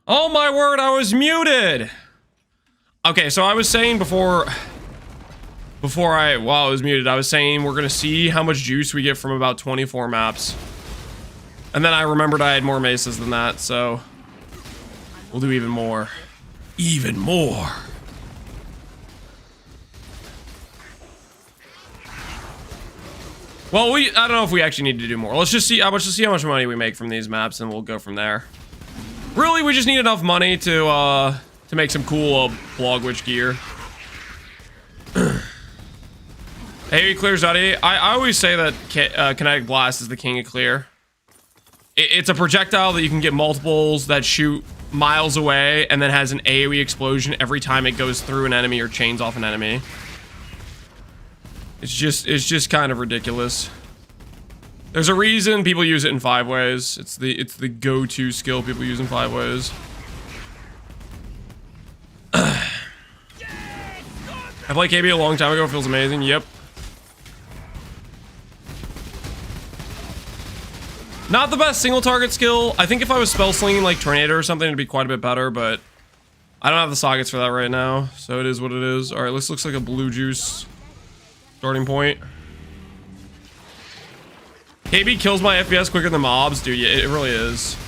Oh my word, I was muted! Okay, so I was saying while I was muted, I was saying we're gonna see how much juice we get from about 24 maps. And then I remembered I had more mesas than that, so we'll do even more. Even more. Well, I don't know if we actually need to do more. Let's just see how much money we make from these maps, and we'll go from there. Really, we just need enough money to make some cool blog witch gear. Hey, clear Zuddy. I always say that kinetic blast is the king of clear. It's a projectile that you can get multiples that shoot miles away and then has an AoE explosion every time it goes through an enemy or chains off an enemy. It's just kind of ridiculous. There's a reason people use it in 5 ways. It's the go-to skill people use in 5 ways. I played KB a long time ago. It feels amazing. Yep. Not the best single target skill. I think if I was spell slinging like Tornado or something, it'd be quite a bit better, but I don't have the sockets for that right now, so it is what it is. All right, this looks like a blue juice starting point. KB kills my FPS quicker than mobs, dude. Yeah, it really is.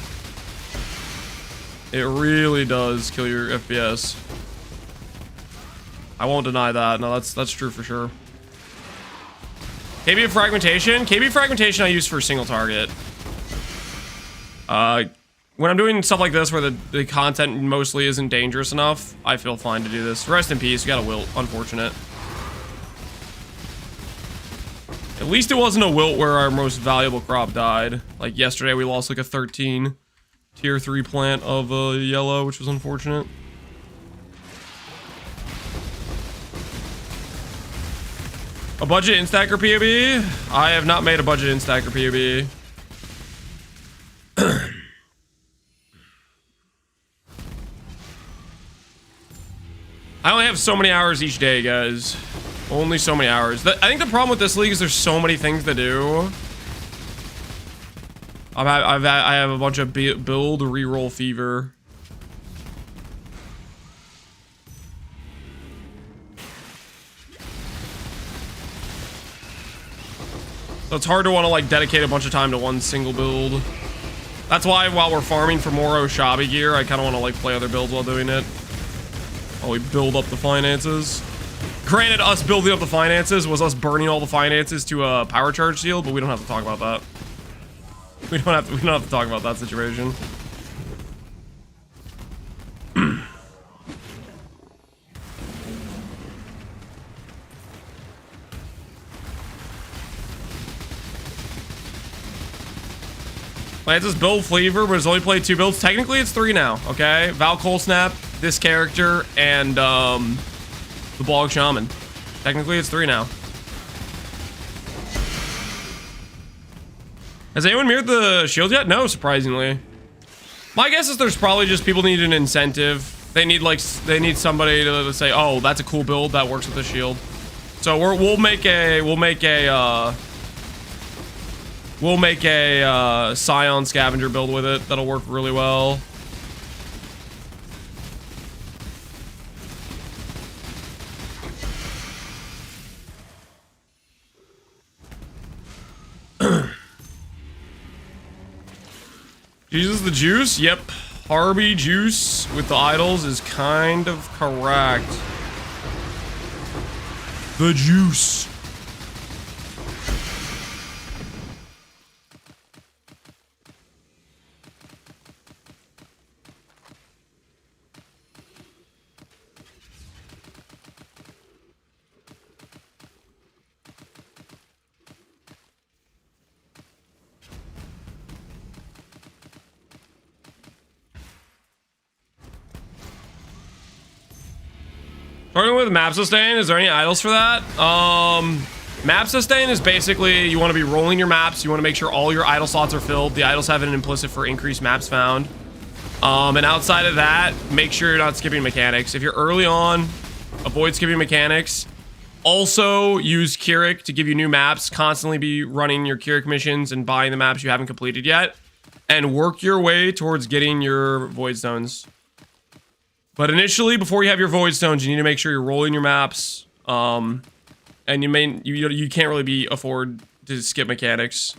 It really does kill your FPS. I won't deny that. No, that's true for sure. KB fragmentation. KB fragmentation I use for single target. When I'm doing stuff like this where the content mostly isn't dangerous enough, I feel fine to do this. Rest in peace. You got a wilt. Unfortunate. At least it wasn't a wilt where our most valuable crop died. Like yesterday, we lost like a 13 tier 3 plant of yellow, which was unfortunate. A budget instacker POB? I have not made a budget instacker POB. I only have so many hours each day, guys. Only so many hours. I think the problem with this league is there's so many things to do. I have a bunch of build reroll fever. So it's hard to want to like dedicate a bunch of time to one single build. That's why while we're farming for more Oshabi gear, I kind of want to like play other builds while doing it. While we build up the finances. Granted, us building up the finances was us burning all the finances to a power charge seal, but we don't have to talk about that. We don't have to talk about that situation. Lance's build flavor, but has only played 2 builds. Technically, it's 3 now. Okay, Val Cold Snap, this character, and the Blog Shaman. Technically, it's 3 now. Has anyone mirrored the shield yet? No, surprisingly. My guess is there's probably just people need an incentive. They need somebody to say, oh, that's a cool build that works with the shield. So we'll make a Scion scavenger build with it. That'll work really well. Jesus the juice? Yep. Harby juice with the idols is kind of correct. The juice. Starting with map sustain, is there any idols for that? Map sustain is basically you want to be rolling your maps. You want to make sure all your idle slots are filled. The idols have an implicit for increased maps found. And outside of that, make sure you're not skipping mechanics. If you're early on, avoid skipping mechanics. Also, use Keurig to give you new maps. Constantly be running your Keurig missions and buying the maps you haven't completed yet. and work your way towards getting your void stones. But initially, before you have your void stones, you need to make sure you're rolling your maps. And you can't really afford to skip mechanics.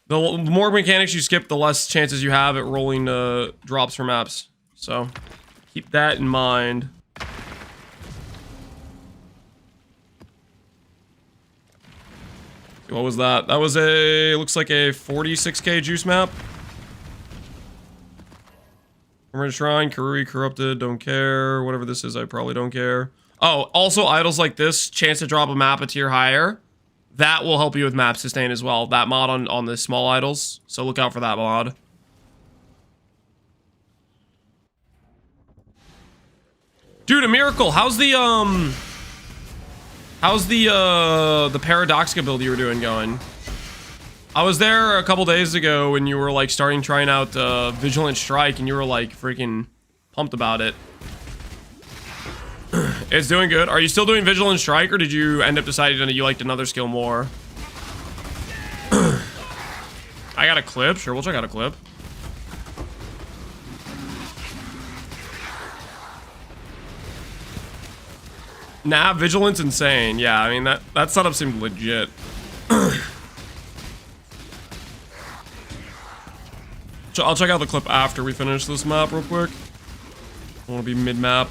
The more mechanics you skip, the less chances you have at rolling drops for maps. So keep that in mind. What was that? That was looks like a 46k juice map. Permanent Shrine, Karui, Corrupted, don't care. Whatever this is, I probably don't care. Oh, also idols like this, chance to drop a map a tier higher. That will help you with map sustain as well. That mod on the small idols. So look out for that mod. Dude, a miracle. How's the Paradoxica build you were doing going? I was there a couple days ago when you were like trying out Vigilant Strike, and you were like freaking pumped about it. It's doing good. Are you still doing Vigilant Strike, or did you end up deciding that you liked another skill more? I got a clip. Sure, we'll check out a clip. Nah, Vigilant's insane. Yeah, I mean, that setup seemed legit. I'll check out the clip after we finish this map real quick. I want to be mid-map.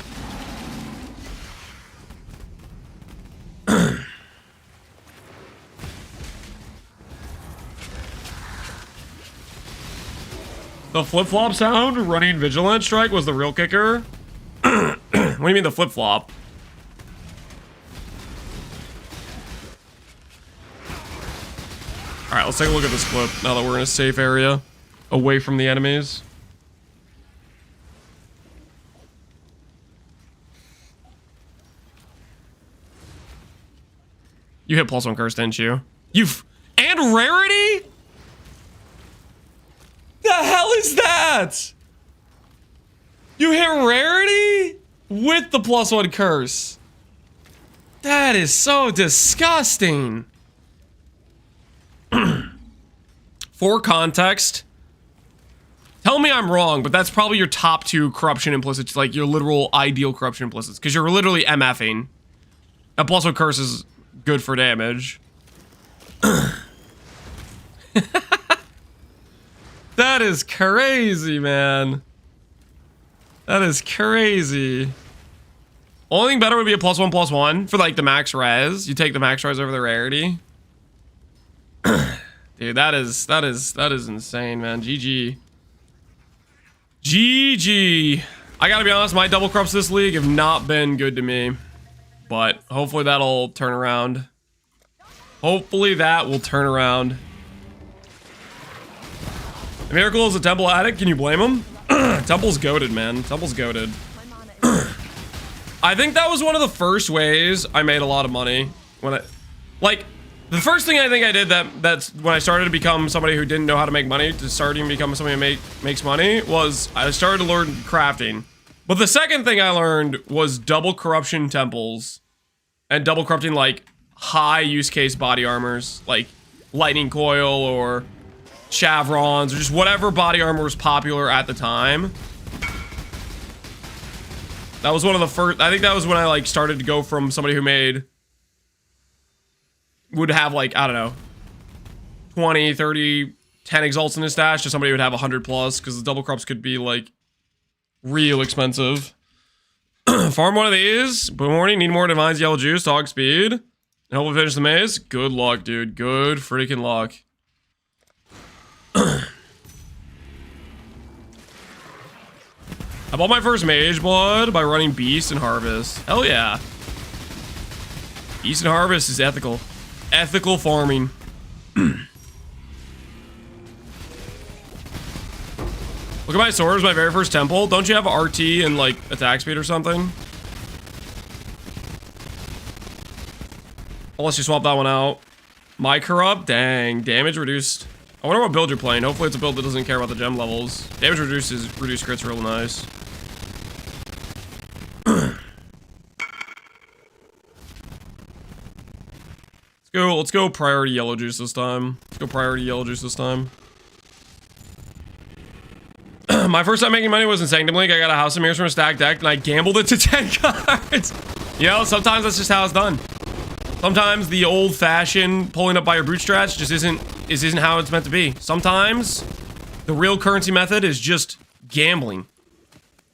The flip-flop sound running Vigilant Strike was the real kicker. What do you mean the flip-flop? Alright, let's take a look at this clip now that we're in a safe area. Away from the enemies. You hit +1 curse, didn't you? And rarity? The hell is that? You hit rarity with the +1 curse. That is so disgusting. For context, tell me I'm wrong, but that's probably your top 2 corruption implicits, like your literal ideal corruption implicits, because you're literally MFing. A +1 curse is good for damage. That is crazy, man. That is crazy. Only thing better would be a +1/+1 for like the max res. You take the max res over the rarity. Dude, that is insane, man. GG. GG. I gotta be honest, my double corrupts this league have not been good to me. But hopefully that'll turn around. Hopefully that will turn around. The Miracle is a Temple addict, can you blame him? Temple's goated, man. Temple's goated. I think that was one of the first ways I made a lot of money. The first thing I think I did that's when I started to become somebody who didn't know how to make money to starting to become somebody who makes money was I started to learn crafting. But the second thing I learned was double corruption temples and double corrupting like high use case body armors like lightning coil or chevrons or just whatever body armor was popular at the time. That was one of the first. I think that was when I like started to go from somebody who would have like, I don't know, 20, 30, 10 exalts in his stash to somebody who would have 100 plus, because the double crops could be like real expensive. Farm one of these. Good morning. Need more divines, yellow juice, dog speed. And hope we finish the maze. Good luck, dude. Good freaking luck. I bought my first mage blood by running Beast and Harvest. Hell yeah. Beast and Harvest is ethical. Ethical farming. Look at my sword, it was my very first temple. Don't you have RT and like attack speed or something? Unless you swap that one out. My corrupt, dang, damage reduced. I wonder what build you're playing. Hopefully it's a build that doesn't care about the gem levels. Damage reduced crits real nice. Let's go priority yellow juice this time. Let's go priority yellow juice this time. My first time making money was in Sanctum League. I got a House of Mirrors from a stacked deck, and I gambled it to 10 cards. You know, sometimes that's just how it's done. Sometimes the old-fashioned pulling up by your bootstraps just isn't how it's meant to be. Sometimes the real currency method is just gambling.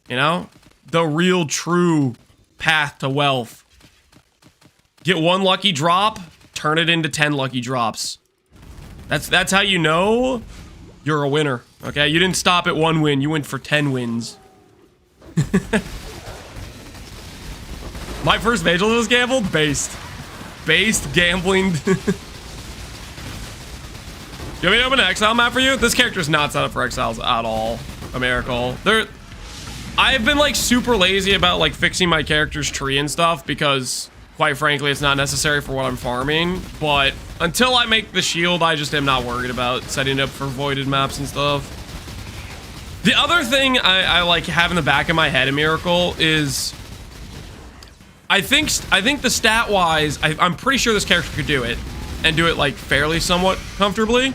You know? The real, true path to wealth. Get one lucky drop, turn it into 10 lucky drops. That's how you know you're a winner. Okay? You didn't stop at one win, you went for 10 wins. My first Vigil was gambled? Based gambling. You want me to open an Exile map for you? This character's not set up for Exiles at all. A miracle. I've been like super lazy about like fixing my character's tree and stuff because quite frankly it's not necessary for what I'm farming. But until I make the shield, I just am not worried about setting it up for voided maps and stuff. The other thing I like have in the back of my head a miracle is I think the stat wise, I'm pretty sure this character could do it and do it like fairly somewhat comfortably.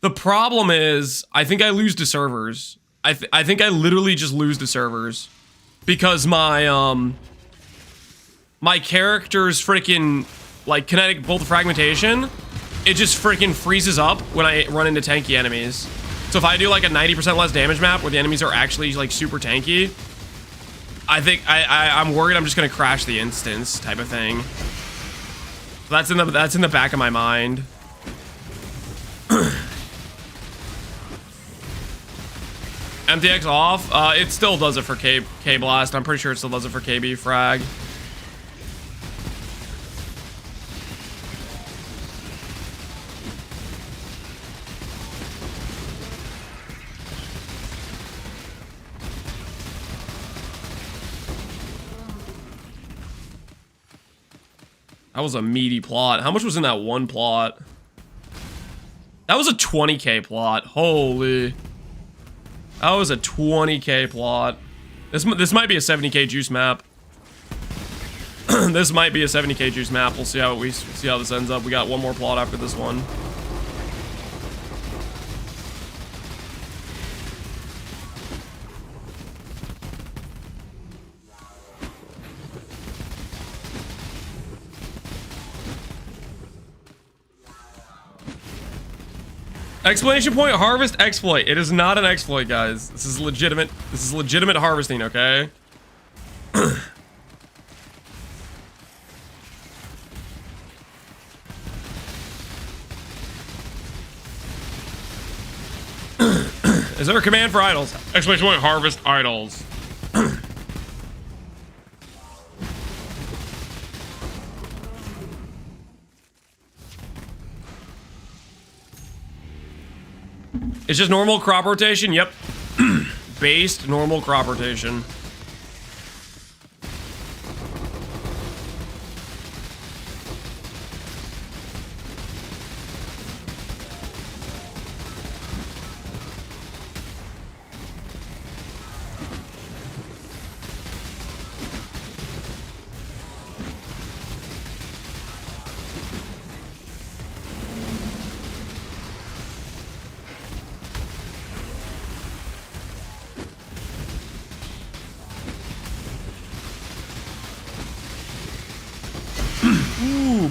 The problem is I think I lose to servers. I think I literally just lose to servers because my my character's freaking like kinetic bolt of fragmentation, it just freaking freezes up when I run into tanky enemies. So if I do like a 90% less damage map where the enemies are actually like super tanky, I think I'm worried I'm just gonna crash the instance type of thing. That's in the back of my mind. MTX off. It still does it for K Blast. I'm pretty sure it still does it for KB Frag. That was a meaty plot. How much was in that one plot? That was a 20k plot. Holy. That was a 20k plot. This might be a 70k juice map. This might be a 70k juice map. We'll see how this ends up. We got one more plot after this one. Exclamation point, harvest exploit. It is not an exploit, guys. This is legitimate. This is legitimate harvesting, okay? Is there a command for idols? Exclamation point, harvest idols. It's just normal crop rotation? Yep. Based normal crop rotation.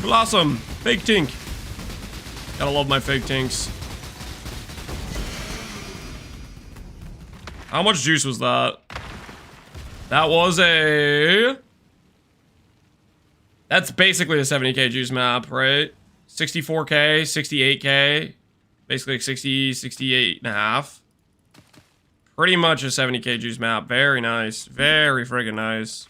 Blossom, fake tink. Gotta love my fake tinks. How much juice was that? That was a... That's basically a 70k juice map, right? 64k, 68k. Basically like 60, 68 and a half. Pretty much a 70k juice map. Very nice. Very friggin' nice.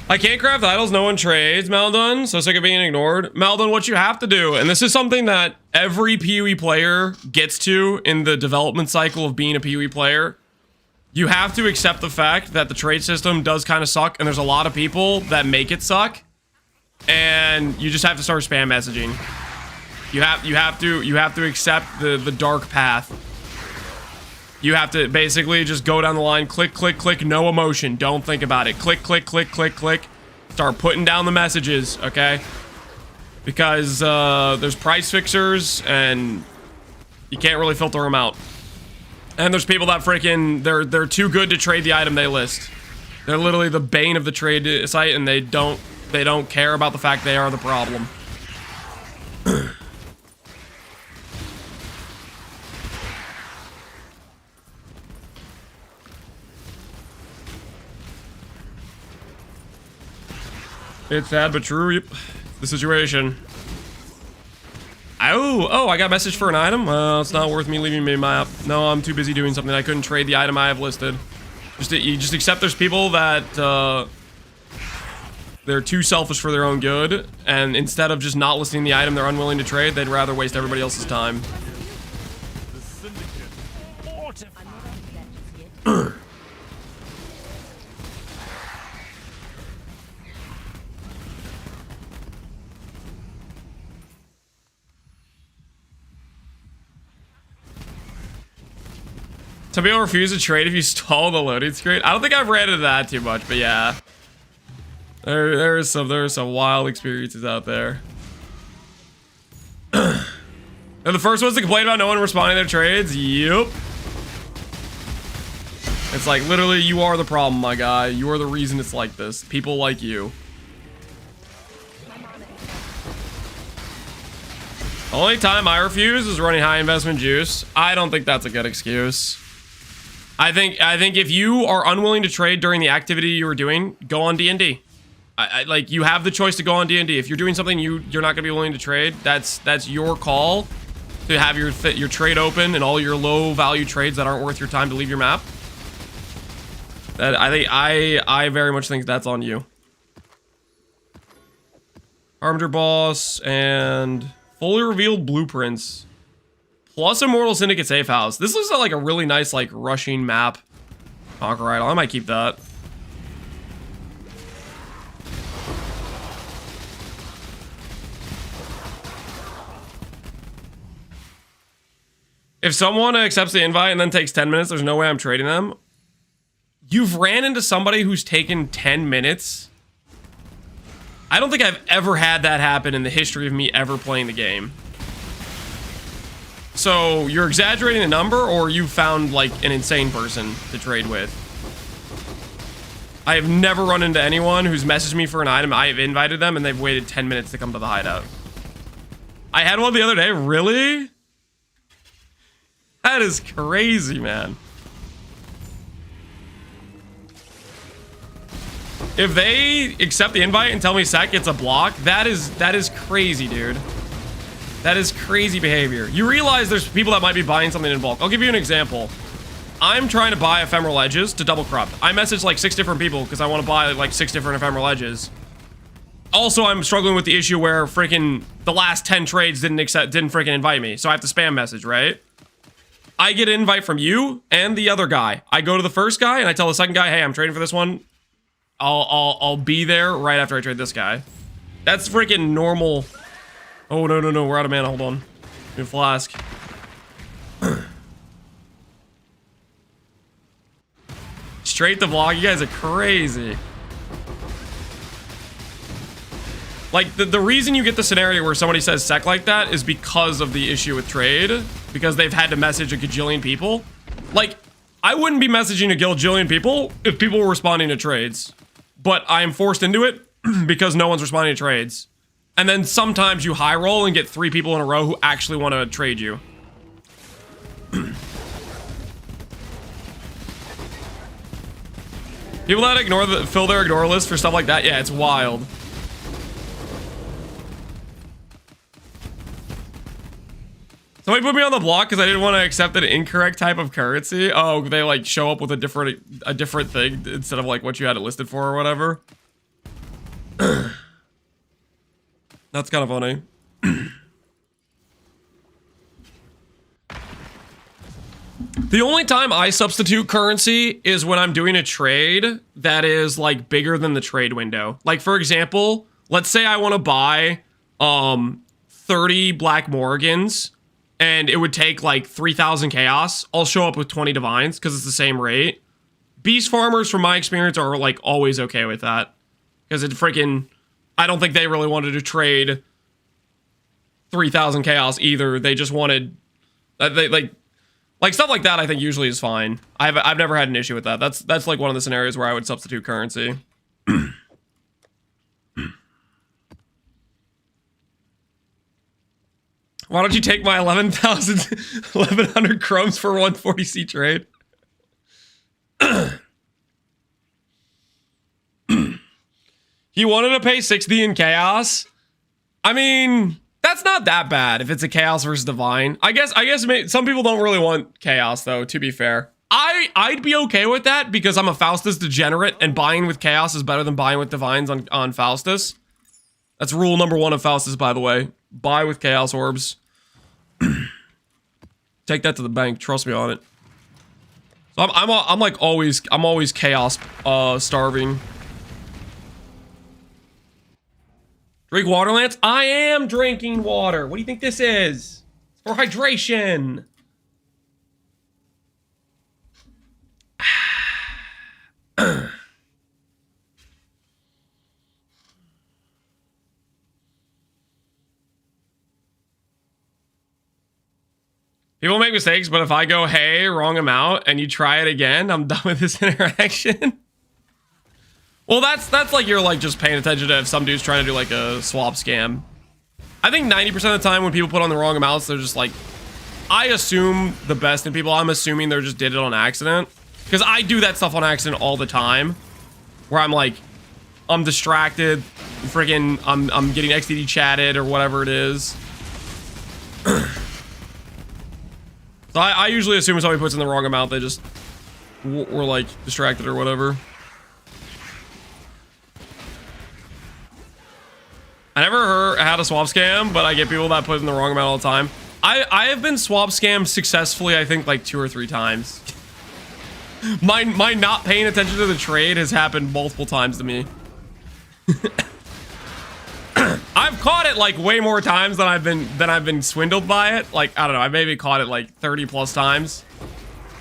I can't craft idols, no one trades, Maldon. So sick of being ignored. Maldon, what you have to do, and this is something that every PoE player gets to in the development cycle of being a PoE player. You have to accept the fact that the trade system does kind of suck, and there's a lot of people that make it suck. And you just have to start spam messaging. You have to accept the dark path. You have to basically just go down the line, click, click, click, no emotion. Don't think about it. Click, click, click, click, click. Start putting down the messages, okay? because there's price fixers and you can't really filter them out. And there's people that freaking they're too good to trade the item they list. They're literally the bane of the trade site, and they don't care about the fact they are the problem. It's sad but true. Yep. The situation. Oh, I got a message for an item. It's not worth me leaving my map. No, I'm too busy doing something. I couldn't trade the item I have listed. You just accept there's people that they're too selfish for their own good, and instead of just not listing the item they're unwilling to trade, they'd rather waste everybody else's time. Some people refuse to trade if you stall the loading screen. I don't think I've ran into that too much, but yeah. There's some wild experiences out there. And the first ones to complain about no one responding to their trades? Yep. It's like, literally, you are the problem, my guy. You are the reason it's like this. People like you. The only time I refuse is running high investment juice. I don't think that's a good excuse. I think if you are unwilling to trade during the activity you were doing, go on D&D. Like, you have the choice to go on D&D. If you're doing something you're not gonna be willing to trade, that's your call to have your trade open and all your low value trades that aren't worth your time to leave your map. That I very much think that's on you. Harbinger boss and fully revealed blueprints. Plus Immortal Syndicate safe house. This looks like a really nice, like, rushing map. Conquer Idol. I might keep that. If someone accepts the invite and then takes 10 minutes, there's no way I'm trading them. You've ran into somebody who's taken 10 minutes. I don't think I've ever had that happen in the history of me ever playing the game. So, you're exaggerating the number, or you found, like, an insane person to trade with? I have never run into anyone who's messaged me for an item. I have invited them, and they've waited 10 minutes to come to the hideout. I had one the other day. Really? That is crazy, man. If they accept the invite and tell me sec, it's a block, that is crazy, dude. That is crazy behavior. You realize there's people that might be buying something in bulk. I'll give you an example. I'm trying to buy ephemeral edges to double corrupt. I messaged like 6 different people because I want to buy like 6 different ephemeral edges. Also, I'm struggling with the issue where freaking the last 10 trades didn't freaking invite me. So I have to spam message, right? I get an invite from you and the other guy. I go to the first guy and I tell the second guy, hey, I'm trading for this one. I'll be there right after I trade this guy. That's freaking normal. Oh, no. We're out of mana. Hold on. New flask. Straight to vlog. You guys are crazy. Like, the reason you get the scenario where somebody says sec like that is because of the issue with trade. Because they've had to message a gajillion people. Like, I wouldn't be messaging a gajillion people if people were responding to trades. But I am forced into it because no one's responding to trades. And then sometimes you high roll and get 3 people in a row who actually want to trade you. People that fill their ignore list for stuff like that, yeah, it's wild. Somebody put me on the block because I didn't want to accept an incorrect type of currency. Oh, they like show up with a different thing instead of like what you had it listed for or whatever. That's kind of funny. The only time I substitute currency is when I'm doing a trade that is like bigger than the trade window. Like for example, let's say I want to buy 30 Black Morgans and it would take like 3,000 chaos. I'll show up with 20 divines because it's the same rate. Beast farmers, from my experience, are like always okay with that because it freaking, I don't think they really wanted to trade 3,000 chaos either. They just wanted, they like stuff like that. I think usually is fine. I've never had an issue with that. That's like one of the scenarios where I would substitute currency. Why don't you take my 1100 chromes for 140C trade? He wanted to pay 60 in chaos. I mean, that's not that bad if it's a chaos versus divine. I guess some people don't really want chaos though, to be fair. I'd be okay with that because I'm a Faustus degenerate and buying with chaos is better than buying with divines on Faustus. That's rule number 1 of Faustus, by the way. Buy with chaos orbs. Take that to the bank. Trust me on it. So I'm like always chaos starving. Drink water, Lance? I am drinking water. What do you think this is? It's for hydration. People make mistakes, but if I go, hey, wrong amount, and you try it again, I'm done with this interaction. Well, that's like you're like just paying attention to if some dude's trying to do like a swap scam. I think 90% of the time when people put on the wrong amounts, they're just like, I assume the best in people. I'm assuming they just did it on accident. Because I do that stuff on accident all the time. Where I'm like, I'm distracted, freaking, I'm getting XDD chatted or whatever it is. So I usually assume if somebody puts in the wrong amount, they just were like distracted or whatever. I never had a swap scam, but I get people that put in the wrong amount all the time. I have been swap scammed successfully, I think, like 2 or 3 times. My not paying attention to the trade has happened multiple times to me. I've caught it like way more times than I've been swindled by it. Like, I don't know, I maybe caught it like 30 plus times.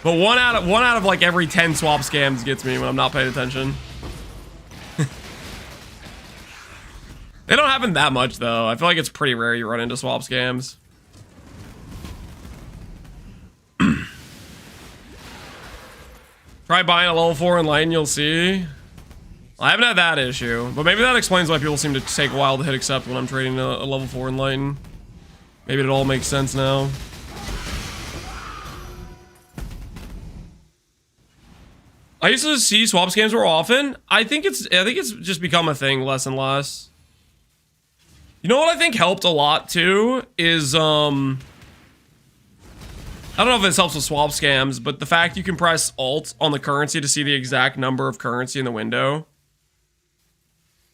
But one out of like every 10 swap scams gets me when I'm not paying attention. They don't happen that much though. I feel like it's pretty rare you run into swap scams. Try buying a level 4 Enlighten, you'll see. I haven't had that issue, but maybe that explains why people seem to take a while to hit accept when I'm trading a level 4 Enlighten. Maybe it all makes sense now. I used to see swap scams more often. I think it's just become a thing less and less. You know what I think helped a lot too is I don't know if this helps with swap scams, but the fact you can press Alt on the currency to see the exact number of currency in the window.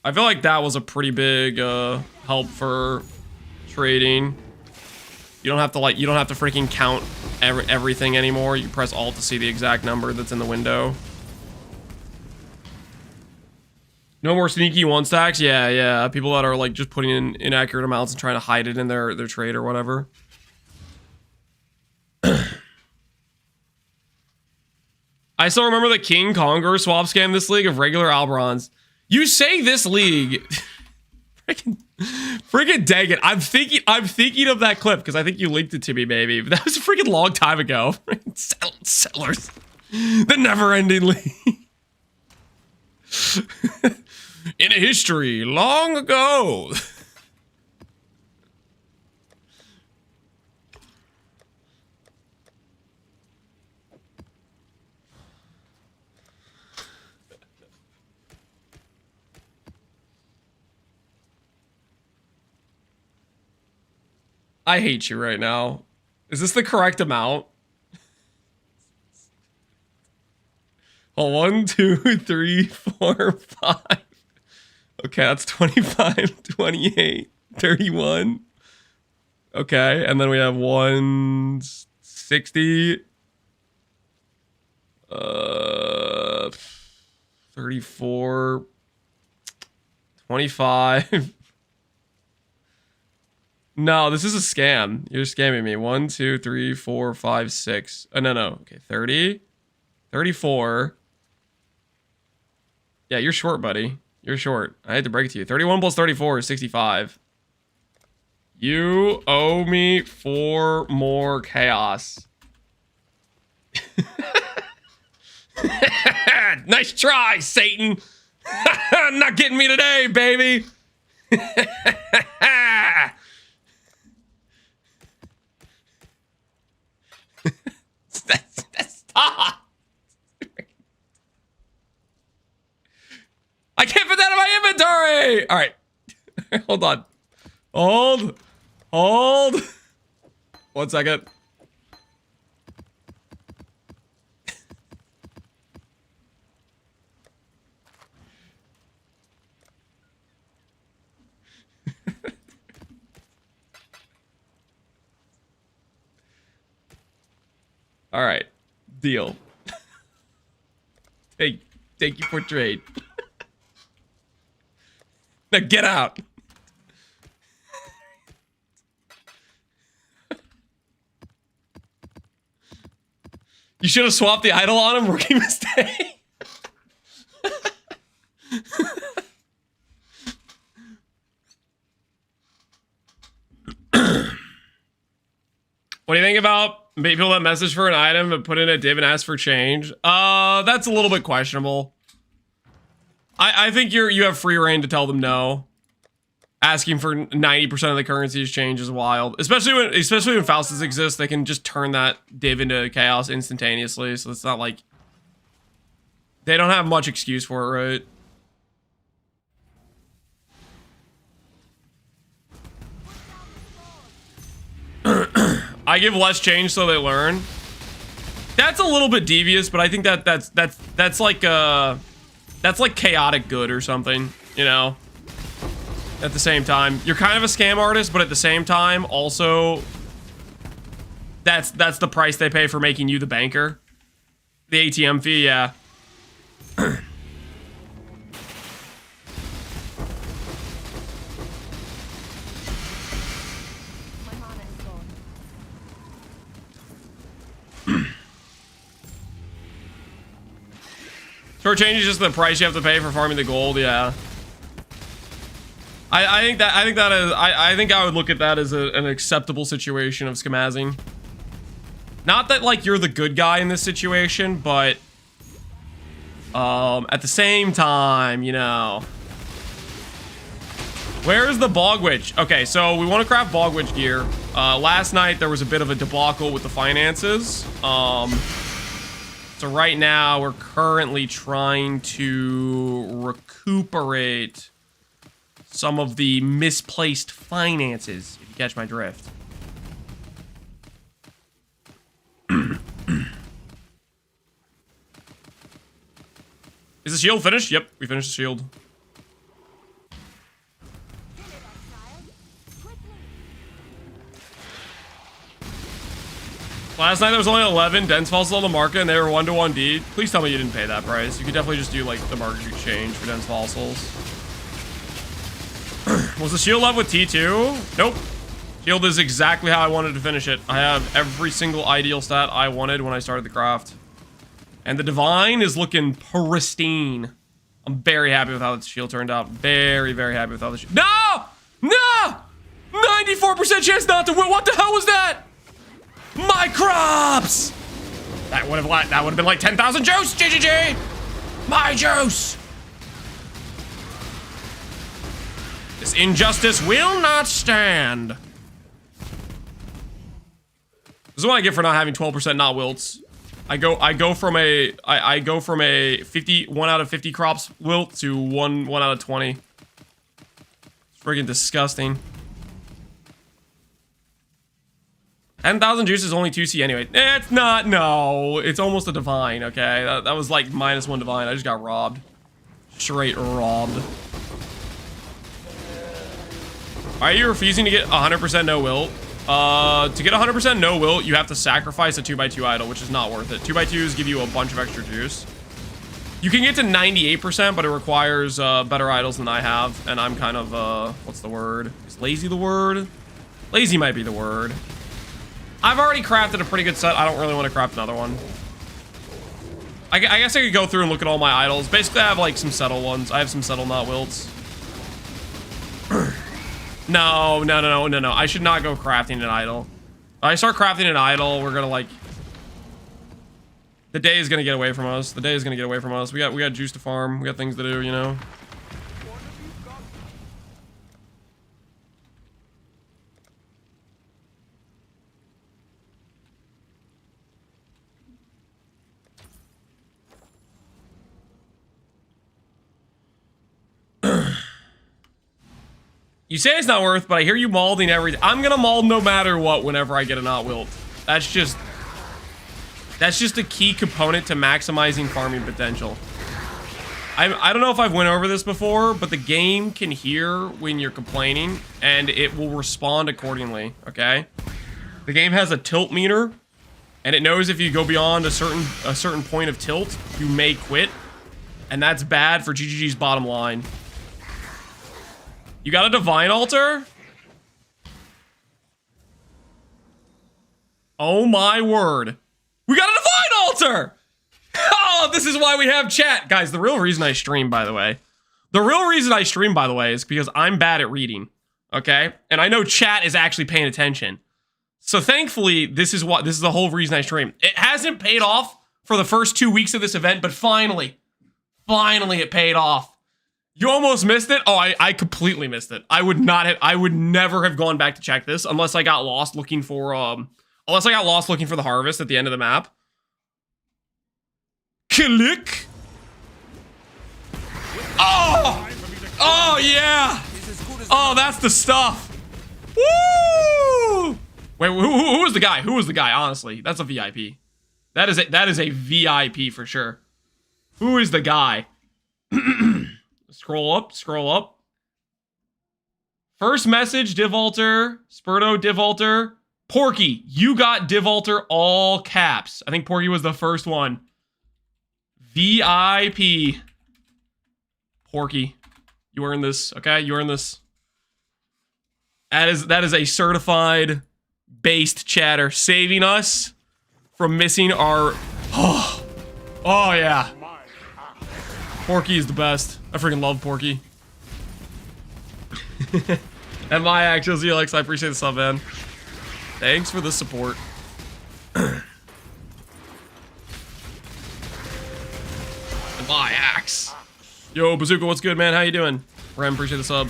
I feel like that was a pretty big help for trading. You don't have to freaking count everything anymore. You press Alt to see the exact number that's in the window. No more sneaky 1 stacks? Yeah. People that are like just putting in inaccurate amounts and trying to hide it in their trade or whatever. I still remember the King Conger swap scam this league of regular Alberons. You say this league. freaking dang it. I'm thinking of that clip because I think you linked it to me, maybe. But that was a freaking long time ago. Settlers. The never-ending league. In a history long ago. I hate you right now. Is this the correct amount? Oh, 1, 2, 3, 4, 5. Okay, that's 25, 28, 31. Okay, and then we have 160. 34. 25. No, this is a scam. You're scamming me. 1, 2, 3, 4, 5, 6. Oh, no. Okay, 30. 34. Yeah, you're short, buddy. You're short. I had to break it to you. 31 plus 34 is 65. You owe me 4 more chaos. Nice try, Satan. Not getting me today, baby. Stop. I can't put that in my inventory. All right. Hold on. Hold. 1 second. All right. Deal. Thank you for trade. Now get out. You should have swapped the idol on him. Rookie mistake. What do you think about people that message for an item but put in a div and ask for change? That's a little bit questionable. I think you have free reign to tell them no. Asking for 90% of the currency's change is wild. Especially when Faustus exists, they can just turn that div into chaos instantaneously. So it's not like they don't have much excuse for it, right? I give less change so they learn. That's a little bit devious, but I think that's like chaotic good or something, you know? At the same time, you're kind of a scam artist, but at the same time, also, that's the price they pay for making you the banker. The ATM fee, yeah. Short change is just the price you have to pay for farming the gold, yeah. I think I would look at that as an acceptable situation of schemazzing. Not that like you're the good guy in this situation, but at the same time, you know. Where's the Bog Witch? Okay, so we want to craft Bog Witch gear. Last night there was a bit of a debacle with the finances. So right now we're currently trying to recuperate some of the misplaced finances, if you catch my drift. Is the shield finished? Yep, we finished the shield. Last night there was only 11 Dense Fossils on the market and they were 1-to-1 D. Please tell me you didn't pay that price. You could definitely just do like the market exchange for Dense Fossils. Was the shield up with T2? Nope. Shield is exactly how I wanted to finish it. I have every single ideal stat I wanted when I started the craft. And the Divine is looking pristine. I'm very happy with how the shield turned out. Very, very happy with how the shield... No! No! 94% chance not to win. What the hell was that? My crops! That would have been like 10,000 juice, GGG! My juice! This injustice will not stand. This is what I get for not having 12% not wilts. I go from a 1 out of 50 crops wilt to 1 out of 20. It's friggin' disgusting. 10,000 juice is only 2C anyway. It's not, no. It's almost a divine, okay? That was like -1 divine. I just got robbed. Straight robbed. Are you refusing to get 100% no wilt? To get 100% no wilt, you have to sacrifice a 2x2 idol, which is not worth it. 2x2s give you a bunch of extra juice. You can get to 98%, but it requires better idols than I have. And I'm kind of, what's the word? Is lazy the word? Lazy might be the word. I've already crafted a pretty good set. I don't really want to craft another one. I guess I could go through and look at all my idols. Basically, I have like some settle ones. I have some settle not wilts. No. I should not go crafting an idol. If I start crafting an idol, we're gonna like... The day is gonna get away from us. The day is gonna get away from us. We got juice to farm. We got things to do, you know? You say it's not worth, but I hear you malding everything. I'm gonna maul no matter what whenever I get a not wilt. That's just a key component to maximizing farming potential. I don't know if I've went over this before, but the game can hear when you're complaining, and it will respond accordingly, okay? The game has a tilt meter, and it knows if you go beyond a certain point of tilt, you may quit, and that's bad for GGG's bottom line. You got a divine altar? Oh my word. We got a divine altar! Oh, this is why we have chat. Guys, the real reason I stream, by the way. The real reason I stream, by the way, is because I'm bad at reading. Okay? And I know chat is actually paying attention. So thankfully, this is the whole reason I stream. It hasn't paid off for the first 2 weeks of this event, but finally it paid off. You almost missed it? Oh, I completely missed it. I would never have gone back to check this unless I got lost looking for the harvest at the end of the map. Click. Oh! Oh yeah! Oh, that's the stuff. Woo! Wait, who was the guy? Who was the guy? Honestly, that's a VIP. That is a VIP for sure. Who is the guy? Scroll up. First message, div altar, Spurto, div altar. Porky, you got div altar all caps. I think Porky was the first one. VIP. Porky, you earned this, okay? You earned this. That is a certified based chatter, saving us from missing our... Oh yeah. Porky is the best. I freaking love Porky. And my actuals, Alex, I appreciate the sub, man. Thanks for the support. And my axe. Yo, Bazooka, what's good, man? How you doing? Rem, appreciate the sub.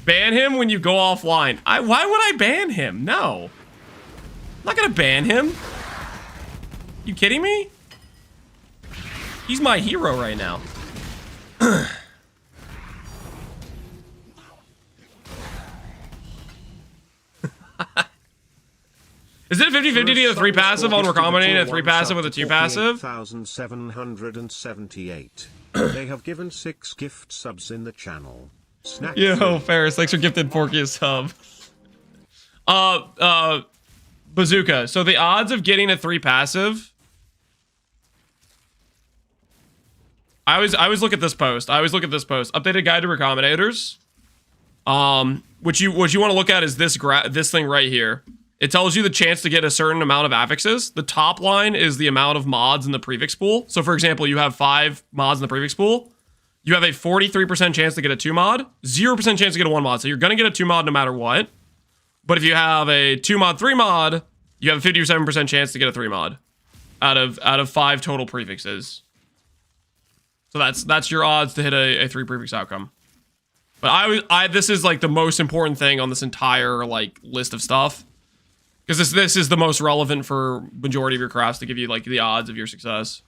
Ban him when you go offline. Why would I ban him? No. I'm not gonna ban him. You kidding me? He's my hero right now. Is it 50-50 to get a 3 passive on recombinating a 3 passive with a 2 passive? 1,778. They have given 6 gift subs in the channel. Snack Yo, Ferris, thanks for gifted Porky a sub. Bazooka. So the odds of getting a 3 passive. I always look at this post. Updated guide to recombinators. What you want to look at is this thing right here. It tells you the chance to get a certain amount of affixes. The top line is the amount of mods in the prefix pool. So for example, you have 5 mods in the prefix pool. You have a 43% chance to get a 2 mod, 0% chance to get a 1 mod. So you're gonna get a 2 mod no matter what. But if you have a 2 mod, 3 mod, you have a 57% chance to get a 3 mod out of 5 total prefixes. So that's your odds to hit a 3 prefix outcome. But this is like the most important thing on this entire like list of stuff. Because this is the most relevant for majority of your crafts to give you like the odds of your success.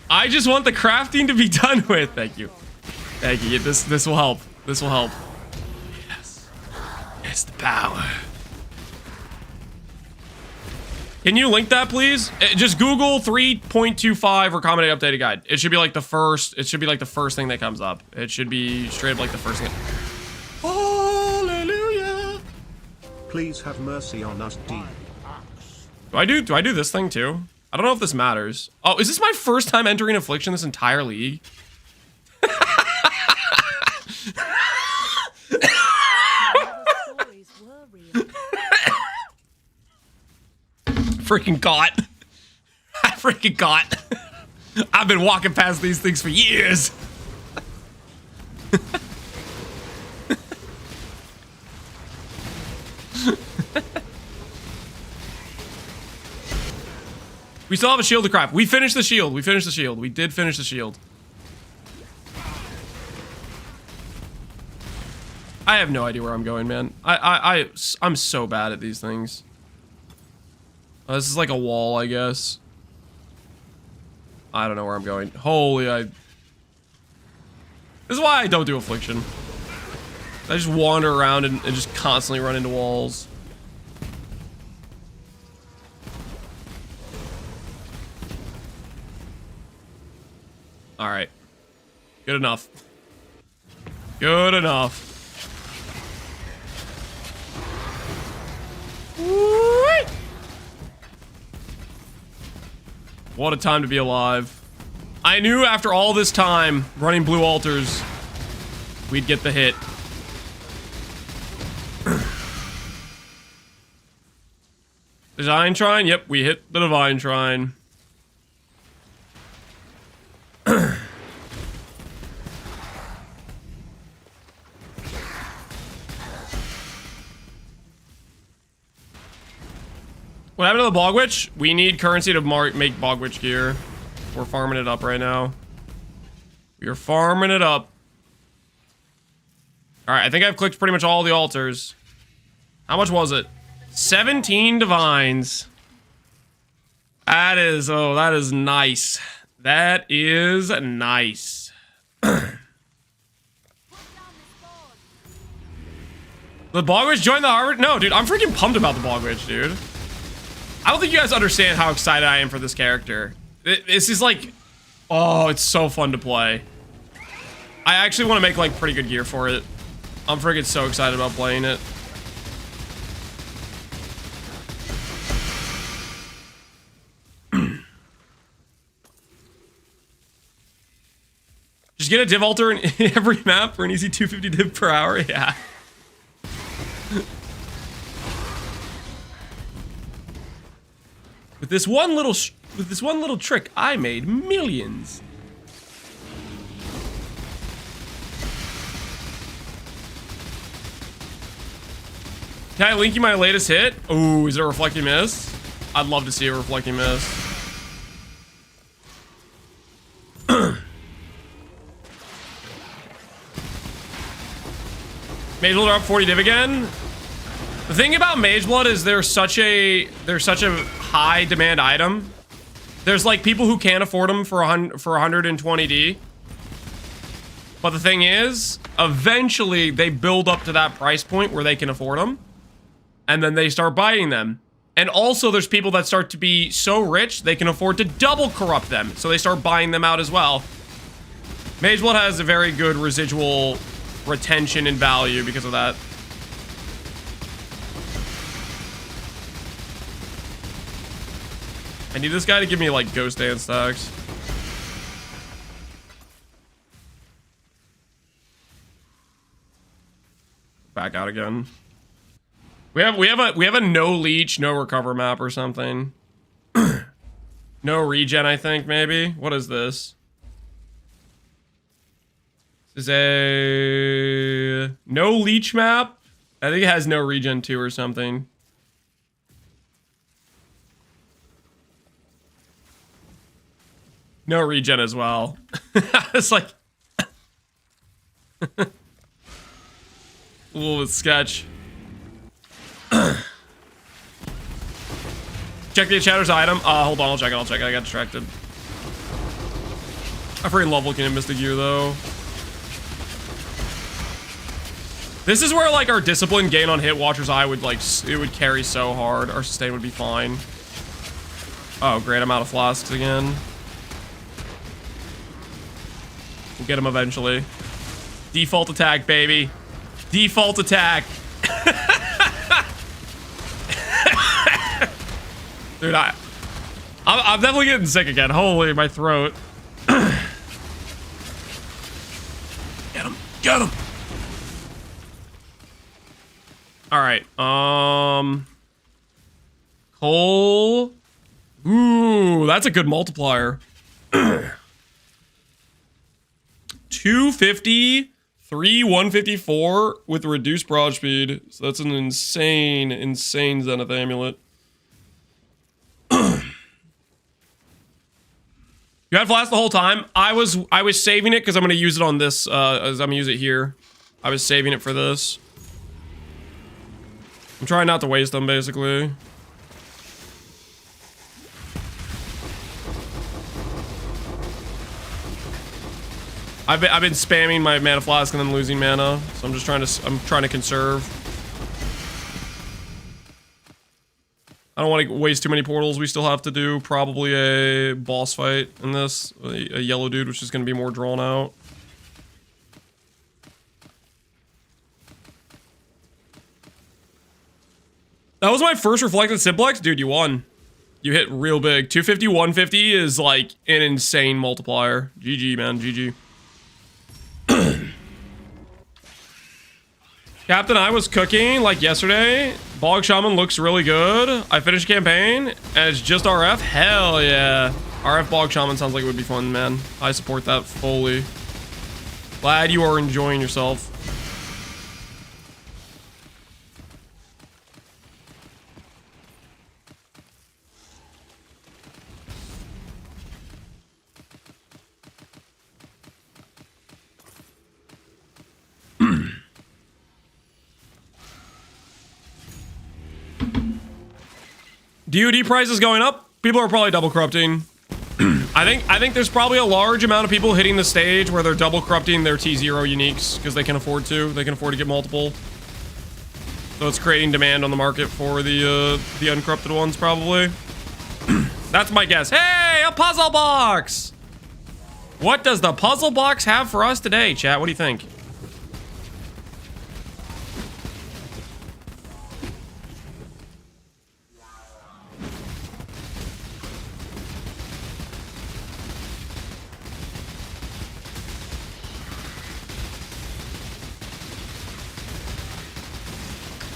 I just want the crafting to be done with. Thank you. Thank you. This will help. This will help. Yes. It's the power. Can you link that, please? Just Google 3.25 recombinate updated guide. It should be like the first. It should be like the first thing that comes up. It should be straight up like the first thing. Hallelujah. Please have mercy on us, D. Do I do this thing too? I don't know if this matters. Oh, is this my first time entering Affliction this entire league? Freaking caught. freaking caught. I've been walking past these things for years. We still have a shield to craft. We finished the shield. We finished the shield. We did finish the shield. I have no idea where I'm going, man. I'm so bad at these things. Oh, this is like a wall, I guess. I don't know where I'm going. Holy, This is why I don't do Affliction. I just wander around and just constantly run into walls. Alright. Good enough. Good enough. What a time to be alive. I knew after all this time running blue altars, we'd get the hit. Divine Shrine? Yep, we hit the Divine Shrine. What happened to the Bog Witch? We need currency to make Bog Witch gear. We're farming it up right now. We are farming it up. Alright, I think I've clicked pretty much all the altars. How much was it? 17 divines. That is, oh, that is nice. That is nice. The Bog Witch joined the Harvard? No, dude, I'm freaking pumped about the Bog Witch, dude. I don't think you guys understand how excited I am for this character. This is like, oh, it's so fun to play. I actually want to make like pretty good gear for it. I'm freaking so excited about playing it. Just get a div altar in every map for an easy 250 div per hour. Yeah. With this one little trick, I made millions. Can I link you my latest hit? Ooh, is it a reflecting miss? I'd love to see a reflecting miss. Mage Blood are up 40 div again. The thing about Mage Blood is they're such a high demand item. There's like people who can't afford them for 120D. But the thing is, eventually they build up to that price point where they can afford them. And then they start buying them. And also there's people that start to be so rich they can afford to double corrupt them. So they start buying them out as well. Mage Blood has a very good residual retention and value because of that. I need this guy to give me like ghost dance stacks. Back out again. We have a no leech, no recover map or something. No regen, I think, maybe. What is this? This is a no leech map. I think it has no regen 2 or something. No regen as well. It's like a little bit sketch. Check the chatter's item. Hold on, I'll check it. I got distracted. I freaking love looking at Mystic Gear though. This is where like our discipline gain on Hit Watcher's Eye would like, it would carry so hard. Our sustain would be fine. Oh great, I'm out of flasks again. We'll get him eventually. Default attack, baby. Default attack. Dude, I'm definitely getting sick again. Holy, my throat. Get him. Get him. All right. Cole, Ooh, that's a good multiplier. 250, 154 with reduced broad speed. So that's an insane, insane Zenith amulet. You had flask the whole time. I was saving it because I'm gonna use it on this. As I'm gonna use it here. I was saving it for this. I'm trying not to waste them, basically. I've been spamming my mana flask and then losing mana, so I'm trying to conserve. I don't want to waste too many portals. We still have to do probably a boss fight in this, a yellow dude, which is going to be more drawn out. That was my first reflected simplex, dude. You won. You hit real big. 250, 150 is like an insane multiplier. GG, man. GG. Captain, I was cooking like yesterday. Bog Shaman looks really good. I finished campaign and it's just RF. Hell yeah. RF Bog Shaman sounds like it would be fun, man. I support that fully. Glad you are enjoying yourself. DoD price is going up. People are probably double corrupting. I think there's probably a large amount of people hitting the stage where they're double corrupting their T0 uniques because they can afford to. They can afford to get multiple. So it's creating demand on the market for the uncorrupted ones, probably. That's my guess. Hey, a puzzle box! What does the puzzle box have for us today, chat? What do you think?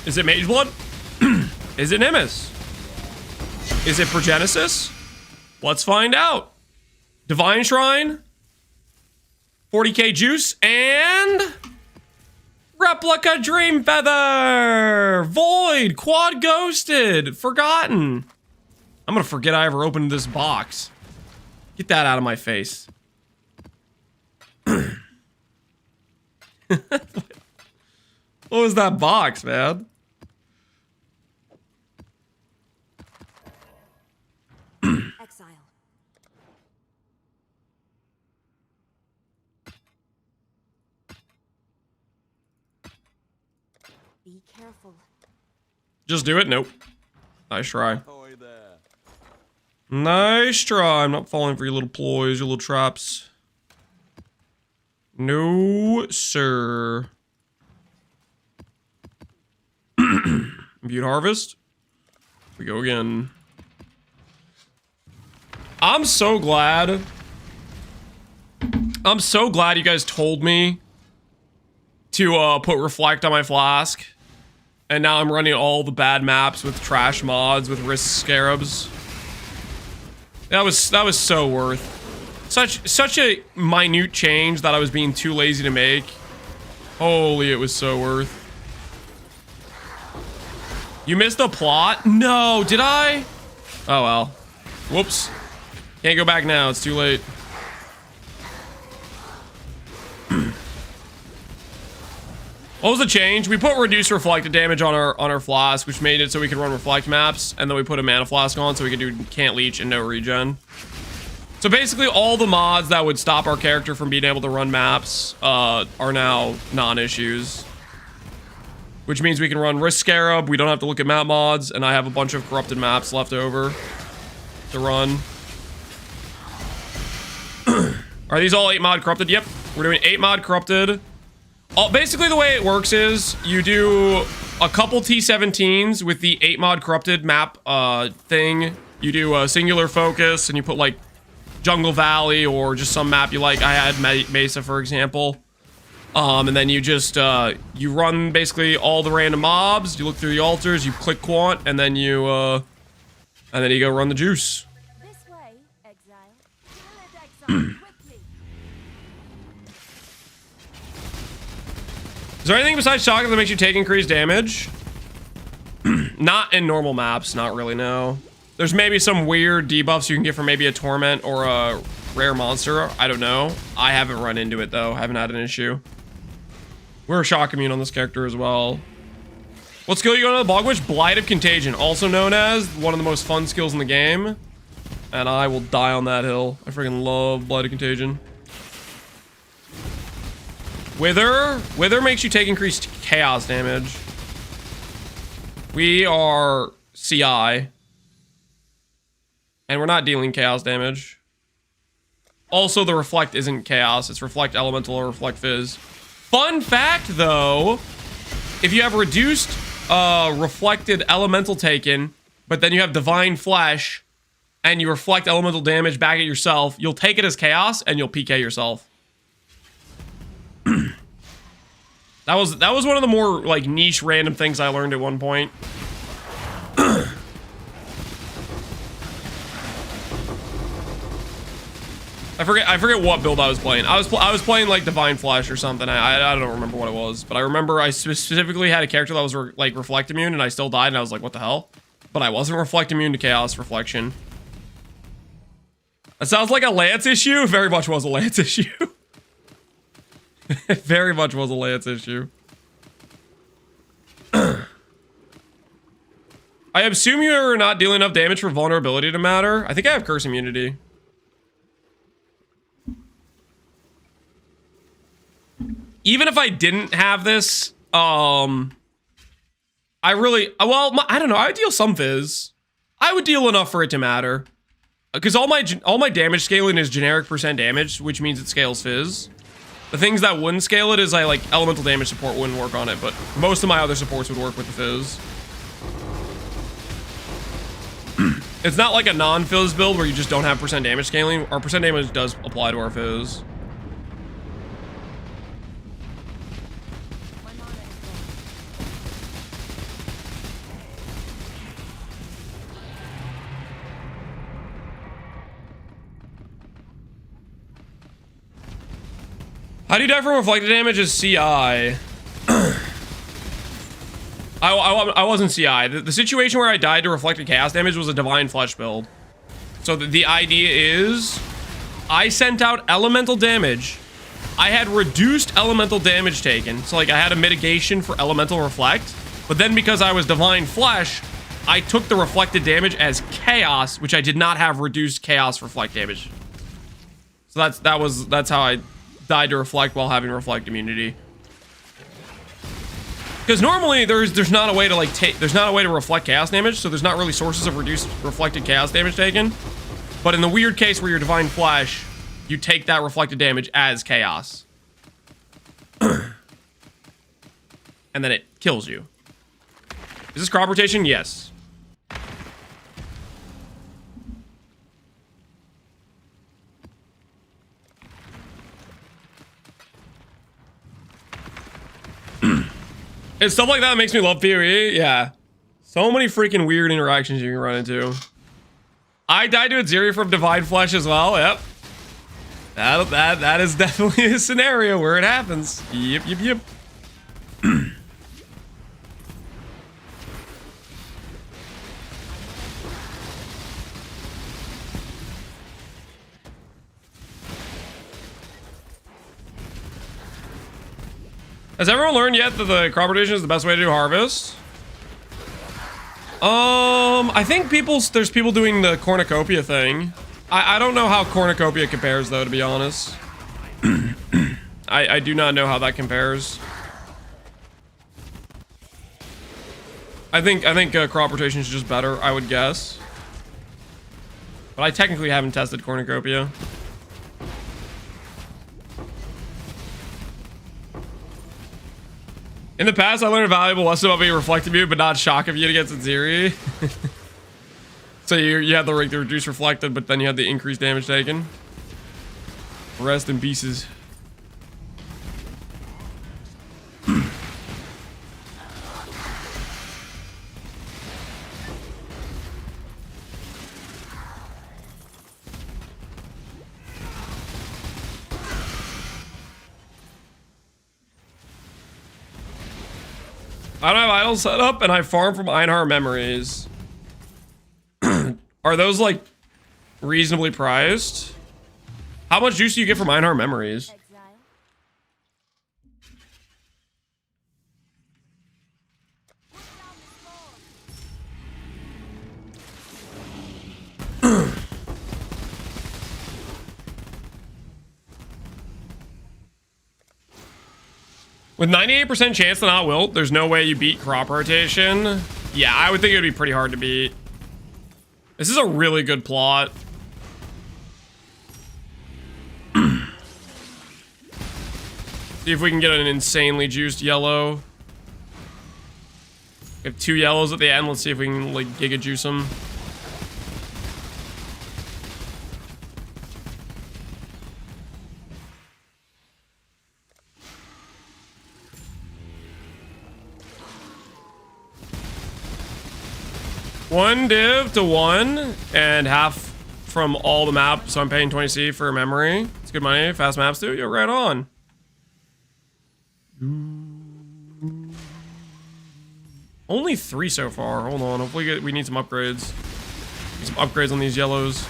Is it Mage Blood? Is it Nimbus? Is it Progenesis? Let's find out. Divine Shrine, 40k Juice, and Replica Dream Feather! Void, Quad Ghosted, Forgotten. I'm gonna forget I ever opened this box. Get that out of my face. What was that box, man? Exile. Be careful. Just do it? Nope. Nice try. Nice try. I'm not falling for your little ploys, your little traps. No, sir. Imbued Harvest. We go again. I'm so glad you guys told me to put Reflect on my flask. And now I'm running all the bad maps with trash mods with Risk Scarabs. That was so worth. Such a minute change that I was being too lazy to make. Holy, it was so worth. You missed the plot? No, did I? Oh well. Whoops. Can't go back now, it's too late. What was the change? We put reduced reflected damage on our flask, which made it so we could run reflect maps, and then we put a mana flask on so we could do can't leech and no regen. So basically all the mods that would stop our character from being able to run maps are now non-issues. Which means we can run Risk Scarab, we don't have to look at map mods, and I have a bunch of corrupted maps left over to run. Are these all 8 mod corrupted? Yep, we're doing 8 mod corrupted. Basically the way it works is you do a couple T17s with the 8 mod corrupted map thing. You do a singular focus and you put like Jungle Valley or just some map you like. I had Mesa, for example. And then you just, you run basically all the random mobs, you look through the altars, you click quant, and then you go run the juice. quickly. Is there anything besides shotgun that makes you take increased damage? Not in normal maps, not really, no. There's maybe some weird debuffs you can get from maybe a torment or a rare monster. I don't know. I haven't run into it though. I haven't had an issue. We're shock immune on this character as well. What skill you go to the Bog Witch? Blight of Contagion, also known as one of the most fun skills in the game. And I will die on that hill. I freaking love Blight of Contagion. Wither makes you take increased chaos damage. We are CI. And we're not dealing chaos damage. Also, the reflect isn't chaos. It's reflect elemental or reflect fizz. Fun fact, though, if you have reduced reflected elemental taken, but then you have divine flesh, and you reflect elemental damage back at yourself, you'll take it as chaos, and you'll PK yourself. That was one of the more, like, niche random things I learned at one point. I forget what build I was playing. I was playing like Divine Flesh or something. I don't remember what it was, but I remember I specifically had a character that was like reflect immune, and I still died, and I was like, what the hell? But I wasn't reflect immune to chaos reflection. That sounds like a Lance issue. It very much was a Lance issue. It very much was a Lance issue. I assume you're not dealing enough damage for vulnerability to matter. I think I have curse immunity. Even if I didn't have this, I don't know. I would deal some fizz. I would deal enough for it to matter, because all my damage scaling is generic percent damage, which means it scales fizz. The things that wouldn't scale it is like elemental damage support wouldn't work on it, but most of my other supports would work with the fizz. It's not like a non-fizz build where you just don't have percent damage scaling. Our percent damage does apply to our fizz. How do you die from reflected damage as CI? I wasn't CI. The situation where I died to reflected chaos damage was a Divine Flesh build. So the idea is, I sent out elemental damage. I had reduced elemental damage taken. So like I had a mitigation for elemental reflect. But then because I was Divine Flesh, I took the reflected damage as chaos, which I did not have reduced chaos reflect damage. So that's how I died to reflect while having reflect immunity. Because normally there's not a way to there's not a way to reflect chaos damage, so there's not really sources of reduced reflected chaos damage taken. But in the weird case where you're Divine Flesh, you take that reflected damage as chaos. And then it kills you. Is this crop rotation? Yes. It's stuff like that makes me love PoE. Yeah. So many freaking weird interactions you can run into. I died to Aziri from Divine Flesh as well. Yep. That is definitely a scenario where it happens. Yep. Has everyone learned yet that the crop rotation is the best way to do harvest? I think there's people doing the cornucopia thing. I don't know how cornucopia compares though, to be honest. I do not know how that compares. I think crop rotation is just better, I would guess. But I technically haven't tested cornucopia. In the past, I learned a valuable lesson about being reflective view, but not shock of you against Aziri. So you had the reduced reflected, but then you had the increased damage taken. Rest in pieces. I don't have idols set up, and I farm from Einhar memories. Are those like reasonably priced? How much juice do you get from Einhar memories? Exile. With 98% chance to not wilt, there's no way you beat crop rotation. Yeah, I would think it would be pretty hard to beat. This is a really good plot. See if we can get an insanely juiced yellow. We have 2 yellows at the end. Let's see if we can like giga juice them. One div to 1 and half from all the map, so I'm paying 20C for memory. It's good money. Fast maps too. You're right on. Only 3 so far. Hold on. Hopefully we need some upgrades. Need some upgrades on these yellows.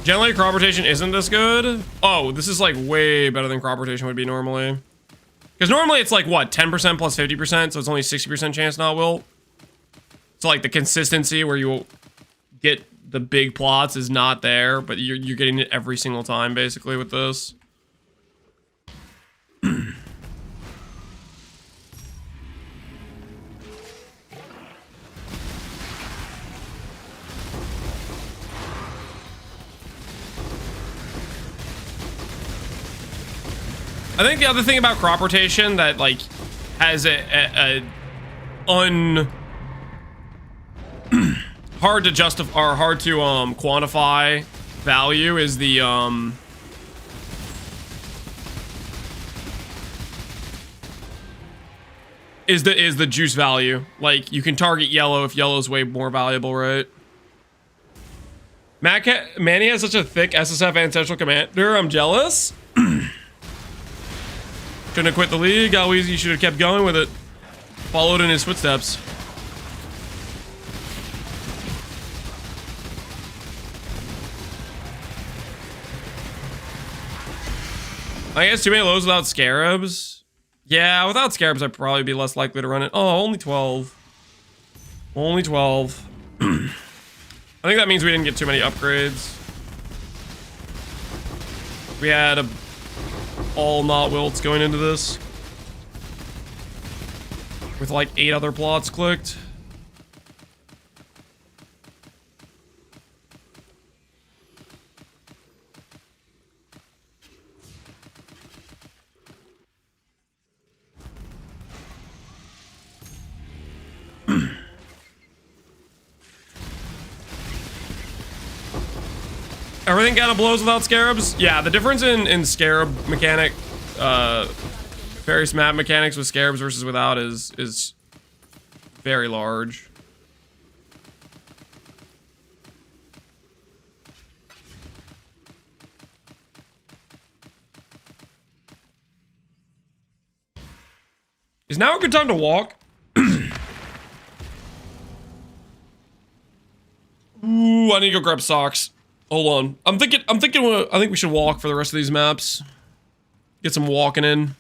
Generally, crop rotation isn't this good. Oh, this is like way better than crop rotation would be normally. Because normally it's like, what, 10% plus 50%, so it's only 60% chance not wilt. So like the consistency where you get the big plots is not there, but you're getting it every single time, basically, with this. I think the other thing about crop rotation that like has a hard to justify or hard to quantify value is the is the juice value. Like you can target yellow if yellow's way more valuable, right? Manny has such a thick SSF ancestral commander. I'm jealous. Shouldn't have quit the league. Always, you should have kept going with it. Followed in his footsteps. I guess too many lows without scarabs. Yeah, without scarabs, I'd probably be less likely to run it. Oh, only 12. Only 12. I think that means we didn't get too many upgrades. We had all not wilts going into this. With like 8 other plots clicked. Everything kind of blows without scarabs. Yeah, the difference in scarab mechanic, various map mechanics with scarabs versus without is very large. Is now a good time to walk? Ooh, I need to go grab socks. Hold on. I think we should walk for the rest of these maps. Get some walking in.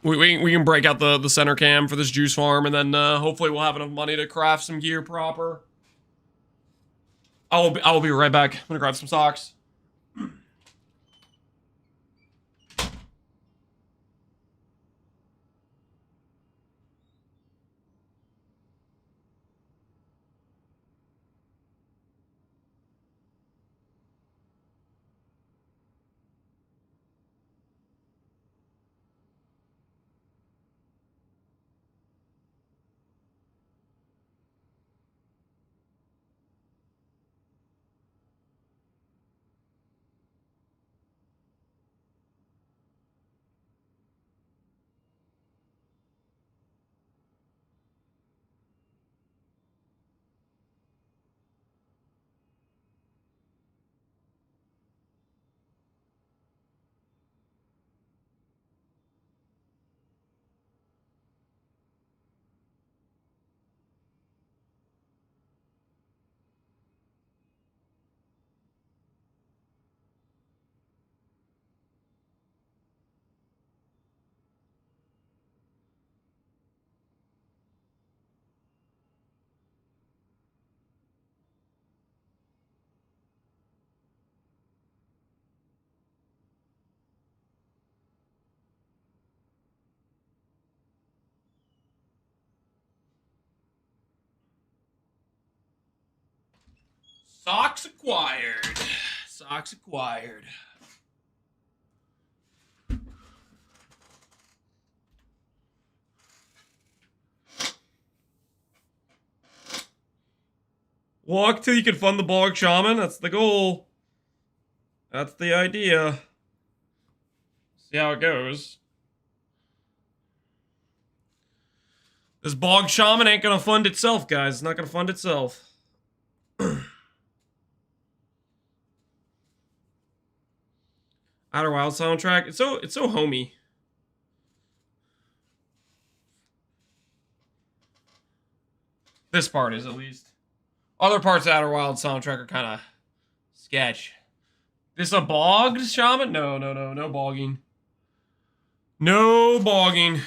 we can break out the center cam for this juice farm, and then hopefully we'll have enough money to craft some gear proper. I will be right back. I'm gonna grab some socks. Socks acquired. Socks acquired. Walk till you can fund the Bog Shaman. That's the goal. That's the idea. See how it goes. This Bog Shaman ain't gonna fund itself, guys. It's not gonna fund itself. Outer Wild soundtrack. It's so homey. This part is, at least. Other parts of Outer Wild soundtrack are kind of sketch. This a bogged shaman? No bogging. No bogging.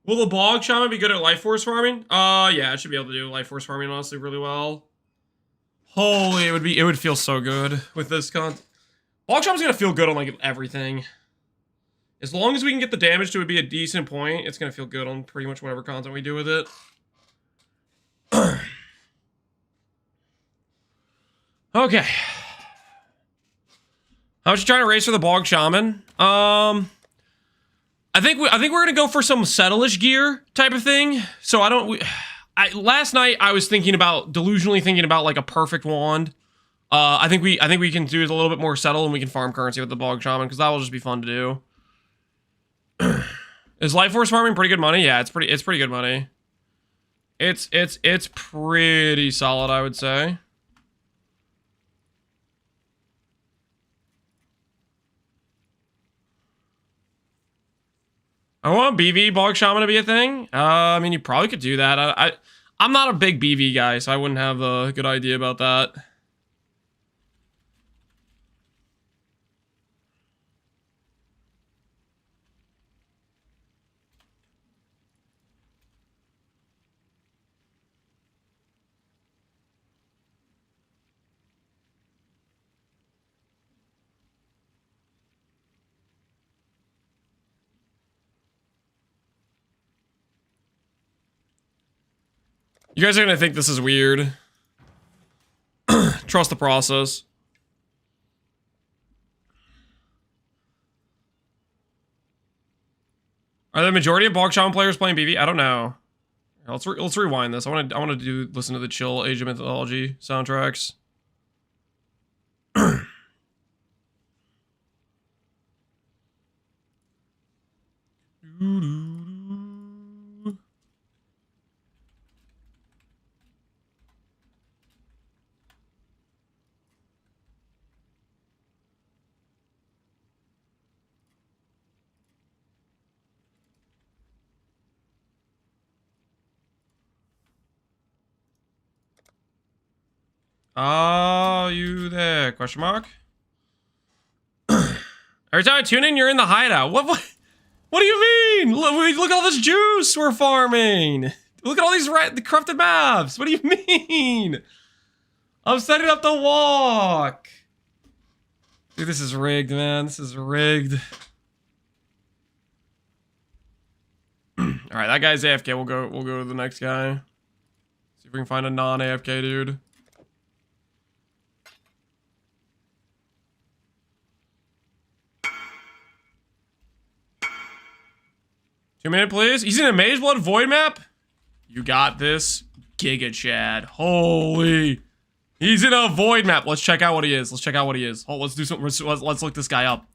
Will the bog shaman be good at life force farming? Yeah, it should be able to do life force farming honestly really well. Holy, it would feel so good with this content. Bog shaman's gonna feel good on like everything. As long as we can get the damage to it be a decent point, it's gonna feel good on pretty much whatever content we do with it. Okay. How much you trying to raise for the Bog Shaman? I think we're gonna go for some settle-ish gear type of thing. So last night I was delusionally thinking about like a perfect wand. I think we can do it a little bit more settle and we can farm currency with the Bog Shaman because that will just be fun to do. Is life force farming pretty good money? Yeah, it's pretty good money. It's pretty solid, I would say. I want BV Bog Shaman to be a thing. I mean, you probably could do that. I'm not a big BV guy, so I wouldn't have a good idea about that. You guys are gonna think this is weird. Trust the process. Are the majority of Bog Shaman players playing BV? I don't know. Let's rewind this. I want to listen to the chill Age of Mythology soundtracks. Are you there? Question mark. Every time I tune in, you're in the hideout. What do you mean? Look at all this juice we're farming. Look at all these the corrupted maps. What do you mean? I'm setting up the walk. Dude, this is rigged, man. This is rigged. All right, that guy's AFK. We'll go to the next guy. See if we can find a non-AFK dude. 2 minute, please. He's in a Maze Blood Void map? You got this, Giga Chad. Holy. He's in a Void map. Let's check out what he is. Oh, let's do something. Let's look this guy up.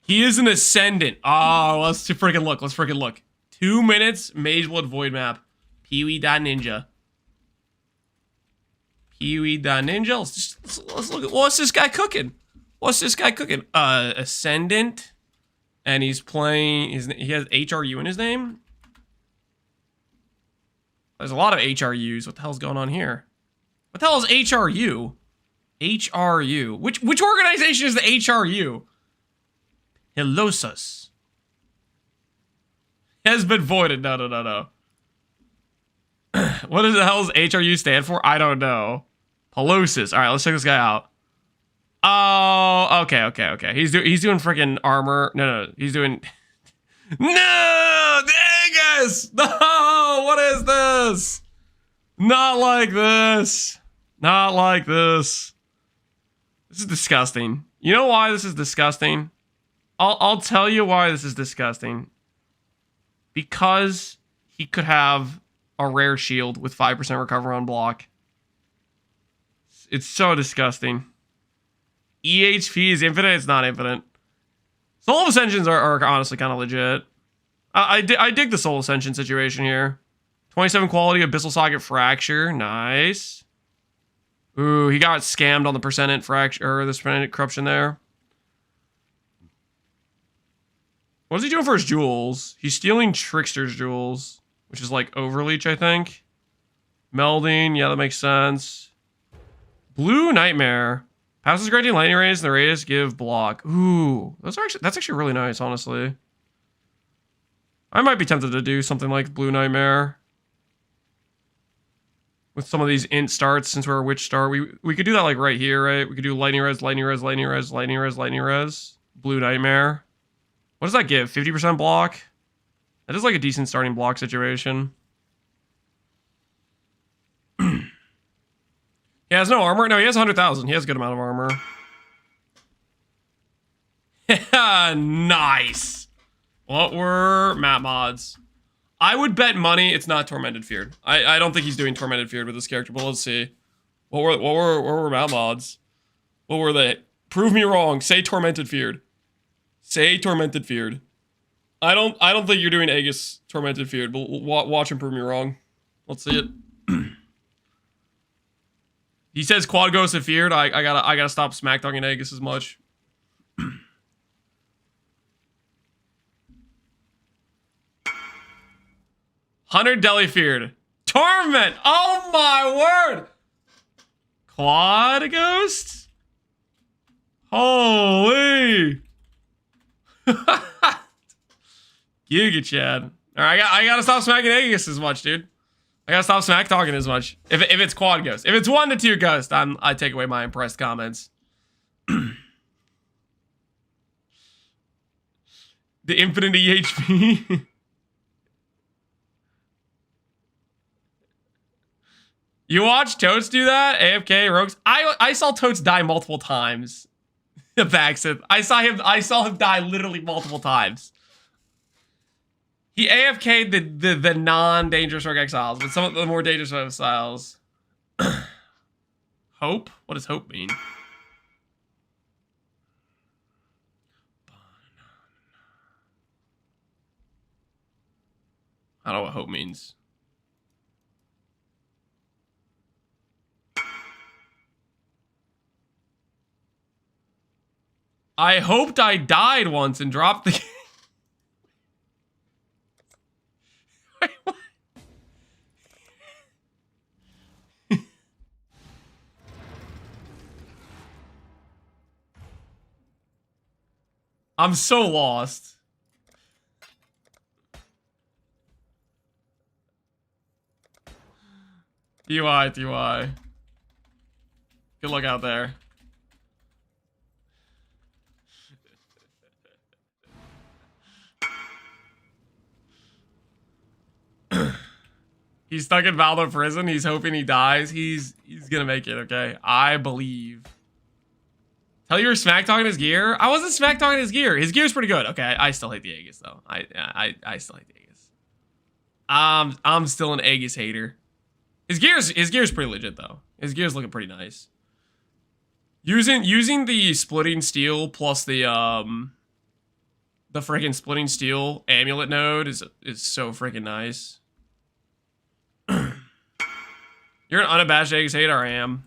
He is an Ascendant. Oh, let's freaking look. 2 minutes, Maze Blood Void map. Peewee.ninja. Let's look at what's this guy cooking? Ascendant. And he's playing, he has HRU in his name? There's a lot of HRUs. What the hell's going on here? What the hell is HRU? HRU. Which organization is the HRU? Hilosus. Has been voided. No. What the hell does HRU stand for? I don't know. Pelosis. All right, let's check this guy out. Oh, okay. He's doing freaking armor. No. He's doing No, Angus! No, what is this? Not like this. Not like this. This is disgusting. You know why this is disgusting? I'll tell you why this is disgusting. Because he could have a rare shield with 5% recover on block. It's so disgusting. EHP is infinite. It's not infinite. Soul Ascensions are honestly kind of legit. I dig the Soul Ascension situation here. 27 quality, Abyssal Socket Fracture. Nice. Ooh, he got scammed on the percentage fracture, or the percentage corruption there. What is he doing for his jewels? He's stealing Trickster's jewels, which is like Overleach, I think. Melding, yeah, that makes sense. Blue Nightmare. Passes granting lightning rays and the rays give block. Ooh, that's actually really nice, honestly. I might be tempted to do something like Blue Nightmare. With some of these int starts, since we're a witch start. We could do that like right here, right? We could do lightning res, lightning res, lightning res, lightning res, lightning res. Blue Nightmare. What does that give? 50% block? That is like a decent starting block situation. He has no armor? No, he has 100,000. He has a good amount of armor. Nice. What were map mods? I would bet money it's not Tormented Feared. I don't think he's doing Tormented Feared with this character, but let's see. What were map mods? What were they? Prove me wrong. Say Tormented Feared. Say Tormented Feared. I don't think you're doing Aegis Tormented Feared, but watch him prove me wrong. Let's see it. He says Quad Ghost of Feared. I gotta stop smack talking Aegis as much. 100 Deli Feared. Torment! Oh my word! Quad Ghost? Holy! Giga Chad. Alright, I gotta stop smacking Aegis as much, dude. I gotta stop smack talking as much. If it's Quad Ghost. If it's 1 to 2 Ghost, I take away my impressed comments. The infinite EHP. You watch Totes do that? AFK, Rogues? I saw Totes die multiple times. Baxith. I saw him die literally multiple times. He AFK'd the non-dangerous Rogue Exiles, but some of the more dangerous Exiles. Hope? What does hope mean? I don't know what hope means. I hoped I died once and dropped the game. Wait, what? I'm so lost. DUI. Good luck out there. He's stuck in Valdo prison. He's hoping he dies. He's gonna make it, okay? I believe. Tell you were smack talking his gear? I wasn't smack talking his gear. His gear's pretty good. Okay, I still hate the Aegis though. I still hate the Aegis. I'm still an Aegis hater. His gear's pretty legit though. His gear's looking pretty nice. Using the splitting steel plus the freaking splitting steel amulet node is so freaking nice. You're an unabashed Aegis hater. I am.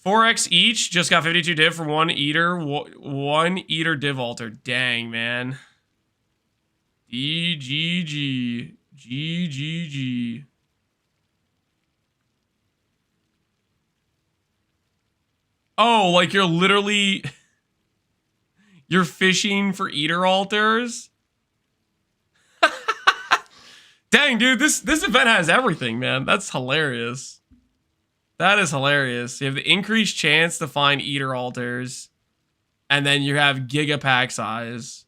4x each. Just got 52 div from one eater. One eater div alter. Dang, man. GGG. GGG. Oh, like you're literally... You're fishing for eater altars? Dang, dude, this event has everything, man. That's hilarious. That is hilarious. You have the increased chance to find eater altars, and then you have giga pack size.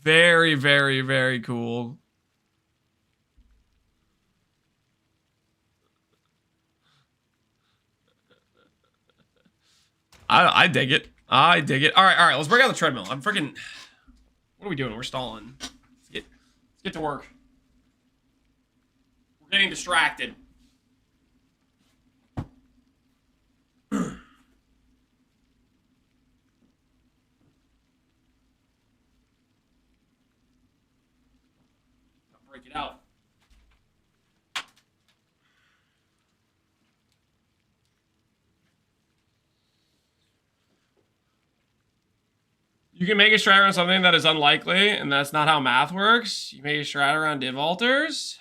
Very, very, very cool. I dig it. I dig it. All right. Let's break out the treadmill. I'm freaking. What are we doing? We're stalling. Let's get to work. We're getting distracted. Break it out. You can make a strat around something that is unlikely, and that's not how math works. You make a strat around div alters.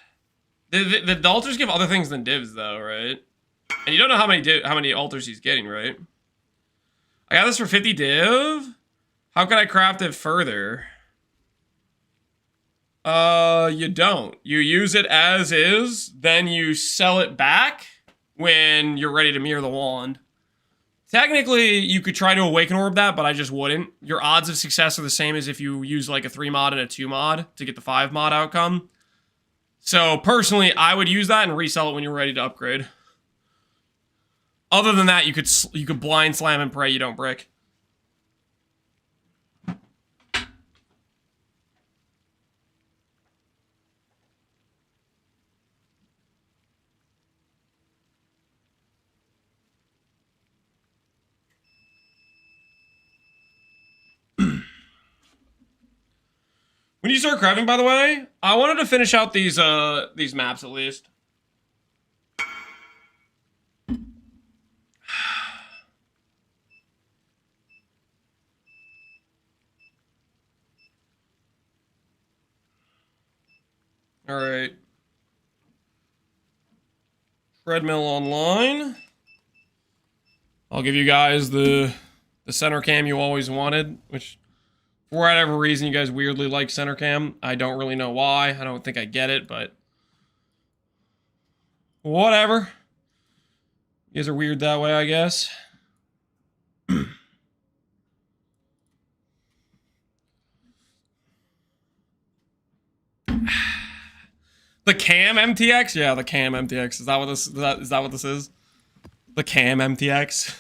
The alters give other things than divs, though, right? And you don't know how many alters he's getting, right? I got this for 50 div. How can I craft it further? You don't. You use it as is, then you sell it back when you're ready to mirror the wand. Technically, you could try to awaken orb that, but I just wouldn't. Your odds of success are the same as if you use like a 3 mod and a 2 mod to get the 5 mod outcome. So personally, I would use that and resell it when you're ready to upgrade. Other than that, you could blind slam and pray you don't brick. When you start crafting, by the way, I wanted to finish out these maps at least. All right. Treadmill online. I'll give you guys the center cam you always wanted, which for whatever reason you guys weirdly like center cam. I don't really know why. I don't think I get it, but whatever. You guys are weird that way, I guess. The cam MTX? Yeah, the cam MTX. Is that what this is that what this is? The cam MTX.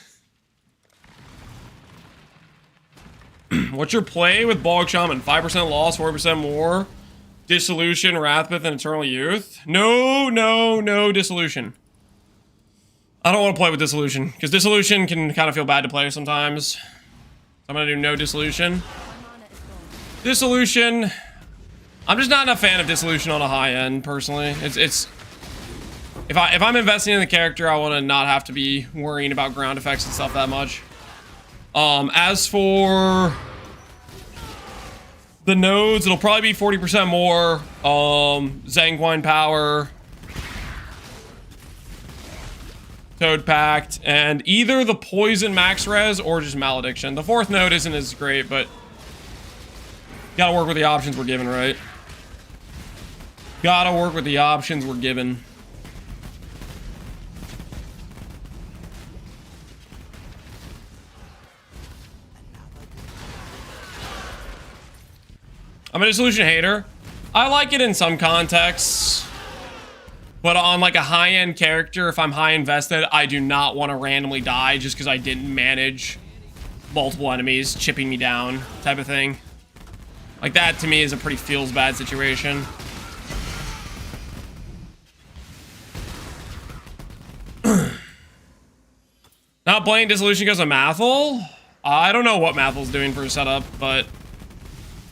What's your play with Bog Shaman? 5% loss, 4% more. Dissolution, Wrathpith, and Eternal Youth. No Dissolution. I don't want to play with Dissolution, because Dissolution can kind of feel bad to play sometimes. So I'm going to do no Dissolution. Dissolution. I'm just not a fan of Dissolution on a high end, personally. It's if I'm investing in the character, I want to not have to be worrying about ground effects and stuff that much. As for the nodes, it'll probably be 40% more. Zanguine Power, Toad Pact, and either the Poison Max Res or just Malediction. The 4th node isn't as great, but gotta work with the options we're given, right? Gotta work with the options we're given. I'm a Dissolution hater. I like it in some contexts. But on like a high-end character, if I'm high invested, I do not want to randomly die just because I didn't manage multiple enemies chipping me down type of thing. Like that to me is a pretty feels bad situation. Not playing Dissolution because of Mathel? I don't know what Mathel's doing for a setup, but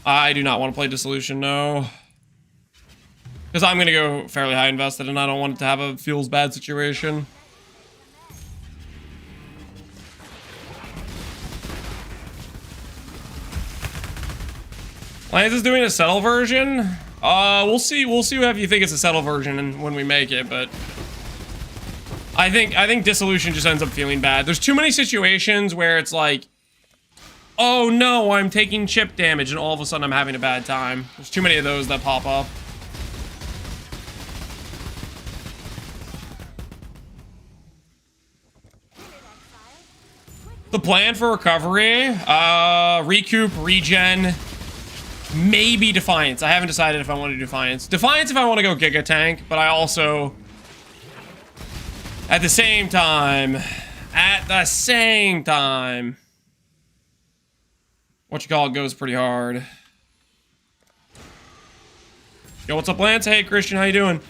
I do not want to play Dissolution, no. Because I'm going to go fairly high invested and I don't want it to have a feels bad situation. Lance is doing a settle version. We'll see if you think it's a settle version and when we make it, but I think Dissolution just ends up feeling bad. There's too many situations where it's like, oh no, I'm taking chip damage and all of a sudden I'm having a bad time. There's too many of those that pop up. The plan for recovery, recoup, regen, Maybe Defiance. I haven't decided if I want to do Defiance. Defiance if I want to go Giga Tank, but I also... At the same time... What you call it goes pretty hard. Yo, what's up, Lance? Hey, Christian, how you doing?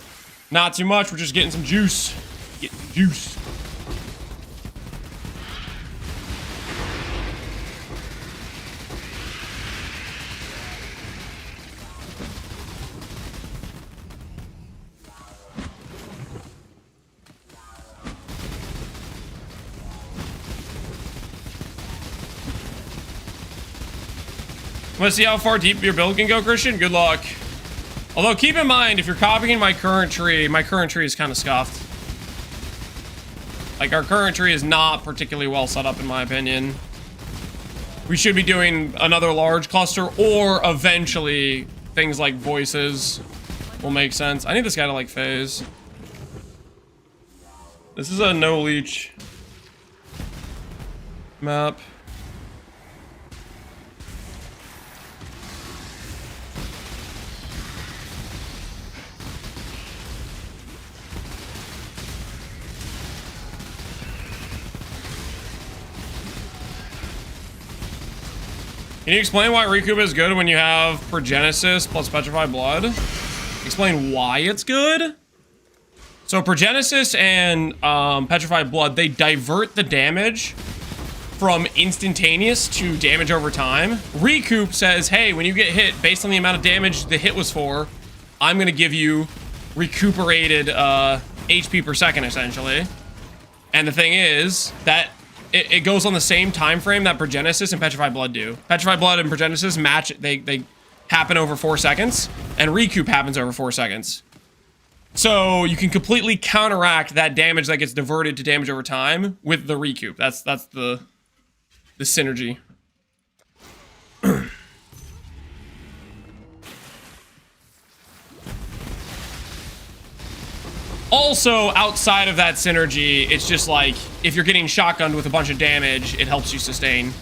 Not too much. We're just getting some juice. Getting some juice. Want to see how far deep your build can go, Christian? Good luck. Although, keep in mind, if you're copying my current tree is kind of scuffed. Like, our current tree is not particularly well set up, in my opinion. We should be doing another large cluster, or eventually, things like voices will make sense. I need this guy to, like, phase. This is a no-leech map. Can you explain why Recoup is good when you have Progenesis plus Petrified Blood? Explain why it's good? So Progenesis and Petrified Blood, they divert the damage from instantaneous to damage over time. Recoup says, hey, when you get hit, based on the amount of damage the hit was for, I'm going to give you recuperated HP per second, essentially. And the thing is that it goes on the same time frame that Progenesis and Petrified Blood do. Petrified Blood and Progenesis match, they happen over 4 seconds, and Recoup happens over 4 seconds. So you can completely counteract that damage that gets diverted to damage over time with the Recoup. That's the synergy. Also, outside of that synergy, it's just like, if you're getting shotgunned with a bunch of damage, it helps you sustain.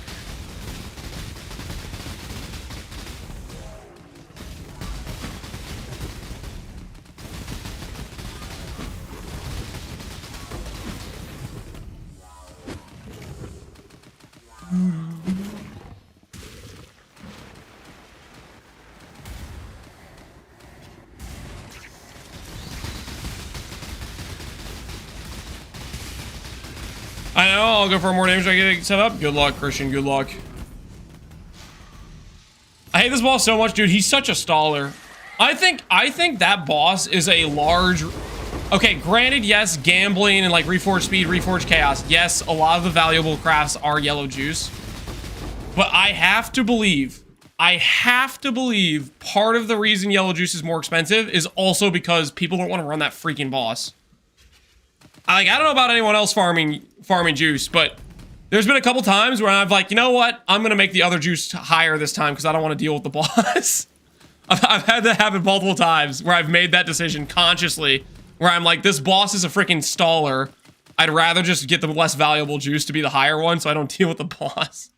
I know, I'll go for more damage I get set up. Good luck, Christian, good luck. I hate this boss so much, dude. He's such a staller. I think that boss is a large... Okay, granted, yes, gambling and like Reforge Speed, Reforge Chaos. Yes, a lot of the valuable crafts are yellow juice. But I have to believe part of the reason yellow juice is more expensive is also because people don't want to run that freaking boss. I don't know about anyone else farming juice, but there's been a couple times where I've like, you know what? I'm going to make the other juice higher this time because I don't want to deal with the boss. I've had that happen multiple times where I've made that decision consciously, where I'm like, this boss is a freaking staller. I'd rather just get the less valuable juice to be the higher one so I don't deal with the boss.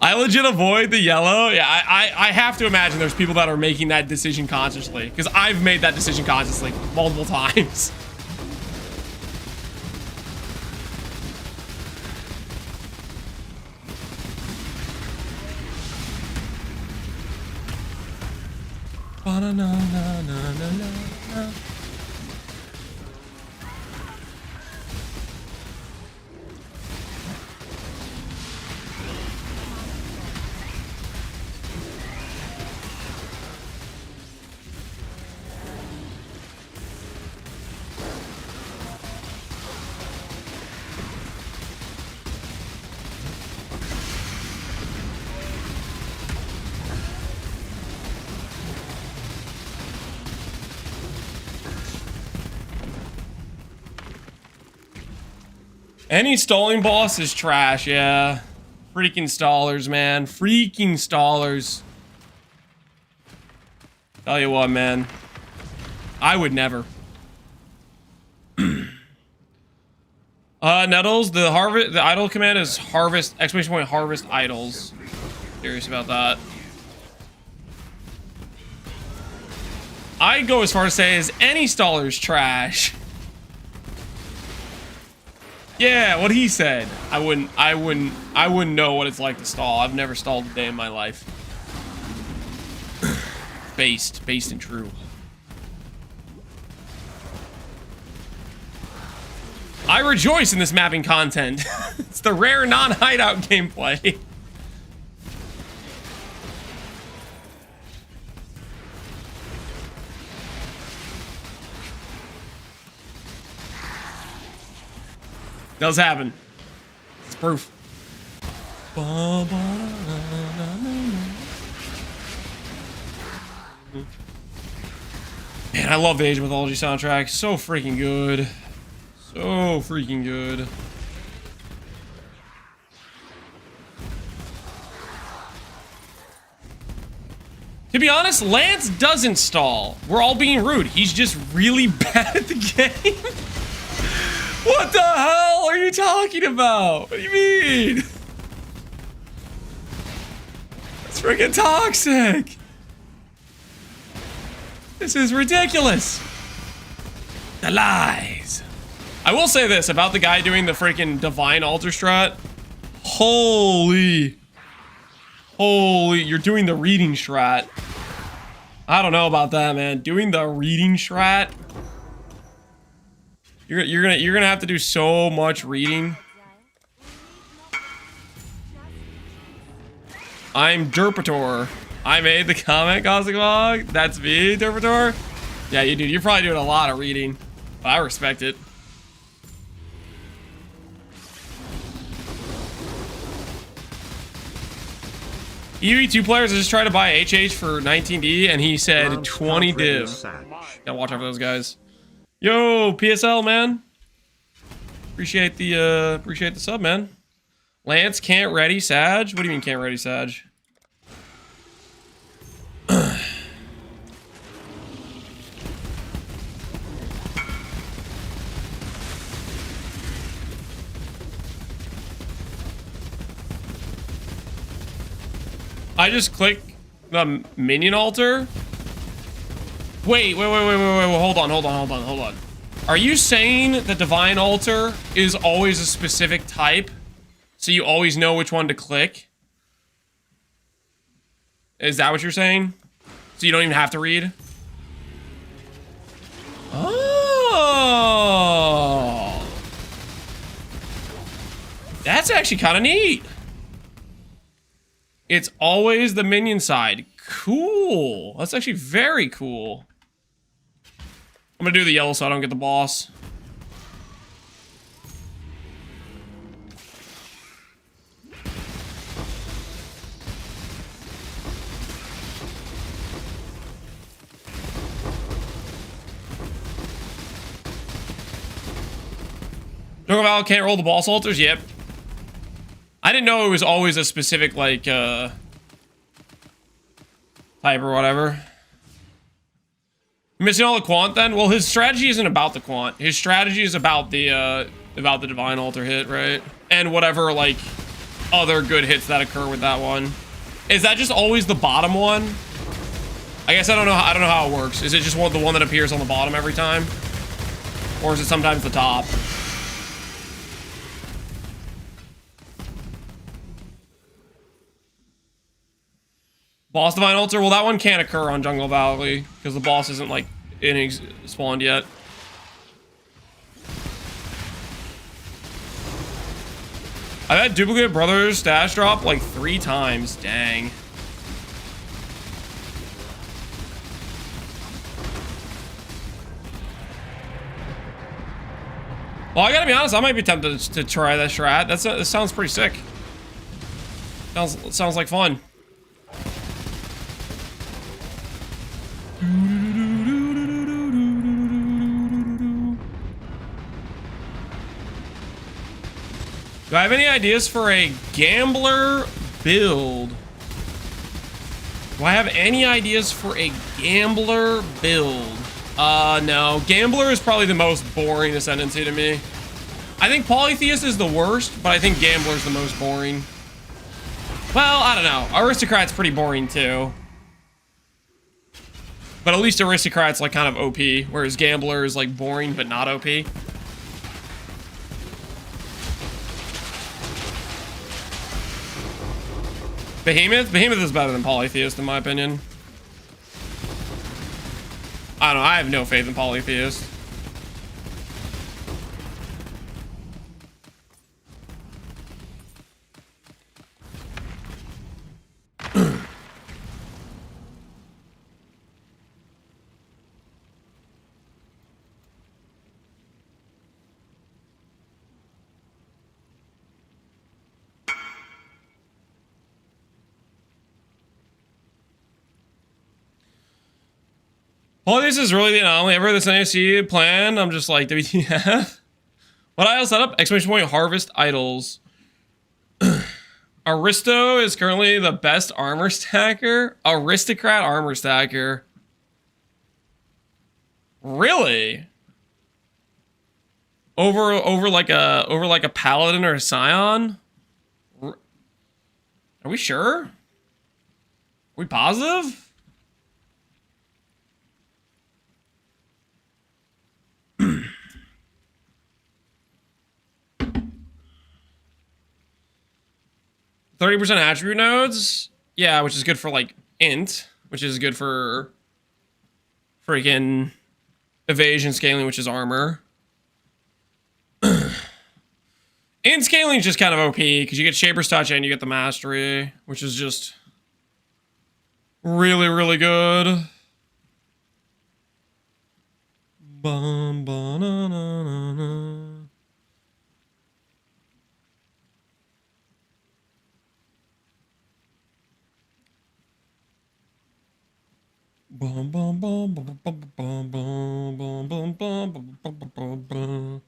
I legit avoid the yellow. Yeah, I have to imagine there's people that are making that decision consciously, because I've made that decision consciously multiple times. Any stalling boss is trash, yeah. Freaking stallers, man. Freaking stallers. Tell you what, man. I would never. Nettles, the idle command is harvest, exclamation point, harvest idols. Curious about that. I'd go as far as say is any staller's trash. Yeah, what he said. I wouldn't know what it's like to stall. I've never stalled a day in my life. Based and true. I rejoice in this mapping content. It's the rare non-hideout gameplay. Does happen. It's proof. Man, I love the Age of Mythology soundtrack. So freaking good. So freaking good. To be honest, Lance doesn't stall. We're all being rude. He's just really bad at the game. What the hell are you talking about? What do you mean? That's freaking toxic. This is ridiculous. The lies. I will say this about the guy doing the freaking Divine Altar strat. Holy, you're doing the reading strat. I don't know about that, man. Doing the reading strat. You're gonna have to do so much reading. I'm Derpator. I made the comment, Cosmic Log. That's me, Derpator. Yeah, you do. You're probably doing a lot of reading, but I respect it. EV2 players just tried to buy HH for 19D, and he said 20 div. Gotta watch out for those guys. Yo, PSL, man. Appreciate the sub, man. Lance can't ready Sag. What do you mean can't ready Sag? I just click the minion altar. Wait, hold on. Are you saying the Divine Altar is always a specific type? So you always know which one to click? Is that what you're saying? So you don't even have to read? Oh. That's actually kind of neat. It's always the minion side. Cool. That's actually very cool. I'm gonna do the yellow so I don't get the boss. Jungle Val can't roll the boss altars? Yep. I didn't know it was always a specific, like, type or whatever. Missing all the quant then? Well, his strategy isn't about the quant. His strategy is about the Divine Altar hit, right? And whatever, like, other good hits that occur with that one. Is that just always the bottom one? I guess I don't know how it works. Is it just the one that appears on the bottom every time? Or is it sometimes the top? Boss Divine Altar? Well, that one can't occur on Jungle Valley because the boss isn't, like, spawned yet. I've had Duplicate Brothers stash drop like 3 times. Dang. Well, I gotta be honest, I might be tempted to try that strat. That sounds pretty sick. Sounds like fun. Do I have any ideas for a gambler build? Do I have any ideas for a gambler build? No. Gambler is probably the most boring Ascendancy to me. I think Polytheist is the worst, but I think Gambler's the most boring. Well, I don't know. Aristocrat's pretty boring too. But at least Aristocrat's like kind of OP, whereas Gambler is like boring but not OP. Behemoth? Behemoth is better than Polytheist in my opinion. I don't know, I have no faith in Polytheist. Polytheist is really the anomaly ever. This NAC plan, I'm just like, WTF? What idol setup? Exclamation point, harvest idols. Aristo is currently the best armor stacker. Aristocrat armor stacker. Really? Over like a paladin or a scion? Are we sure? Are we positive? 30% attribute nodes? Yeah, which is good for like int, which is good for freaking evasion scaling, which is armor. Int scaling is just kind of OP because you get Shaper's Touch and you get the mastery, which is just really, really good. Bum, ba, na, na, na, na. Bum, bum, bum, bum, bum, bum, bum, bum, bum, bum, bum, bum, bum.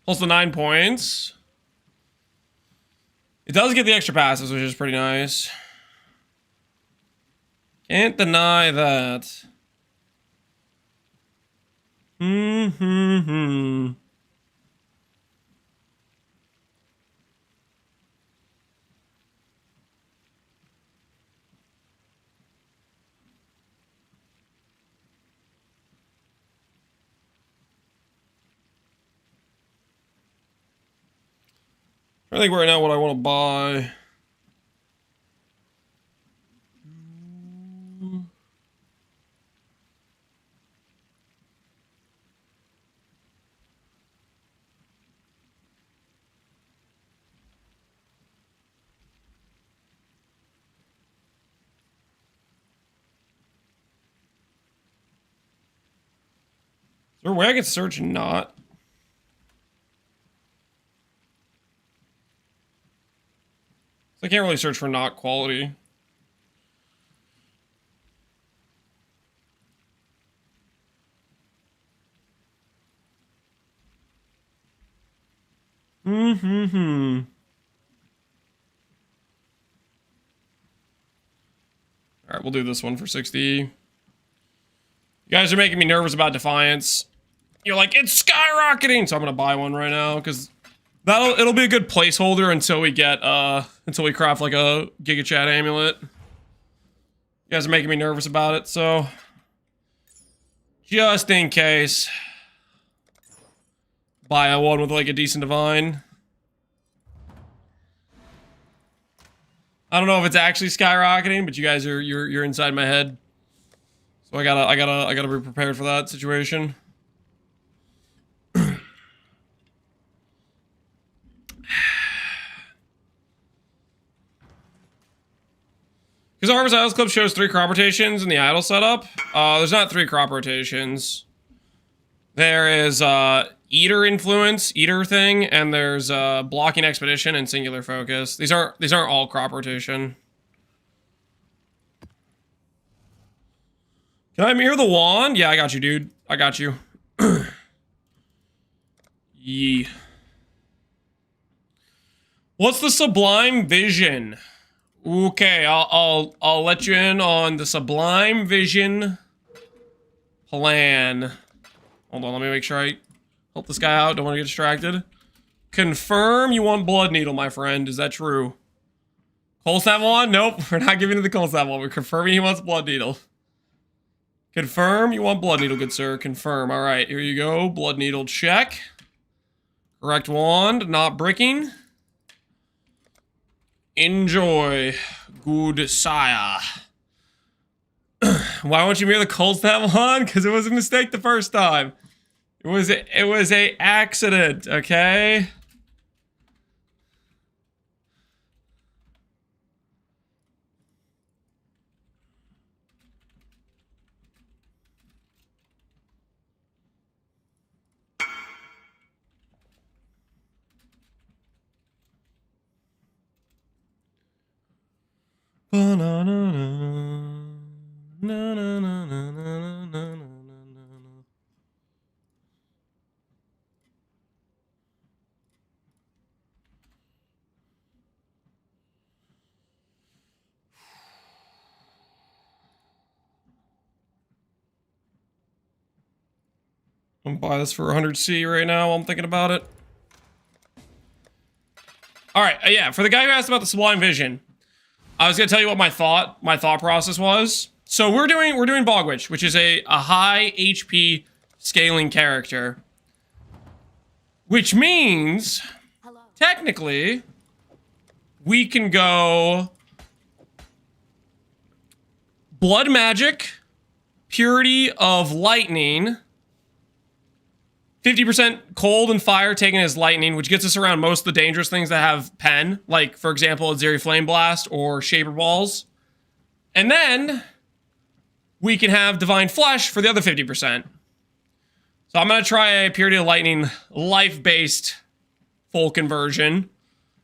Plus the 9 points. It does get the extra passes, which is pretty nice. Can't deny that. I think right now what I want to buy. Is there a way I can search not? I can't really search for not quality. Alright, we'll do this one for 60. You guys are making me nervous about Defiance. You're like, it's skyrocketing! So I'm gonna buy one right now, because it'll be a good placeholder until we get, until we craft like a Giga Chat amulet. You guys are making me nervous about it, so just in case, buy a one with like a decent divine. I don't know if it's actually skyrocketing, but you guys are you're inside my head, so I gotta be prepared for that situation. Because Harvest Idols Club shows 3 crop rotations in the idol setup. There's not 3 crop rotations. There is Eater Influence, Eater thing, and there's Blocking Expedition and Singular Focus. These aren't all crop rotation. Can I mirror the wand? Yeah, I got you, dude. I got you. Yee. What's the Sublime Vision? Okay, I'll let you in on the Sublime Vision plan. Hold on, let me make sure I help this guy out. Don't want to get distracted. Confirm you want Blood Needle, my friend. Is that true? Cold Snap one? Nope, we're not giving you the Cold Snap one. We're confirming he wants Blood Needle. Confirm you want Blood Needle, good sir. Confirm. All right, here you go. Blood Needle check. Correct wand, not bricking. Enjoy, good sire. Why won't you mirror the Cold Snap one? Because it was a mistake the first time. It was a accident, okay? I'm gonna buy this for 100C right now while I'm thinking about it. Alright, yeah, for the guy who asked about the Sublime Vision, I was gonna tell you what my thought process was. So we're doing Bog Witch, which is a high HP scaling character. Which means, technically, we can go Blood Magic, Purity of Lightning, 50% cold and fire taken as lightning, which gets us around most of the dangerous things that have pen, like, for example, Azeri Flame Blast or Shaper Balls. And then we can have Divine Flesh for the other 50%. So I'm going to try a Purity of Lightning life-based full conversion,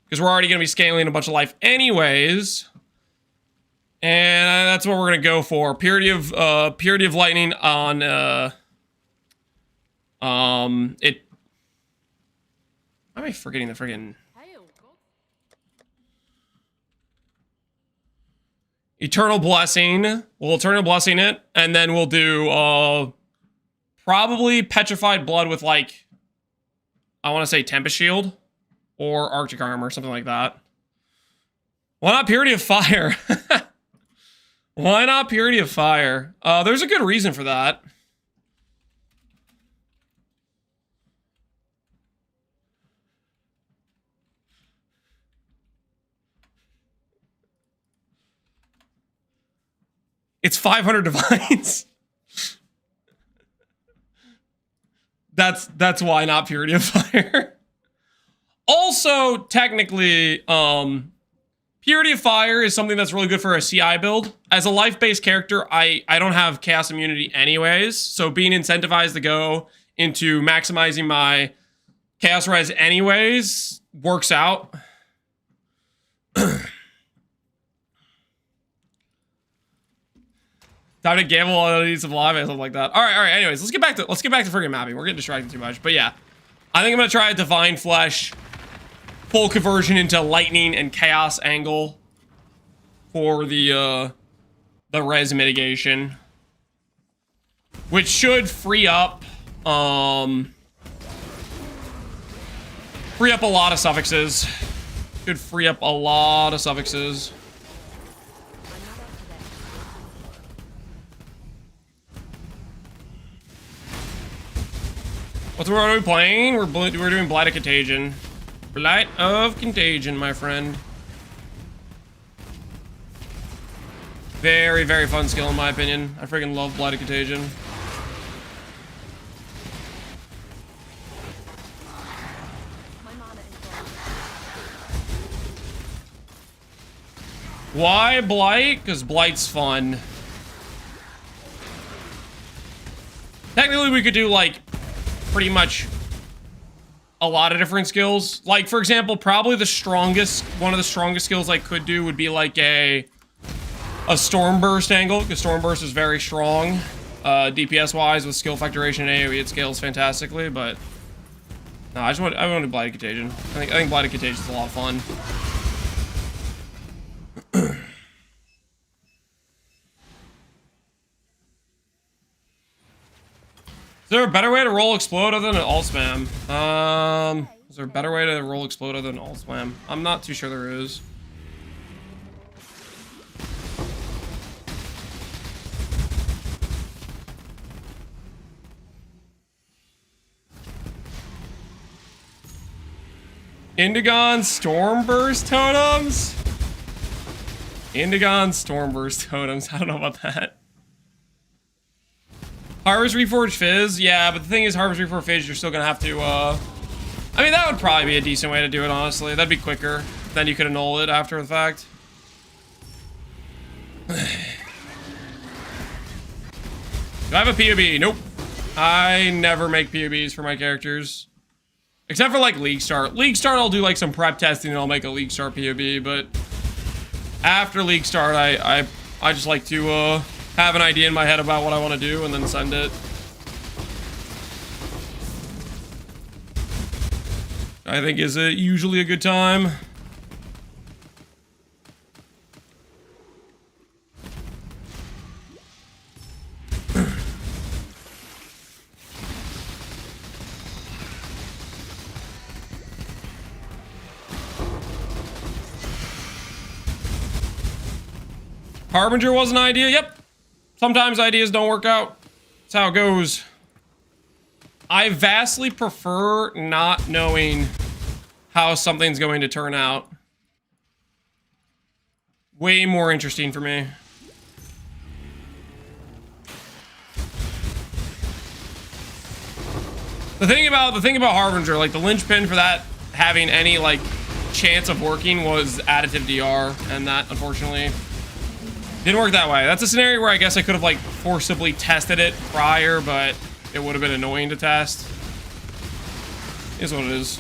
because we're already going to be scaling a bunch of life anyways. And that's what we're going to go for. Purity of Lightning on... Why am I forgetting the friggin' Eternal Blessing? We'll Eternal Blessing it, and then we'll do, probably Petrified Blood with, like, I want to say Tempest Shield, or Arctic Armor, something like that. Why not Purity of Fire? Why not Purity of Fire? There's a good reason for that. It's 500 divines. That's why not Purity of Fire. Also, technically, Purity of Fire is something that's really good for a CI build. As a life-based character, I don't have Chaos Immunity anyways, so being incentivized to go into maximizing my Chaos Res anyways works out. Time to gamble on these live and something like that. All right. Anyways, let's get back to friggin' mapping. We're getting distracted too much, but yeah, I think I'm gonna try a Divine Flesh full conversion into lightning and chaos angle for the res mitigation, which should free up a lot of suffixes. Should free up a lot of suffixes. What are we playing? We're doing Blight of Contagion. Blight of Contagion, my friend. Very, very fun skill in my opinion. I freaking love Blight of Contagion. Why Blight? Because Blight's fun. Technically, we could do, like, pretty much a lot of different skills. Like, for example, probably one of the strongest skills I could do would be, like, a Stormburst angle, because Stormburst is very strong, DPS-wise, with skill effect duration and AoE, it scales fantastically, but... No, I want to Blight of Contagion. I think Blight of Contagion is a lot of fun. Is there a better way to roll explode other than alt spam? Is there a better way to roll explode other than alt spam? I'm not too sure there is. Indigon Stormburst totems? Indigon Stormburst totems. I don't know about that. Harvest Reforged Fizz? Yeah, but the thing is, Harvest Reforged Fizz, you're still gonna have to, I mean, that would probably be a decent way to do it, honestly. That'd be quicker. Then you could annul it after the fact. Do I have a POB? Nope. I never make POBs for my characters. Except for, like, League Start. League Start, I'll do, like, some prep testing and I'll make a League Start POB, but after League Start, I just like to, have an idea in my head about what I want to do and then send it. I think is usually a good time. Harbinger was an idea. Yep. Sometimes ideas don't work out. That's how it goes. I vastly prefer not knowing how something's going to turn out. Way more interesting for me. The thing about Harbinger, like the linchpin for that having any like chance of working was additive DR, and that unfortunately didn't work that way. That's a scenario where I guess I could have like forcibly tested it prior, but it would have been annoying to test. Is what it is.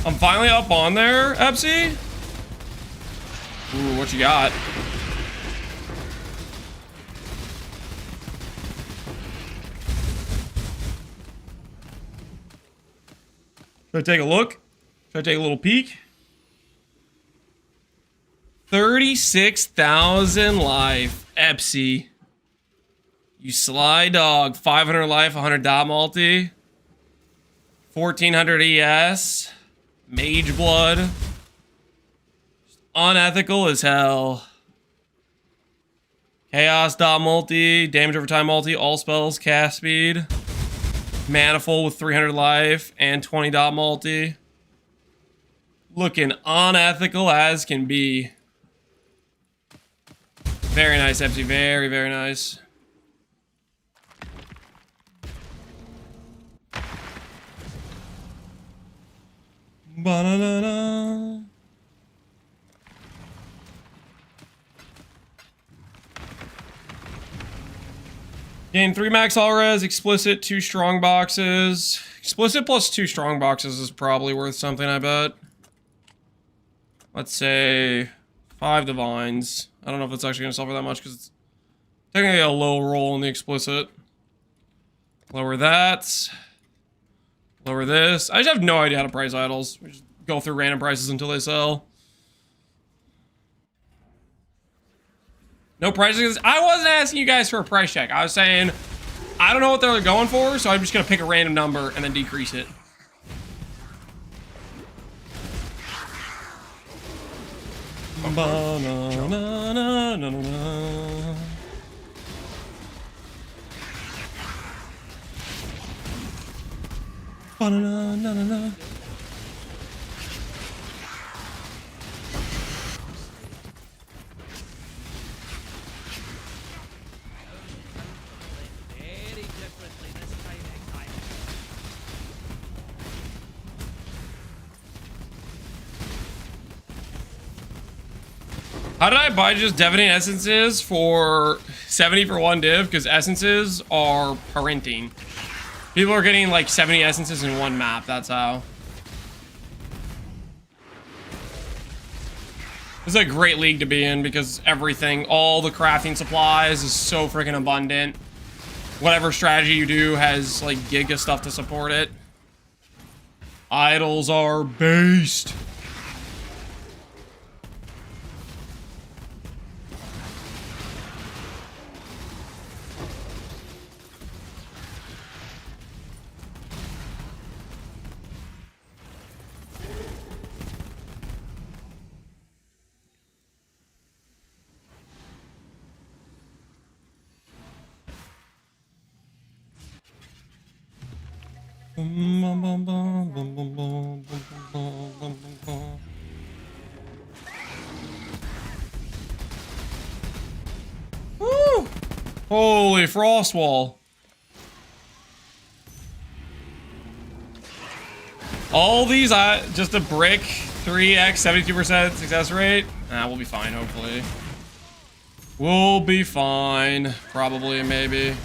I'm finally up on there, Epsy. Ooh, what you got? Should I take a look? Should I take a little peek? 36,000 life, Epsy. You sly dog. 500 life, 100 dot multi. 1400 ES. Mage blood. Unethical as hell. Chaos dot multi. Damage over time multi. All spells. Cast speed. Manifold with 300 life and 20 dot multi. Looking unethical as can be. Very nice, Epsy. Very, very nice. Ba-na-na-na. Gain 3 max all res, explicit 2 strong boxes. Explicit plus 2 strong boxes is probably worth something, I bet. Let's say 5 divines. I don't know if it's actually going to sell for that much because it's technically a low roll in the explicit. Lower that. Lower this. I just have no idea how to price idols. We just go through random prices until they sell. No prices. I wasn't asking you guys for a price check. I was saying, I don't know what they're going for, so I'm just going to pick a random number and then decrease it. Ba-na-na-na-na-na-na. Ba-na-na-na-na-na. How did I buy just Devastating Essences for 70 for 1 div? Because Essences are parenting. People are getting like 70 Essences in 1 map, that's how. This is a great league to be in because everything, all the crafting supplies is so freaking abundant. Whatever strategy you do has like giga stuff to support it. Idols are based. Woo! Holy frost wall. All these, just a brick, 3x, 72% success rate. We'll be fine, hopefully. We'll be fine. Probably, maybe.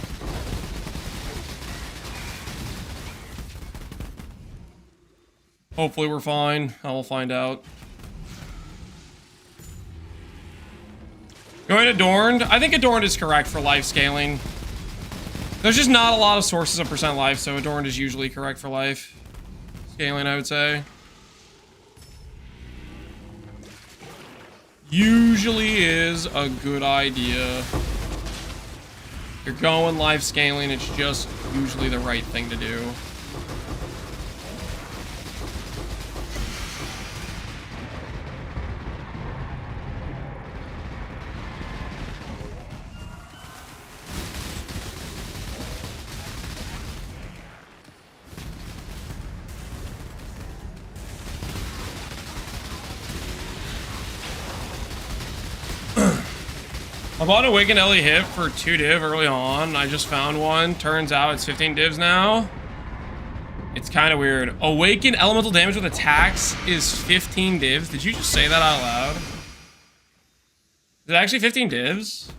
Hopefully we're fine. I will find out. Going Adorned. I think Adorned is correct for life scaling. There's just not a lot of sources of percent life, so Adorned is usually correct for life scaling, I would say. Usually is a good idea. If you're going life scaling, it's just usually the right thing to do. I bought an Awakened Ellie hip for 2 div early on. I just found one. Turns out it's 15 divs now. It's kind of weird. Awakened elemental damage with attacks is 15 divs. Did you just say that out loud? Is it actually 15 divs?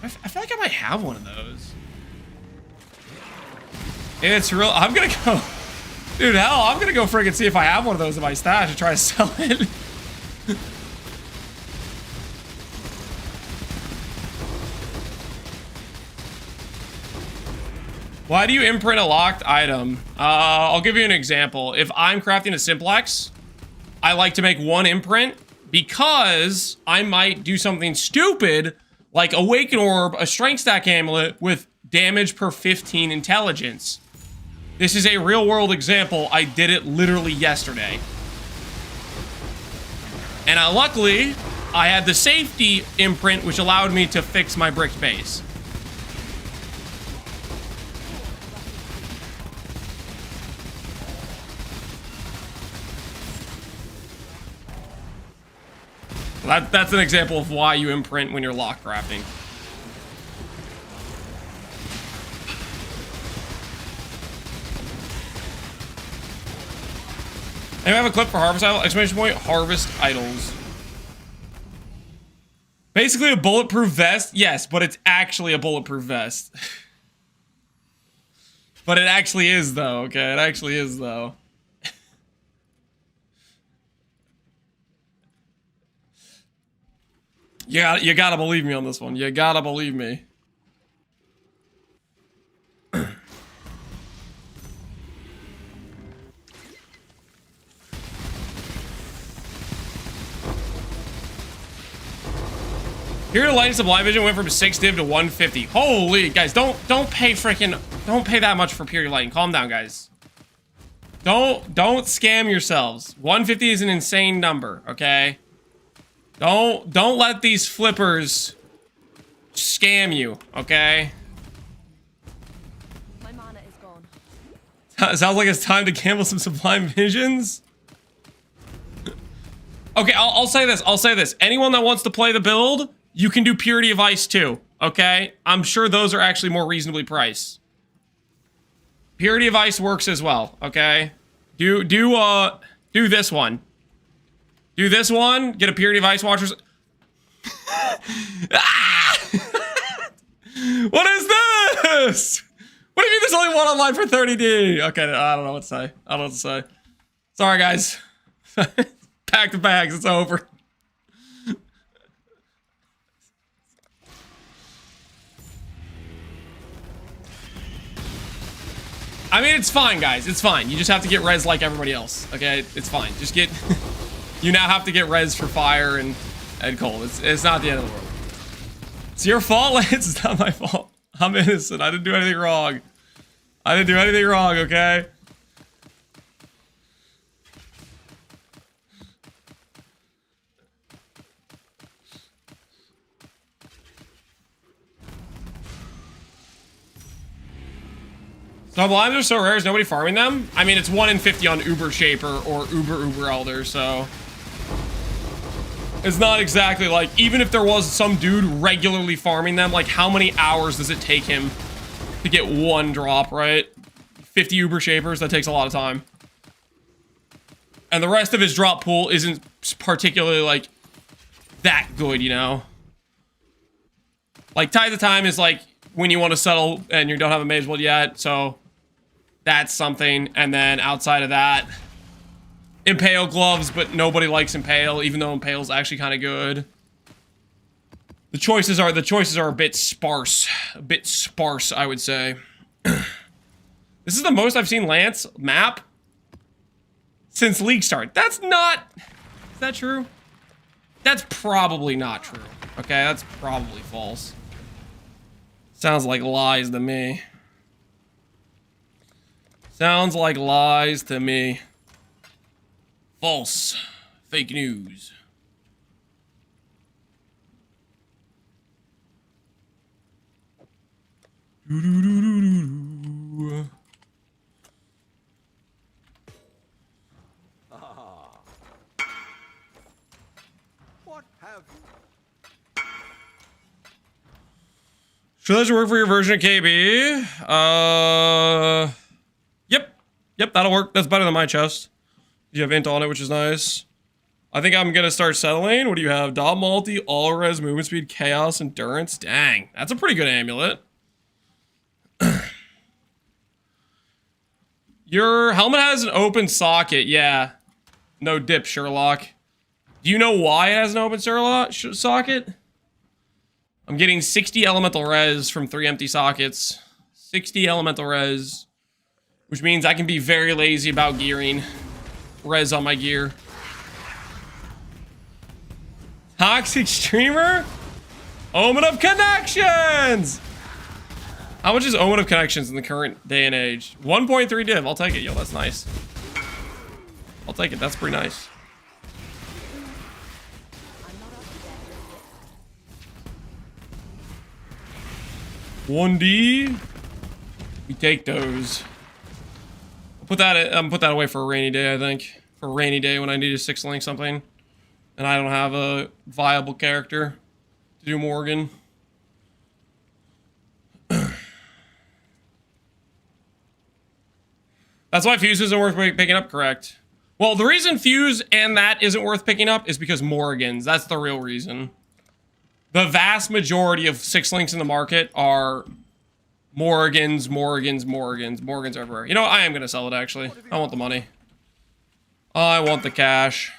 I feel like I might have one of those. It's real. I'm gonna go. Dude, hell, I'm gonna go friggin' see if I have one of those in my stash and try to sell it. Why do you imprint a locked item? I'll give you an example. If I'm crafting a simplex, I like to make 1 imprint because I might do something stupid like Awaken Orb, a strength stack amulet with damage per 15 intelligence. This is a real world example. I did it literally yesterday. And luckily, I had the safety imprint, which allowed me to fix my brick base. That's an example of why you imprint when you're lock crafting. And we have a clip for Harvest Idol, exclamation point, Harvest Idols. Basically a bulletproof vest, yes, but it's actually a bulletproof vest. But it actually is though, okay? It actually is though. Yeah, you gotta believe me on this one. You gotta believe me. Here to Light Supply Vision went from 6 div to 150. Holy guys, don't pay that much for Purity Lighting. Calm down, guys. Don't scam yourselves. 150 is an insane number, okay? Don't let these flippers scam you, okay? My mana is gone. Sounds like it's time to gamble some Sublime Visions. Okay, I'll say this. I'll say this. Anyone that wants to play the build, you can do Purity of Ice too, okay? I'm sure those are actually more reasonably priced. Purity of Ice works as well, okay? Do this one. Do this one, get a Purity of Ice Watchers. Ah! What is this? What do you mean there's only one online for 30D? Okay, I don't know what to say. I don't know what to say. Sorry, guys. Pack the bags, it's over. I mean, it's fine, guys. It's fine. You just have to get res like everybody else. Okay, it's fine. Just get. You now have to get res for fire and cold. It's not the end of the world. It's your fault, Lance. It's not my fault. I'm innocent. I didn't do anything wrong. I didn't do anything wrong. Okay. Sublimes are so rare, is nobody farming them? I mean, it's 1 in 50 on Uber Shaper or Uber Elder, so... It's not exactly like, even if there was some dude regularly farming them, like how many hours does it take him to get 1 drop, right? 50 Uber Shapers, that takes a lot of time. And the rest of his drop pool isn't particularly, like, that good, you know? Like, Tithe of Time is, like, when you want to settle and you don't have a Mage Blood yet, so... That's something. And then outside of that, Impale gloves, but nobody likes Impale, even though Impale's actually kind of good. The choices are a bit sparse. A bit sparse, I would say. This is the most I've seen Lance map since League start. That's not... Is that true? That's probably not true. Okay, that's probably false. Sounds like lies to me. Sounds like lies to me. False. Fake news. What have you? Should that work for your version of KB? Yep, that'll work. That's better than my chest. You have int on it, which is nice. I think I'm gonna start settling. What do you have? Dot multi, all res, movement speed, chaos, endurance. Dang, that's a pretty good amulet. Your helmet has an open socket. Yeah. No dip, Sherlock. Do you know why it has an open socket? I'm getting 60 elemental res from 3 empty sockets. 60 elemental res. Which means I can be very lazy about gearing res on my gear. Toxic Streamer? Omen of Connections! How much is Omen of Connections in the current day and age? 1.3 div. I'll take it. Yo, that's nice. I'll take it. That's pretty nice. One D. We take those. Put that away for a rainy day, I think. For a rainy day when I need to 6-link something. And I don't have a viable character to do Morgan. That's why Fuse isn't worth picking up, correct? Well, the reason Fuse and that isn't worth picking up is because Morgans. That's the real reason. The vast majority of 6-links in the market are... Morgans everywhere. You know what? I am gonna sell it, actually. I want the money. I want the cash.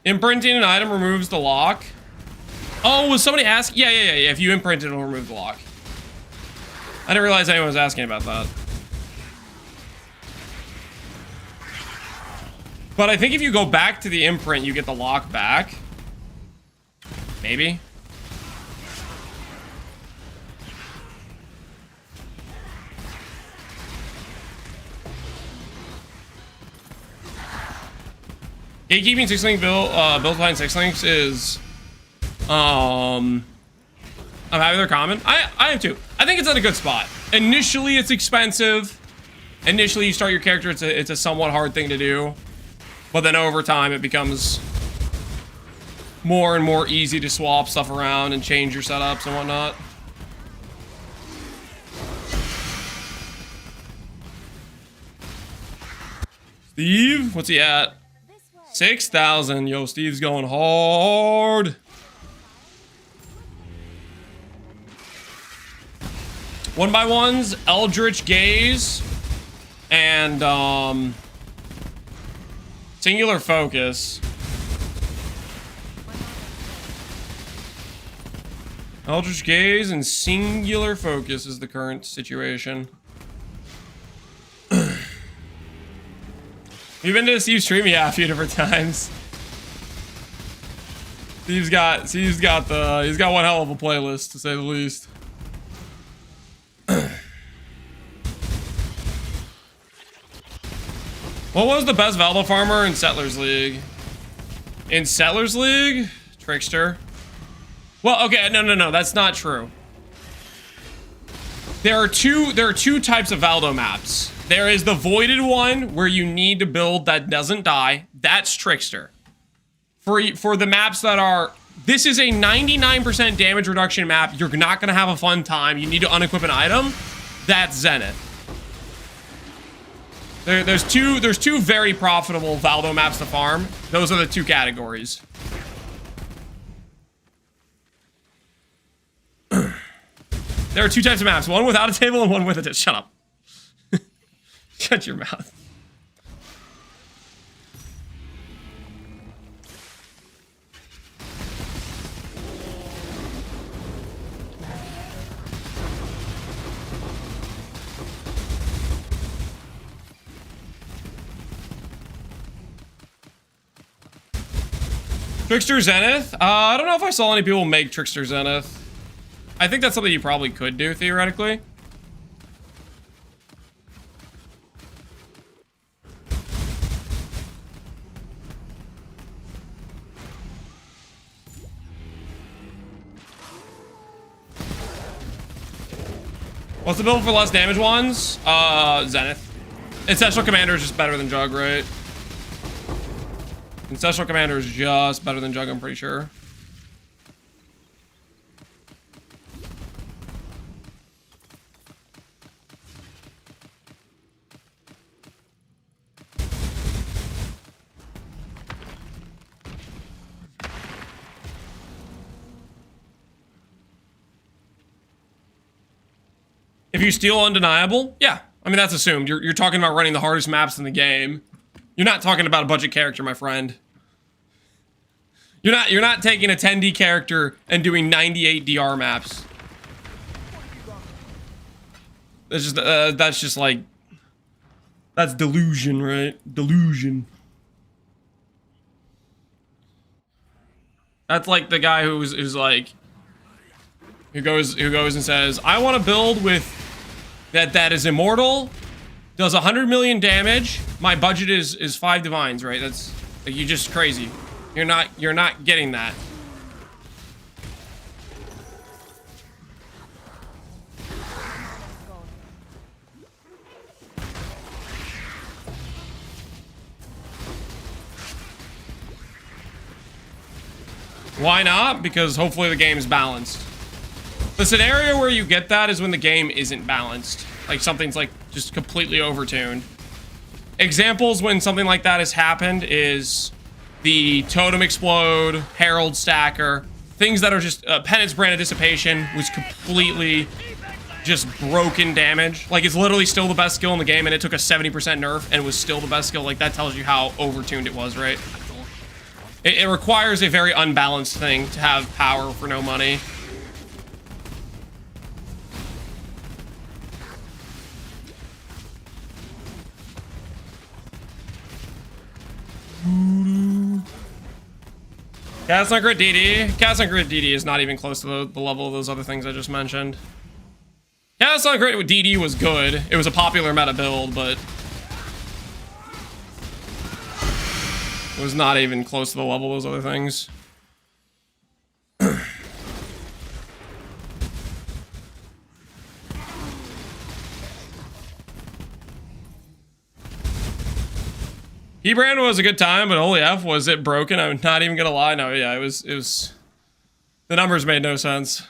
Imprinting an item removes the lock. Oh, was somebody asking? Yeah. If you imprint it, it'll remove the lock. I didn't realize anyone was asking about that. But I think if you go back to the imprint, you get the lock back. Maybe. Gatekeeping 6-link build behind 6-links is I'm happy they're common. I am too. I think it's at a good spot. Initially it's expensive. Initially you start your character, it's a somewhat hard thing to do. But then over time, it becomes more and more easy to swap stuff around and change your setups and whatnot. Steve, what's he at? 6,000. Yo, Steve's going hard. One by ones, Eldritch Gaze, and Singular focus. Eldritch Gaze and singular focus is the current situation. You've been to Steve's stream, yeah, a few different times. He's got one hell of a playlist, to say the least. What was the best Valdo farmer in Settlers League? In Settlers League? Trickster. Well, okay, no, that's not true. There are two types of Valdo maps. There is the voided one where you need to build that doesn't die. That's Trickster. For the maps that are, this is a 99% damage reduction map. You're not gonna have a fun time. You need to unequip an item. That's Zenith. There's two very profitable Valdo maps to farm. Those are the two categories. There are two types of maps. One without a table and one with a table. Shut up. Shut your mouth. Trickster Zenith? I don't know if I saw any people make Trickster Zenith. I think that's something you probably could do, theoretically. What's the build for less damage ones? Zenith. Ancestral Commander is just better than Jug, right? Ancestral Commander is just better than Jug, I'm pretty sure. If you steal Undeniable, yeah. I mean, that's assumed. You're talking about running the hardest maps in the game. You're not talking about a budget character, my friend. You're not taking a 10D character and doing 98 DR maps. That's just like, that's delusion, right? Delusion. That's like the guy who goes and says, I want to build with that is immortal, does 100 million damage. My budget is 5 divines, right? That's like, you're just crazy. You're not getting that. Why not? Because hopefully the game's balanced. The scenario where you get that is when the game isn't balanced. Like something's like just completely overtuned. Examples when something like that has happened is the Totem Explode, Herald Stacker, things that are just Penance Brand of Dissipation was completely just broken damage. Like it's literally still the best skill in the game and it took a 70% nerf and it was still the best skill. Like that tells you how overtuned it was, right? It requires a very unbalanced thing to have power for no money. Cast on Grid DD. Cast on Grid DD is not even close to the level of those other things I just mentioned. Cast on Grid with DD was good. It was a popular meta build, but it was not even close to the level of those other things. E-Brand was a good time, but holy F, was it broken? I'm not even gonna lie. No, yeah, it was, the numbers made no sense.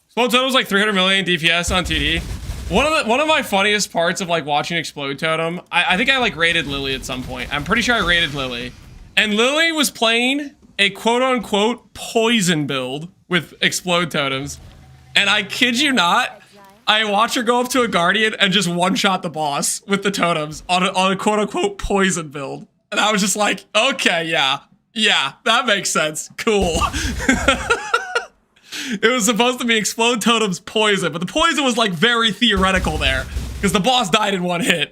Explode Totem was like 300 million DPS on TD. One of my funniest parts of like watching Explode Totem, I think I like raided Lily at some point. I'm pretty sure I raided Lily. And Lily was playing a quote unquote poison build with Explode Totems. And I kid you not, I watch her go up to a Guardian and just one-shot the boss with the totems on a quote-unquote poison build. And I was just like, okay, yeah, that makes sense. Cool. It was supposed to be explode totems poison, but the poison was like very theoretical there because the boss died in one hit.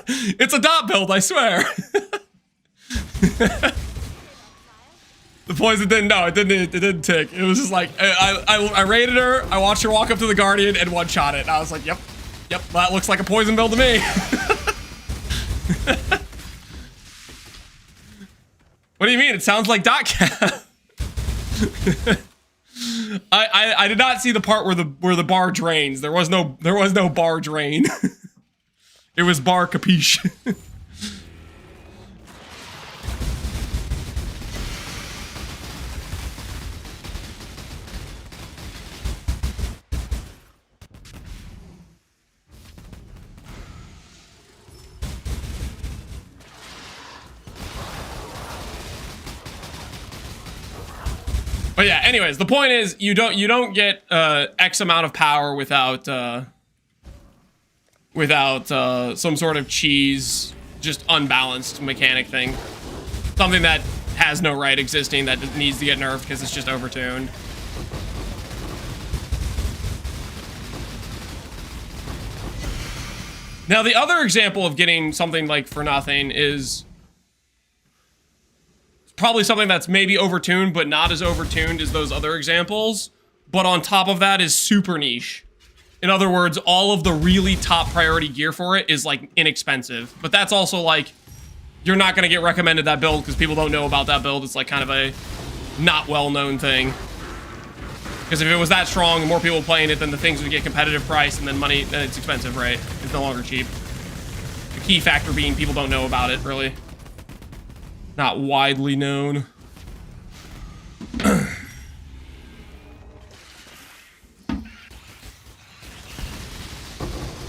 It's a dot build, I swear. The poison didn't, no, it didn't tick. It was just like, I raided her, I watched her walk up to the Guardian and one-shot it. And I was like, yep, that looks like a poison build to me. What do you mean? It sounds like dot cap. I did not see the part where the bar drains. There was no bar drain. It was bar capiche. But yeah, anyways, the point is you don't get X amount of power without some sort of cheese, just unbalanced mechanic thing. Something that has no right existing that needs to get nerfed because it's just overtuned. Now the other example of getting something like for nothing is probably something that's maybe overtuned, but not as overtuned as those other examples. But on top of that is super niche. In other words, all of the really top priority gear for it is like inexpensive. But that's also like, you're not going to get recommended that build because people don't know about that build. It's like kind of a not well-known thing. Because if it was that strong and more people playing it, then the things would get competitive price and then money, then it's expensive, right? It's no longer cheap. The key factor being people don't know about it, really. Not widely known.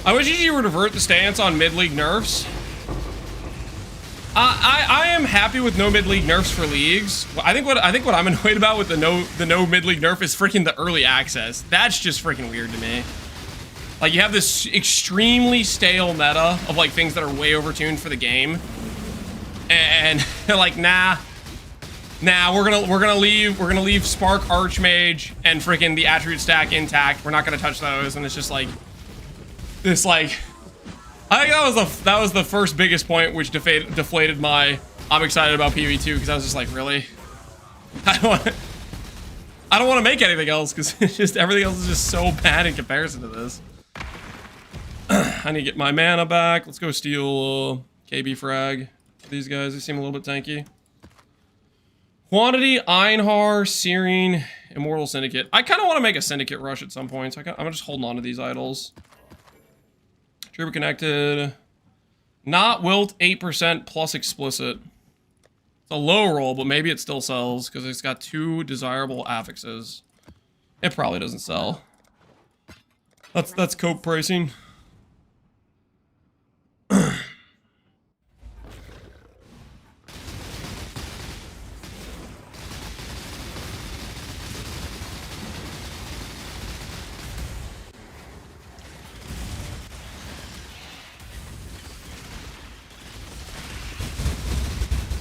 I wish you would revert the stance on mid-league nerfs. I am happy with no mid-league nerfs for leagues. I think what I'm annoyed about with the no mid-league nerf is freaking the early access. That's just freaking weird to me. Like you have this extremely stale meta of like things that are way overtuned for the game. And they're like, nah, we're gonna leave Spark Archmage and freaking the attribute stack intact. We're not gonna touch those, and it's just like this. Like, I think that was the first biggest point which deflated my I'm excited about PvE2 because I was just like, really, I don't want to make anything else because it's just everything else is just so bad in comparison to this. I need to get my mana back. Let's go steal KB frag. These guys, they seem a little bit tanky. Quantity, Einhar, Searing, Immortal Syndicate. I kind of want to make a Syndicate rush at some point, so I'm just holding on to these idols. Trooper connected. Not wilt 8% plus explicit. It's a low roll, but maybe it still sells because it's got 2 desirable affixes. It probably doesn't sell. That's cope pricing.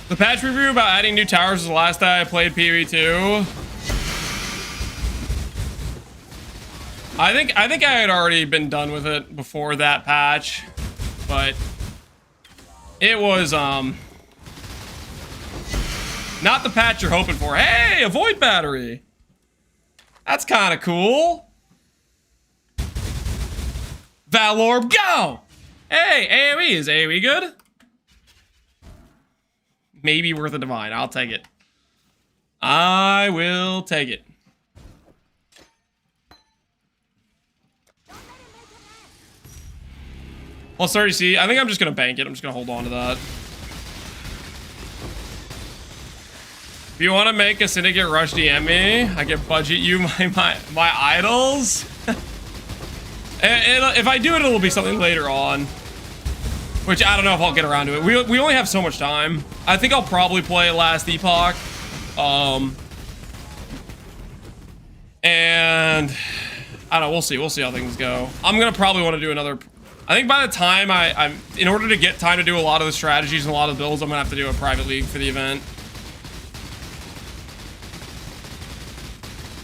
The patch review about adding new towers was the last time I played PvE2. I think I had already been done with it before that patch, but it was not the patch you're hoping for. Hey, a void battery. That's kind of cool. Valorb, go! Hey, AoE, is AoE good? Maybe worth a divine. I'll take it. I will take it. Plus 30C. I think I'm just going to bank it. I'm just going to hold on to that. If you want to make a Syndicate rush, DM me. I can budget you my idols. If I do it, it'll be something later on. Which, I don't know if I'll get around to it. We only have so much time. I think I'll probably play Last Epoch. And I don't know. We'll see. We'll see how things go. I'm gonna probably want to do another. I think by the time I'm in order to get time to do a lot of the strategies and a lot of the builds, I'm gonna have to do a private league for the event.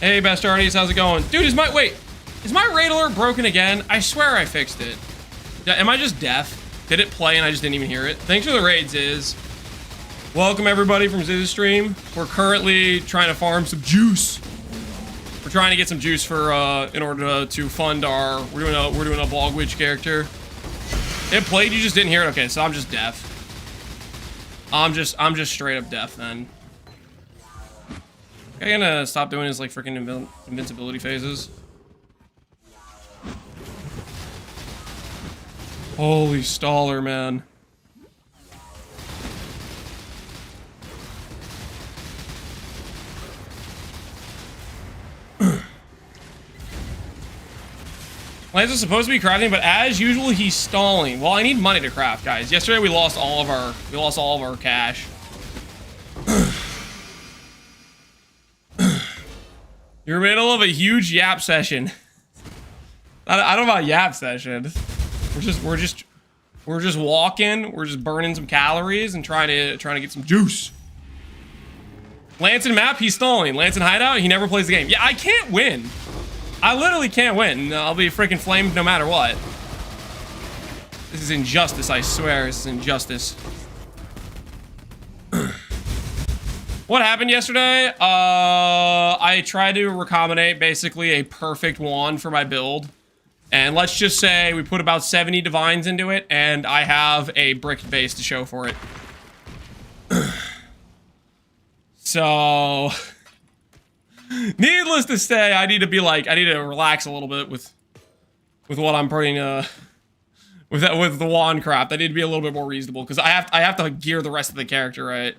Hey, best arties, how's it going, dude? Is my raid alert broken again? I swear I fixed it. Am I just deaf? Did it play and I just didn't even hear it? Thanks for the raids, Ziz. Welcome everybody from Ziz's stream. We're currently trying to farm some juice. We're trying to get some juice for in order to fund our. We're doing a Bog Witch character. It played. You just didn't hear it. Okay, so I'm just deaf. I'm just straight up deaf then. I'm gonna stop doing his like freaking invincibility phases. Holy staller, man. Lance is supposed to be crafting, but as usual, he's stalling. Well, I need money to craft, guys. Yesterday we lost all of our cash. You're in the middle of a huge yap session. I don't know about yap session. We're just walking. We're just burning some calories and trying to get some juice. Lance in map, he's stalling. Lance in hideout, he never plays the game. Yeah, I can't win. I literally can't win. I'll be freaking flamed no matter what. This is injustice, I swear. This is injustice. What happened yesterday? I tried to recombinate basically a perfect wand for my build. And let's just say we put about 70 divines into it, and I have a brick base to show for it. So... needless to say, I need to relax a little bit with what I'm putting with the wand craft. I need to be a little bit more reasonable because I have to gear the rest of the character right.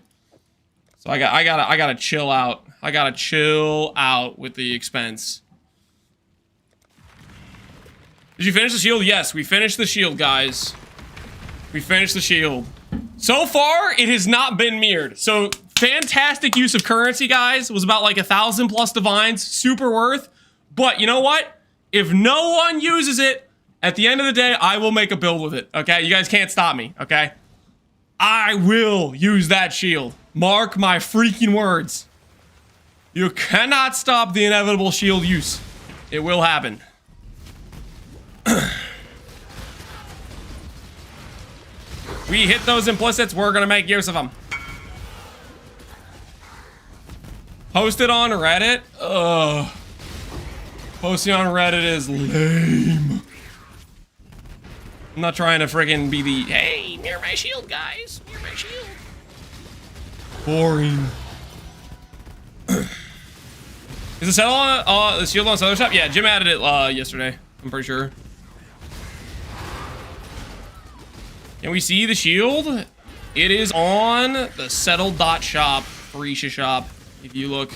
So I gotta chill out. I gotta chill out with the expense. Did you finish the shield? Yes, we finished the shield, guys. We finished the shield. So far, it has not been mirrored. So fantastic use of currency, guys. It was about like 1,000 plus divines. Super worth. But you know what? If no one uses it, at the end of the day, I will make a build with it. Okay? You guys can't stop me. Okay? I will use that shield. Mark my freaking words. You cannot stop the inevitable shield use. It will happen. We hit those implicits. We're gonna make use of them. Posted on Reddit? Ugh. Posting on Reddit is lame. I'm not trying to friggin' be the, hey, mirror my shield, guys. Mirror my shield. Boring. Is the settle on, the shield on Southern Shop? Yeah, Jim added it yesterday. I'm pretty sure. Can we see the shield? It is on the settled.shop, Farisha shop. If you look,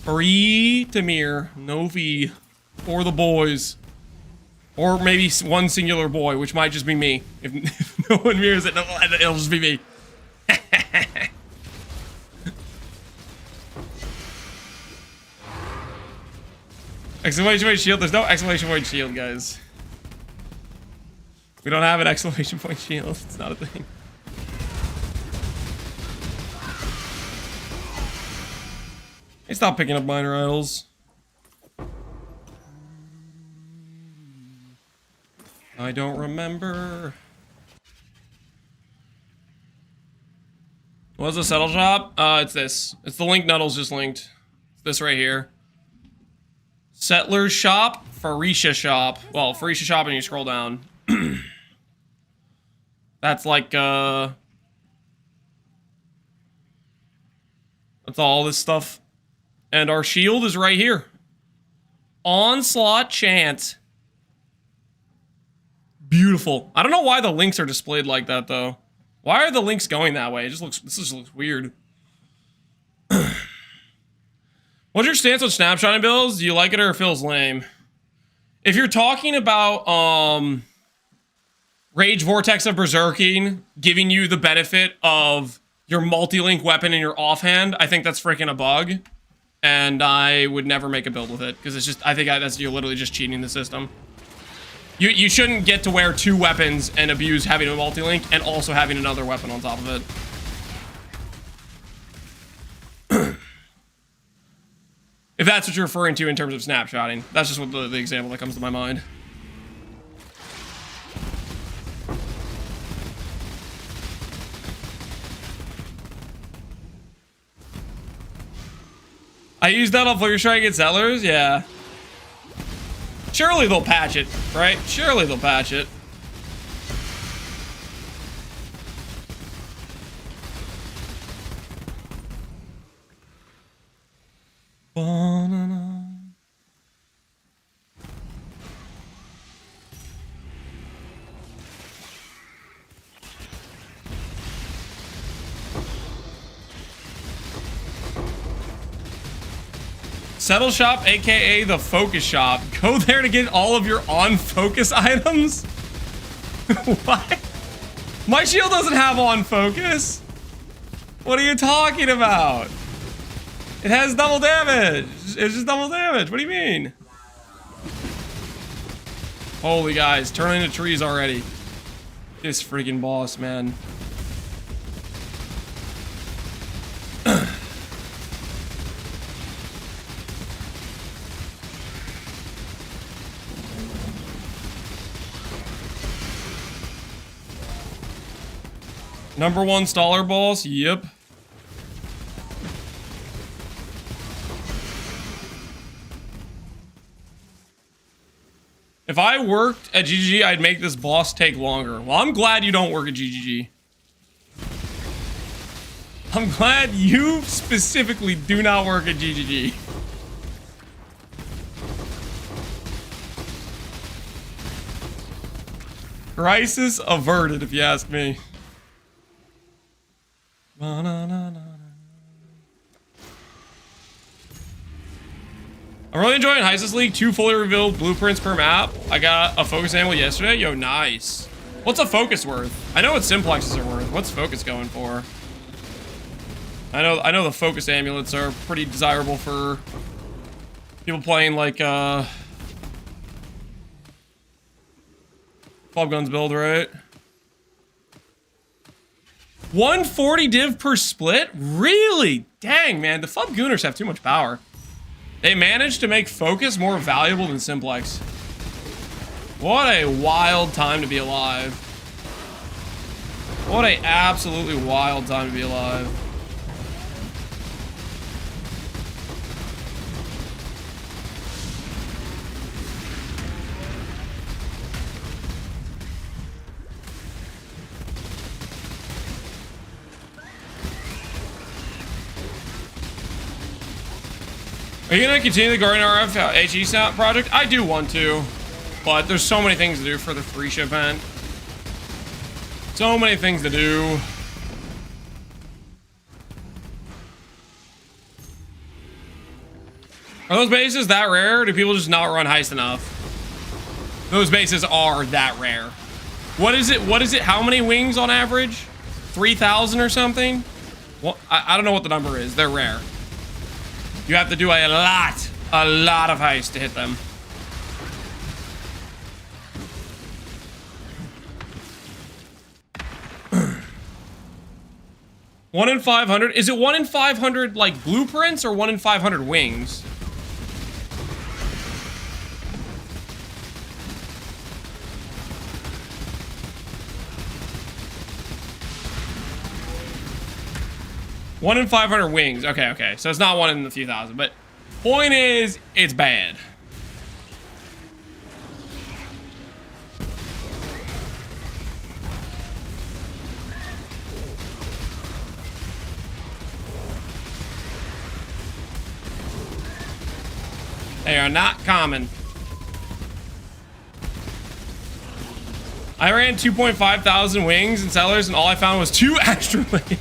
free to mirror, no fee, for the boys. Or maybe one singular boy, which might just be me. If no one mirrors it, it'll just be me. Exclamation point shield. There's no exclamation point shield, guys. We don't have an exclamation point shield. It's not a thing. Hey, stop picking up minor idols. I don't remember. What's the settle shop? It's this. It's the link Nuddle's just linked. It's this right here. Settler's shop, Farisha shop. Well, Farisha shop and you scroll down. That's like, that's all this stuff. And our shield is right here. Onslaught Chant. Beautiful. I don't know why the links are displayed like that, though. Why are the links going that way? It just looks, this just looks weird. What's your stance on snapshotting builds? Do you like it or it feels lame? If you're talking about, Rage Vortex of Berserking giving you the benefit of your multi-link weapon in your offhand, I think that's freaking a bug. and I would never make a build with it because it's just, I think that's, you're literally just cheating the system. You shouldn't get to wear 2 weapons and abuse having a multi-link and also having another weapon on top of it. If that's what you're referring to in terms of snapshotting. That's just what the example that comes to my mind. I used that on Flurry Strike at Sellers? Yeah. Surely they'll patch it, right? Surely they'll patch it. Settle Shop, aka the Focus Shop. Go there to get all of your on focus items? What? My shield doesn't have on focus. What are you talking about? It has double damage. It's just double damage. What do you mean? Holy guys, turning into trees already. This freaking boss, man. Number 1 staller boss? Yep. If I worked at GGG, I'd make this boss take longer. Well, I'm glad you don't work at GGG. I'm glad you specifically do not work at GGG. Crisis averted, if you ask me. I'm really enjoying Heist this league. 2 fully revealed blueprints per map. I got a focus amulet yesterday. Yo, nice. What's a focus worth? I know what simplexes are worth. What's focus going for? I know the focus amulets are pretty desirable for people playing like 12 guns build, right? 140 div per split? Really? Dang, man. The Fub Gooners have too much power. They managed to make focus more valuable than simplex. What a wild time to be alive. What a absolutely wild time to be alive. Are you gonna continue the Guardian RF HE sound project? I do want to, but there's so many things to do for the free ship event. So many things to do. Are those bases that rare? Do people just not run Heist enough? Those bases are that rare. What is it? What is it? How many wings on average? 3,000 or something? Well, I don't know what the number is. They're rare. You have to do a lot of Heist to hit them. One in 500? Is it 1 in 500 like blueprints or 1 in 500 wings? One in 500 wings. Okay. So it's not 1 in a few thousand, but point is, it's bad. They are not common. I ran 2.5 thousand wings and sellers, and all I found was 2 astrolabe.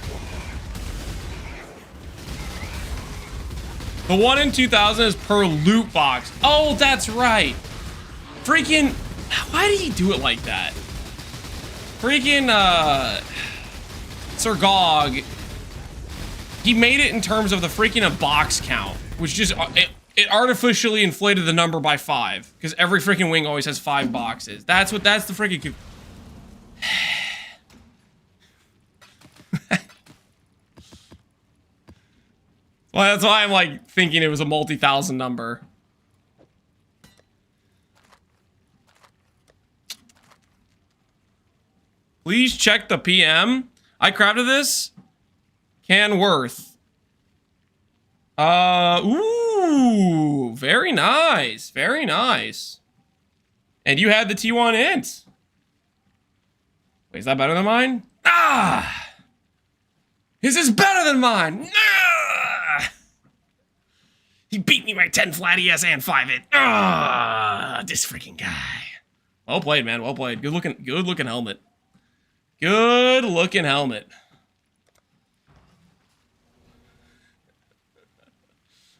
The 1 in 2,000 is per loot box. Oh, that's right. Freaking, why did he do it like that? Freaking, Sir Gog He made it in terms of the freaking box count, which just it artificially inflated the number by 5 because every freaking wing always has 5 boxes. That's the freaking. Well, that's why I'm like thinking it was a multi-thousand number. Please check the PM. I crafted this. Can worth. Ooh, very nice. Very nice. And you had the T1 int. Wait, is that better than mine? Ah! His is better than mine! Ah! He beat me by 10 flat ES and 5 int. Ah! This freaking guy. Well played, man. Well played. Good looking helmet. Good looking helmet.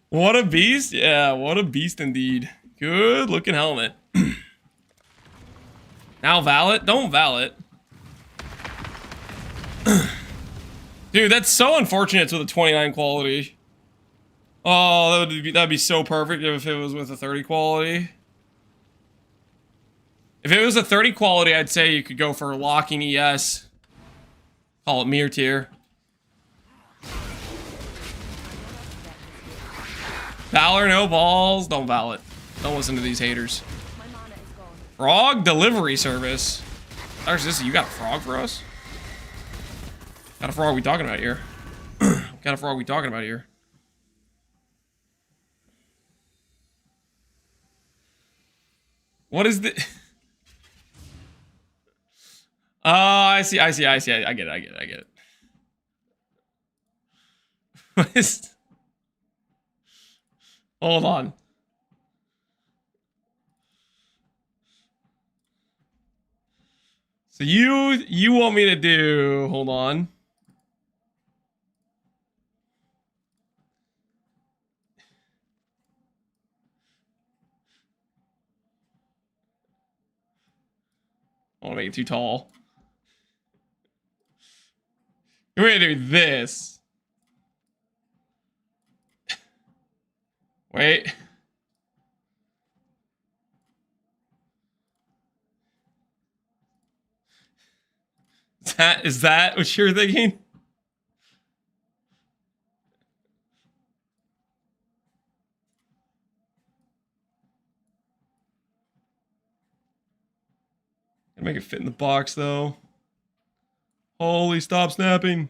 What a beast. Yeah, what a beast indeed. Good looking helmet. Now valet? Don't valet. Dude, that's so unfortunate with a 29 quality. Oh, that'd be so perfect if it was with a 30 quality. If it was a 30 quality, I'd say you could go for locking ES. Call it mirror tier. Valor, no balls. Don't valet. Don't listen to these haters. Frog delivery service. Actually, you got a frog for us? Got a frog we talking about here? Got a frog we talking about here? What is the... Oh, I see. I get it. What is... Hold on. So you want me to do... Hold on. I don't want to make it too tall. You're going to do this. Wait. Is that what you're thinking? Gotta make it fit in the box though. Holy, stop snapping.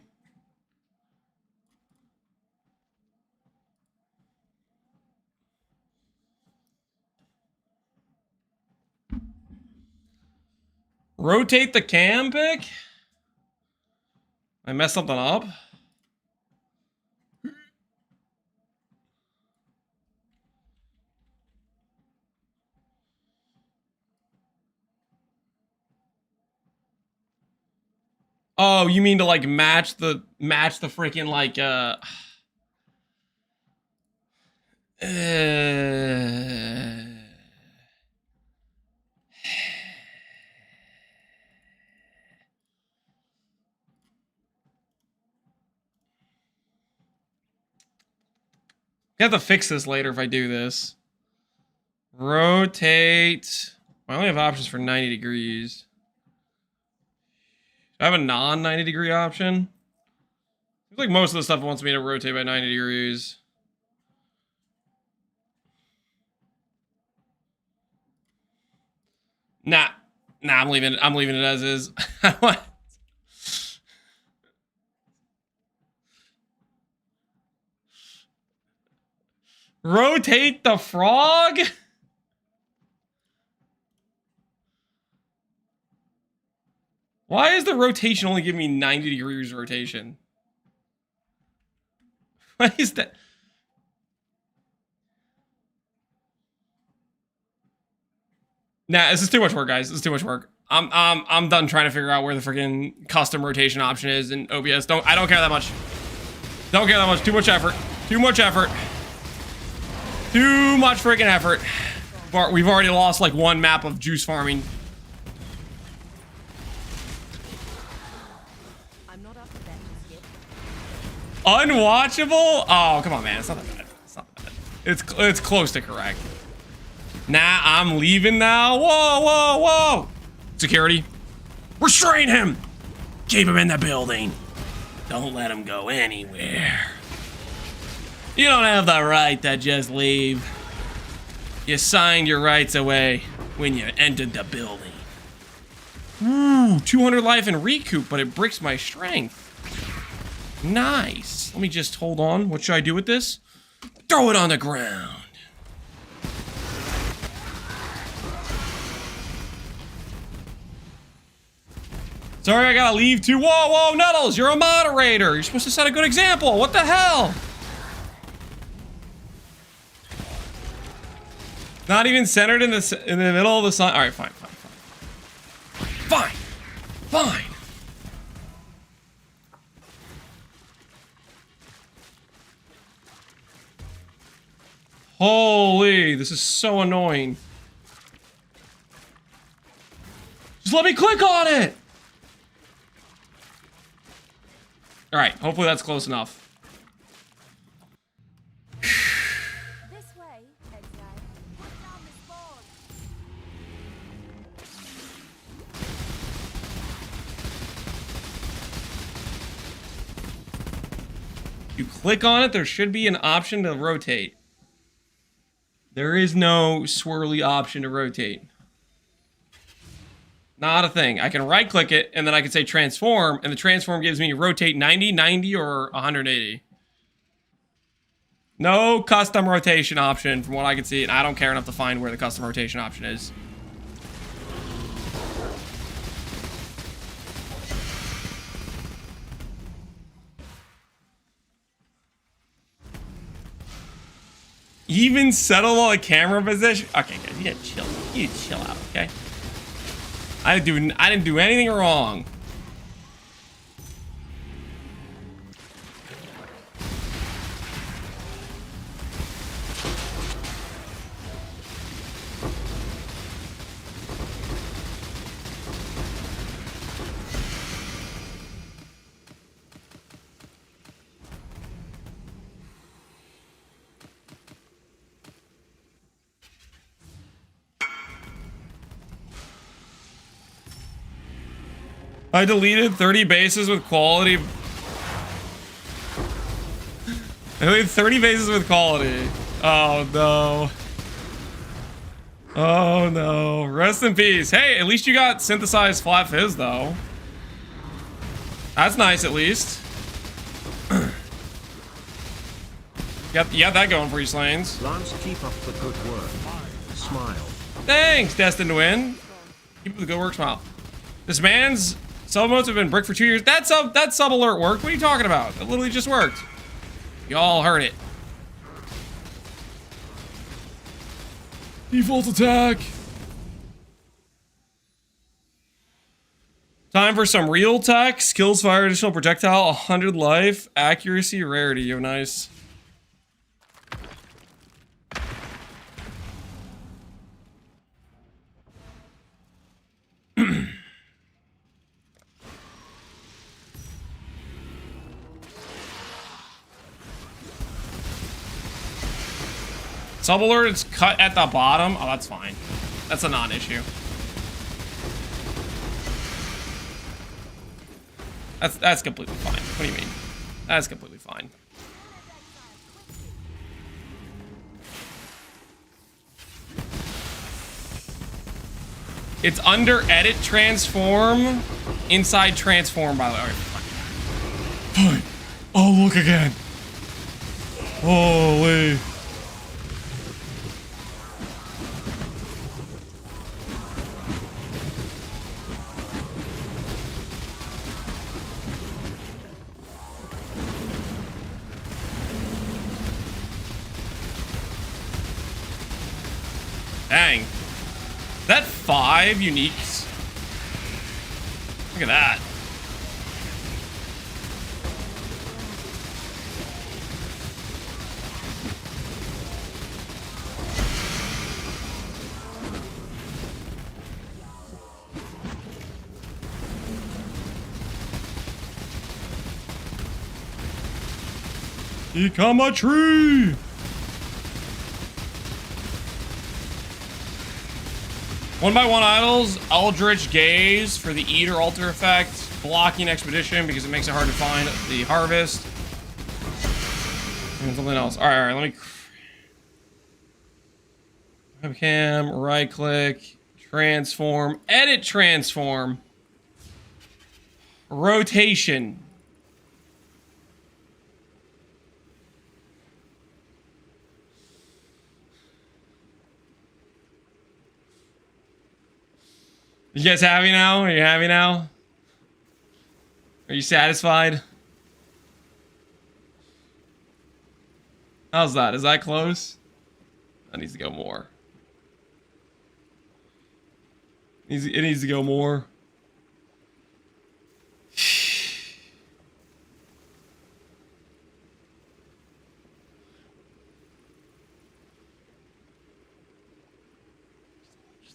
Rotate the cam pick? I messed something up? Oh, you mean to like match the freaking like I have to fix this later if I do this. Rotate. I only have options for 90 degrees. Do I have a non-90 degree option? Seems like most of the stuff wants me to rotate by 90 degrees. Nah, I'm leaving it as is. Rotate the frog? Why is the rotation only giving me 90 degrees rotation? Why is that? Nah, this is too much work, guys. This is too much work. I'm done trying to figure out where the freaking custom rotation option is in OBS. I don't care that much. Don't care that much. Too much effort. Too much effort. Too much freaking effort. But we've already lost like one map of juice farming. I'm not up to that just yet. Unwatchable? Oh, come on, man. It's not that bad. It's not that bad. It's close to correct. Nah, I'm leaving now. Whoa, whoa, whoa. Security. Restrain him. Keep him in the building. Don't let him go anywhere. You don't have the right to just leave. You signed your rights away when you entered the building. Ooh, 200 life and recoup, but it breaks my strength. Nice. Let me just hold on. What should I do with this? Throw it on the ground. Sorry, I gotta leave too. Whoa, whoa, Nuddles, you're a moderator. You're supposed to set a good example. What the hell? Not even centered in the middle of the sun. All right, fine, fine, fine. Fine, fine. Holy, this is so annoying. Just let me click on it. All right, hopefully that's close enough. This way, Exile. Put down this board. You click on it, there should be an option to rotate. There is no swirly option to rotate. Not a thing. I can right click it and then I can say transform, and the transform gives me rotate 90, 90, or 180. No custom rotation option from what I can see, and I don't care enough to find where the custom rotation option is. Even settle on a camera position. Okay, guys, you gotta chill. You chill out, okay? I didn't do anything wrong. I deleted 30 bases with quality. I deleted 30 bases with quality. Oh no. Oh no. Rest in peace. Hey, at least you got synthesized flat fizz though. That's nice at least. You got that going for you, Slains. Lance, keep up the good work. Smile. Thanks, destined to win. Keep up the good work, smile. This man's sub modes have been bricked for 2 years. That sub alert worked. What are you talking about? It literally just worked. Y'all heard it. Default attack. Time for some real tech. Skills fire, additional projectile, 100 life, accuracy, rarity. Oh, nice. Sub alert is cut at the bottom. Oh, that's fine. That's a non-issue. That's completely fine. What do you mean? That's completely fine. It's under edit transform, inside transform, by the way. Fine. Oh, look again. Holy. Dang. Is that 5 uniques? Look at that. Become a tree! One by one idols, Eldritch Gaze for the Eater altar effect, blocking Expedition because it makes it hard to find the harvest. And something else. Alright, let me... Webcam, right click, transform, edit transform, rotation. You guys happy now? Are you happy now? Are you satisfied? How's that? Is that close? That needs to go more. It needs to go more. Just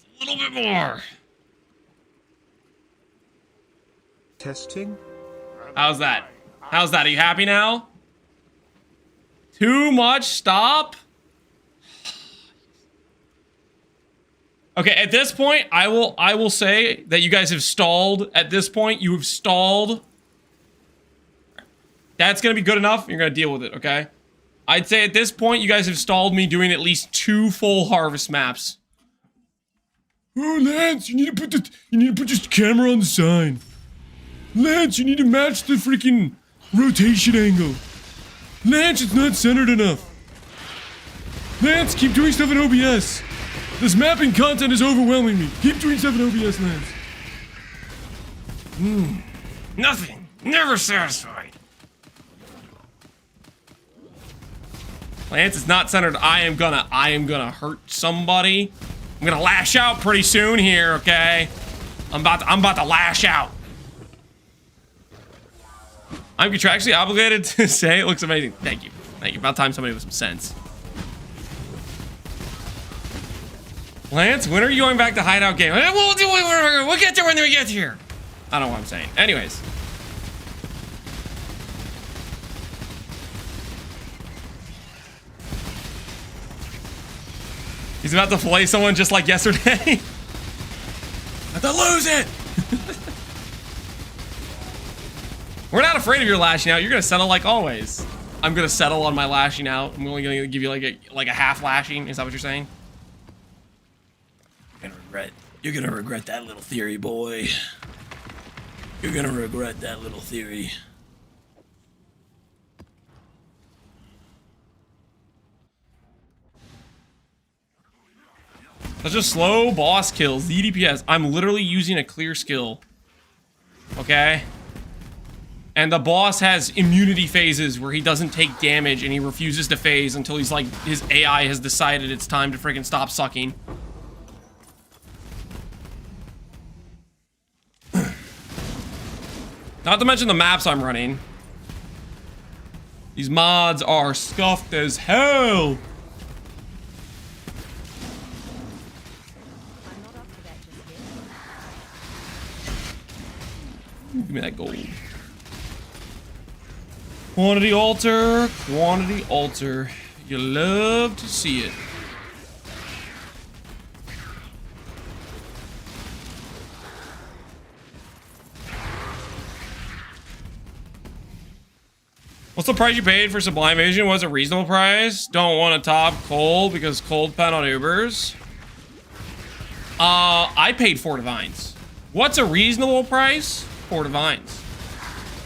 a little bit more. Testing. How's that? How's that? Are you happy now? Too much? Stop. Okay, at this point, I will say that you guys have stalled. At this point, you have stalled. That's gonna be good enough. You're gonna deal with it, okay? I'd say at this point, you guys have stalled me doing at least 2 full harvest maps. Oh, Lance, you need to put this camera on the sign. Lance, you need to match the freaking rotation angle. Lance, it's not centered enough. Lance, keep doing stuff in OBS. This mapping content is overwhelming me. Keep doing stuff in OBS, Lance. Nothing. Never satisfied. Lance, it's not centered. I am gonna hurt somebody. I'm gonna lash out pretty soon here, okay? I'm about to lash out. I'm contractually obligated to say it looks amazing. Thank you. Thank you. About time somebody with some sense. Lance, when are you going back to hideout game? We'll get there when we get here. I don't know what I'm saying. Anyways. He's about to fillet someone just like yesterday. I have to lose it. We're not afraid of your lashing out. You're gonna settle like always. I'm gonna settle on my lashing out. I'm only gonna give you like a half lashing. Is that what you're saying? You're gonna regret that little theory, boy. You're gonna regret that little theory. Such a slow boss kills. The DPS. I'm literally using a clear skill. Okay? And the boss has immunity phases where he doesn't take damage and he refuses to phase until he's like, his AI has decided it's time to freaking stop sucking. Not to mention the maps I'm running. These mods are scuffed as hell. Give me that gold. Quantity altar, quantity altar. You love to see it. What's the price you paid for Sublime Vision? Was a reasonable price? Don't want to top cold because cold pen on Ubers. I paid 4 divines. What's a reasonable price? 4 divines.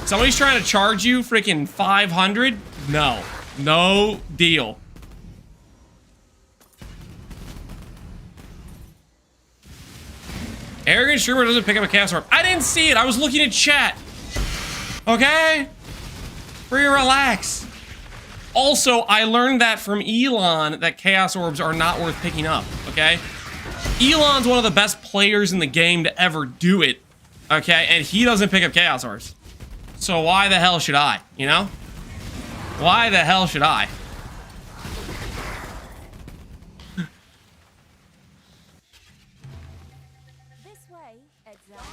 Somebody's trying to charge you freaking 500? No. No deal. Arrogant streamer doesn't pick up a chaos orb. I didn't see it. I was looking at chat. Okay? Free relax. Also, I learned that from Elon that chaos orbs are not worth picking up. Okay? Elon's one of the best players in the game to ever do it. Okay? And he doesn't pick up chaos orbs. So why the hell should I? You know? Why the hell should I? This way, Exile.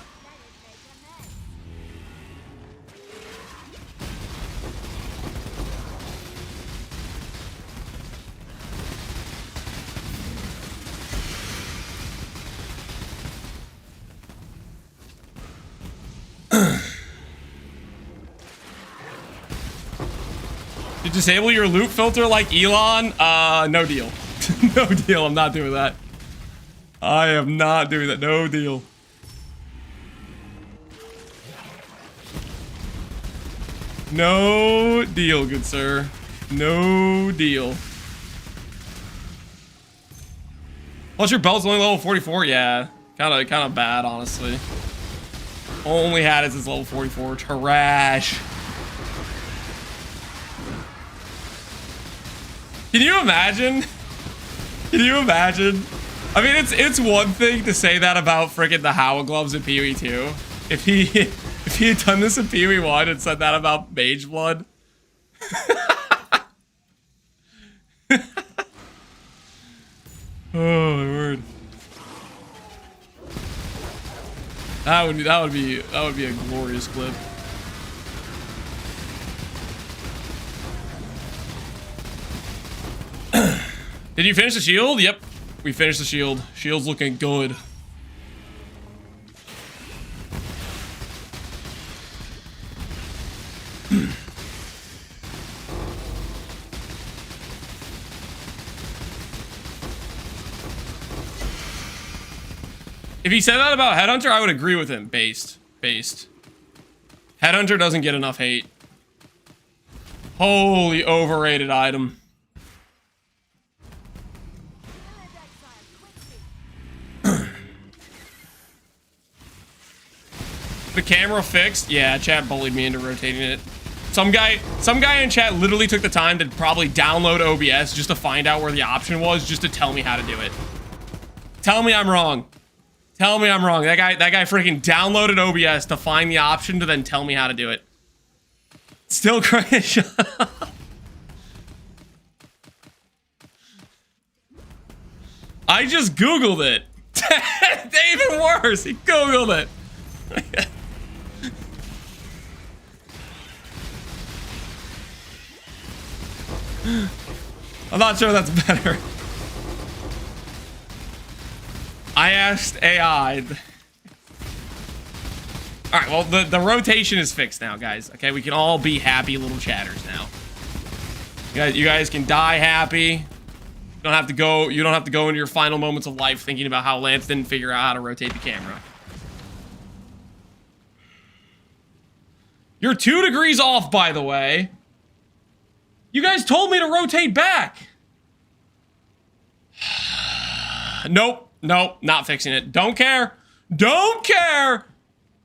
You disable your loot filter like Elon? No deal. No deal. I'm not doing that. I am not doing that. No deal. No deal, good sir. No deal. Plus your belt's only level 44? Yeah. Kinda bad, honestly. Only had it since level 44. Trash. Can you imagine? Can you imagine? I mean, it's one thing to say that about freaking the Howa gloves in PoE 2. If he had done this in PoE 1 and said that about Mage Blood. Oh my word. That would be a glorious clip. Did you finish the shield? Yep. We finished the shield. Shield's looking good. If he said that about Headhunter, I would agree with him. Based. Headhunter doesn't get enough hate. Holy overrated item. The camera fixed? Yeah, chat bullied me into rotating it. Some guy in chat literally took the time to probably download OBS just to find out where the option was, just to tell me how to do it. Tell me I'm wrong. Tell me I'm wrong. That guy freaking downloaded OBS to find the option to then tell me how to do it. Still crash. I just Googled it. Even worse, he Googled it. I'm not sure that's better. I asked AI. Alright, well, the rotation is fixed now, guys. Okay, we can all be happy little chatters now. You guys can die happy. You don't have to go into your final moments of life thinking about how Lance didn't figure out how to rotate the camera. You're 2 degrees off, by the way. You guys told me to rotate back. Nope, not fixing it. Don't care. Don't care.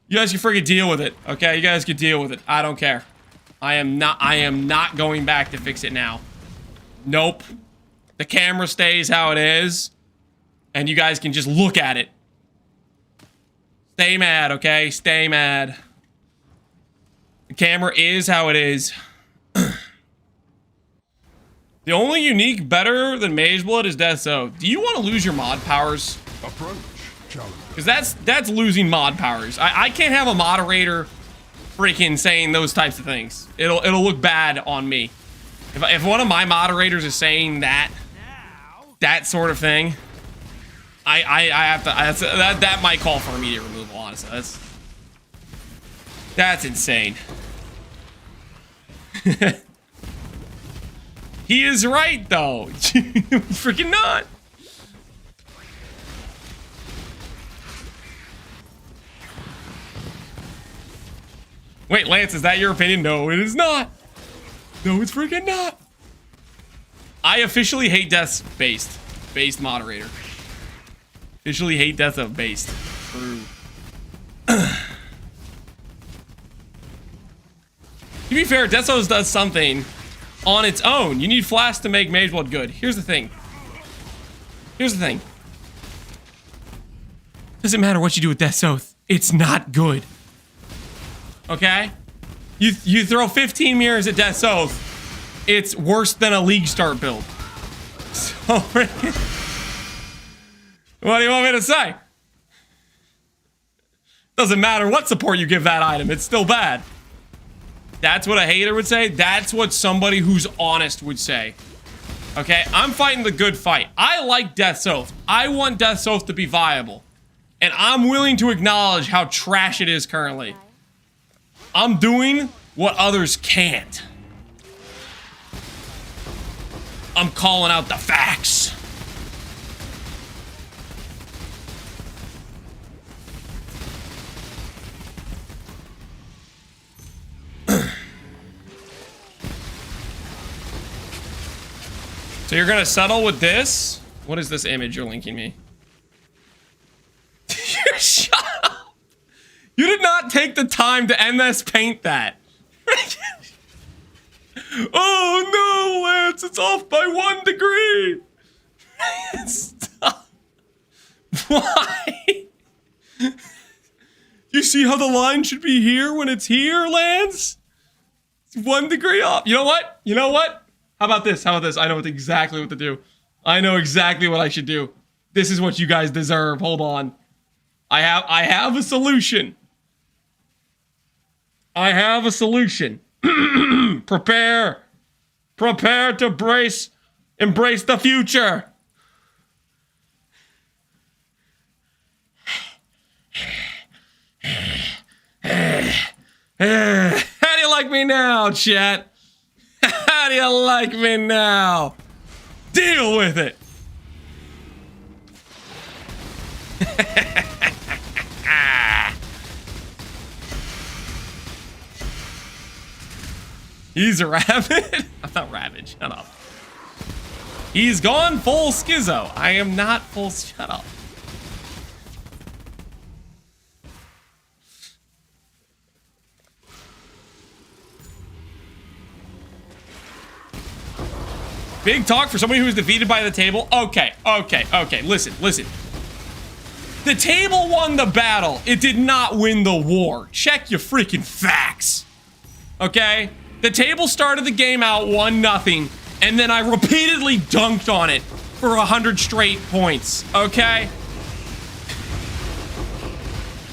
You guys can freaking deal with it. Okay, you guys can deal with it. I don't care. I am not going back to fix it now. Nope. The camera stays how it is. And you guys can just look at it. Stay mad, okay? Stay mad. The camera is how it is. The only unique better than Mage Blood is Death's Oath. Do you want to lose your mod powers? Because that's losing mod powers. I can't have a moderator freaking saying those types of things. It'll look bad on me. If one of my moderators is saying that sort of thing, I have to. That might call for immediate removal. Honestly, that's insane. He is right, though. Freaking not. Wait, Lance, is that your opinion? No, it is not. No, it's freaking not. I officially hate Death's based moderator. Officially hate Death of based. True. To be fair, Death's Oath does something on its own. You need Flash to make Mage Blood good. Here's the thing. Doesn't matter what you do with Death's Oath. It's not good. Okay? You throw 15 mirrors at Death's Oath, it's worse than a League Start build. So, what do you want me to say? Doesn't matter what support you give that item, it's still bad. That's what a hater would say. That's what somebody who's honest would say. Okay, I'm fighting the good fight. I like Death's Oath. I want Death's Oath to be viable. And I'm willing to acknowledge how trash it is currently. I'm doing what others can't. I'm calling out the facts. So you're gonna settle with this? What is this image you're linking me? Shut up! You did not take the time to MS Paint that. Oh no, Lance, it's off by 1 degree. Stop. Why? You see how the line should be here when it's here, Lance? It's 1 degree off. You know what? You know what? How about this? How about this? I know exactly what to do. I know exactly what I should do. This is what you guys deserve. Hold on. I have a solution. I have a solution. Prepare to embrace the future. How do you like me now, chat? How do you like me now? Deal with it. He's a rabbit? I'm not rabid. Shut up. He's gone full schizo. I am not full. Shut up. Big talk for somebody who was defeated by the table. Okay. Listen. The table won the battle. It did not win the war. Check your freaking facts. Okay? The table started the game out 1-0, and then I repeatedly dunked on it for 100 straight points. Okay?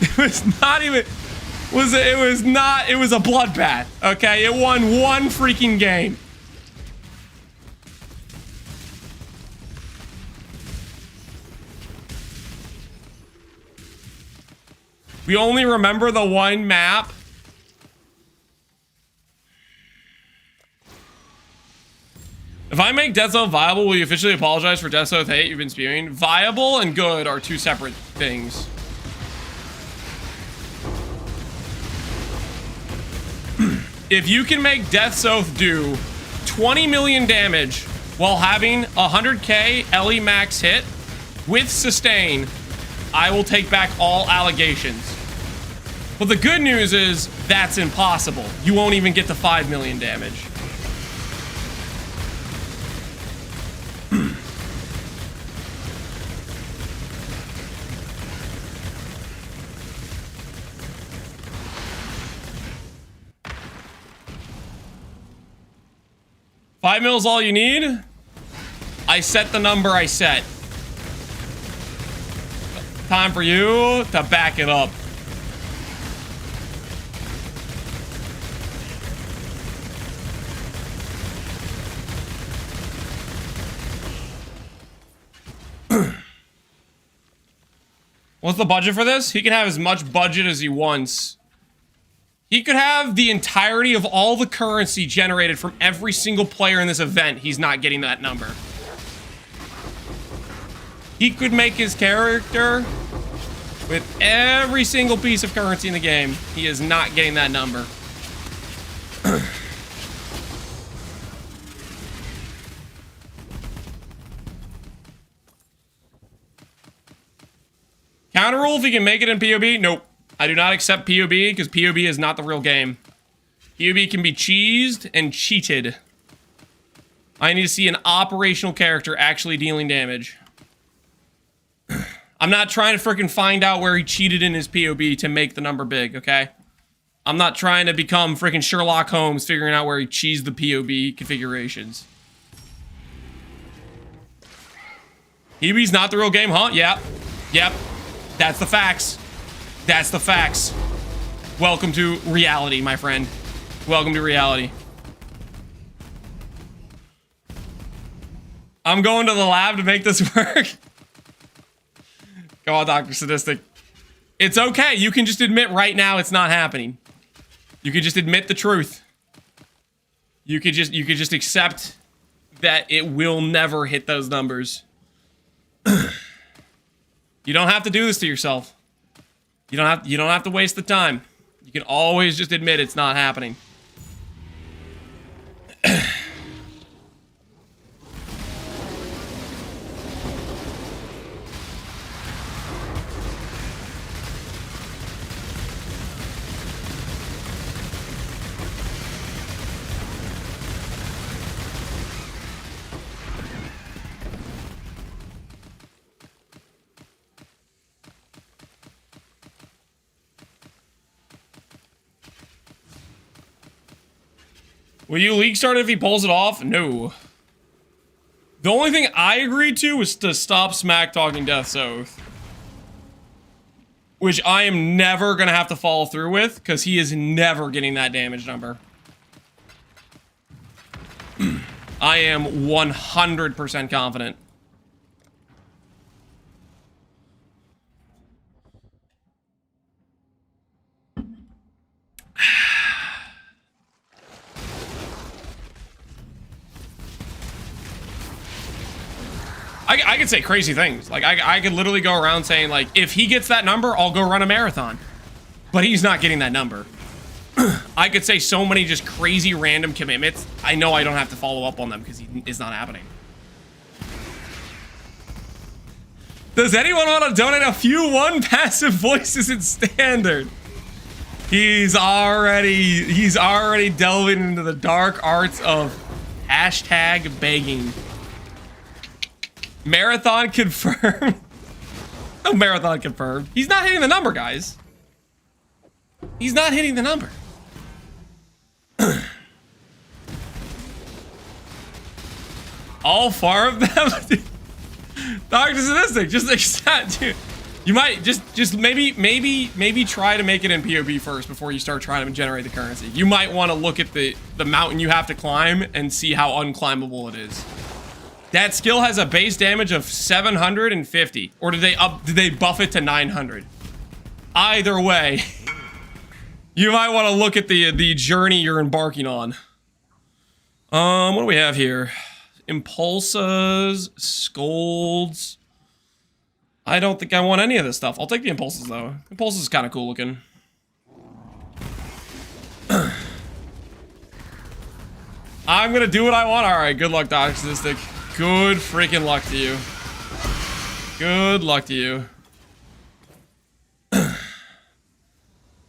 It was not even... It was a bloodbath. Okay? It won 1 freaking game. We only remember the 1 map. If I make Death Zone viable, will you officially apologize for Death Zone hate you've been spewing? Viable and good are 2 separate things. If you can make Death Soth do 20 million damage while having 100k LE max hit with sustain, I will take back all allegations. But the good news is that's impossible. You won't even get to 5 million damage. $5 mil is all you need? I set the number I set. Time for you to back it up. What's the budget for this? He can have as much budget as he wants. He could have the entirety of all the currency generated from every single player in this event. He's not getting that number. He could make his character with every single piece of currency in the game. He is not getting that number. Counter rule if he can make it in POB? Nope. I do not accept POB because POB is not the real game. POB can be cheesed and cheated. I need to see an operational character actually dealing damage. I'm not trying to freaking find out where he cheated in his POB to make the number big, okay? I'm not trying to become freaking Sherlock Holmes figuring out where he cheesed the POB configurations. POB's not the real game, huh? Yep. That's the facts. That's the facts. Welcome to reality, my friend. Welcome to reality. I'm going to the lab to make this work. Go on, Dr. Sadistic. It's okay. You can just admit right now it's not happening. You can just admit the truth. You could just accept that it will never hit those numbers. You don't have to do this to yourself. You don't have to waste the time. You can always just admit it's not happening. Will you league start if he pulls it off? No. The only thing I agreed to was to stop smack talking Death's Oath. Which I am never gonna have to follow through with, because he is never getting that damage number. I am 100% confident. I could say crazy things. Like, I could literally go around saying, like, if he gets that number, I'll go run a marathon. But he's not getting that number. I could say so many just crazy random commitments. I know I don't have to follow up on them because it's not happening. Does anyone want to donate a few one passive voices in standard? He's already delving into the dark arts of hashtag begging. Marathon confirmed. No marathon confirmed. He's not hitting the number, guys. He's not hitting the number. All 4 of them? Dr. Sadistic, just accept, dude. You might just maybe try to make it in POB first before you start trying to generate the currency. You might want to look at the mountain you have to climb and see how unclimbable it is. That skill has a base damage of 750, or did they buff it to 900? Either way, you might want to look at the journey you're embarking on. What do we have here? Impulses, scolds. I don't think I want any of this stuff. I'll take the impulses though. Impulses is kind of cool looking. I'm gonna do what I want. All right, good luck, Dr. Statistic. Good freaking luck to you. Good luck to you.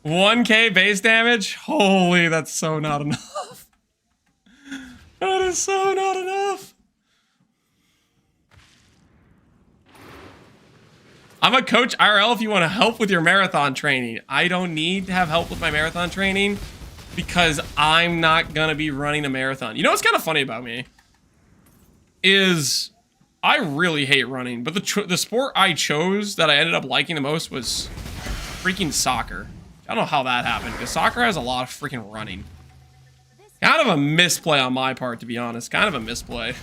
1k base damage? Holy, that's so not enough. That is so not enough. I'm a coach IRL if you want to help with your marathon training. I don't need to have help with my marathon training because I'm not gonna be running a marathon. You know what's kind of funny about me? Is I really hate running, but the sport I chose that I ended up liking the most was freaking soccer. I don't know how that happened, because soccer has a lot of freaking running. Kind of a misplay on my part, to be honest. Kind of a misplay.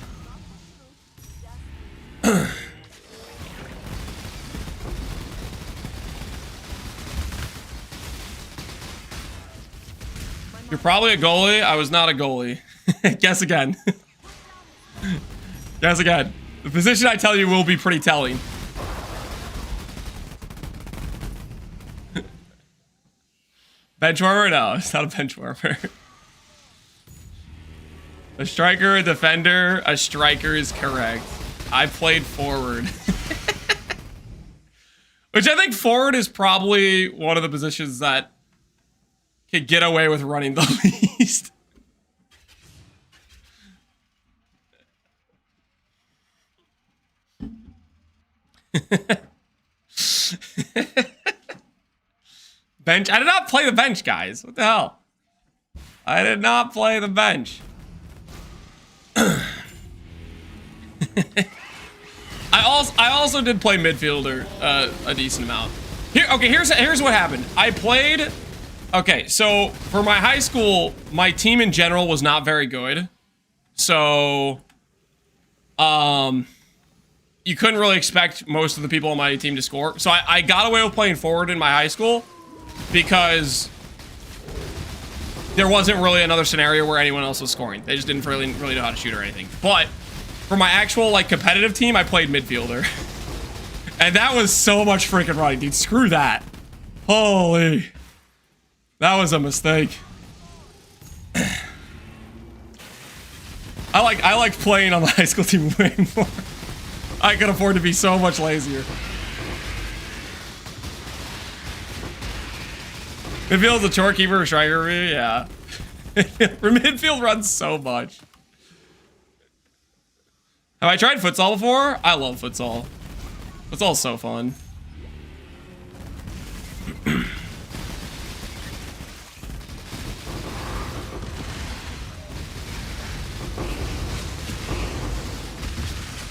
You're probably a goalie. I was not a goalie. Guess again. Guess again. The position I tell you will be pretty telling. Bench warmer? No, it's not a bench warmer. A striker, a defender, a striker is correct. I played forward. Which I think forward is probably one of the positions that could get away with running the least. Bench? I did not play the bench, guys. What the hell? I did not play the bench. I also did play midfielder a decent amount. Here's what happened. I played. Okay, so for my high school, my team in general was not very good. So, you couldn't really expect most of the people on my team to score. So I got away with playing forward in my high school because there wasn't really another scenario where anyone else was scoring. They just didn't really know how to shoot or anything. But for my actual like competitive team, I played midfielder. And that was so much freaking running, dude. Screw that. Holy. That was a mistake. I like playing on the high school team way more. I could afford to be so much lazier. Midfield's a chore keeper, striker, yeah. Midfield runs so much. Have I tried futsal before? I love futsal. Futsal's so fun.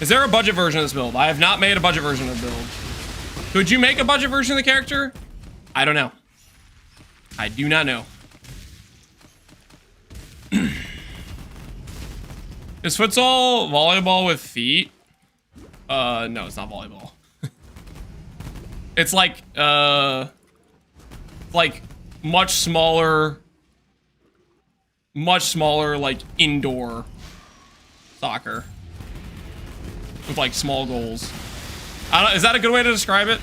Is there a budget version of this build? I have not made a budget version of the build. Could you make a budget version of the character? I don't know. I do not know. Is futsal volleyball with feet? No, it's not volleyball. It's like much smaller, like indoor soccer with like small goals. I don't, is that a good way to describe it?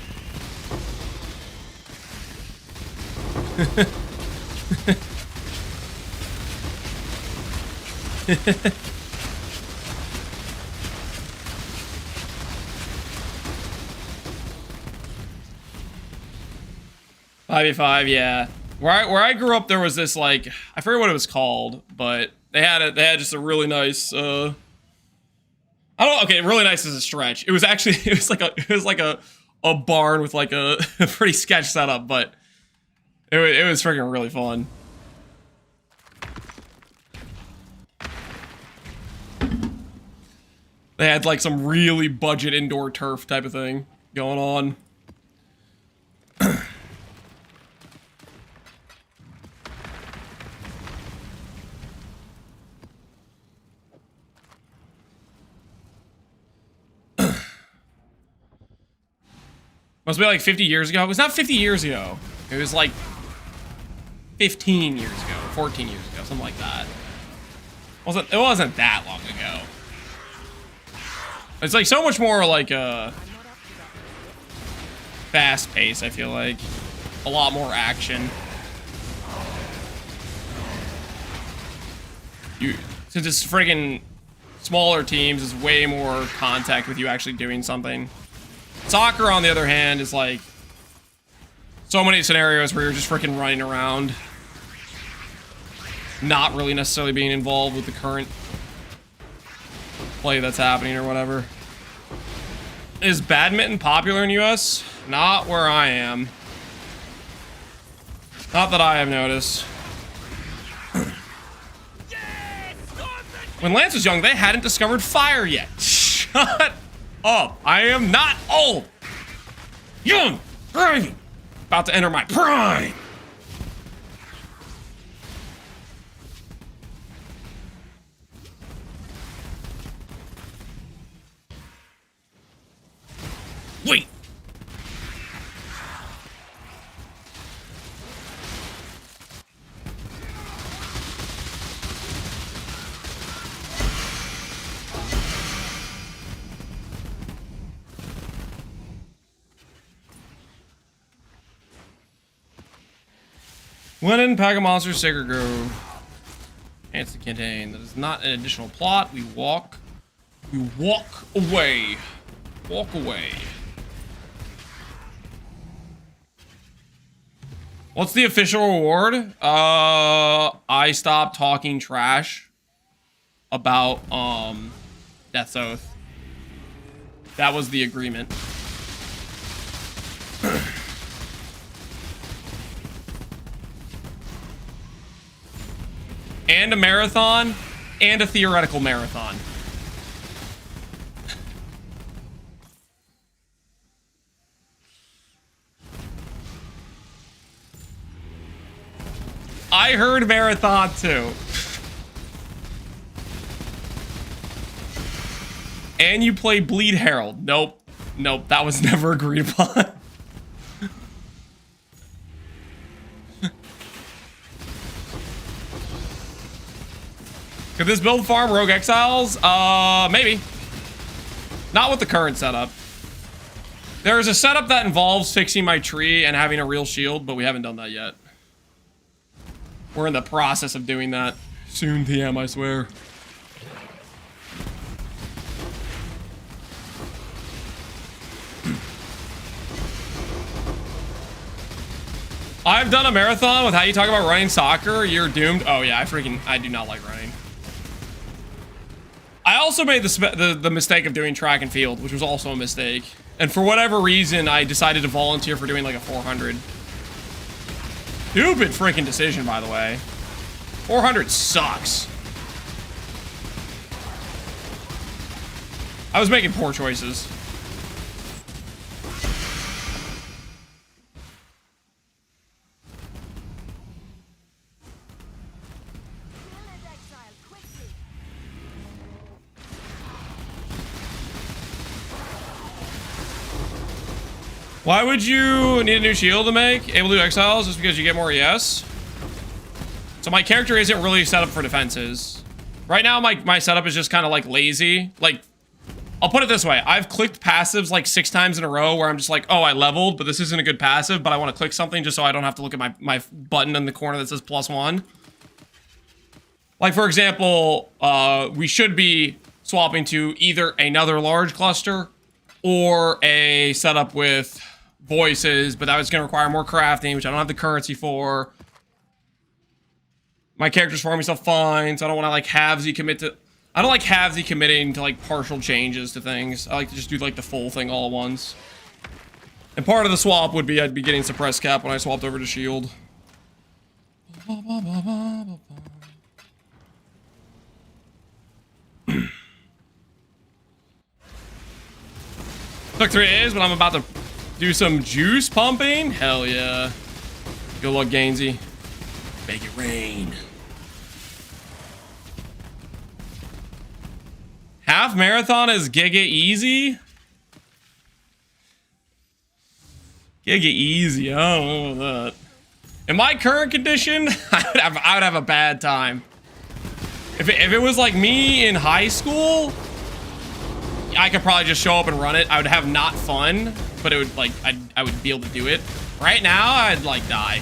5v5, yeah. Where I grew up, there was this like, I forget what it was called, but they had just a really nice okay, really nice is a stretch. It was actually it was like a barn with like a pretty sketch setup, but it was freaking really fun. They had like some really budget indoor turf type of thing going on. Must be like 50 years ago. It was not 50 years ago. It was like 15 years ago, 14 years ago, something like that. It wasn't that long ago. It's like so much more like fast pace, I feel like. A lot more action. Since it's friggin' smaller teams, is way more contact with you actually doing something. Soccer, on the other hand, is like so many scenarios where you're just freaking running around, not really necessarily being involved with the current play that's happening or whatever. Is badminton popular in US? Not where I am. Not that I have noticed. When Lance was young, they hadn't discovered fire yet. Shut up. I am not old. Young. Grinding. About to enter my prime. Wait. When in Pack of Monsters, Sacred Grove. Enhance the campaign. That is not an additional plot. We walk away. Walk away. What's the official reward? I stopped talking trash about Death's Oath. That was the agreement. And a marathon, and a theoretical marathon. I heard marathon too. And you play Bleed Herald. Nope. Nope, that was never agreed upon. Could this build farm Rogue Exiles? Maybe. Not with the current setup. There is a setup that involves fixing my tree and having a real shield, but we haven't done that yet. We're in the process of doing that. Soon, TM, I swear. I've done a marathon with how you talk about running soccer. You're doomed. Oh yeah, I do not like running. I also made the mistake of doing track and field, which was also a mistake. And for whatever reason, I decided to volunteer for doing like a 400. Stupid freaking decision, by the way. 400 sucks. I was making poor choices. Why would you need a new shield to make? Able to do exiles just because you get more ES? So my character isn't really set up for defenses. Right now, my setup is just kind of like lazy. Like, I'll put it this way. I've clicked passives like 6 times in a row where I'm just like, oh, I leveled, but this isn't a good passive, but I want to click something just so I don't have to look at my button in the corner that says +1. Like, for example, we should be swapping to either another large cluster or a setup with voices, but that was going to require more crafting, which I don't have the currency for. My character's farming stuff fine, so I don't want to like halvesy commit to... I don't like halvesy committing to like partial changes to things. I like to just do like the full thing all at once. And part of the swap would be I'd be getting suppressed cap when I swapped over to shield. Took 3 days, but I'm about to do some juice pumping. Hell yeah. Good luck, Gainsey. Make it rain. Half marathon is giga easy? Giga easy, I don't know about that. In my current condition, I would have a bad time. If it was like me in high school, I could probably just show up and run it. I would have not fun, but it would like I would be able to do it. Right now, I'd like die.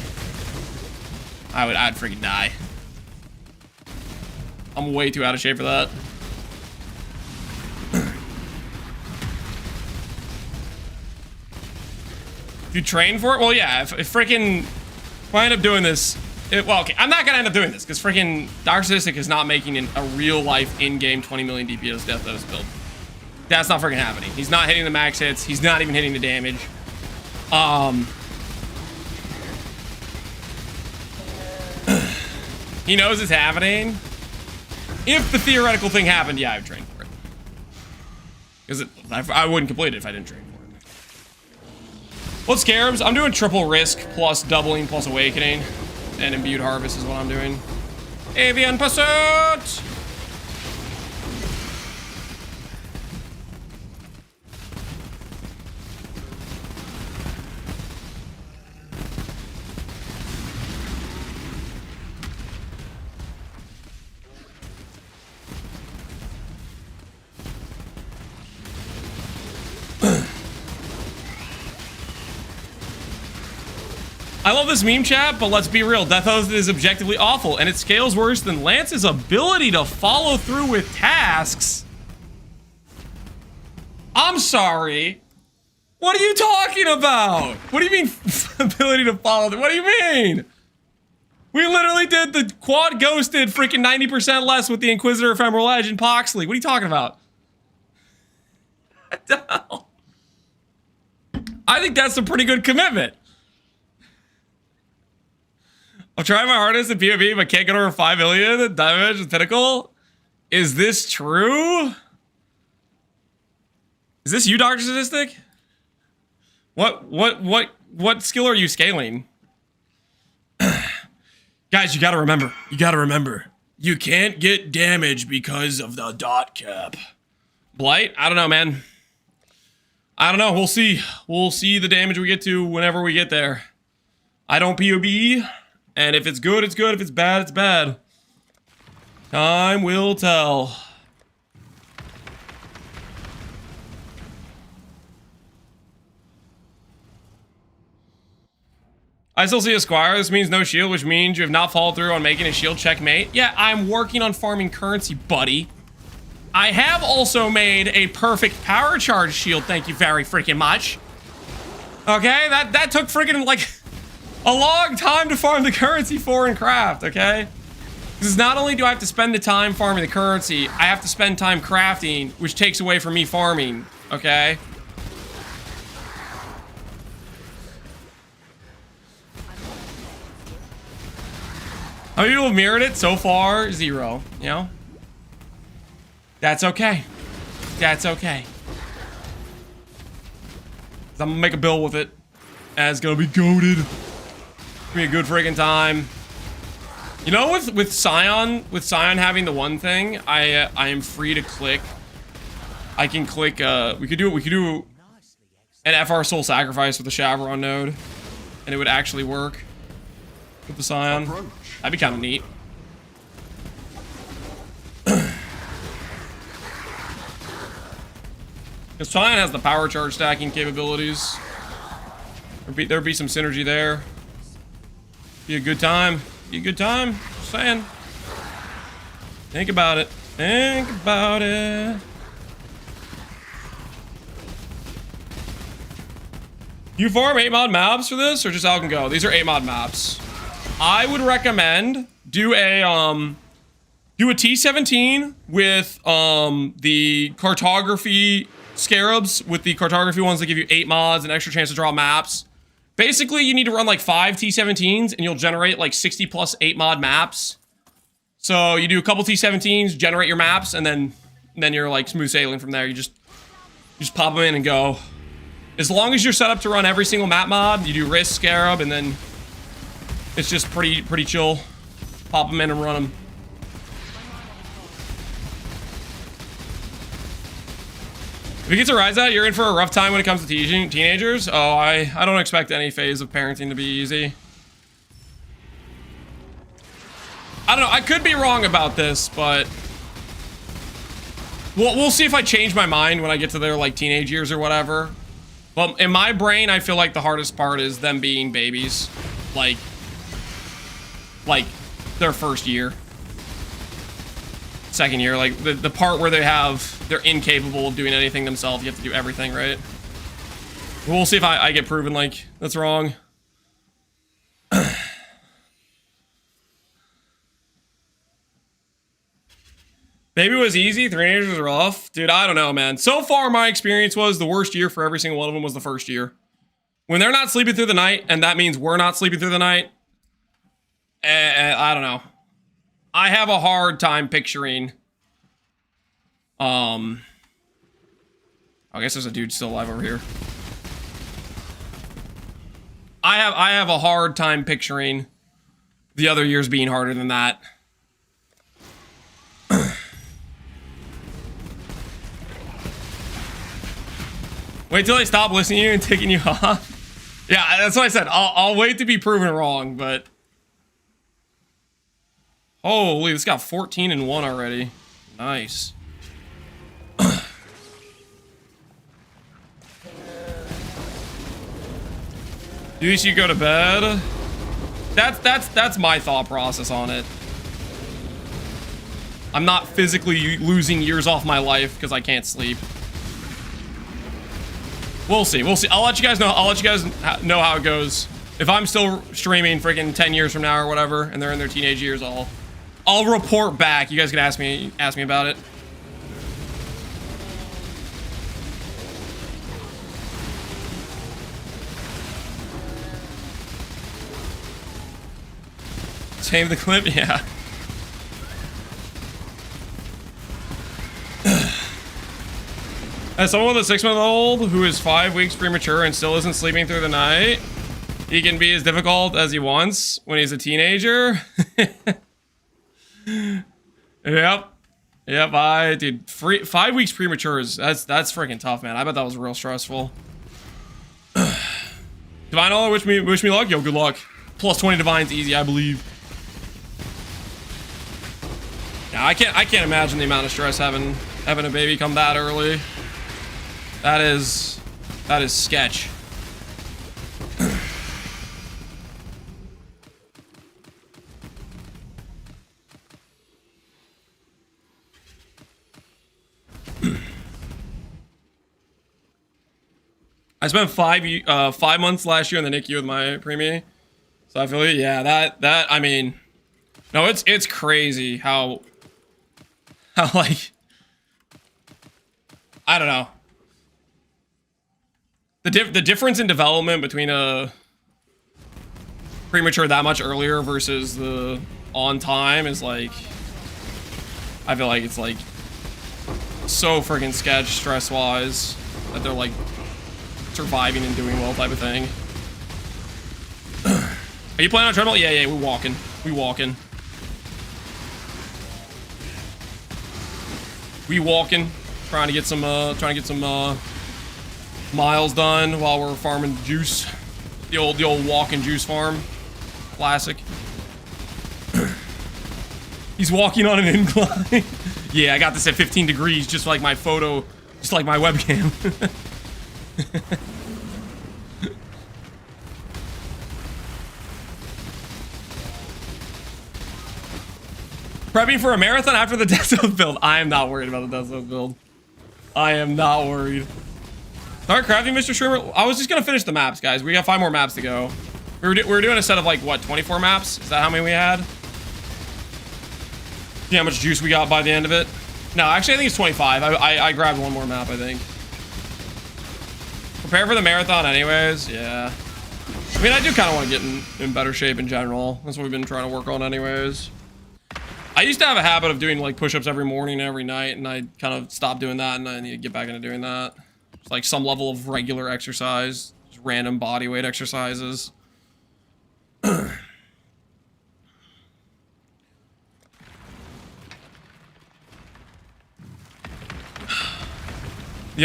I'd freaking die. I'm way too out of shape for that. If you train for it, well, yeah. If I end up doing this, well, okay, I'm not gonna end up doing this because freaking Dr. Sadistic is not making a real life in-game 20 million DPS death that is build. That's not freaking happening. He's not hitting the max hits. He's not even hitting the damage. He knows it's happening. If the theoretical thing happened, yeah, I would train for it. Because I wouldn't complete it if I didn't train for it. What scarabs? I'm doing triple risk plus doubling plus awakening. And imbued harvest is what I'm doing. Avian pursuit! I love this meme chat, but let's be real. Death Oath is objectively awful, and it scales worse than Lance's ability to follow through with tasks. I'm sorry. What are you talking about? What do you mean ability to follow through? What do you mean? We literally did the quad ghosted freaking 90% less with the Inquisitor Ephemeral Edge and Poxley. What are you talking about? What the hell? I think that's a pretty good commitment. I'm trying my hardest at PvP, but can't get over 5 million damage with Pinnacle. Is this true? Is this you, Dr. Sadistic? What skill are you scaling? Guys, you gotta remember. You can't get damage because of the dot cap. Blight? I don't know, man. I don't know. We'll see. We'll see the damage we get to whenever we get there. I don't POB. And if it's good, it's good. If it's bad, it's bad. Time will tell. I still see a squire. This means no shield, which means you have not followed through on making a shield checkmate. Yeah, I'm working on farming currency, buddy. I have also made a perfect power charge shield. Thank you very freaking much. Okay, that took freaking like a long time to farm the currency for in craft, okay? Because not only do I have to spend the time farming the currency, I have to spend time crafting, which takes away from me farming, okay? How many people have mirrored it so far? 0, you know? That's okay. That's okay. I'm gonna make a build with it. And it's gonna be goated. It's gonna be a good freaking time. You know, with Scion having the one thing, I am free to click. I can click, we could do an FR Soul Sacrifice with the Shavron node. And it would actually work with the Scion. That'd be kind of neat. Because Scion has the power charge stacking capabilities. There'd be some synergy there. Be a good time. Be a good time. Just saying. Think about it. Think about it. You farm 8 mod maps for this, or just out and go? These are 8 mod maps. I would recommend do a T17 with the cartography scarabs, with the cartography ones that give you 8 mods and extra chance to draw maps. Basically, you need to run like 5 T17s and you'll generate like 60 plus 8 mod maps. So you do a couple T17s, generate your maps, and then you're like smooth sailing from there. You just pop them in and go. As long as you're set up to run every single map mod, you do Risk, Scarab, and then it's just pretty chill. Pop them in and run them. If you get to rise out, you're in for a rough time when it comes to teenagers. Oh, I don't expect any phase of parenting to be easy. I don't know. I could be wrong about this, but we'll see if I change my mind when I get to their like teenage years or whatever. But in my brain, I feel like the hardest part is them being babies, like their first year, second year, like the part where they're incapable of doing anything themselves. You have to do everything, right? We'll see if I get proven like that's wrong. Maybe it was easy. Teenagers was rough. Dude, I don't know, man. So far, my experience was the worst year for every single one of them was the first year. When they're not sleeping through the night, and that means we're not sleeping through the night, I don't know. I have a hard time picturing... I guess there's a dude still alive over here. I have a hard time picturing the other years being harder than that. Wait till I stop listening to you and taking you off. Yeah, that's what I said. I'll wait to be proven wrong, but... Holy, this got 14 and 1 already. Nice. You should go to bed. That's my thought process on it. I'm not physically losing years off my life because I can't sleep. We'll see. We'll see. I'll let you guys know. I'll let you guys know how it goes. If I'm still streaming freaking 10 years from now or whatever, and they're in their teenage years, I'll report back. You guys can ask me about it. Save the clip, yeah. As someone with a 6-month-old who is 5 weeks premature and still isn't sleeping through the night, he can be as difficult as he wants when he's a teenager. Yep. Dude, 5 weeks premature is, that's freaking tough, man. I bet that was real stressful. Divine All, wish me luck. Yo, good luck. Plus 20 divines, easy, I believe. Yeah, Yeah, I can't imagine the amount of stress having a baby come that early. That is sketch. I spent 5 months last year in the NICU with my preemie, so I feel yeah, that I mean, no, it's crazy how like, I don't know, the difference in development between a premature that much earlier versus the on time is like, I feel like it's like so freaking sketch stress wise that they're like surviving and doing well type of thing. Are you playing on treadmill? Yeah, we walking. We walking, trying to get some miles done while we're farming juice. The old walking juice farm. Classic. He's walking on an incline. Yeah, I got this at 15 degrees, just like my photo, just like my webcam. Prepping for a marathon after the Death Zone build. I am not worried about the Death Zone build. I am not worried. Start crafting, Mr. Shrimmer. I was just gonna finish the maps, guys. We got 5 more maps to go. We were doing a set of like what, 24 maps? Is that how many we had? See how much juice we got by the end of it? No, actually I think it's 25. I grabbed one more map, I think. Prepare for the marathon anyways, yeah. I mean, I do kind of want to get in better shape in general. That's what we've been trying to work on anyways. I used to have a habit of doing like push-ups every morning and every night, and I kind of stopped doing that, and I need to get back into doing that. It's like some level of regular exercise, just random body weight exercises. The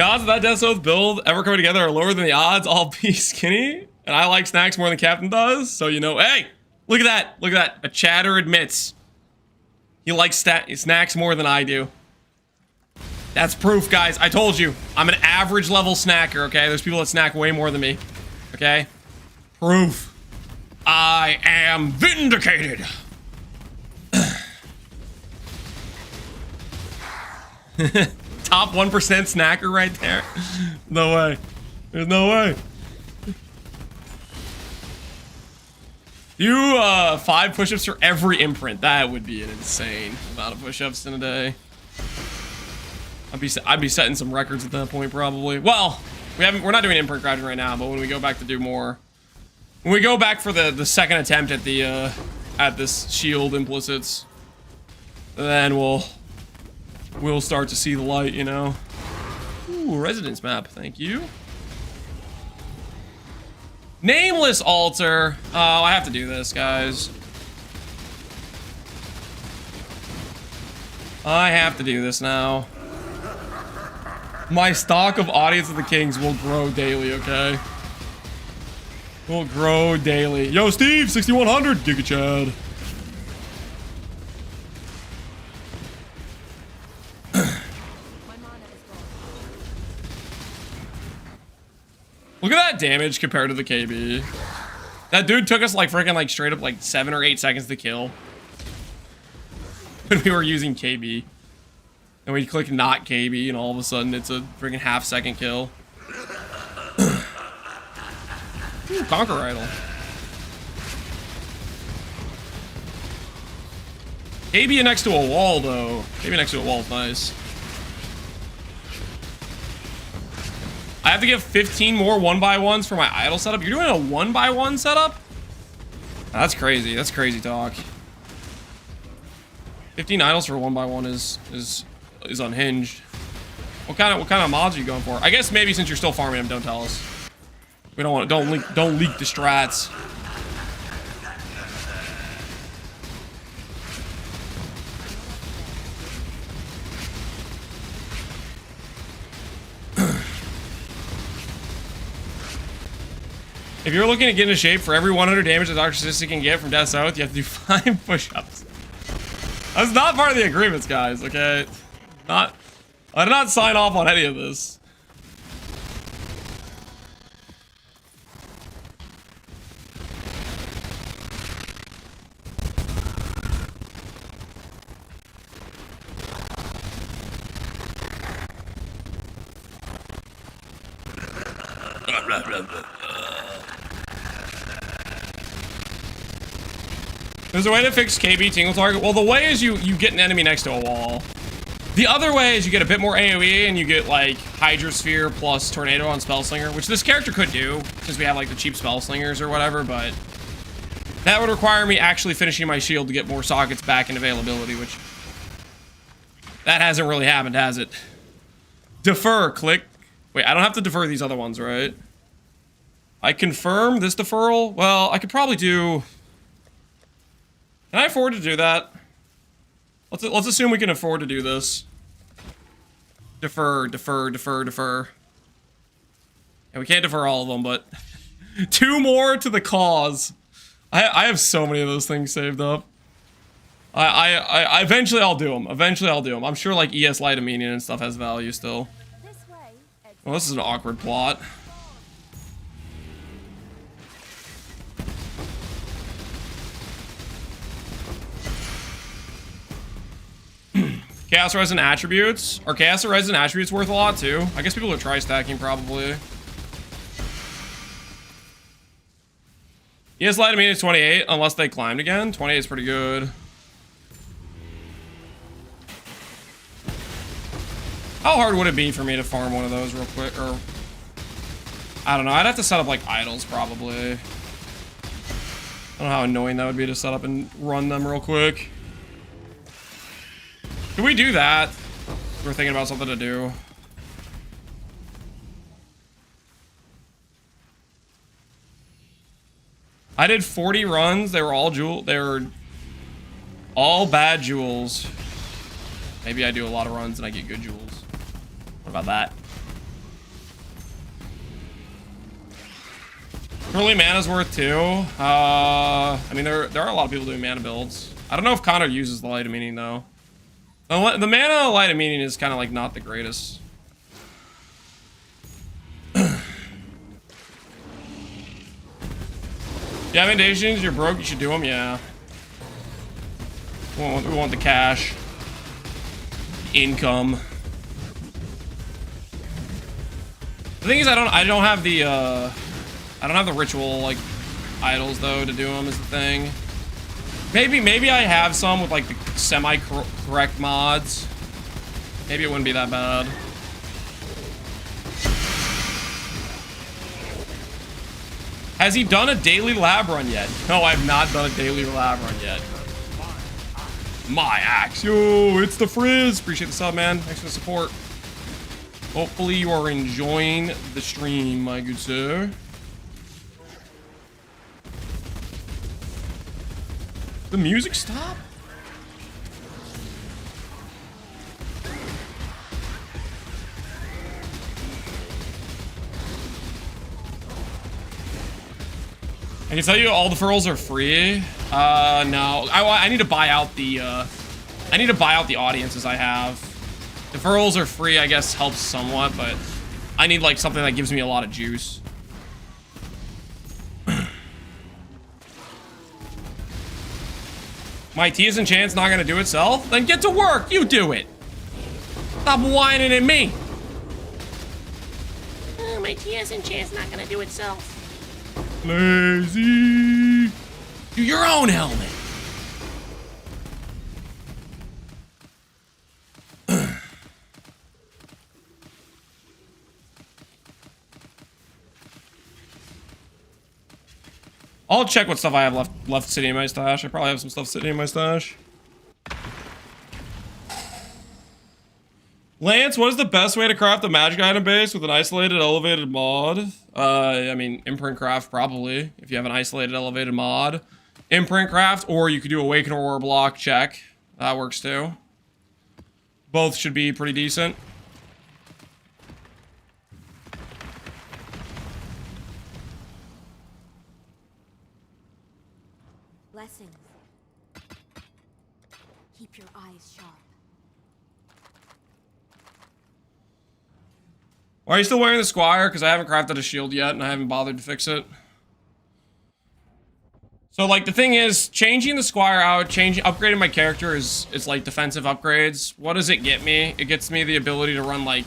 odds of that Death Oath build ever coming together are lower than the odds I'll be skinny, and I like snacks more than Captain does, so you know, hey, look at that, look at that, a chatter admits he likes snacks more than I do. That's proof, guys. I told you, I'm an average level snacker, okay? There's people that snack way more than me, okay? Proof. I am vindicated. Top 1% snacker right there. No way. There's no way. Do 5 push-ups for every imprint. That would be an insane amount of push-ups in a day. I'd be setting some records at that point probably. Well, we're not doing imprint crafting right now, but when we go back to do more, when we go back for the second attempt at the at this shield implicits, then we'll start to see the light, you know. Ooh, residence map, thank you. Nameless altar. Oh, I have to do this, guys. I have to do this now. My stock of Audience of the Kings will grow daily, okay? Will grow daily. Yo, Steve, 6100, Giga Chad. Look at that damage compared to the KB. That dude took us like freaking like straight up like 7 or 8 seconds to kill when we were using KB. And we click not KB and all of a sudden it's a freaking half-second kill. Ooh, Conquer Idol. KB next to a wall though. KB next to a wall is nice. I have to get 15 more 1x1s for my idol setup. You're doing a 1x1 setup? That's crazy. That's crazy talk. 15 idols for 1x1 is unhinged. What kind of mods are you going for? I guess maybe since you're still farming them, don't tell us. We don't want to, don't leak the strats. If you're looking to get into shape, for every 100 damage that Dr. Sissy can get from Death's Oath, you have to do 5 push-ups. That's not part of the agreements, guys, okay? I did not sign off on any of this. There's a way to fix KB tingle target. Well, the way is you get an enemy next to a wall. The other way is you get a bit more AoE and you get like Hydrosphere plus Tornado on Spellslinger, which this character could do since we have like the cheap Spellslingers or whatever, but that would require me actually finishing my shield to get more sockets back in availability, which that hasn't really happened, has it? Defer, click. Wait, I don't have to defer these other ones, right? I confirm this deferral? Well, I could probably do... Can I afford to do that? Let's assume we can afford to do this. Defer, defer, defer, defer. And we can't defer all of them, but 2 more to the cause. I have so many of those things saved up. I eventually I'll do them. Eventually I'll do them. I'm sure like ES Light Dominion and stuff has value still. Well, this is an awkward plot. Chaos Resin attributes. Are Chaos Resin attributes worth a lot too? I guess people are tri-stacking probably. ES Light Dominion is 28 unless they climbed again. 28 is pretty good. How hard would it be for me to farm one of those real quick? Or I don't know. I'd have to set up like idols probably. I don't know how annoying that would be to set up and run them real quick. Can we do that? We're thinking about something to do. I did 40 runs. They were all jewel. They were all bad jewels. Maybe I do a lot of runs and I get good jewels. What about that? Early mana's worth too. I mean, there are a lot of people doing mana builds. I don't know if Connor uses the Light of Meaning though. The mana Light of Meaning is kind of like not the greatest. You have invasions, you're broke, you should do them, yeah. We want the cash. Income. The thing is, I don't have the ritual like idols though to do them is the thing. Maybe I have some with like the semi-correct mods. Maybe it wouldn't be that bad. Has he done a daily lab run yet? No, I have not done a daily lab run yet. My axe. Yo, it's the Frizz. Appreciate the sub, man. Thanks for the support. Hopefully you are enjoying the stream, my good sir. The music stop? I can tell you all the furls are free. No. I need to buy out the audiences I have. The furls are free, I guess helps somewhat, but I need like something that gives me a lot of juice. My T isn't chance not gonna do itself? Then get to work, you do it. Stop whining at me. My T isn't chance not gonna do itself. Lazy. Do your own helmet. I'll check what stuff I have left sitting in my stash. I probably have some stuff sitting in my stash. Lance, what is the best way to craft a magic item base with an isolated elevated mod? I mean, imprint craft probably, if you have an isolated elevated mod. Imprint craft, or you could do awaken aurora block, check. That works too. Both should be pretty decent. Blessings. Keep your eyes sharp. Why are you still wearing the Squire? Because I haven't crafted a shield yet and I haven't bothered to fix it. So, like, the thing is, changing the Squire out, upgrading my character is like defensive upgrades. What does it get me? It gets me the ability to run, like,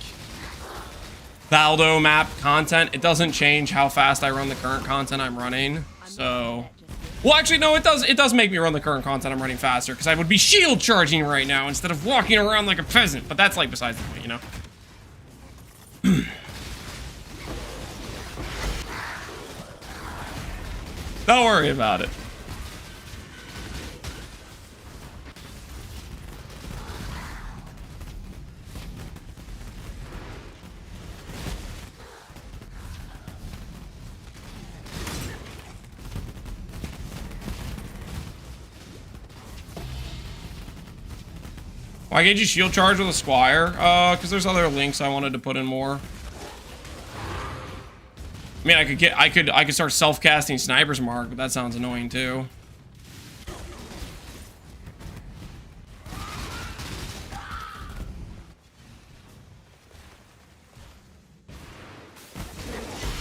Valdo map content. It doesn't change how fast I run the current content I'm running. So, well, actually, no, it does make me run the current content I'm running faster, because I would be shield charging right now instead of walking around like a peasant. But that's, like, besides the point, you know? Don't worry about it. Why can't you shield charge with a Squire? Because there's other links I wanted to put in more. I mean, I could start self-casting Sniper's Mark, but that sounds annoying too.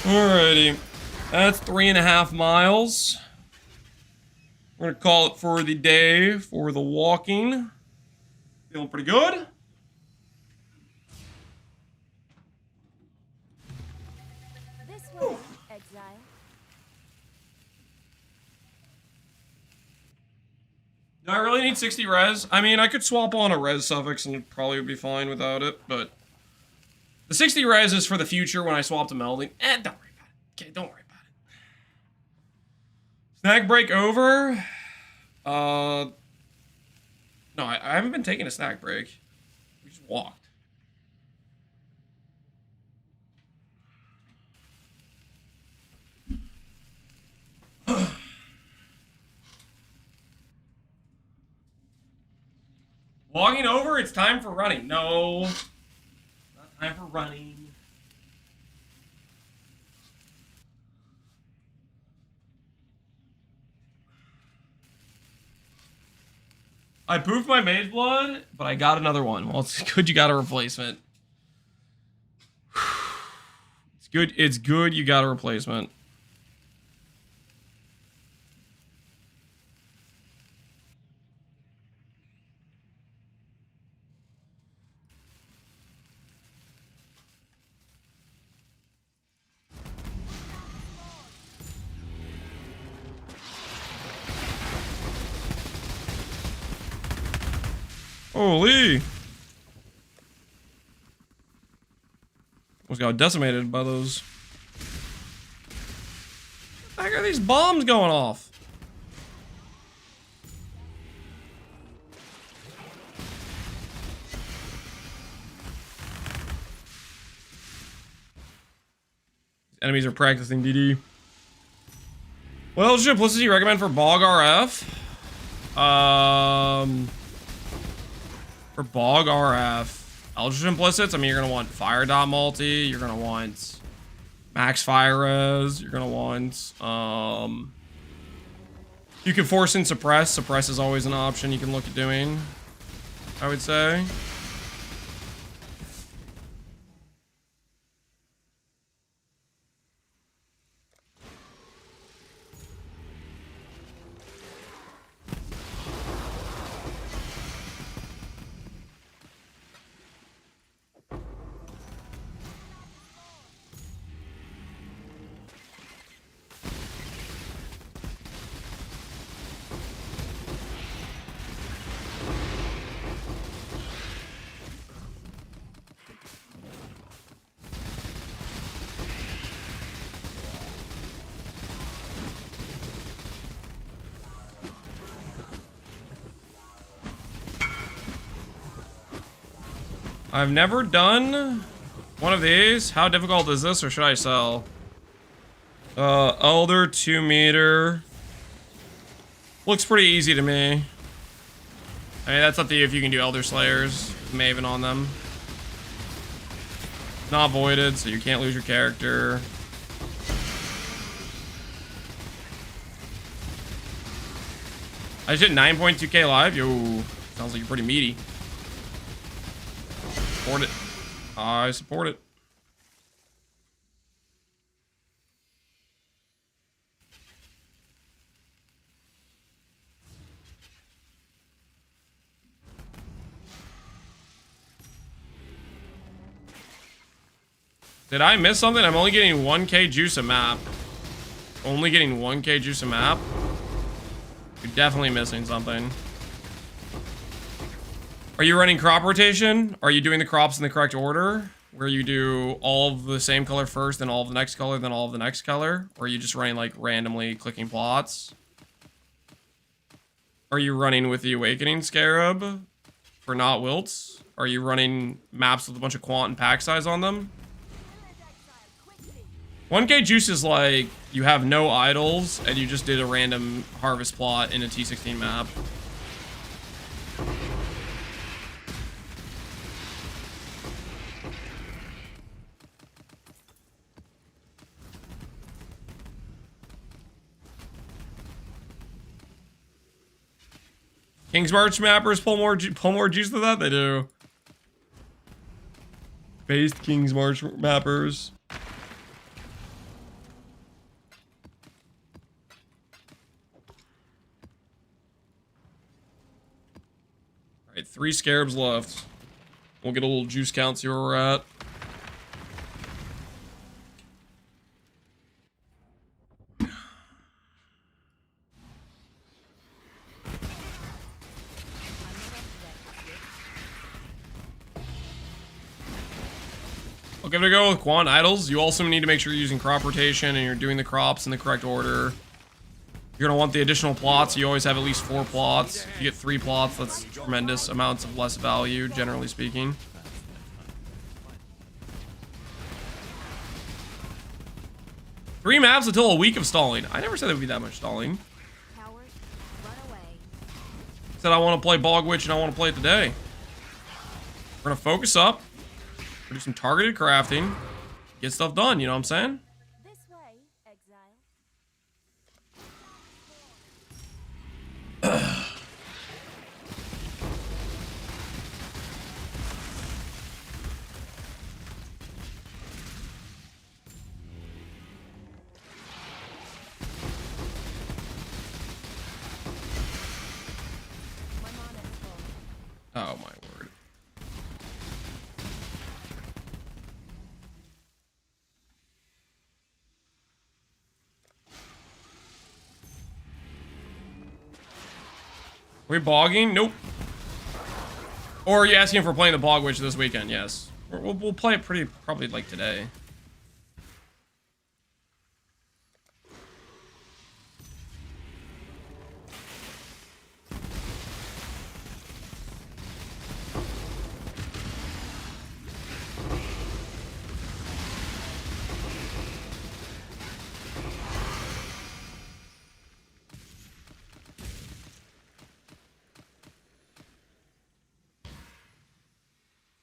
Alrighty, that's 3.5 miles. We're gonna call it for the day for the walking. Feeling pretty good. This way, Exile. Do I really need 60 res? I mean, I could swap on a res suffix and it probably would be fine without it, but the 60 res is for the future when I swap to melding. Don't worry about it. Okay, don't worry about it. Snack break over. No, I haven't been taking a snack break. We just walked. Walking over, it's time for running. No, not time for running. I poofed my mage blood, but I got another one. Well, it's good you got a replacement. It's good you got a replacement. Holy! Almost got decimated by those. What the heck are these bombs going off? Enemies are practicing DD. What else should Simplicity recommend for Bog RF? For Bog RF, Ultra Implicits, I mean, you're gonna want Fire Dot Multi, you're gonna want Max Fire Res, you're gonna want, you can force in Suppress. Suppress is always an option you can look at doing, I would say. I've never done one of these. How difficult is this, or should I sell? Elder 2 meter. Looks pretty easy to me. I mean, that's up to you if you can do Elder Slayers, Maven on them. Not voided, so you can't lose your character. I just hit 9.2k live. Yo, Sounds like you're pretty meaty. Support it. I support it. Did I miss something? I'm only getting 1k juice a map. Only getting 1k juice a map? You're definitely missing something. Are you running crop rotation? Are you doing the crops in the correct order? Where you do all of the same color first, then all of the next color, then all of the next color? Or are you just running like randomly clicking plots? Are you running with the Awakening Scarab for not wilts? Are you running maps with a bunch of quant and pack size on them? 1k juice is like you have no idols and you just did a random harvest plot in a T16 map. King's March mappers pull more juice than that? They do. Based King's March mappers. Alright, 3 scarabs left. We'll get a little juice count, see where we're at. I'll give it a go with quant idols. You also need to make sure you're using crop rotation and you're doing the crops in the correct order. You're going to want the additional plots. You always have at least 4 plots. If you get 3 plots, that's tremendous amounts of less value, generally speaking. Three maps until a week of stalling. I never said it would be that much stalling. Coward, run away. Said I want to play Bog Witch and I want to play it today. We're going to focus up. Do some targeted crafting. Get stuff done, you know what I'm saying? This way, Exile. My mana is full. Oh my word. Are we bogging? Nope. Or are you asking if we're playing the Bog Witch this weekend? Yes. We'll play it probably like today.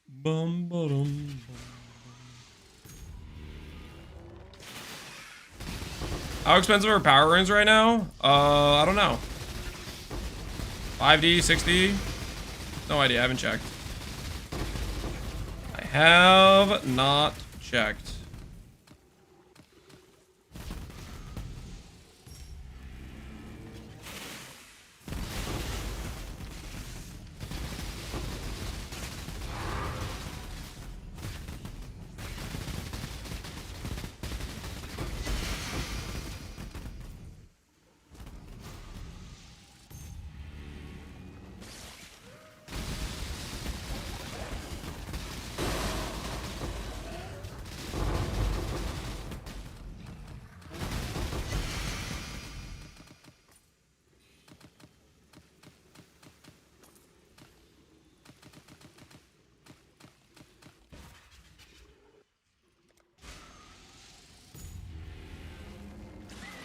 Bum, ba-dum, bum. How expensive are power runes right now? I don't know. 5D, 6D? No idea, I haven't checked. I have not checked.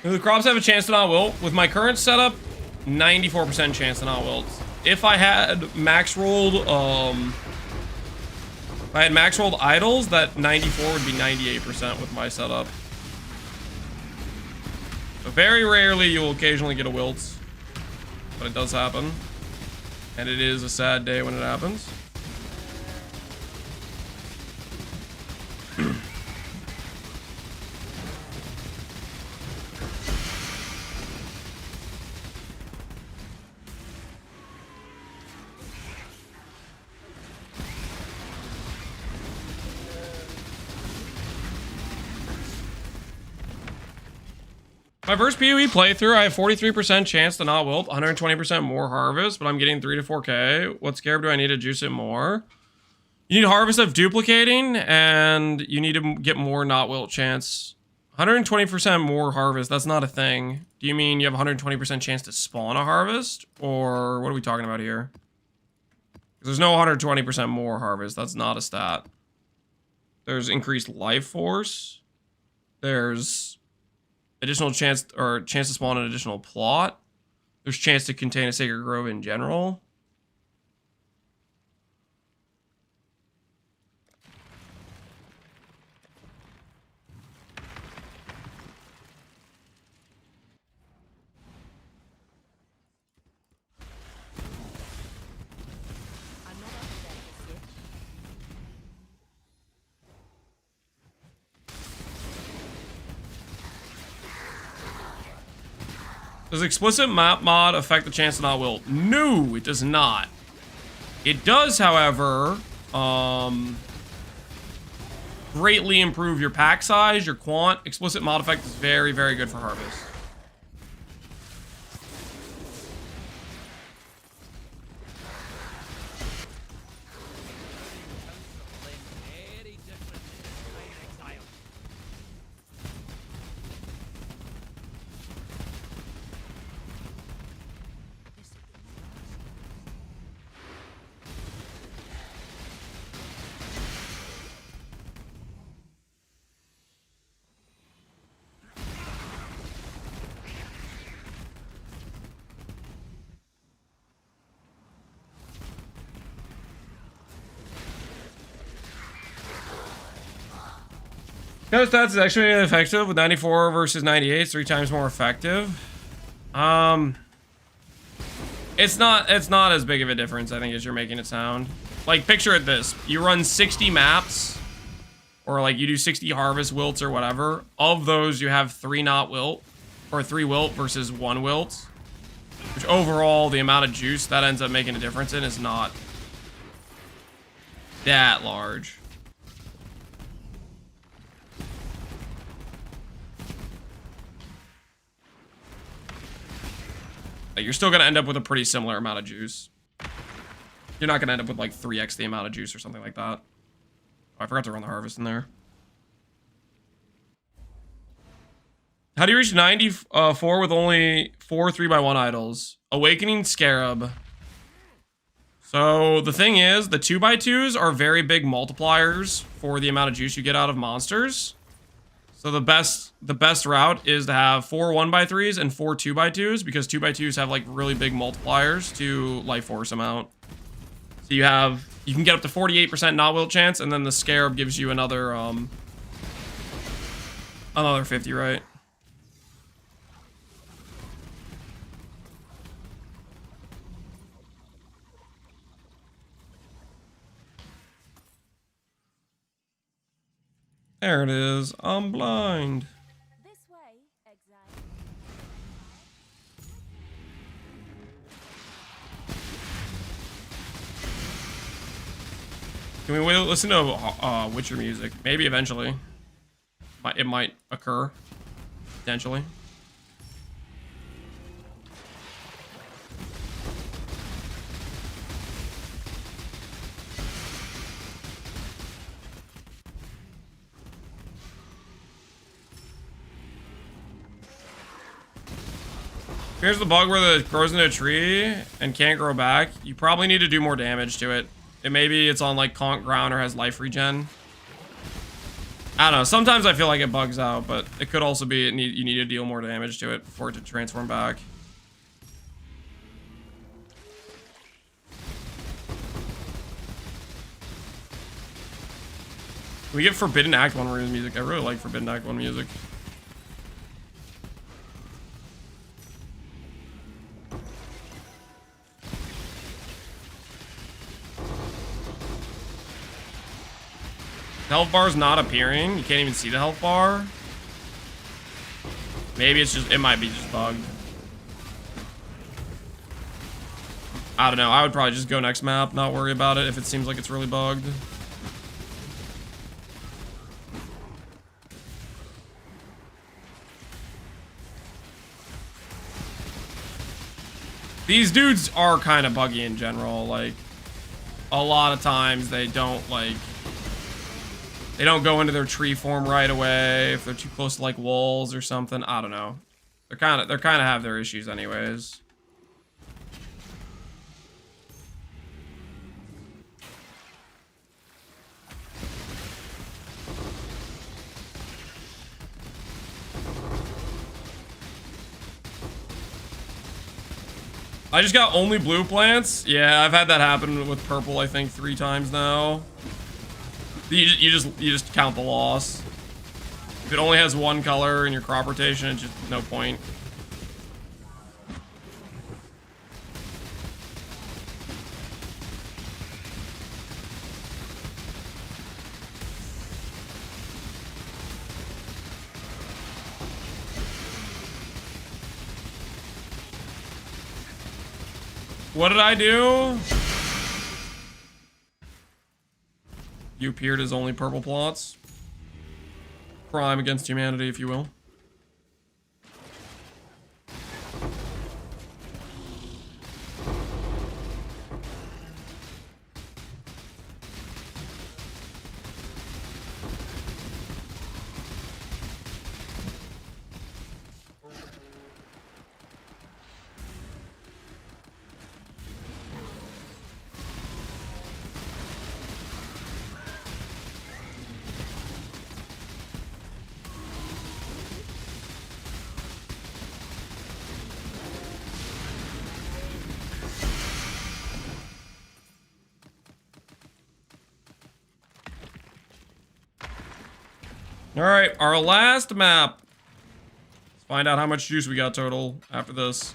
Do the crops have a chance to not wilt? With my current setup, 94% chance to not wilt. If I had max rolled, if I had max rolled idols, that 94 would be 98% with my setup. So very rarely you'll occasionally get a wilt, but it does happen. And it is a sad day when it happens. My first PoE playthrough, I have 43% chance to not wilt, 120% more harvest, but I'm getting 3 to 4k. What scarab do I need to juice it more? You need harvest of duplicating, and you need to get more not wilt chance. 120% more harvest, that's not a thing. Do you mean you have 120% chance to spawn a harvest? Or what are we talking about here? There's no 120% more harvest, that's not a stat. There's increased life force. There's additional chance, or chance to spawn an additional plot. There's chance to contain a sacred grove in general. Does explicit map mod affect the chance to not wilt? No, it does not. It does, however, greatly improve your pack size, your quant. Explicit mod effect is very, very good for harvest. Counter stats is actually effective with 94 versus 98. It's 3 times more effective. It's not as big of a difference, I think, as you're making it sound. Like, picture it this. You run 60 maps, or like you do 60 harvest wilts or whatever. Of those, you have 3 not wilt, or 3 wilt versus 1 wilt. Which overall, the amount of juice that ends up making a difference in is not that large. Like, you're still going to end up with a pretty similar amount of juice. You're not going to end up with like 3x the amount of juice or something like that. Oh, I forgot to run the harvest in there. How do you reach 94 with only 4 3x1 idols? Awakening Scarab. So the thing is, the 2x2s are very big multipliers for the amount of juice you get out of monsters. So the best route is to have 4 1x3s and 4 2x2s, because 2x2s have like really big multipliers to life force amount. So you can get up to 48% not wilt chance, and then the Scarab gives you another 50, right? There it is. I'm blind. This way, Exile. Can we listen to Witcher music? Maybe eventually. It might occur. Potentially. Here's the bug where it grows into a tree and can't grow back. You probably need to do more damage to it. Maybe it's on like conk ground or has life regen. I don't know. Sometimes I feel like it bugs out, but it could also be you need to deal more damage to it for it to transform back. Can we get Forbidden Act 1 rune music? I really like Forbidden Act 1 music. Health bar's not appearing. You can't even see the health bar. Maybe it's just, it might be just bugged. I don't know. I would probably just go next map, not worry about it if it seems like it's really bugged. These dudes are kind of buggy in general. Like, a lot of times they don't go into their tree form right away if they're too close to like walls or something. I don't know. They're kind of have their issues anyways. I just got only blue plants. Yeah, I've had that happen with purple, I think 3 times now. You just count the loss. If it only has one color in your crop rotation, it's just no point. What did I do? You appeared as only purple plots. Crime against humanity, if you will. All right, our last map. Let's find out how much juice we got total after this.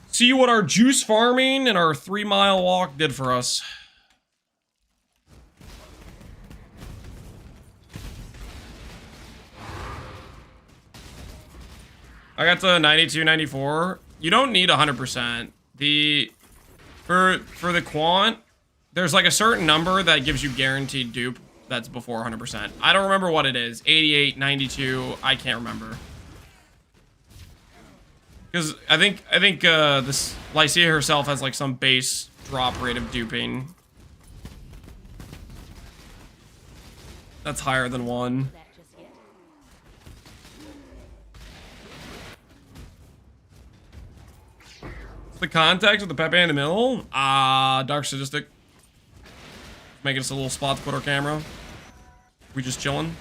See what our juice farming and our 3-mile walk did for us. I got to 92, 94. You don't need 100%. For the quant, there's like a certain number that gives you guaranteed dupe. That's before 100%. I don't remember what it is. 88, 92. I can't remember. Because I think this Lycia herself has like some base drop rate of duping. That's higher than 1. The context with the Pepe in the middle? Dark Sadistic. Making us a little spot to put our camera. We just chilling.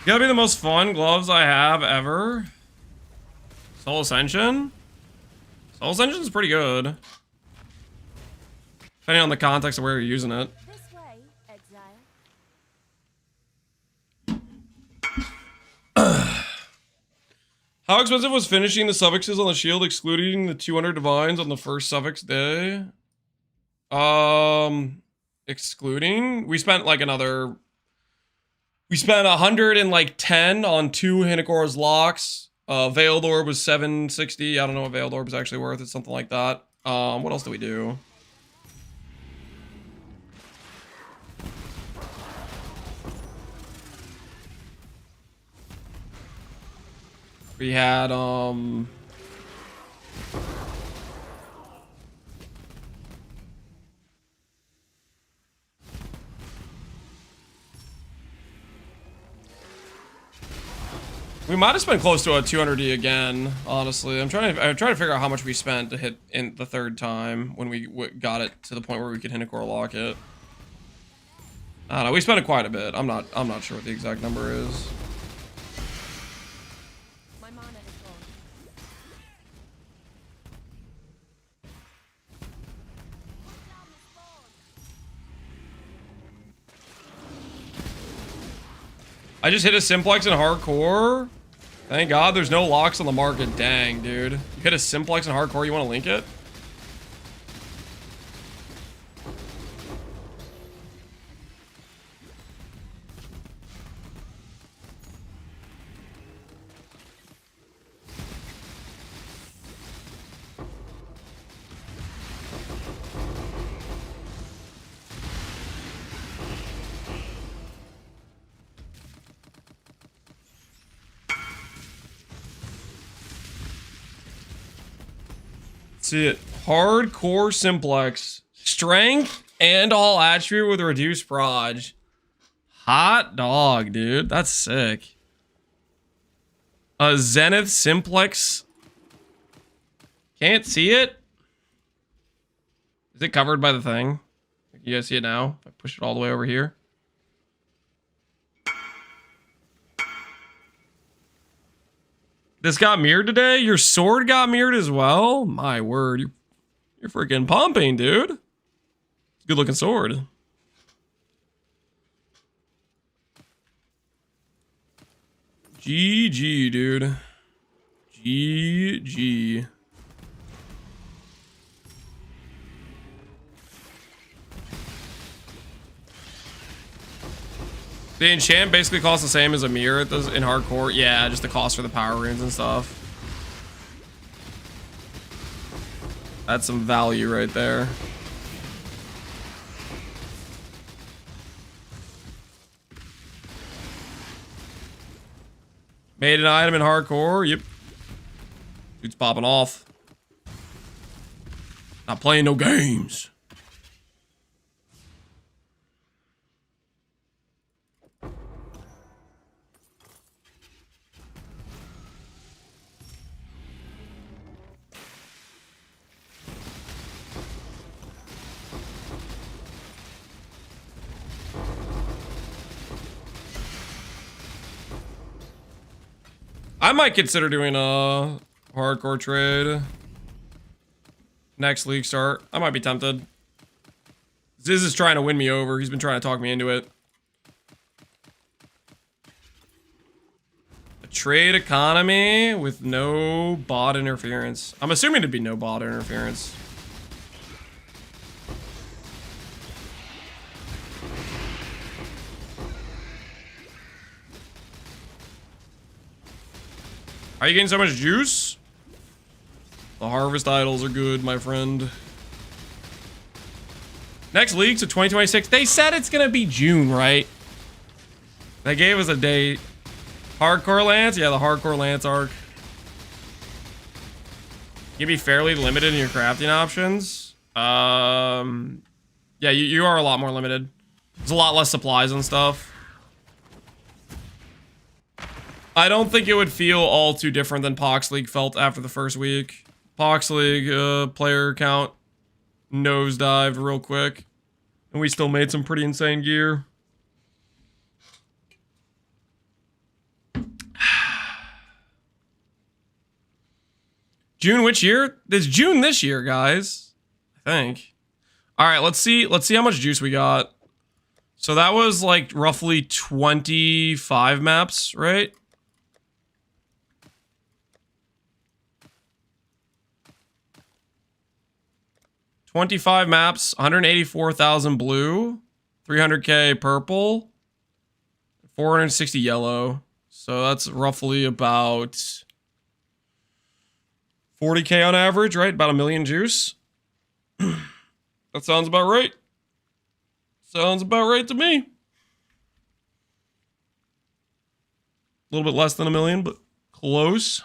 Gotta be the most fun gloves I have ever. Soul Ascension? Soul Ascension's pretty good. Depending on the context of where you're using it. This way, Exile. How expensive was finishing the suffixes on the shield, excluding the 200 divines on the first suffix day? Excluding? We spent like another... We spent 110 on 2 Hinakora's locks. Veiled Orb was 760. I don't know what Veiled Orb is actually worth. It's something like that. What else do we do? We had, we might have spent close to a 200D again, honestly. I'm trying to figure out how much we spent to hit in the 3rd time when we got it to the point where we could Hinakor lock it. I don't know. We spent it quite a bit. I'm not sure what the exact number is. My mana is gone. Put down the spawn. I just hit a simplex in hardcore. Thank God there's no locks on the market. Dang, dude. You hit a simplex in hardcore, you want to link it? See it. Hardcore simplex. Strength and all attribute with a reduced proj. Hot dog, dude. That's sick. A Zenith simplex. Can't see it? Is it covered by the thing? You guys see it now? I push it all the way over here. This got mirrored today? Your sword got mirrored as well? My word. You're freaking pumping, dude. Good looking sword. GG, dude. GG. The enchant basically costs the same as a mirror in hardcore. Yeah, just the cost for the power runes and stuff. That's some value right there. Made an item in hardcore. Yep. Dude's popping off. Not playing no games. I might consider doing a hardcore trade. Next league start. I might be tempted. Ziz is trying to win me over. He's been trying to talk me into it. A trade economy with no bot interference. I'm assuming it'd be no bot interference. Are you getting so much juice? The harvest idols are good, my friend. Next league, so 2026. They said it's gonna be June, right? They gave us a date. Hardcore Lance? Yeah, the Hardcore Lance arc. You can be fairly limited in your crafting options. Yeah, you are a lot more limited. There's a lot less supplies and stuff. I don't think it would feel all too different than Pox League felt after the first week. Pox League player count nosedived real quick. And we still made some pretty insane gear. June which year? It's June this year, guys. I think. Alright, let's see how much juice we got. So that was like roughly 25 maps, right? 25 maps, 184,000 blue, 300k purple, 460 yellow. So that's roughly about 40k on average, right? About a million juice. That sounds about right. Sounds about right to me. A little bit less than a million, but close.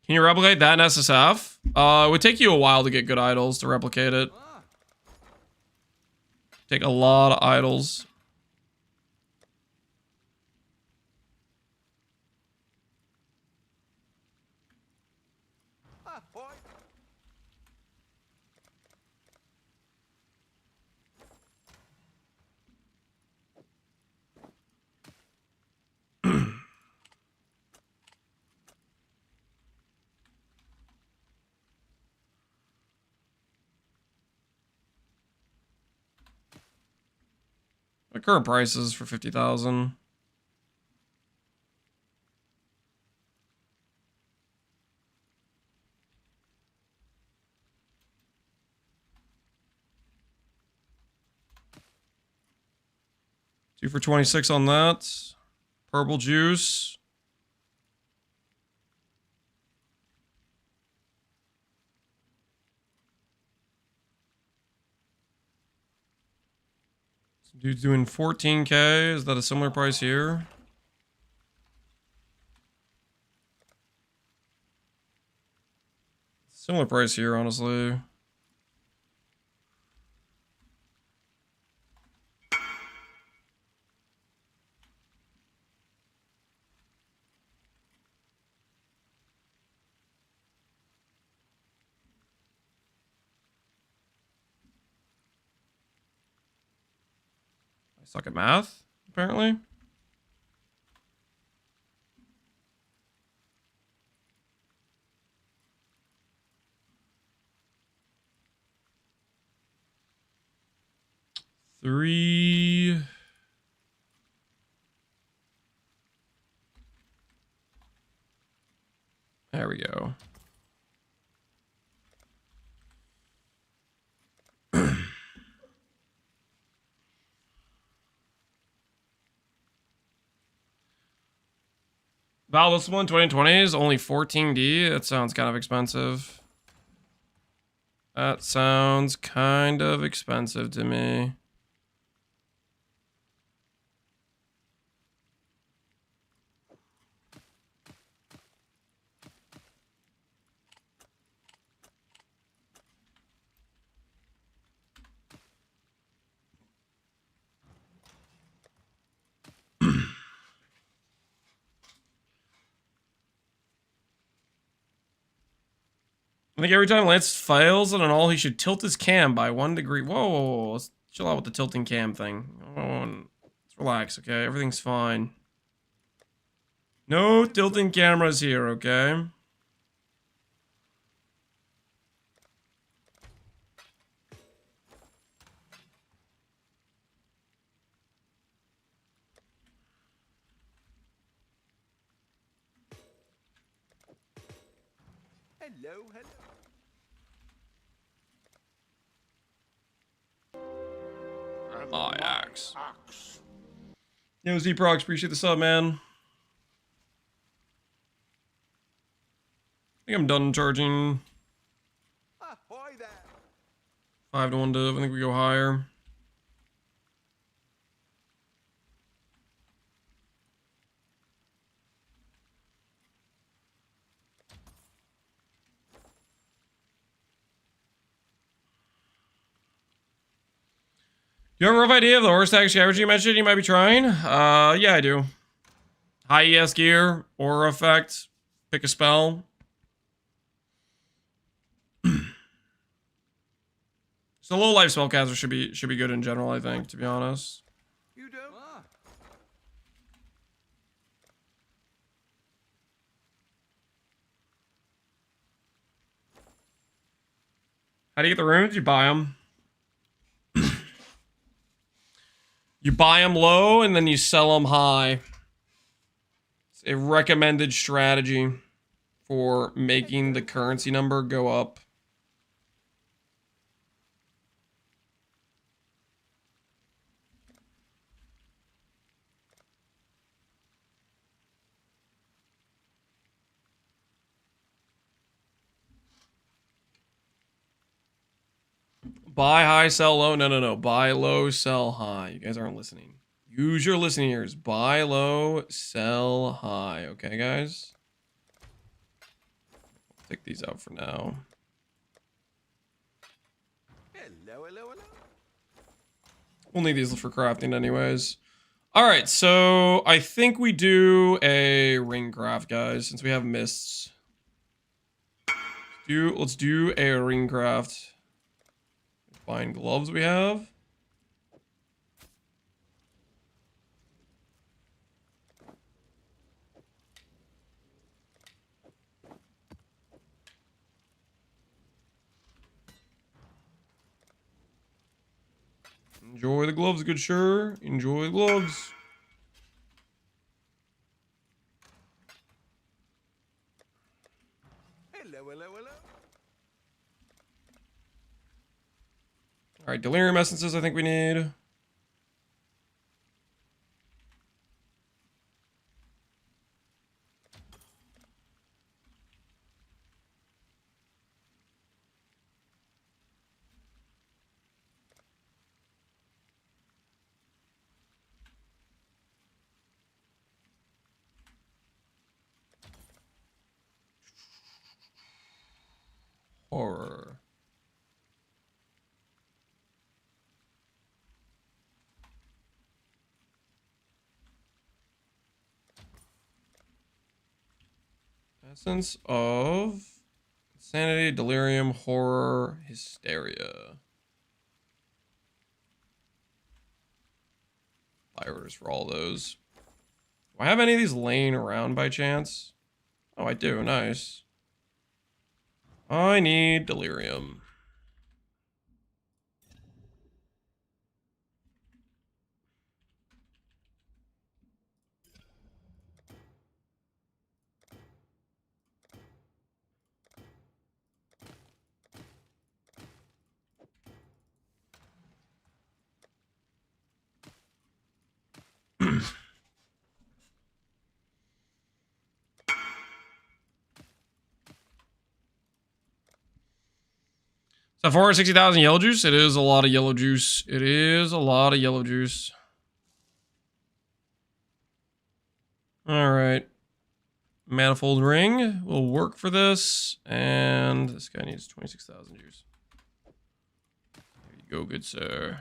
Can you replicate that in SSF? It would take you a while to get good idols to replicate it. Take a lot of idols. The current price is for 50,000. Two for 26 on that. Purple juice. Some dude's doing 14K. Is that a similar price here? Similar price here, honestly. I suck at math, apparently. Three. There we go. Val, this one, 2020 is only 14D. That sounds kind of expensive. That sounds kind of expensive to me. I think every time Lance fails on an all, he should tilt his cam by 1 degree. Whoa, whoa, whoa. Let's chill out with the tilting cam thing. Let's relax, okay? Everything's fine. No tilting cameras here, okay? Hello, hello. My axe. Yo, Z-Prox, appreciate the sub, man. I think I'm done charging Ahoy there. 5 to 1 div. I think we go higher. You have a rough idea of the horse tag scavenger you mentioned you might be trying? Yeah, I do. High ES gear, aura effect, pick a spell. So low life spellcaster should be good in general, I think, to be honest. You don't? How do you get the runes? You buy them. You buy them low and then you sell them high. It's a recommended strategy for making the currency number go up. Buy high, sell low. No, no, no. Buy low, sell high. You guys aren't listening. Use your listening ears. Buy low, sell high. Okay, guys? Take these out for now. Hello, hello, hello. We'll need these for crafting anyways. Alright, so I think we do a ring craft, guys, since we have mists. Let's do a ring craft. Find gloves we have. Enjoy the gloves, good sir. Enjoy the gloves. Hello, hello, hello. All right, delirium essences I think we need. Horror. Essence of insanity, delirium, horror, hysteria. Buy orders for all those. Do I have any of these laying around by chance? Oh, I do. Nice. I need delirium. So 460,000 yellow juice. It is a lot of yellow juice. It is a lot of yellow juice. All right. Manifold ring will work for this. And this guy needs 26,000 juice. There you go, good sir.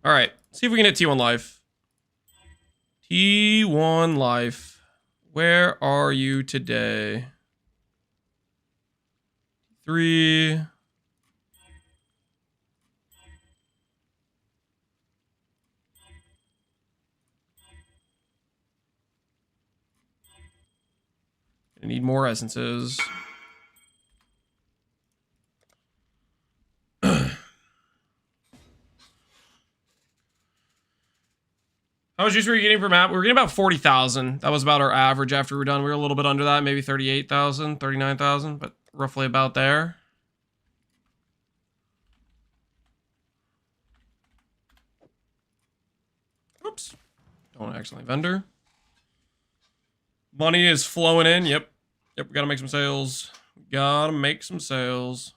All right. See if we can hit T1 life. T1 life. Where are you today? 3. I need more essences. How much juice were you getting per map? We were getting about 40,000. That was about our average after we were done. We were a little bit under that, maybe 38,000, 39,000, but roughly about there. Oops. Don't accidentally vendor. Money is flowing in. Yep. Yep, we gotta make some sales. Gotta make some sales.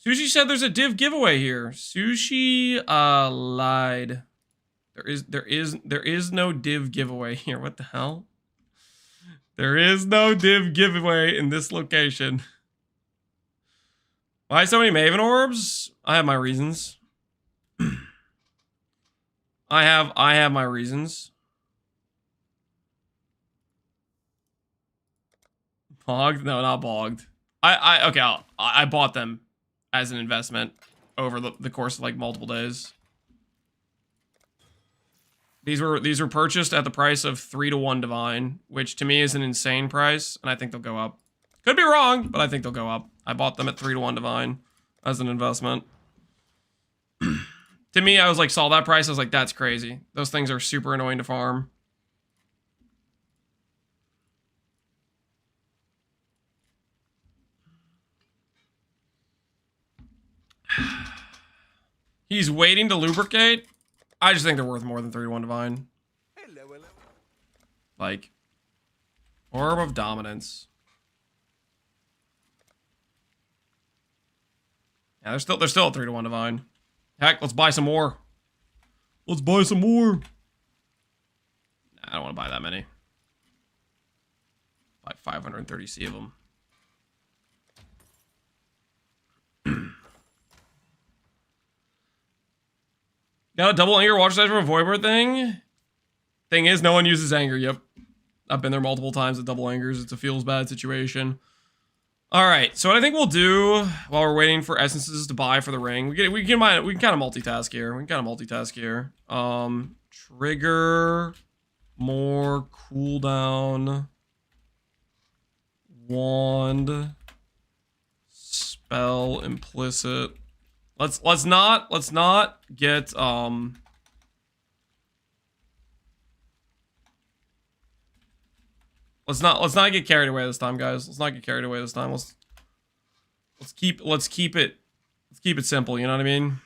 Sushi said there's a div giveaway here. Sushi lied. There is no div giveaway here. What the hell? There is no div giveaway in this location. Why so many Maven orbs? I have my reasons. I have my reasons. Bogged? No, not bogged. I bought them as an investment over the course of like multiple days. These were purchased at the price of 3-to-1 divine, which to me is an insane price, and I think they'll go up. Could be wrong, but I think they'll go up. I bought them at 3-to-1 divine as an investment. To me, I was like, saw that price, I was like, that's crazy. Those things are super annoying to farm. He's waiting to lubricate. I just think they're worth more than 3-to-1 divine. Hello, hello. Like, Orb of Dominance. Yeah, they're still at 3-to-1 divine. Heck, let's buy some more. Let's buy some more. Nah, I don't want to buy that many. Buy 530C of them. Got a double anger water size from a Voidbird thing? Thing is, no one uses anger. Yep. I've been there multiple times with double angers. It's a feels bad situation. Alright, so what I think we'll do while we're waiting for essences to buy for the ring, we can kind of multitask here. Trigger More cooldown. Wand. Spell implicit. Let's not get let's not get carried away this time, guys. Let's not get carried away this time. Let's keep it simple, you know what I mean?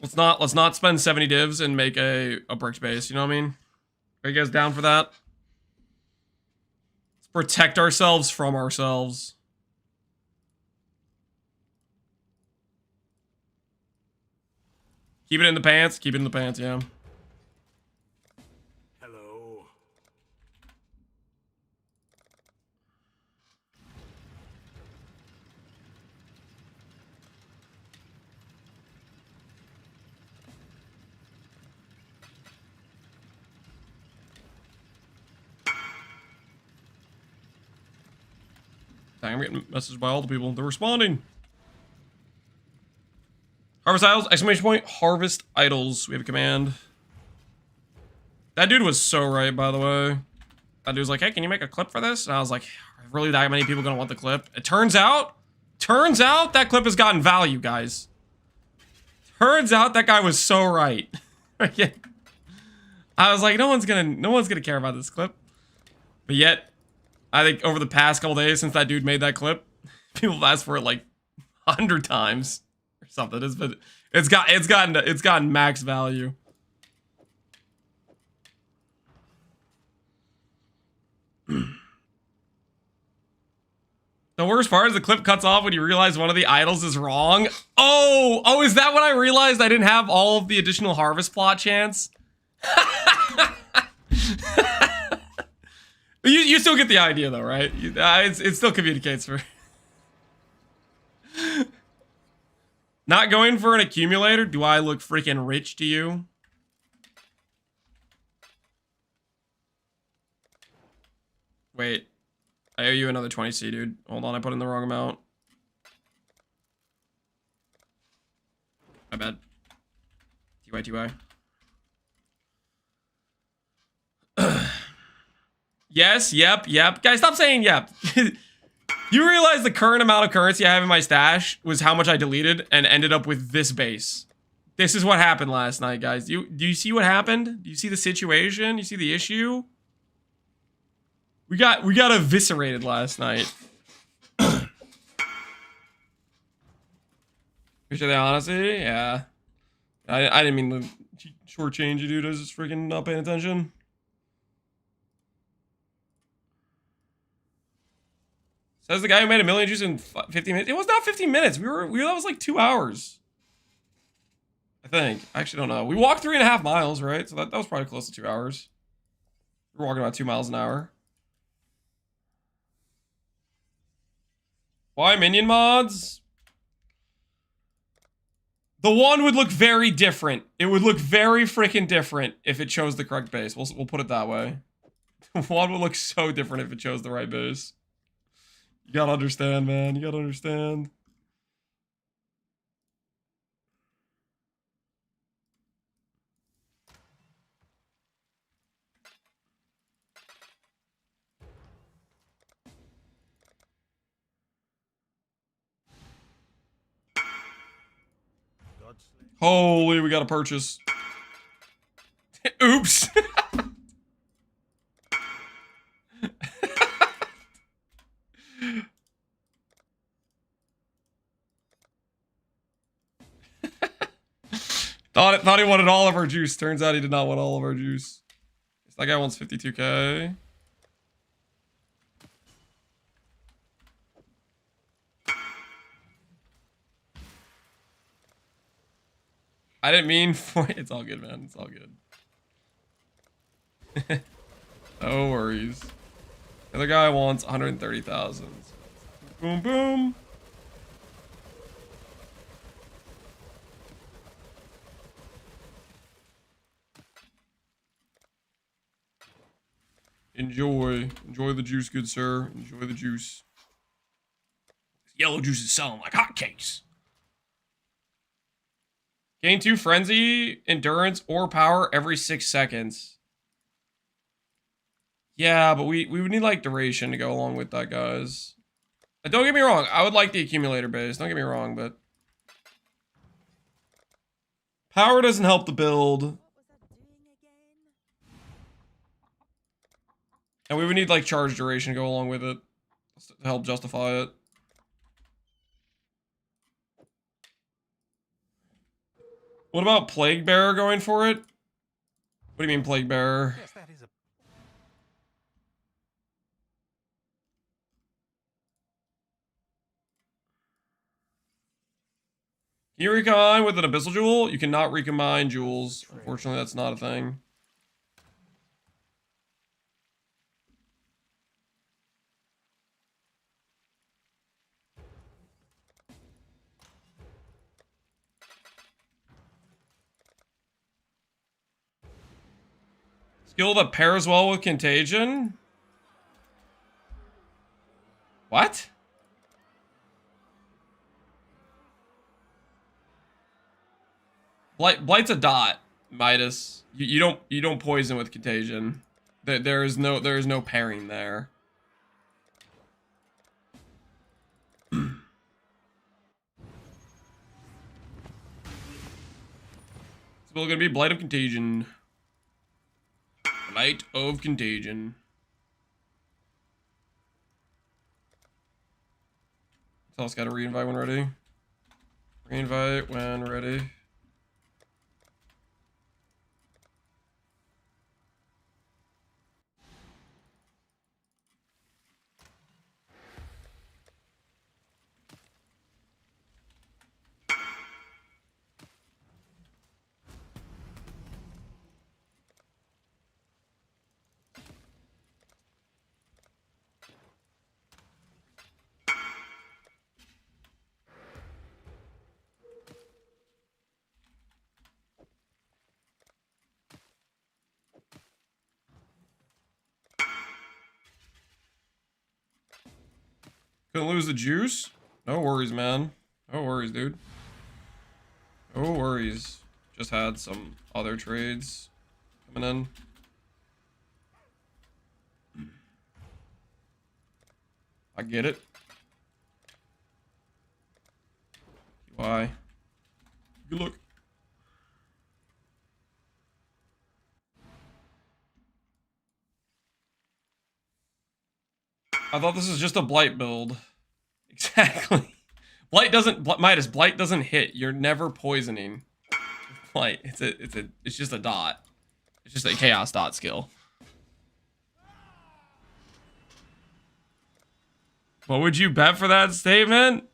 Let's not spend 70 divs and make a bricks base, you know what I mean? Are you guys down for that? Let's protect ourselves from ourselves. Keep it in the pants. Keep it in the pants, yeah. Hello. Dang, I'm getting messaged by all the people. They're responding. Harvest idols! Exclamation point! Harvest idols. We have a command. That dude was so right, by the way. That dude was like, "Hey, can you make a clip for this?" And I was like, "Really, that many people gonna want the clip?" It turns out that clip has gotten value, guys. Turns out that guy was so right. I was like, no one's gonna care about this clip. But yet, I think over the past couple days since that dude made that clip, people have asked for it like 100 times or something. It's gotten max value. The worst part is the clip cuts off when you realize one of the idols is wrong. Oh, is that when I realized I didn't have all of the additional harvest plot chance? You still get the idea though, right? It still communicates for... Not going for an accumulator? Do I look freaking rich to you? Wait. I owe you another 20C, dude. Hold on, I put in the wrong amount. My bad. TY. Yes, yep. Guys, stop saying yep. You realize the current amount of currency I have in my stash was how much I deleted and ended up with this base. This is what happened last night, guys. Do you see what happened? Do you see the situation? You see the issue? We got eviscerated last night. Appreciate the honesty, yeah. I didn't mean to shortchange you, dude. I was just freaking not paying attention. Says the guy who made 1 million juice in 15 minutes. It was not 15 minutes. That was like 2 hours. I think. I actually don't know. We walked 3.5 miles, right? So that was probably close to 2 hours. We're walking about 2 miles an hour. Why minion mods? The one would look very different. It would look very freaking different if it chose the correct base. We'll put it that way. One would look so different if it chose the right base. You gotta understand, man. You gotta understand. Holy, we got to purchase. Oops. Thought he wanted all of our juice. Turns out he did not want all of our juice. That guy wants 52k. I didn't mean for... It's all good, man. It's all good. No worries. The other guy wants 130,000. Boom, boom. Enjoy the juice, good sir. Enjoy the juice. Yellow juice is selling like hotcakes. Gain 2 frenzy, endurance, or power every 6 seconds. Yeah, but we would need like duration to go along with that, guys. Don't get me wrong, I would like the accumulator base. Don't get me wrong, but power doesn't help the build. What was I doing again? And we would need like charge duration to go along with it to help justify it. What about Plague Bearer going for it? What do you mean Plague Bearer? Yes, that is a. Can you recombine with an Abyssal Jewel? You cannot recombine jewels. Unfortunately, that's not a thing. Skill that pairs well with Contagion? What? Blight's a dot, Midas. You don't poison with Contagion. There is no pairing there. It's still gonna be Blight of Contagion. Blight of Contagion. Tell us, gotta reinvite when ready. Reinvite when ready. Couldn't lose the juice? No worries, man. No worries, dude. No worries. Just had some other trades coming in. I get it. Why? Good look. I thought this was just a Blight build. Exactly. Midas, Blight doesn't hit. You're never poisoning. Blight. It's just a dot. It's just a chaos dot skill. What would you bet for that statement?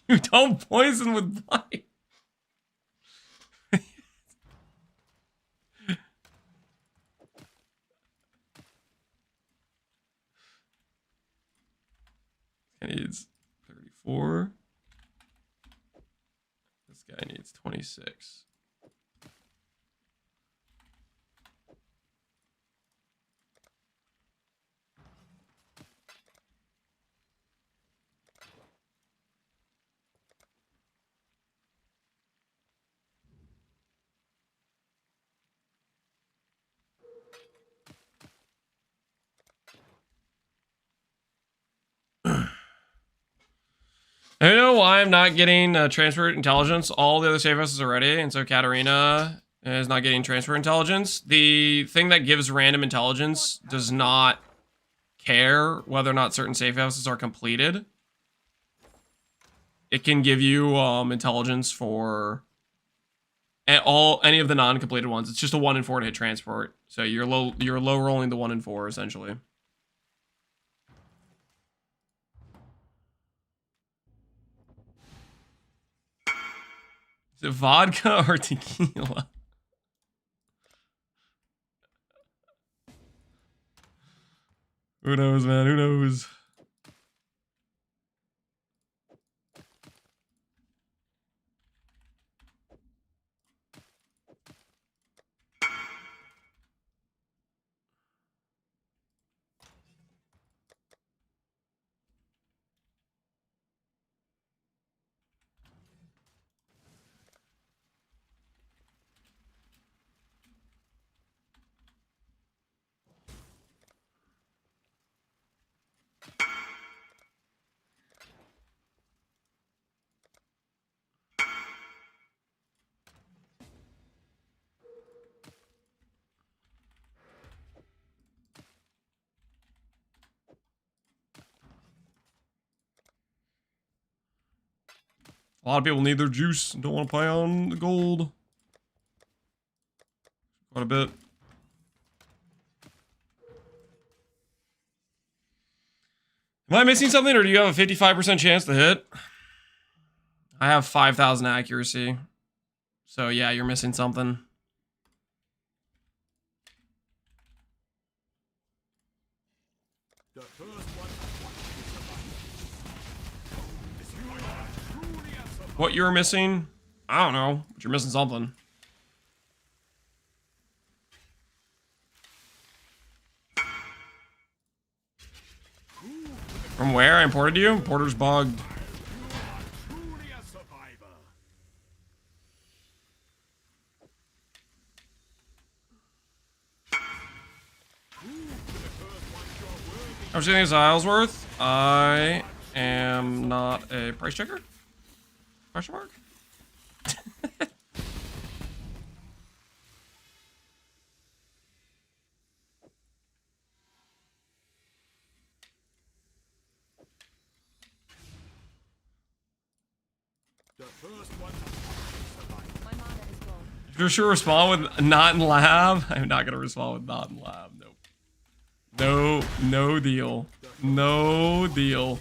You don't poison with Blight. He needs 34. This guy needs 26. I don't know why I'm not getting transfer intelligence. All the other safe houses are ready, and so Katarina is not getting transfer intelligence. The thing that gives random intelligence does not care whether or not certain safe houses are completed. It can give you intelligence for any of the non-completed ones. It's just a 1 in 4 to hit transport, so you're low rolling the 1 in 4 essentially. Is it vodka or tequila? Who knows, man? Who knows? A lot of people need their juice and don't want to pay on the gold. Quite a bit. Am I missing something, or do you have a 55% chance to hit? I have 5,000 accuracy. So yeah, you're missing something. What you're missing? I don't know, but you're missing something. From where? I imported you? Porter's bugged. How much do you think Exile's worth? I am not a price checker? Question mark? For sure respond with not in lab. I'm not gonna respond with not in lab. Nope. No, no deal. No deal.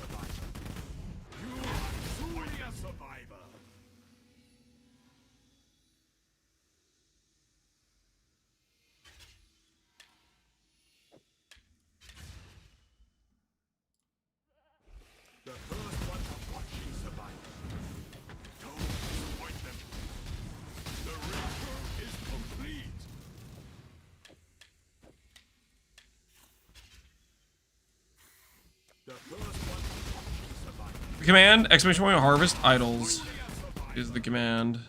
Command, exclamation point, harvest idols is the command.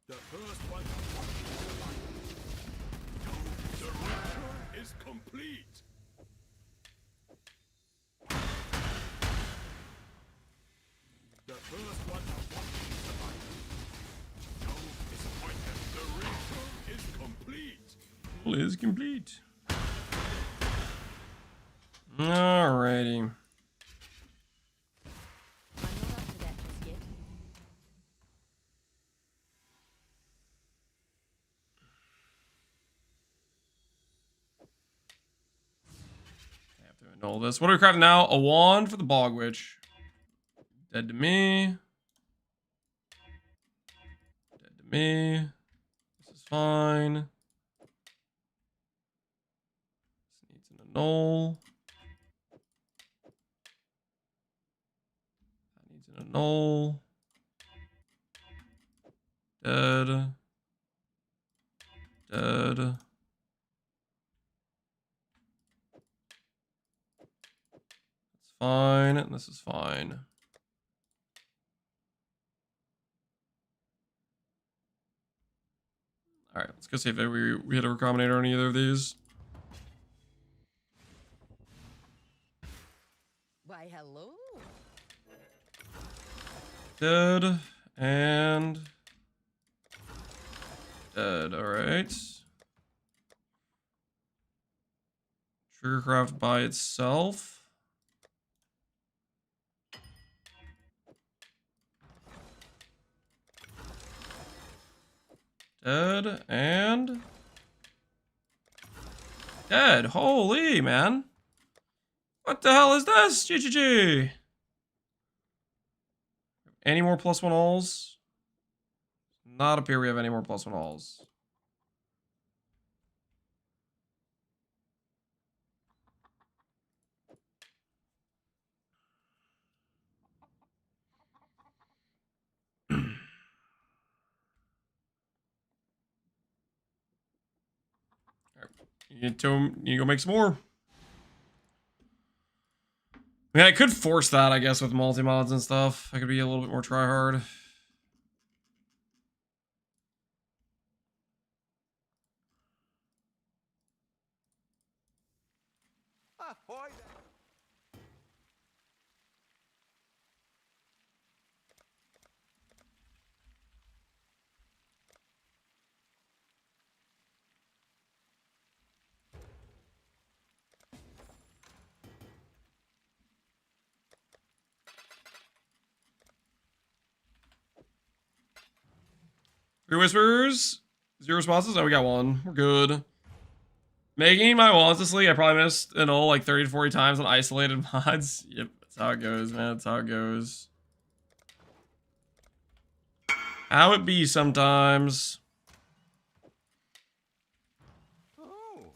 The first one the ritual is complete. The first one don't disappoint them. The ritual is complete. Is complete. Alrighty. All this. What are we crafting now? A wand for the Bog Witch. Dead to me. Dead to me. This is fine. This needs an annul. That needs an annul. Dead. Dead. Fine, and this is fine. All right, let's go see if we hit a recombinator on either of these. Why, hello. Dead and dead. All right. Triggercraft by itself. Dead and dead. Holy man. What the hell is this? GGG. Any more +1 alls? Not appear we have any more +1 alls. You go make some more. I mean, I could force that, I guess, with multi-mods and stuff. I could be a little bit more try-hard. Ahoy! 3 whispers. 0 responses. Oh, we got 1. We're good. Making my wants this league, I probably missed an ult like 30 to 40 times on isolated mods. Yep, that's how it goes, man. That's how it goes. How it be sometimes. Oh.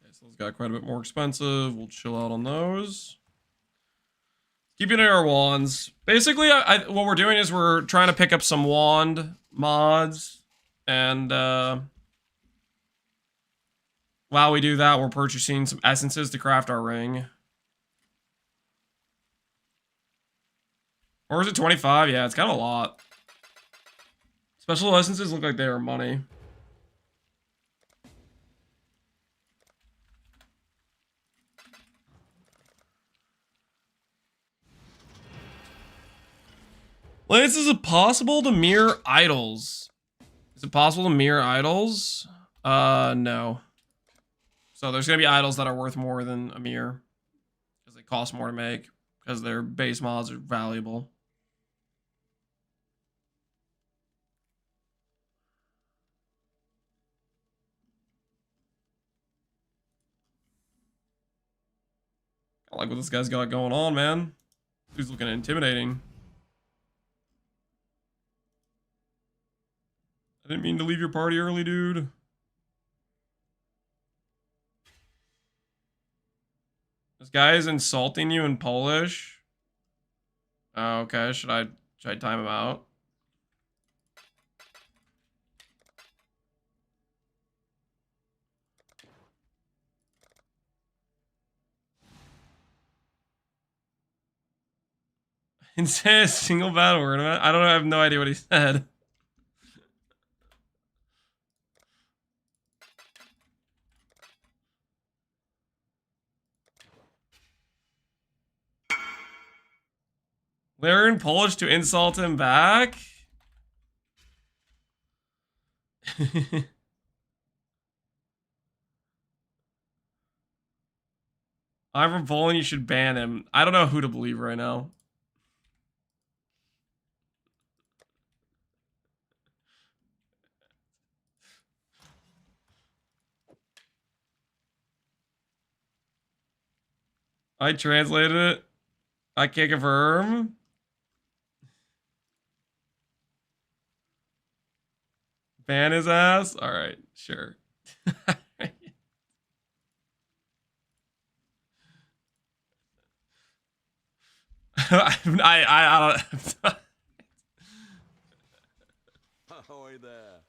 Okay, so those got quite a bit more expensive. We'll chill out on those. Keeping our wands. Basically, what we're doing is we're trying to pick up some wand mods. And while we do that, we're purchasing some essences to craft our ring. Or is it 25? Yeah, it's kind of a lot. Special essences look like they are money. Lance, is it possible to mirror idols? Is it possible to mirror idols? No. So there's gonna be idols that are worth more than a mirror. Because they cost more to make. Because their base mods are valuable. I like what this guy's got going on, man. He's looking intimidating. I didn't mean to leave your party early, dude. This guy is insulting you in Polish. Oh, okay, should I time him out? And say a single bad word. I don't know. I have no idea what he said. Learn Polish to insult him back? I'm from Poland, you should ban him. I don't know who to believe right now. I translated it. I can't confirm. Ban his ass? Alright, sure. I don't. Ahoy there.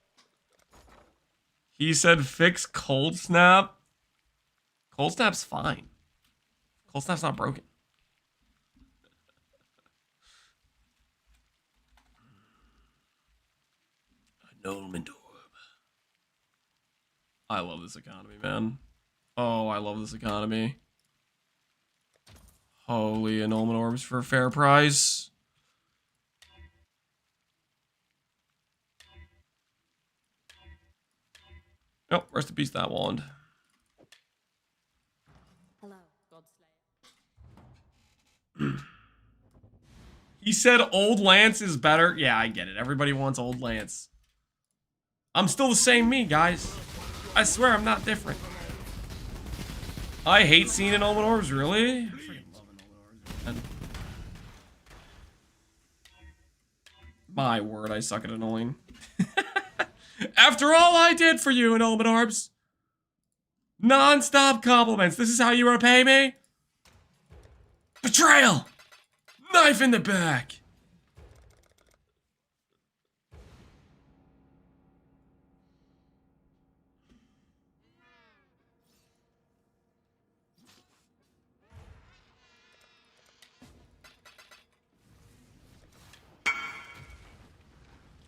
He said fix cold snap. Cold snap's fine. Cold snap's not broken. Annulment orb. I love this economy, man. Oh, I love this economy. Holy annulment orbs for a fair price. Oh, rest in peace, that wand. Hello, Godslayer. He said old Lance is better. Yeah, I get it. Everybody wants old Lance. I'm still the same me, guys. I swear I'm not different. I hate seeing annulment orbs, really? I freaking love annulment orbs, man. My word, I suck at annulling. After all I did for you, annulment orbs. Non-stop compliments. This is how you repay me? Betrayal! Knife in the back!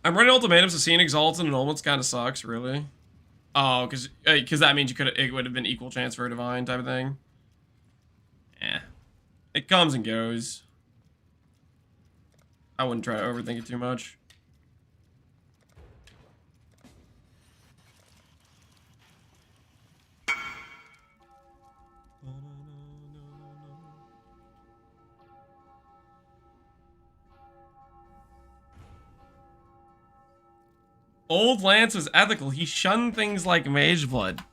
I'm running ultimatums to seeing exalts and annulments kind of sucks, really. Oh, because that means it would have been equal chance for a divine type of thing. Eh. It comes and goes. I wouldn't try to overthink it too much. Old Lance was ethical. He shunned things like mage blood. What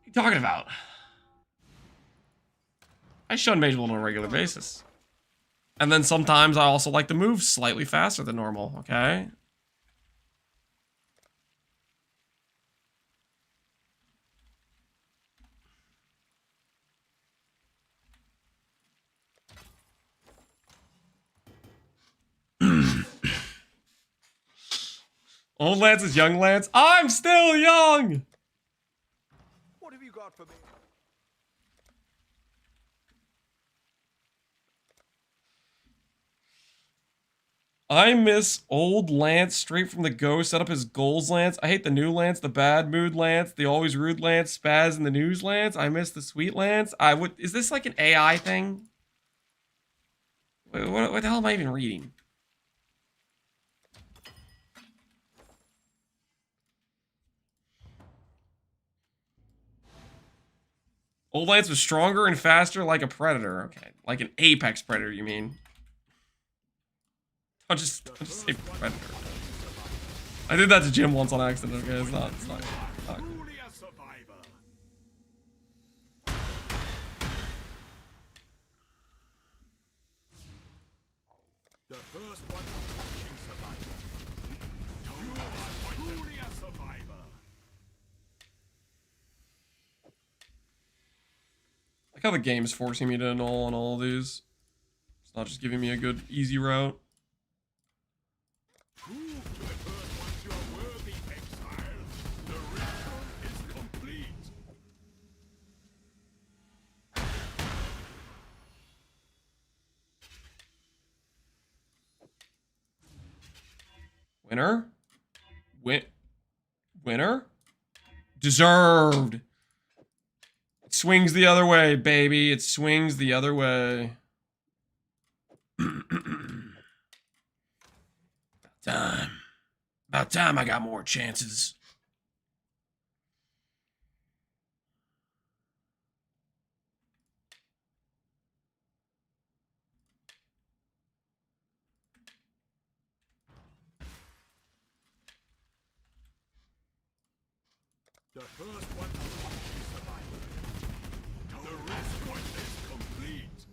are you talking about? I shun mage blood on a regular basis. And then sometimes I also like to move slightly faster than normal, okay? Old Lance is young Lance. I'm still young! What have you got for me? I miss old Lance straight from the go. Set up his goals Lance. I hate the new Lance, the bad mood Lance, the always rude Lance, Spaz in the news Lance. I miss the sweet Lance. Is this like an AI thing? Wait, what the hell am I even reading? Old Lance was stronger and faster like a predator. Okay, like an apex predator, you mean? I'll just say predator. I did that to Jim once on accident, okay? It's not Truly a survivor. The first one touching survivor. You are truly a survivor. like how the game's forcing me to annul on all of these. It's not just giving me a good, easy route. Prove to the first ones you are worthy, Exile. The ritual is complete. Winner? Winner? Deserved! It swings the other way, baby. It swings the other way. About time I got more chances. The first one touching survivor. The ritual is complete.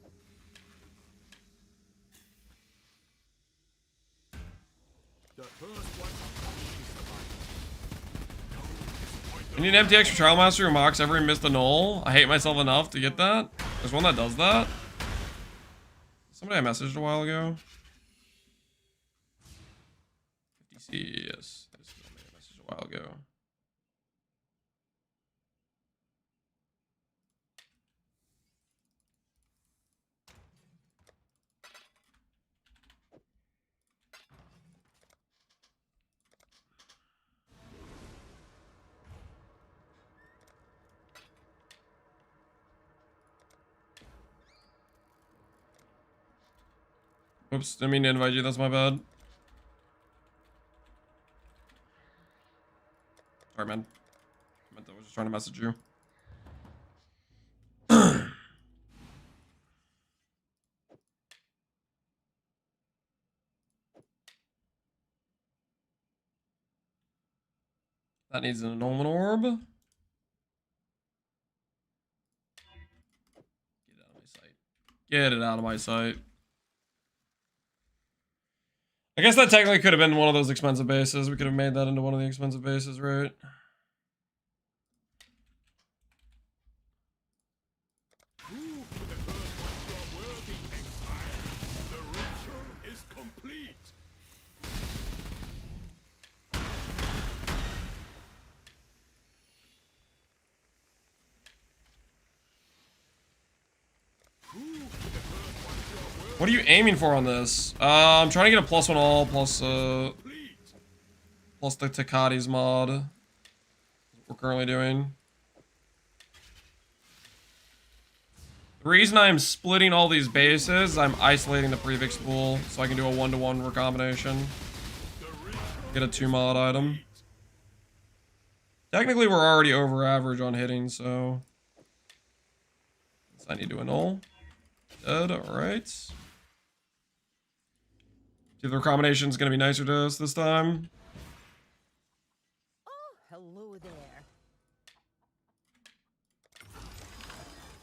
The first one touching survivor. I need an MTX for Trial Master who mocks every missed a null. I hate myself enough to get that. There's one that does that. Somebody I messaged a while ago. 50C, yes. There's somebody I messaged a while ago. Oops, didn't mean to invite you, that's my bad. Sorry, man. I was just trying to message you. That needs an annulment orb. Get it out of my sight. Get it out of my sight. I guess that technically could have been one of those expensive bases. We could have made that into one of the expensive bases, right? Prove to the first ones you are worthy, Exile. The ritual is complete. What are you aiming for on this? I'm trying to get a +1 all plus plus the Takati's mod. We're currently doing. The The reason I'm splitting all these bases, I'm isolating the prefix pool so I can do a 1-to-1 recombination. Get a 2-mod item. Technically, we're already over average on hitting, so I need to annul. Dead, alright. See if the recombination is going to be nicer to us this time. Oh, hello there.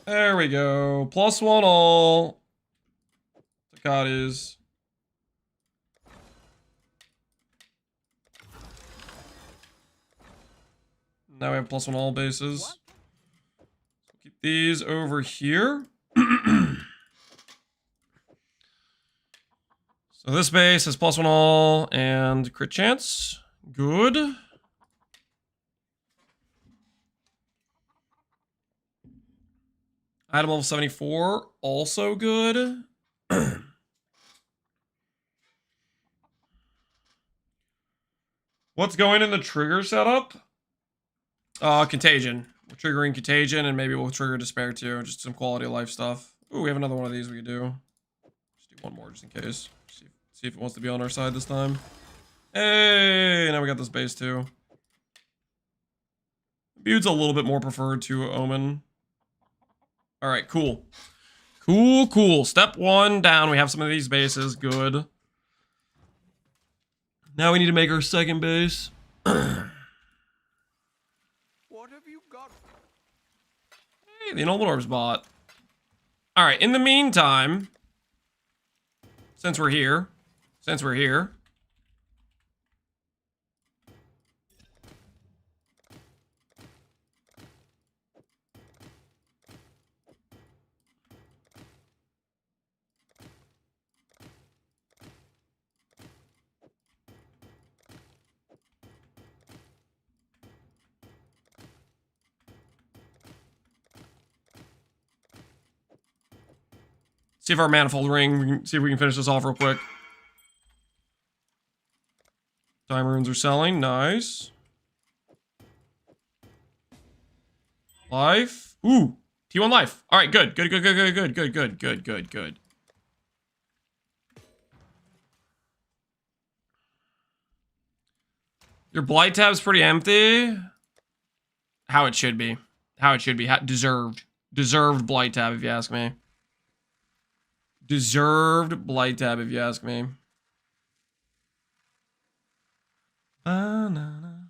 There we go. +1 all. Takati's. Now we have +1 all bases. So keep these over here. So this base has +1 all and crit chance. Good. Item level 74, also good. What's going in the trigger setup? Contagion. We're triggering Contagion, and maybe we'll trigger Despair too. Just some quality of life stuff. Ooh, we have another one of these we could do. Just do one more just in case. See if it wants to be on our side this time. Hey, now we got this base too. Bude's a little bit more preferred to Omen. Alright, cool. Cool. Step 1 down. We have some of these bases. Good. Now we need to make our second base. What have you got? Hey, the Noble Orb's bought. Alright, in the meantime, since we're here, see if our manifold ring, see if we can finish this off real quick. Time runes are selling, nice. Life, ooh, T1 life. All right, good. Your Blight tab's pretty empty. How it should be. Deserved Blight tab, if you ask me. Deserved Blight tab, if you ask me. Banana.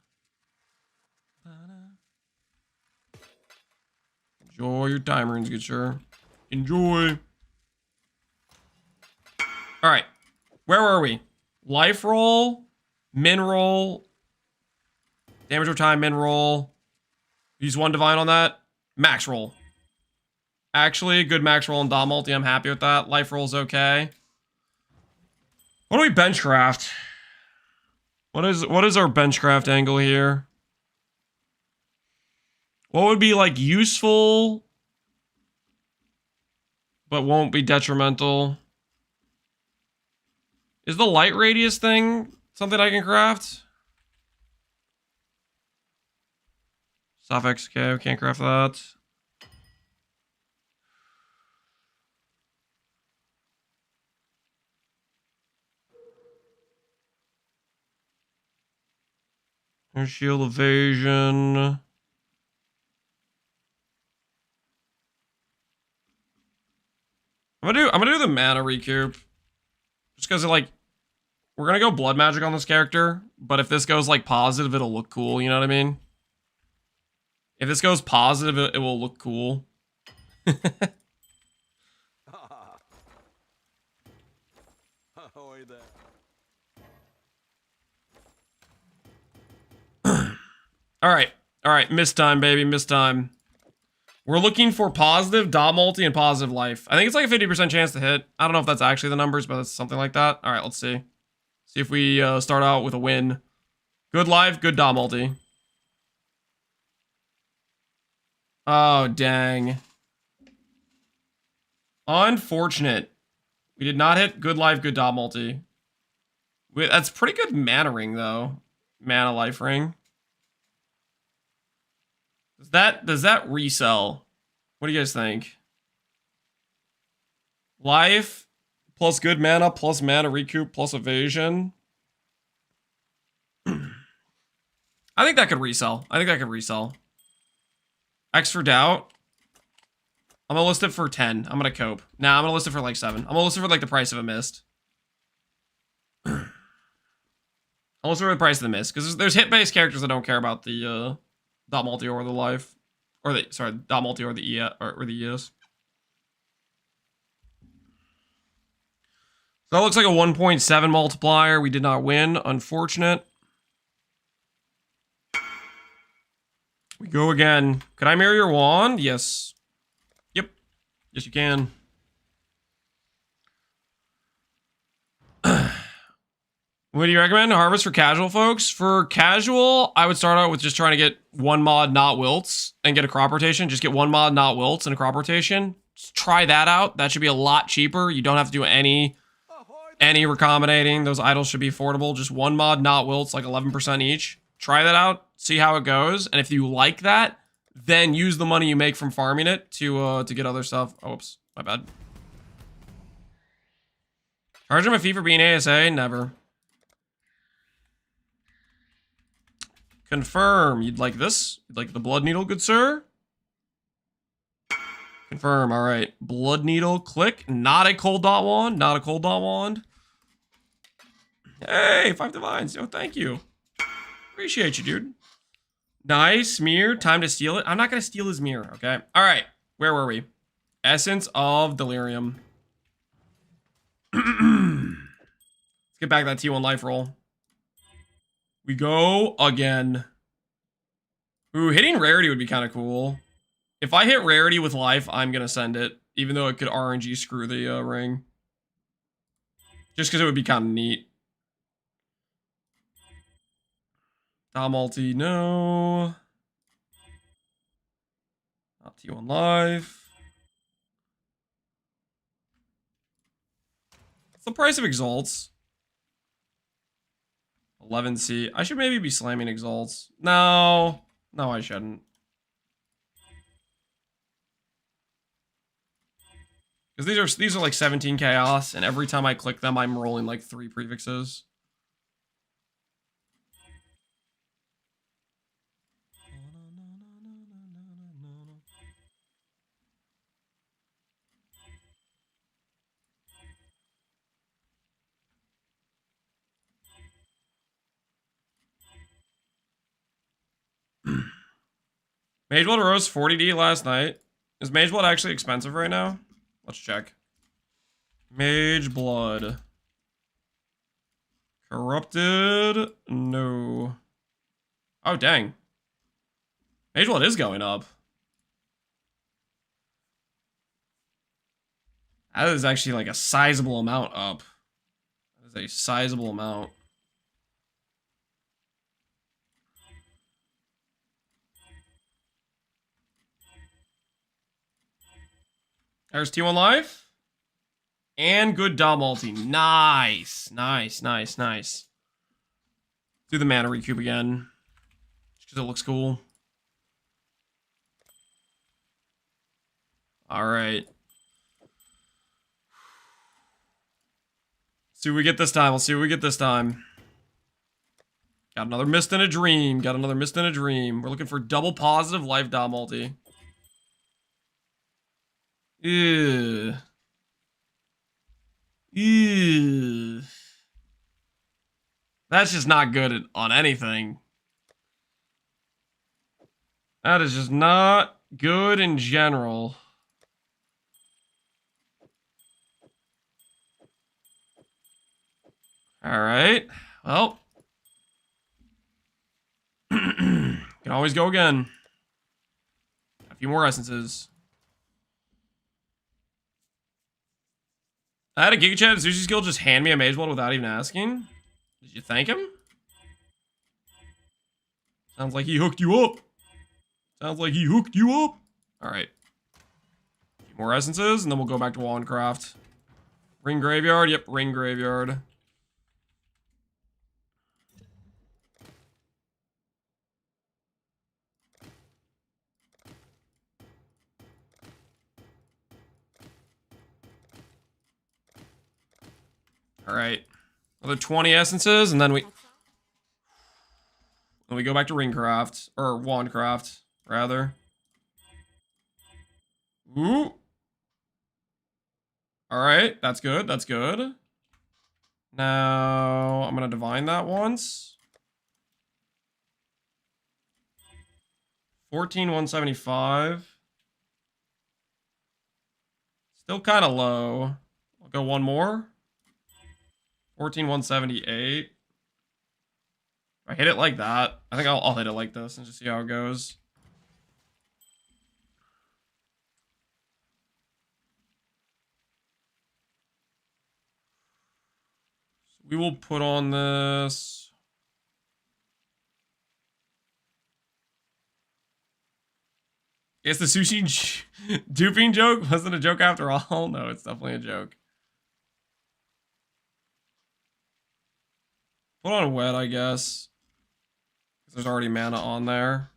Enjoy your time runes, good sir. Enjoy. Alright. Where were we? Life roll. Min roll. Damage over time, min roll. Use 1 divine on that. Max roll. Actually, good max roll and Dom multi. I'm happy with that. Life roll's okay. What do we benchcraft? What is our benchcraft angle here? What would be like useful, but won't be detrimental? Is the light radius thing something I can craft? Suffix, okay, we can't craft that. There's shield evasion. I'm gonna do the mana recoup. Just because like we're gonna go blood magic on this character, but if this goes like positive, it'll look cool, you know what I mean? If this goes positive, it will look cool. All right, miss time, baby, miss time. We're looking for positive dot multi and positive life. I think it's like a 50% chance to hit. I don't know if that's actually the numbers, but it's something like that. All right, let's see. See if we start out with a win. Good life, good dot multi. Oh, dang. Unfortunate. We did not hit good life, good dot multi. That's pretty good mana ring, though. Mana life ring. Does that resell? What do you guys think? Life plus good mana plus mana recoup plus evasion. I think that could resell. X for doubt. I'm gonna list it for 10. I'm gonna cope. Nah, I'm gonna list it for like 7. I'm gonna list it for like the price of a mist. I'll list it for the price of the mist. Because there's hit-based characters that don't care about the dot multi or the life. Or the dot multi or the ES. So that looks like a 1.7 multiplier. We did not win. Unfortunate. We go again. Can I mirror your wand? Yes. Yep. Yes, you can. What do you recommend? Harvest for casual folks? For casual, I would start out with just trying to get one mod, not wilts, and get a crop rotation. Just get one mod, not wilts, and a crop rotation. Just try that out. That should be a lot cheaper. You don't have to do any recombinating. Those idols should be affordable. Just one mod, not wilts, like 11% each. Try that out. See how it goes. And if you like that, then use the money you make from farming it to get other stuff. Oh, oops. My bad. Charge him a fee for being ASA? Never. Confirm. You'd like this? You'd like the blood needle, good sir? Confirm. All right. Blood needle. Click. Not a cold dot wand. Not a cold dot wand. Hey, 5 divines. Yo, thank you. Appreciate you, dude. Nice. Mirror. Time to steal it. I'm not going to steal his mirror, okay? All right. Where were we? Essence of Delirium. Let's get back that T1 life roll. We go again. Ooh, hitting rarity would be kind of cool. If I hit rarity with life, I'm going to send it. Even though it could RNG screw the ring. Just because it would be kind of neat. Dom multi, no. Not T1 life. What's the price of exalts? 11C. I should maybe be slamming exalts. No. No, I shouldn't. Because these are like 17 chaos, and every time I click them, I'm rolling like 3 prefixes. Mage Blood rose 40D last night. Is Mage Blood actually expensive right now? Let's check. Mage Blood. Corrupted? No. Oh, dang. Mage Blood is going up. That is actually like a sizable amount up. That is a sizable amount. There's T1 life. And good dom multi. Nice. Nice, nice, nice. Do the mana recoup again. Just because it looks cool. Alright. See what we get this time. We'll see what we get this time. Got another mist and a dream. Got another mist and a dream. We're looking for double positive life dom multi. Ew. Ew. That's just not good on anything. That is just not good in general. Alright. Well. Can always go again. A few more essences. I had a Giga Chat at Sushi Skill just hand me a Mage Blood without even asking. Did you thank him? Sounds like he hooked you up. Sounds like he hooked you up. Alright. A few more essences, and then we'll go back to Wandcraft. Ring Graveyard? Yep, Ring Graveyard. Alright. Another 20 essences, and then we go back to Ringcraft. Or Wandcraft, rather. Ooh. Alright, that's good, that's good. Now, I'm gonna divine that once. 14,175. Still kind of low. I'll go one more. 14,178. I hit it like that. I think I'll hit it like this and just see how it goes. So we will put on this. Is the sushi duping joke wasn't a joke after all? No, it's definitely a joke. Put on wet, I guess. There's already mana on there.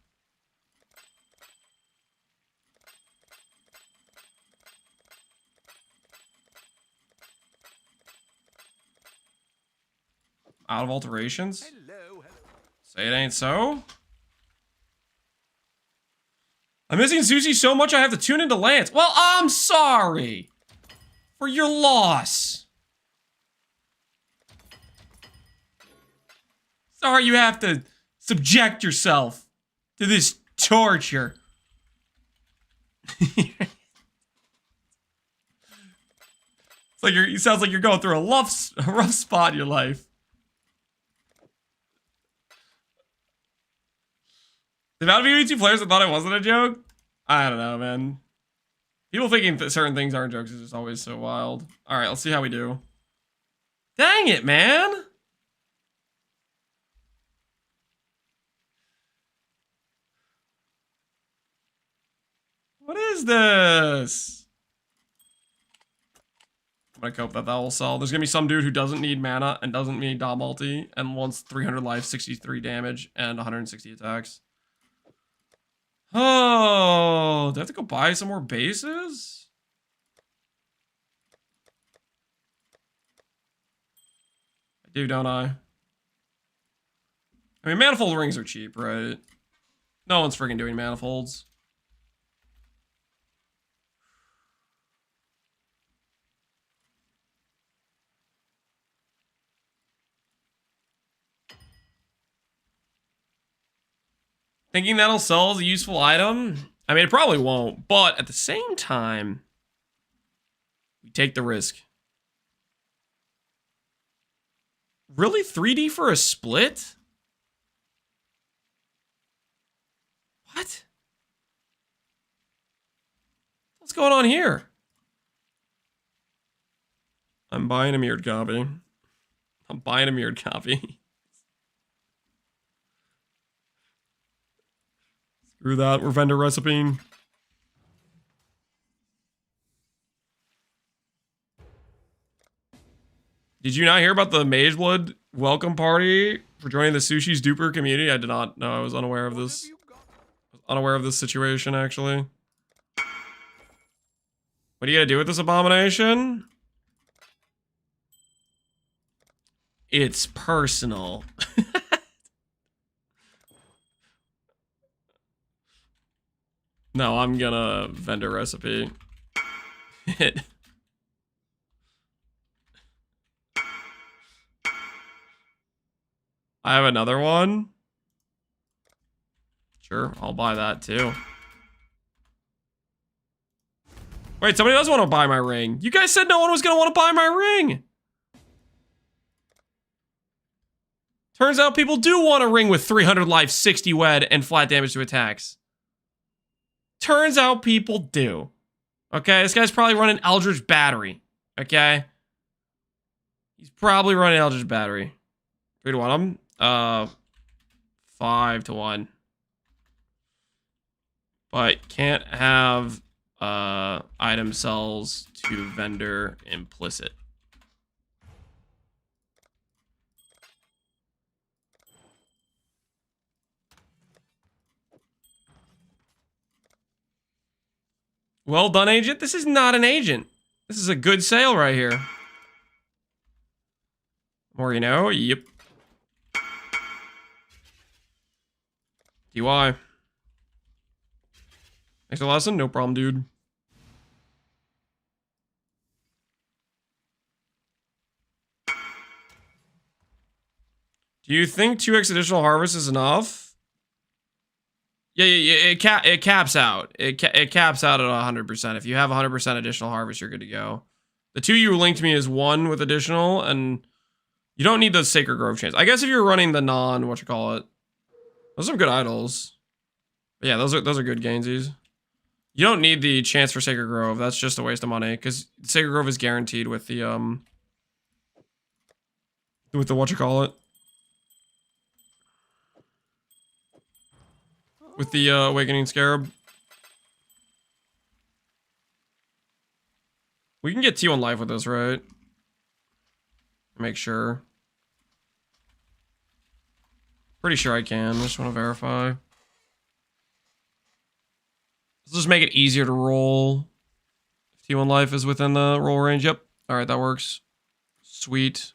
Out of alterations? Hello. Say it ain't so. I'm missing Sushi so much I have to tune into Lance. Well, I'm sorry for your loss. Sorry you have to subject yourself to this torture. It's like it sounds like you're going through a rough spot in your life. The amount of YouTube players that thought it wasn't a joke? I don't know, man. People thinking that certain things aren't jokes is just always so wild. Alright, let's see how we do. Dang it, man! What is this? I'm gonna cope that will sell. There's gonna be some dude who doesn't need mana and doesn't need dom multi and wants 300 life, 63 damage, and 160 attacks. Oh, do I have to go buy some more bases? I do, don't I? I mean, manifold rings are cheap, right? No one's freaking doing manifolds. Thinking that'll sell as a useful item? I mean, it probably won't, but at the same time, we take the risk. Really? 3D for a split? What? What's going on here? I'm buying a mirrored copy. I'm buying a mirrored copy. Screw that, we're vendor recipeing. Did you not hear about the Mageblood welcome party for joining the Sushi's Duper community? I did not know. I was unaware of this. I was unaware of this situation, actually. What are you gonna do with this abomination? It's personal. No, I'm gonna vendor recipe. Hit. I have another one. Sure, I'll buy that too. Wait, somebody does want to buy my ring. You guys said no one was gonna want to buy my ring. Turns out people do want a ring with 300 life, 60 wed, and flat damage to attacks. Turns out people do. Okay, this guy's probably running Eldritch Battery. Okay? He's probably running Eldritch Battery. 3 to 1 him. 5 to 1. But can't have item sells to vendor implicit. Well done, agent. This is not an agent. This is a good sale right here. More you know? Yep. DY. Thanks a lesson? No problem, dude. Do you think 2x additional harvest is enough? Yeah. It caps out. It caps out at 100%. If you have 100% additional harvest, you're good to go. The 2 you linked me is 1 with additional, and you don't need the Sacred Grove chance. I guess if you're running the whatchamacallit, those are good idols. But yeah, those are good gainsies. You don't need the chance for Sacred Grove. That's just a waste of money, because Sacred Grove is guaranteed with the whatchamacallit. With the Awakening Scarab. We can get T1 life with this, right? Make sure. Pretty sure I can. I just want to verify. Let's just make it easier to roll. If T1 life is within the roll range. Yep. Alright, that works. Sweet.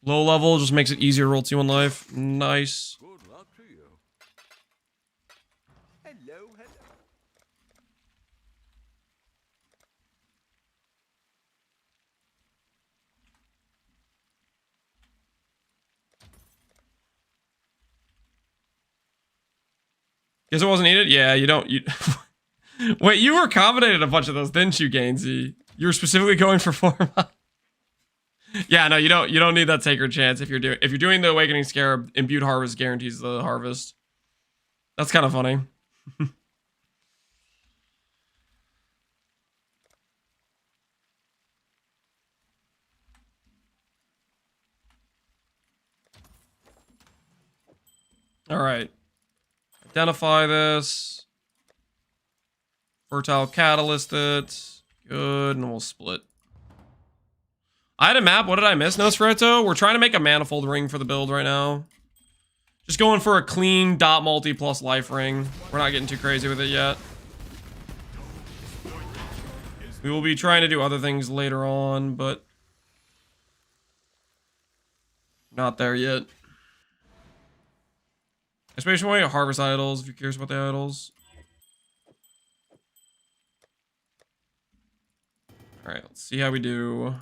Low level just makes it easier to roll T1 life. Nice. Good luck to you. Hello. Guess it wasn't needed? Yeah, you don't... Wait, you were accommodated a bunch of those, didn't you, Gainsey? You were specifically going for 4. Yeah, no, you don't need that Sacred Chance if you're doing the Awakening Scarab. Imbued Harvest guarantees the harvest. That's kind of funny. All right. Identify this. Fertile Catalyst it. Good, and we'll split. I had a map. What did I miss, Nosferatu? We're trying to make a manifold ring for the build right now. Just going for a clean dot multi plus life ring. We're not getting too crazy with it yet. We will be trying to do other things later on, but not there yet. Especially when you harvest idols, if you're curious about the idols. Alright, let's see how we do.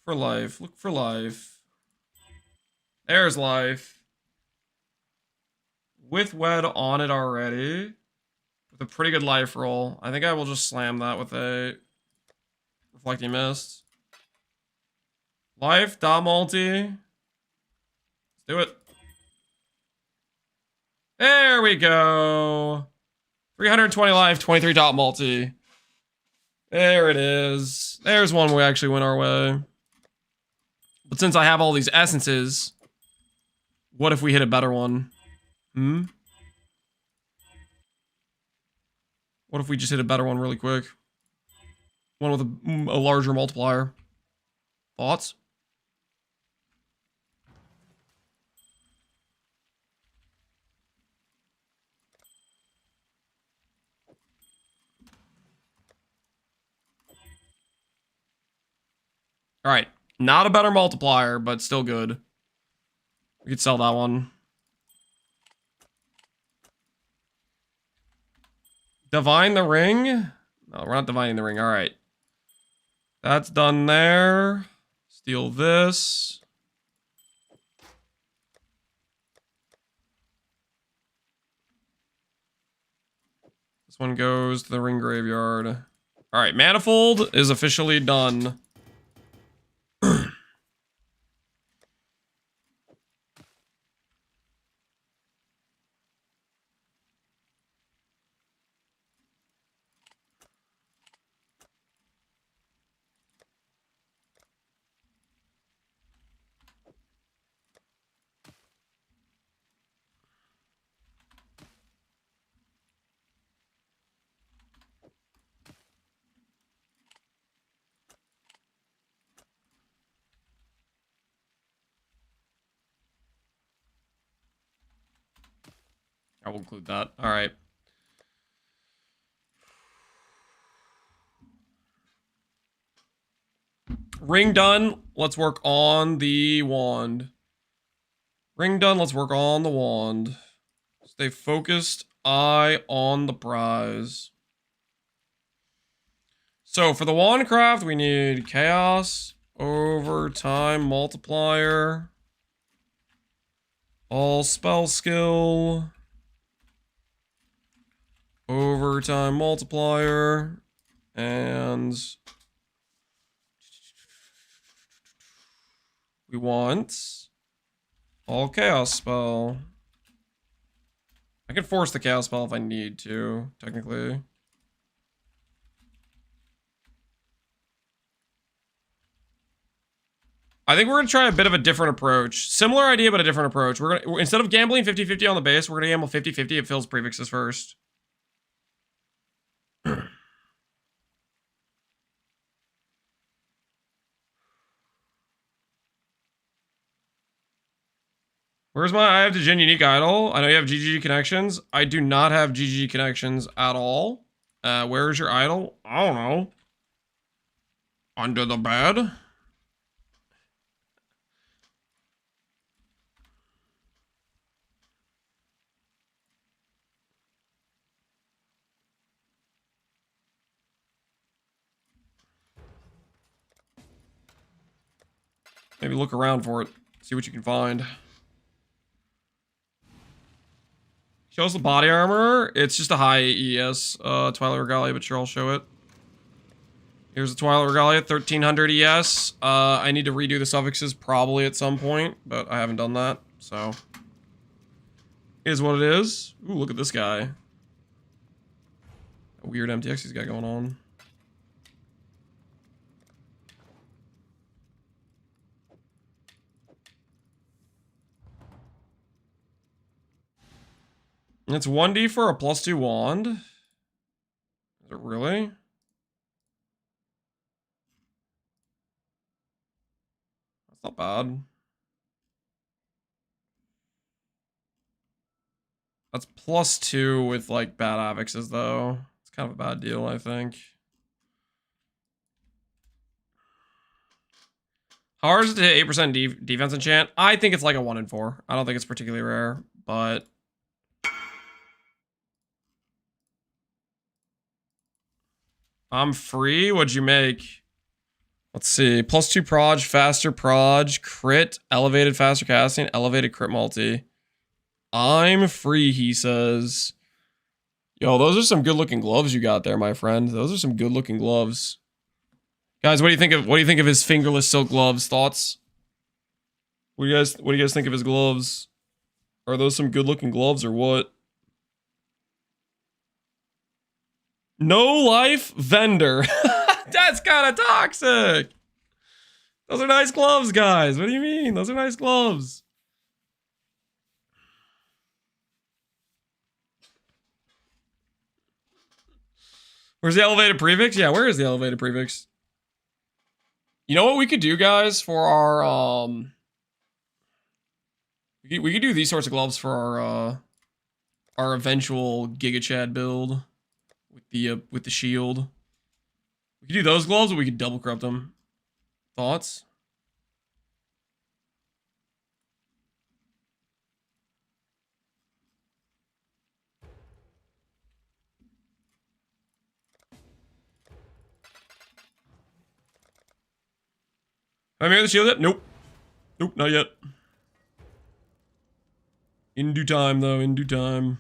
For life. Look for life. There's life. With Wed on it already. With a pretty good life roll. I think I will just slam that with a Reflecting Mist. Life, dot multi. Let's do it. There we go. 320 life, 23 dot multi. There it is. There's one we actually went our way. But since I have all these essences, what if we hit a better one? What if we just hit a better one really quick? One with a larger multiplier. Thoughts? All right. Not a better multiplier, but still good. We could sell that one. Divine the ring? No, we're not divining the ring. All right. That's done there. Steal this. This one goes to the ring graveyard. All right. Manifold is officially done. I will include that. All right. Ring done. Let's work on the wand. Ring done. Let's work on the wand. Stay focused. Eye on the prize. So for the wand craft, we need chaos, overtime multiplier, all spell skill, overtime multiplier, and we want all chaos spell. I can force the chaos spell if I need to, technically. I think we're going to try a bit of a different approach. Similar idea, but a different approach. We're going to, instead of gambling 50-50 on the base, we're going to gamble 50-50. It fills prefixes first. Where's my, I have the Gen Unique Idol. I know you have GG connections. I do not have GG connections at all. Where's your idol? I don't know. Under the bed? Maybe look around for it. See what you can find. Shows the body armor. It's just a high ES Twilight Regalia, but sure, I'll show it. Here's the Twilight Regalia, 1300 ES. I need to redo the suffixes probably at some point, but I haven't done that, so. Is what it is. Ooh, look at this guy. A weird MTX he's got going on. It's 1D for a +2 wand. Is it really? That's not bad. That's +2 with like bad affixes though. It's kind of a bad deal, I think. How hard is it to hit 8% defense enchant? I think it's like a 1 in 4. I don't think it's particularly rare, but I'm free. What'd you make? Let's see. +2 proj, faster proj, crit, elevated faster casting, elevated crit multi. I'm free, he says. Yo, those are some good looking gloves you got there, my friend. Those are some good looking gloves. Guys, what do you think of his fingerless silk gloves? Thoughts? What do you guys think of his gloves? Are those some good looking gloves or what? No life vendor. That's kind of toxic. Those are nice gloves, guys. What do you mean? Those are nice gloves. Where's the elevated prefix? Yeah, where is the elevated prefix? You know what we could do, guys, for our we could do these sorts of gloves for our eventual Giga Chad build with the shield. We could do those gloves, or we could double corrupt them. Thoughts? Am I the shield yet? Nope. Nope, not yet. In due time, though. In due time.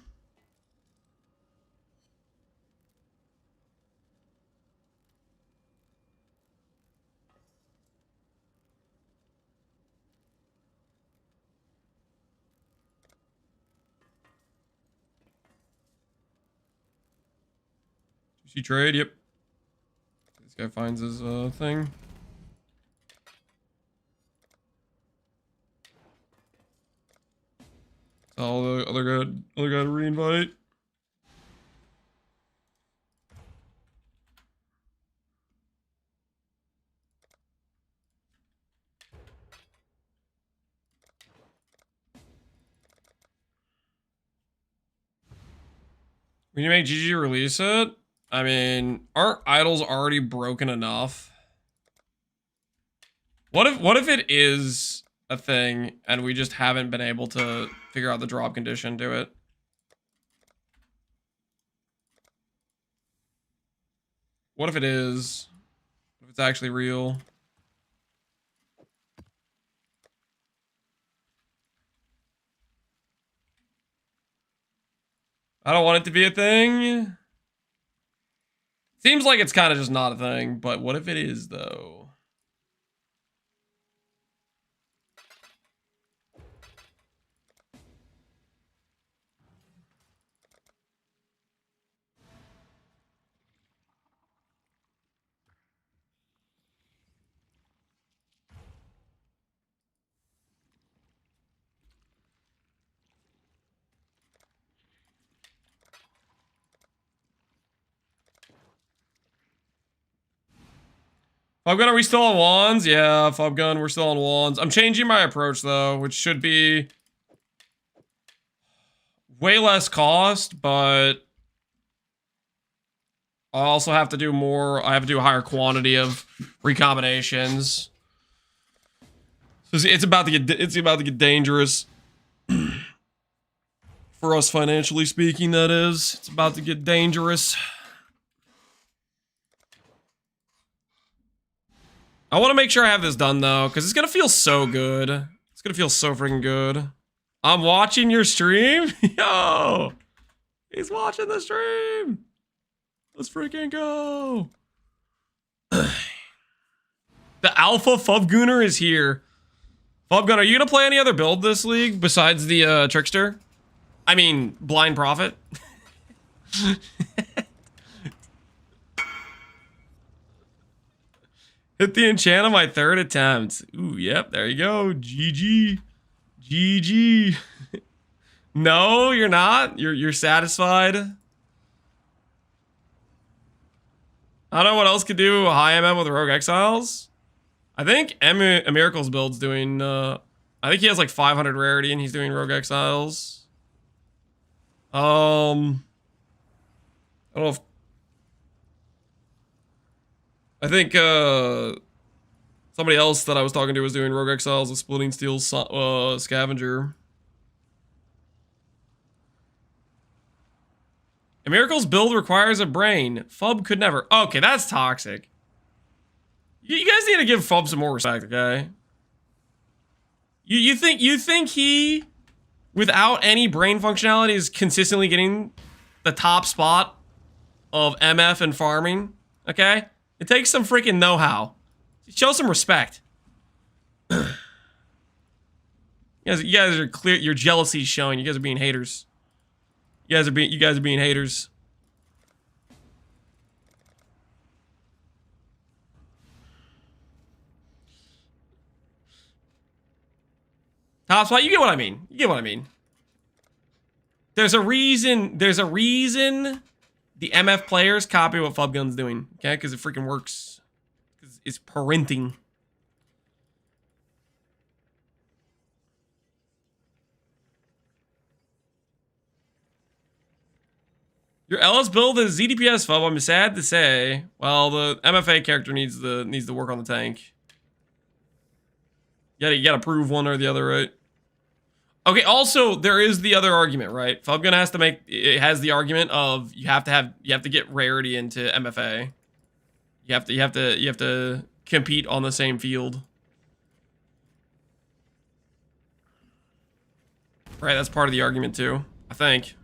Juicy trade, yep. This guy finds his thing. All the other guy to reinvite. We need to make GG release it. I mean, aren't idols already broken enough? What if it is a thing and we just haven't been able to figure out the drop condition to it? What if it is? What if it's actually real? I don't want it to be a thing. Seems like it's kind of just not a thing, but what if it is, though? Fubgun, are we still on wands? Yeah, Fubgun, we're still on wands. I'm changing my approach, though, which should be way less cost, but I also have to do more. I have to do a higher quantity of recombinations. So it's about to get dangerous. For us, financially speaking, that is. It's about to get dangerous. I want to make sure I have this done, though, because it's going to feel so good. It's going to feel so freaking good. I'm watching your stream? Yo! He's watching the stream! Let's freaking go! The Alpha Fubgunner is here. Fubgun, are you going to play any other build this league besides the Trickster? I mean, Blind Prophet? Hit the enchant on my third attempt. Ooh, yep, there you go. GG. GG. No, you're not. You're satisfied. I don't know what else could do high MM with Rogue Exiles. I think Miracle's build's doing, I think he has like 500 rarity and he's doing Rogue Exiles. I don't know if... I think somebody else that I was talking to was doing Rogue Exiles with Splitting Steel Scavenger. A Miracle's build requires a brain. Fub could never. Okay, that's toxic. You guys need to give Fub some more respect, okay? You think he, without any brain functionality, is consistently getting the top spot of MF and farming? Okay? It takes some freaking know-how. Show some respect. You guys are clear. Your jealousy is showing. You guys are being haters. You guys are being haters. Top spot. You get what I mean. You get what I mean. There's a reason. There's a reason. The MF players copy what Fubgun's doing, okay? Because it freaking works. Because it's parenting. Your LS build is ZDPS, Fub. I'm sad to say. Well, the MFA character needs to work on the tank. You gotta prove one or the other, right? Okay, also, there is the other argument, right? Fubgun has to make... It has the argument of you have to get rarity into MFA. You have to compete on the same field. Right, that's part of the argument too, I think.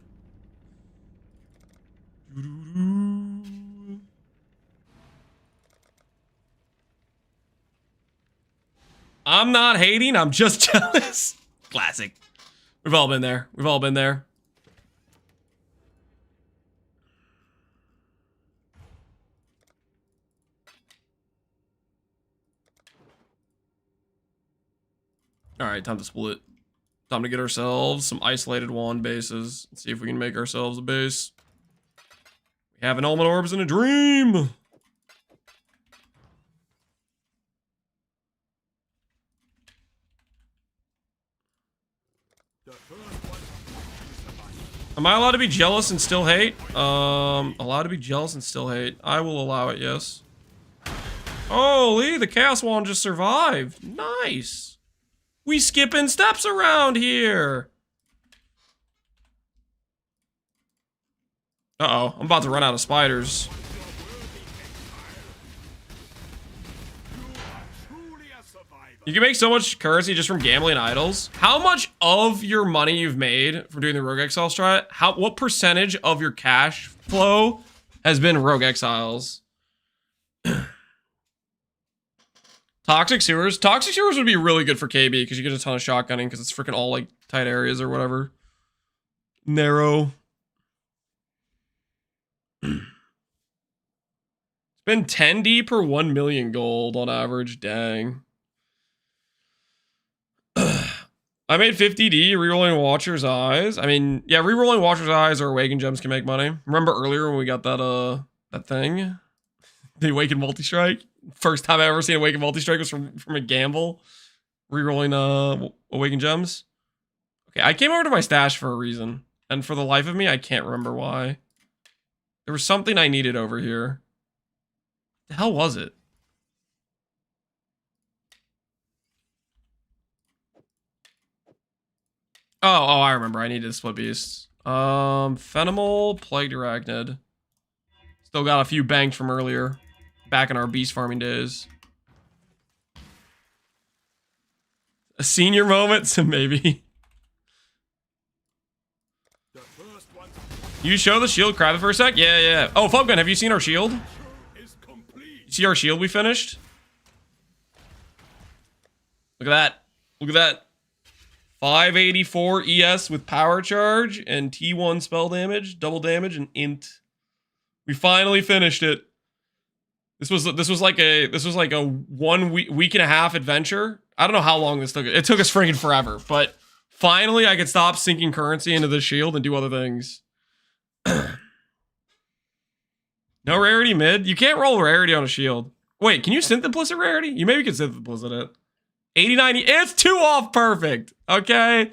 I'm not hating, I'm just jealous. Classic. We've all been there. We've all been there. Alright, time to split. Time to get ourselves some isolated wand bases. Let's see if we can make ourselves a base. We have an Almond Orbs and a dream! Am I allowed to be jealous and still hate? Allowed to be jealous and still hate. I will allow it, yes. Holy, the Chaos Wand just survived. Nice. We skipping steps around here. Uh-oh, I'm about to run out of spiders. You can make so much currency just from gambling idols. How much of your money you've made from doing the Rogue Exile strat, what percentage of your cash flow has been Rogue Exiles? Toxic Sewers? Toxic Sewers would be really good for KB because you get a ton of shotgunning because it's freaking all like tight areas or whatever. Narrow. It's been 10D per 1 million gold on average. Dang. I made 50D rerolling Watcher's Eyes. I mean, yeah, rerolling Watcher's Eyes or Awaken Gems can make money. Remember earlier when we got that thing? The Awaken Multi-Strike? First time I ever seen Awaken Multi-Strike was from a gamble. Rerolling Awaken Gems. Okay, I came over to my stash for a reason. And for the life of me, I can't remember why. There was something I needed over here. The hell was it? Oh, I remember. I needed a split beast. Phenomal, Plagued Arachnid. Still got a few banked from earlier. Back in our beast farming days. A senior moment? So maybe. You show the shield crab for a sec? Yeah. Oh, Fubgun, have you seen our shield? You see our shield we finished? Look at that. Look at that. 584 ES with power charge and T1 spell damage, double damage, and int. We finally finished it. This was like a 1 week and a half adventure. I don't know how long this took. It took us freaking forever, but finally I could stop sinking currency into the shield and do other things. No rarity mid. You can't roll rarity on a shield. Wait, can you synth implicit rarity? You maybe can synth implicit it. 89. It's 2 off perfect. Okay.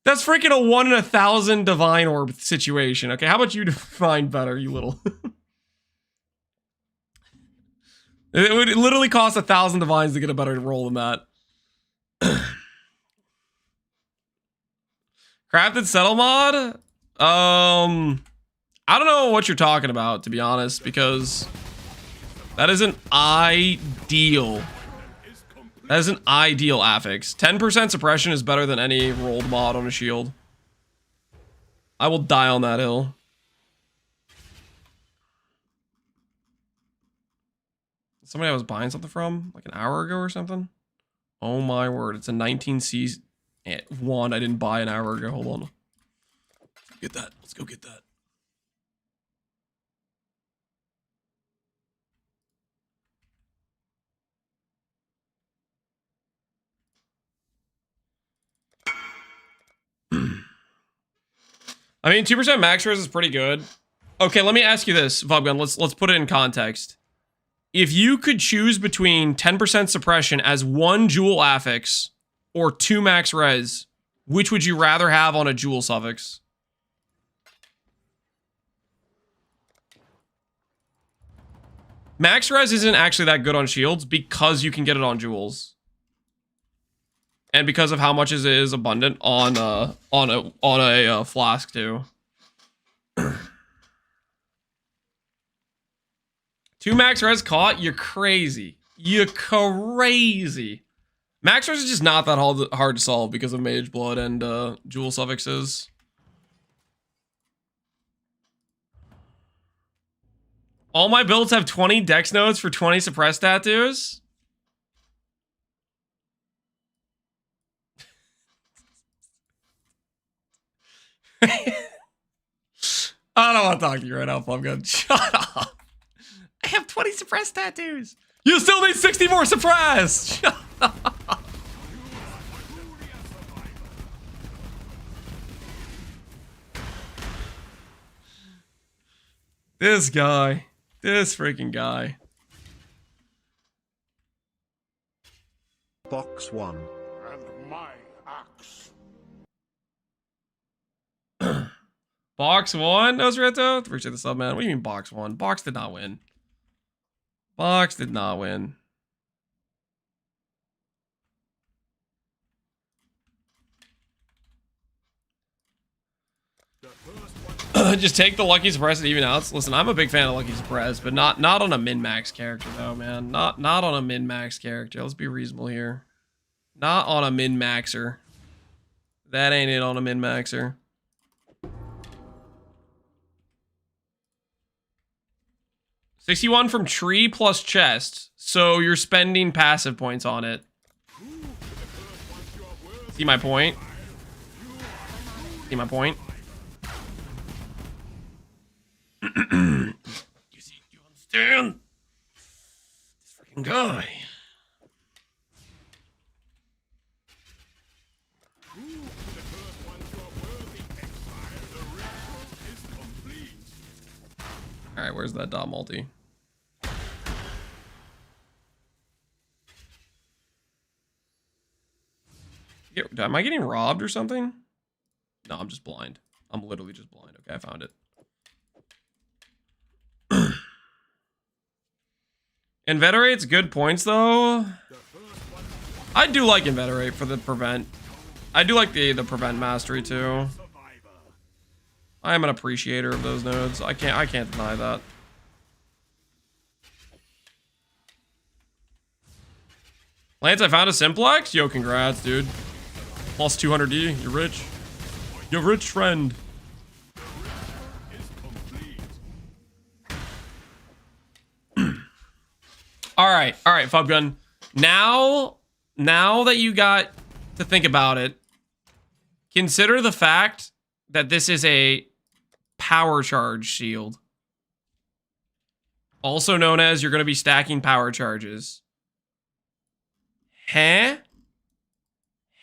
That's freaking a 1 in 1,000 divine orb situation. Okay. How about you define better, you little. It would literally cost 1,000 divines to get a better roll than that. Crafted settle mod? I don't know what you're talking about, to be honest, because that isn't ideal. That is an ideal affix. 10% suppression is better than any rolled mod on a shield. I will die on that hill. Somebody I was buying something from like an hour ago or something. Oh my word. It's a 19C wand I didn't buy an hour ago. Hold on. Get that. Let's go get that. I mean, 2% max res is pretty good. Okay, let me ask you this, Vubgun. Let's put it in context. If you could choose between 10% suppression as 1 jewel affix or 2 max res, which would you rather have on a jewel suffix? Max res isn't actually that good on shields because you can get it on jewels. And because of how much it is abundant on a flask too. 2 max res caught? You're crazy. You're crazy. Max res is just not that hard to solve because of Mage Blood and jewel suffixes. All my builds have 20 dex nodes for 20 suppressed tattoos? I don't want to talk to you right now, Pumpgun. Shut up. I have 20 suppressed tattoos. You still need 60 more suppressed. Shut up. This guy. This freaking guy. Box 1. And my axe. Box 1, Nosreto? Appreciate the sub, man. What do you mean box 1? Box did not win. Box did not win. Just take the Lucky Suppress and even outs. Listen, I'm a big fan of Lucky Suppress, but not on a min-max character though, man. Not on a min-max character. Let's be reasonable here. Not on a min-maxer. That ain't it on a min-maxer. $61 from tree plus chest. So you're spending passive points on it. See my point? See my point? You understand? This freaking guy. Alright, where's that dot multi? Am I getting robbed or something? No, I'm just blind. I'm literally just blind. Okay, I found it. Inveterate's good points though. I do like Inveterate for the prevent. I do like the prevent mastery too. I am an appreciator of those nodes. I can't deny that. Lance, I found a simplex. Yo, congrats, dude. Plus 200D. You're rich. You're rich, friend. All right, Fubgun. Now that you got to think about it, consider the fact that this is a power charge shield. Also known as you're going to be stacking power charges. Huh?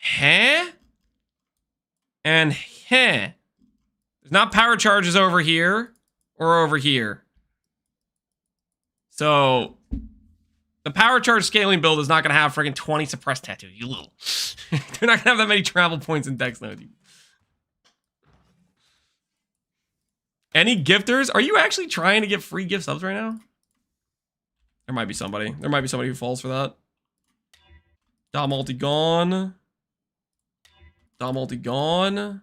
Huh? And huh. There's not power charges over here or over here. So the power charge scaling build is not going to have friggin' 20 suppressed tattoo. You little. They're not going to have that many travel points in Dex Node. Any gifters? Are you actually trying to get free gift subs right now? There might be somebody. There might be somebody who falls for that. Dom multi gone. Dom multi gone.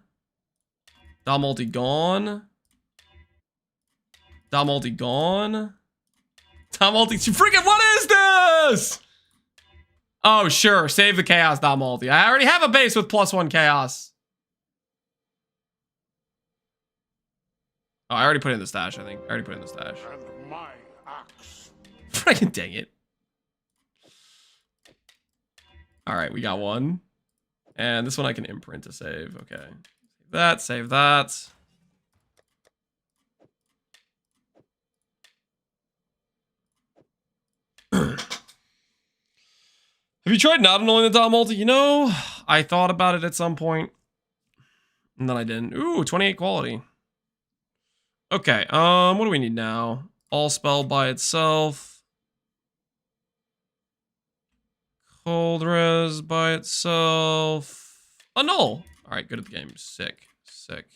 Dom multi gone. Dom multi gone. Dom multi. Freaking what is this? Oh, sure. Save the chaos, Dom multi. I already have a base with +1 chaos. Oh, I already put it in the stash, I think. I already put it in the stash. And my axe. Freaking dang it. Alright, we got one. And this one I can imprint to save. Okay. Save that, save that. Have you tried not annoying the dot multi? You know, I thought about it at some point. And then I didn't. Ooh, 28 quality. Okay, what do we need now? All spell by itself. Cold res by itself. Annul. Alright, good at the game. Sick. Sick.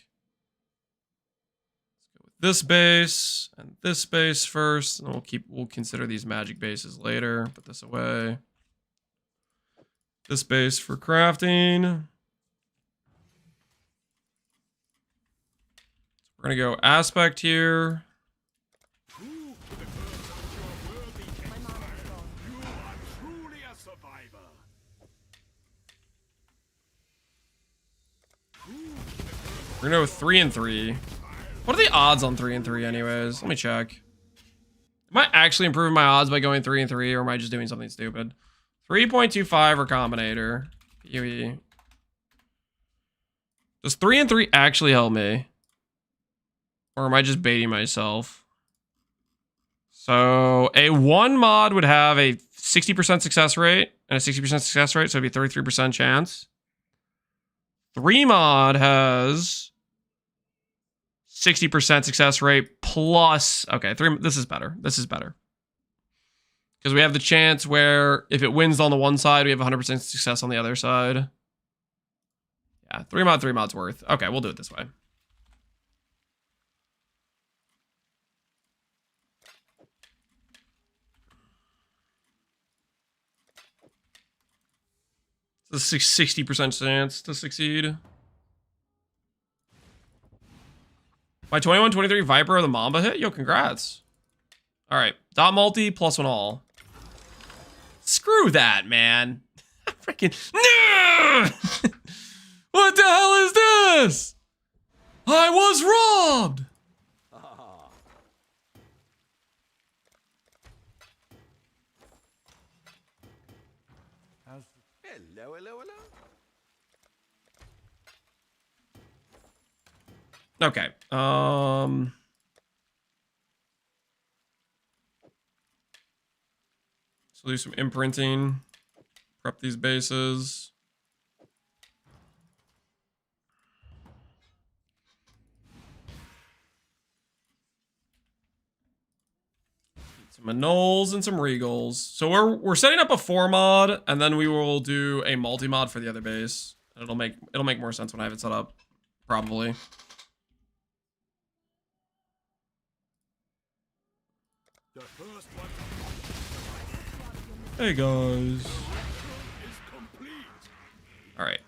Let's go with this base and this base first. And we'll consider these magic bases later. Put this away. This base for crafting. We're gonna go aspect here. We're gonna go 3 and 3. What are the odds on 3 and 3 anyways? Let me check. Am I actually improving my odds by going 3 and 3, or am I just doing something stupid? 3.25 or Combinator. PoE. Does 3 and 3 actually help me? Or am I just baiting myself? So a 1 mod would have a 60% success rate and a 60% success rate, so it'd be 33% chance. 3 mod has 60% success rate plus, okay, 3, this is better. This is better. Because we have the chance where if it wins on the one side, we have 100% success on the other side. Yeah, 3 mod's worth. Okay, we'll do it this way. It's a 60% chance to succeed. My 21-23 Viper of the Mamba hit? Yo, congrats. Alright. Dot multi plus one all. Screw that, man. Freaking. No! What the hell is this? I was robbed! Hello, hello, hello. Okay. So do some imprinting. Prep these bases. Some Anoles and some Regals. So we're setting up a 4 mod, and then we will do a multi mod for the other base. It'll make more sense when I have it set up, probably. The first one Hey guys. is complete. All right.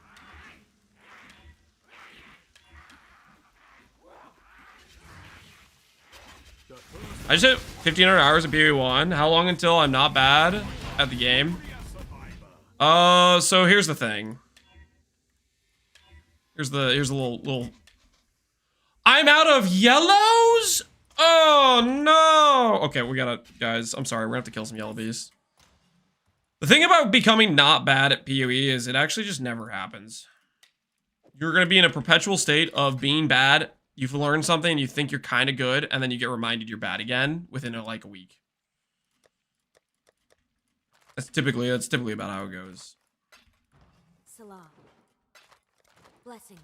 I just hit 1,500 hours of PvE1. How long until I'm not bad at the game? So here's the thing. Here's the little. I'm out of yellows? Oh no! Okay, we gotta, guys. I'm sorry, we're gonna have to kill some yellow beasts. The thing about becoming not bad at PoE is it actually just never happens. You're gonna be in a perpetual state of being bad. You've learned something, and you think you're kind of good, and then you get reminded you're bad again within like a week. That's typically about how it goes. Salam. Blessings.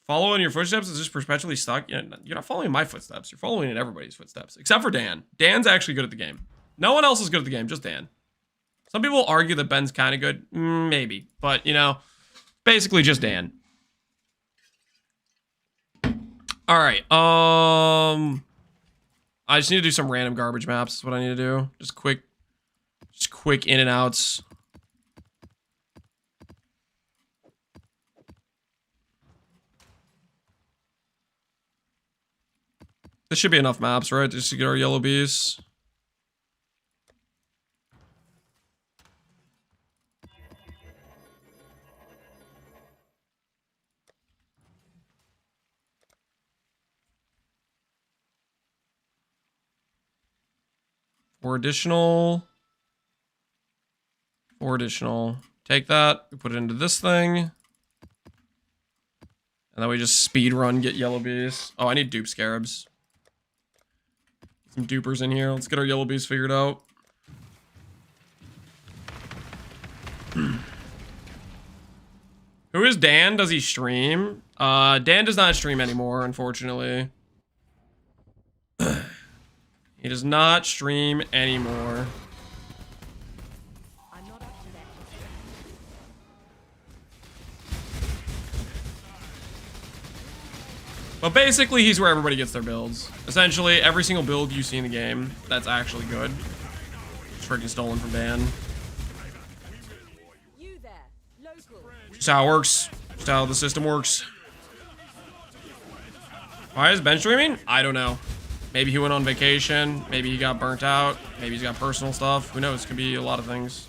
Following your footsteps is just perpetually stuck. You're not following my footsteps. You're following in everybody's footsteps, except for Dan. Dan's actually good at the game. No one else is good at the game, just Dan. Some people argue that Ben's kind of good. Maybe. But, you know, basically just Dan. All right. I just need to do some random garbage maps. Is what I need to do. Just quick in and outs. This should be enough maps, right? Just to get our yellow beasts. Four additional. Take that. We put it into this thing. And then we just speed run, get yellow beasts. Oh, I need dupe scarabs. Some dupers in here. Let's get our yellow beasts figured out. Who is Dan? Does he stream? Dan does not stream anymore, unfortunately. He does not stream anymore. I'm not up to that. But basically, he's where everybody gets their builds. Essentially, every single build you see in the game that's actually good is freaking stolen from Dan. You there, local. Just how it works. Just how the system works. Why is Ben streaming? I don't know. Maybe he went on vacation. Maybe he got burnt out. Maybe he's got personal stuff. Who knows? Could be a lot of things.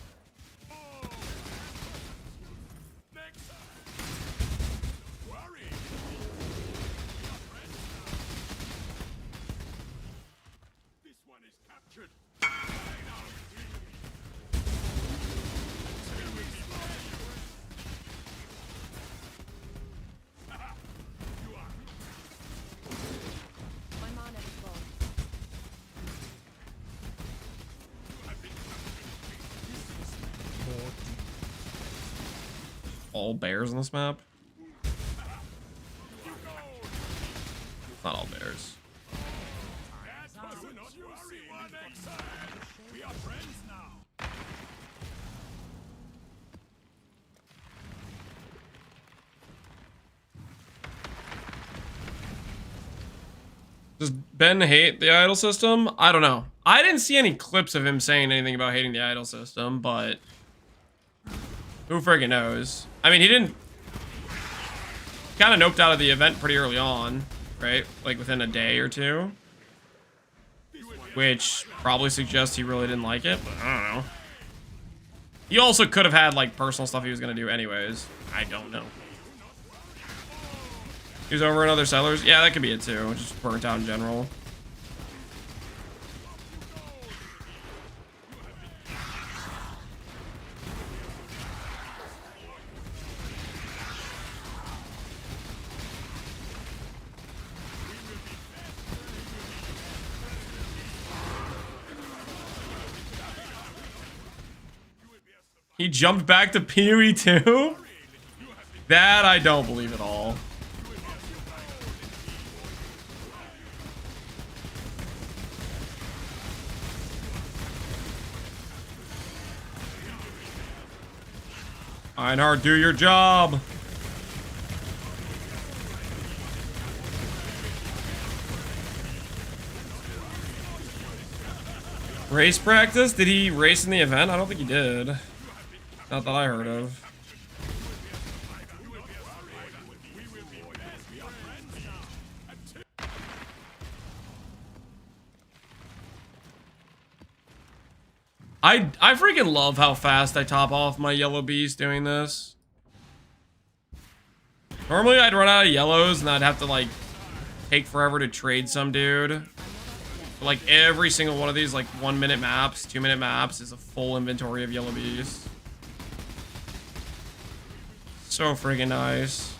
This one is captured. My mana is gone. All bears on this map? Not all bears. Do not worry, one Exile. We are friends now. Does Ben hate the idol system? I don't know. I didn't see any clips of him saying anything about hating the idol system, but who friggin' knows? I mean, he didn't. Kind of noped out of the event pretty early on, right? Like within a day or two, which probably suggests he really didn't like it. But I don't know. He also could have had like personal stuff he was gonna do anyways. I don't know. He was over in other settlers. Yeah, that could be it too. Just burnt out in general. He jumped back to PoE too? That I don't believe at all. Einhard, do your job. Race practice? Did he race in the event? I don't think he did. Not that I heard of. I freaking love how fast I top off my yellow beast doing this. Normally I'd run out of yellows and I'd have to like take forever to trade some dude. But, like every single one of these like 1 minute maps, 2 minute maps is a full inventory of yellow beasts. So friggin' nice.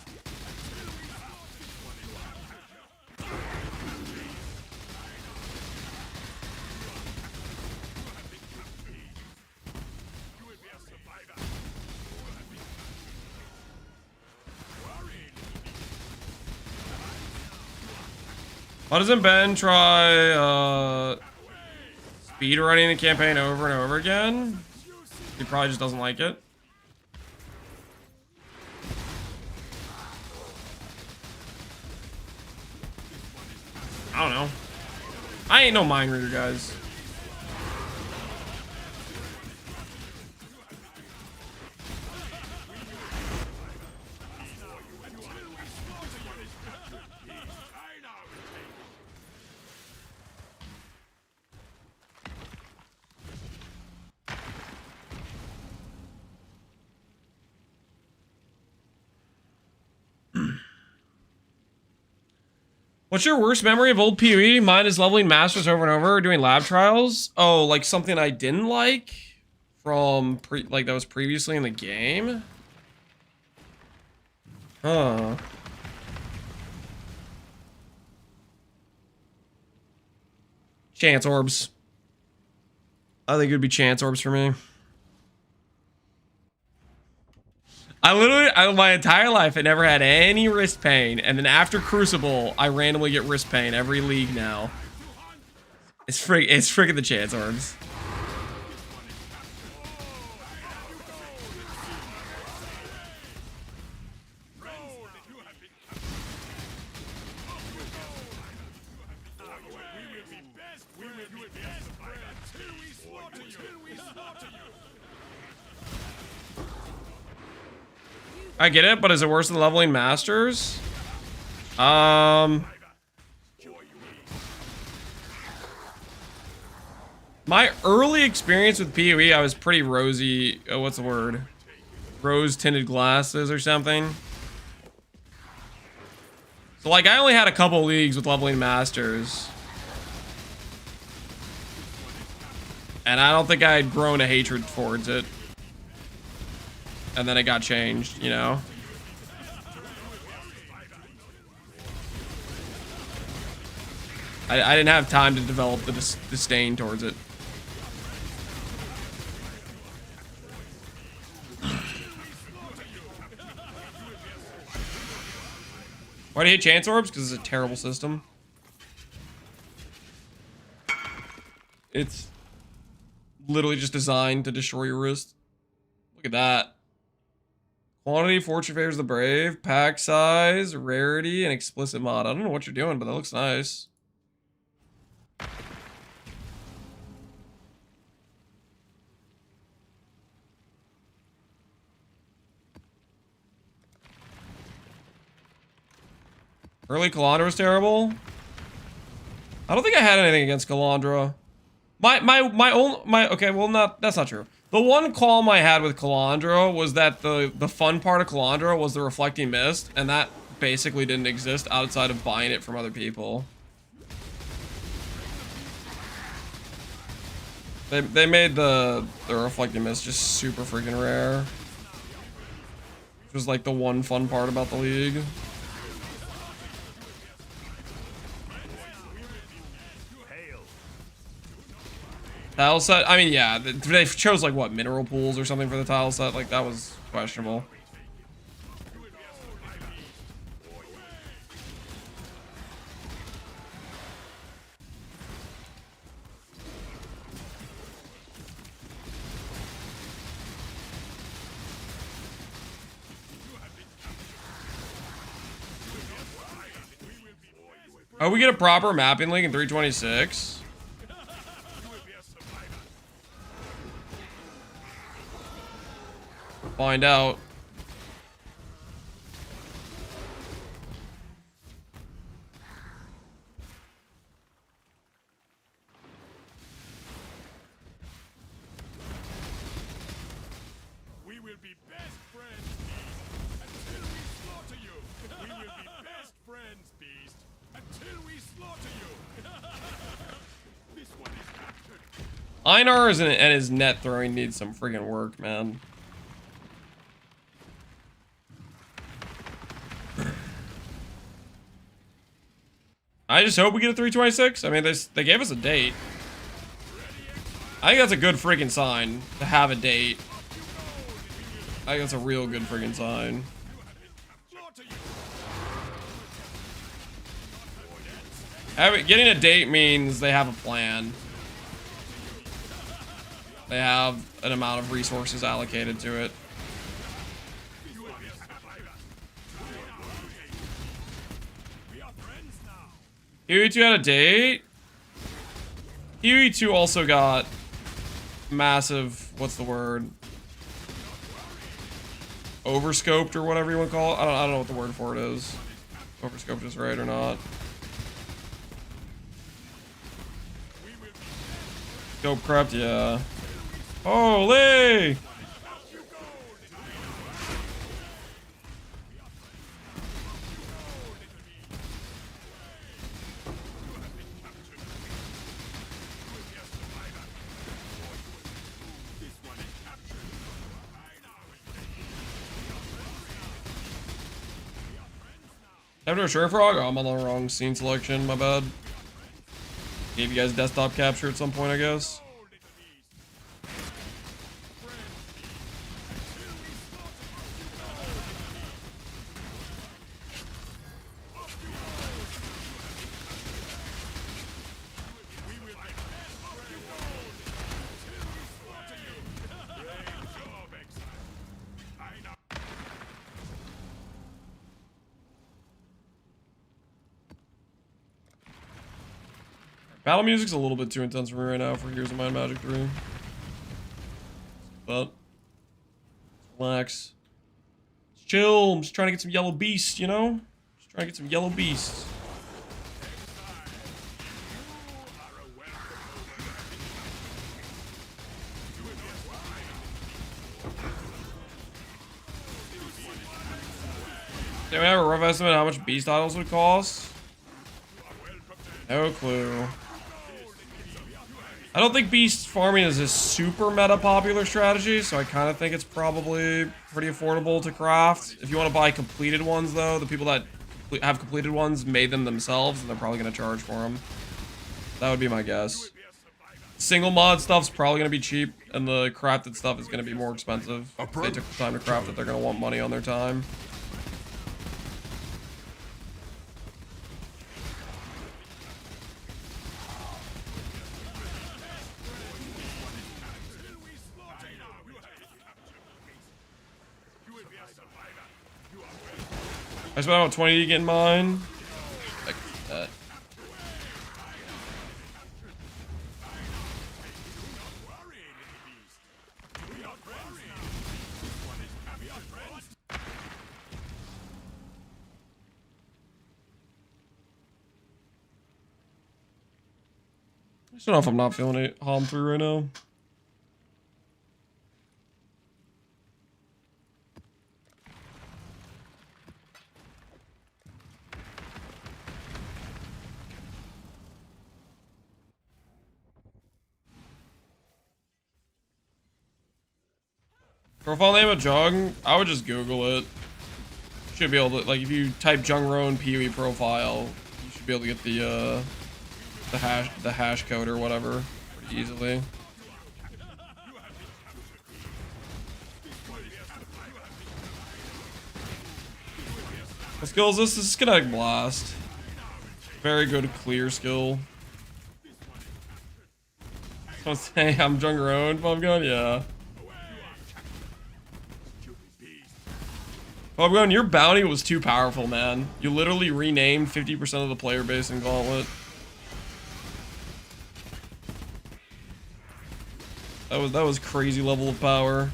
Why doesn't Ben try speed running the campaign over and over again? He probably just doesn't like it. I don't know. I ain't no mind reader, guys. What's your worst memory of old PoE? Mine is leveling masters over and over, doing lab trials. Oh, like something I didn't like from like that was previously in the game. Huh. Chance orbs. I think it would be chance orbs for me. My entire life, I never had any wrist pain. And then after Crucible, I randomly get wrist pain every league now. It's freaking the chance orbs. I get it, but is it worse than leveling masters? My early experience with PoE, I was pretty rosy. Oh, what's the word? Rose-tinted glasses or something. So, like, I only had a couple leagues with leveling masters. And I don't think I had grown a hatred towards it. And then it got changed, you know? I didn't have time to develop the disdain towards it. Why do you hate chance orbs? Because it's a terrible system. It's literally just designed to destroy your wrist. Look at that. Quantity, fortune favors the brave, pack size, rarity, and explicit mod. I don't know what you're doing, but that looks nice. Early Calandra was terrible. I don't think I had anything against Calandra. Okay, well, that's not true. The one qualm I had with Calandra was that the fun part of Calandra was the reflecting mist, and that basically didn't exist outside of buying it from other people. They made the reflecting mist just super freaking rare. Which was like the one fun part about the league. Tile set? I mean, yeah, they chose like what, mineral pools or something for the tile set? Like that was questionable. Oh, we get a proper mapping link in 326? Find out. We will be best friends, Beast, until we slaughter you. We will be best friends, Beast, until we slaughter you. This one is captured. Einar and his net throwing needs some friggin' work, man. I just hope we get a 326. I mean, they gave us a date. I think that's a good freaking sign to have a date. I think that's a real good freaking sign. Getting a date means they have a plan. They have an amount of resources allocated to it. Huey2 had a date. Huey2 also got massive, what's the word? Overscoped or whatever you want to call it. I don't know what the word for it is. Overscoped is right or not. Scope crept, yeah. Holy! After a Sure Frog? Oh, I'm on the wrong scene selection, my bad. Gave you guys desktop capture at some point, I guess. Battle music's a little bit too intense for me right now for Heroes of Might and Magic 3. But relax. Just chill. I'm just trying to get some yellow beasts, you know? Just trying to get some yellow beasts. Do we have a rough estimate of how much beast idols would cost? No clue. I don't think beast farming is a super meta popular strategy, so I kind of think it's probably pretty affordable to craft. If you want to buy completed ones, though, the people that have completed ones made them themselves, and they're probably going to charge for them. That would be my guess. Single mod stuff's probably going to be cheap, and the crafted stuff is going to be more expensive. If they took the time to craft it, they're going to want money on their time. I spent about 20 to get mine. Like that. I don't know if I'm not feeling it home through right now. Profile name of Jung? I would just Google it. You should be able to, like, if you type Jungroan PoE profile, you should be able to get the hash code or whatever pretty easily. What skill is this? This is Kinetic Blast. Very good clear skill. So say I'm Jungroan, Bubgun? Yeah. Bubgun, your bounty was too powerful, man. You literally renamed 50% of the player base in Gauntlet. That was crazy level of power.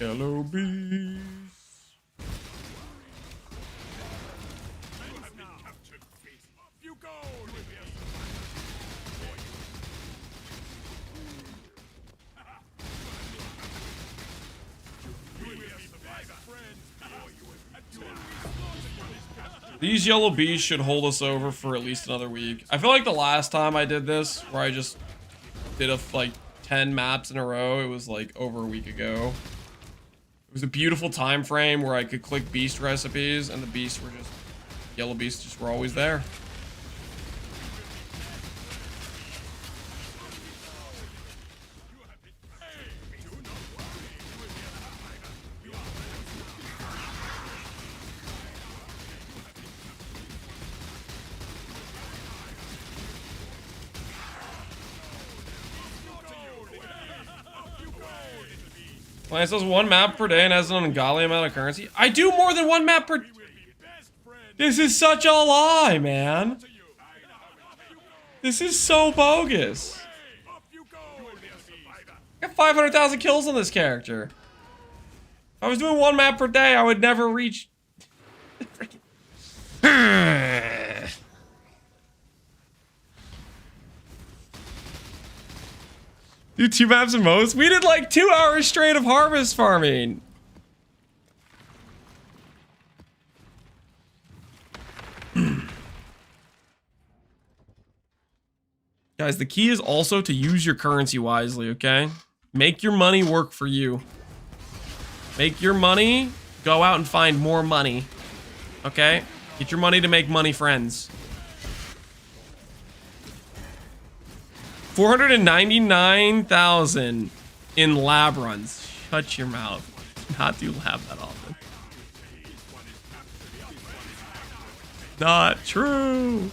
Yellow bees. These yellow bees should hold us over for at least another week. I feel like the last time I did this, where I just did like 10 maps in a row, it was like over a week ago. It was a beautiful time frame where I could click beast recipes and the beasts were just, yellow beasts just were always there. Lance does 1 map per day and has an ungodly amount of currency. I do more than 1 map per... This is such a lie, man. This is so bogus. I got 500,000 kills on this character. If I was doing 1 map per day, I would never reach... Do 2 maps at most? We did like 2 hours straight of harvest farming. Guys, the key is also to use your currency wisely, okay? Make your money work for you. Make your money, go out and find more money. Okay? Get your money to make money friends. 499,000 in lab runs. Shut your mouth. Do not do lab that often. Not true.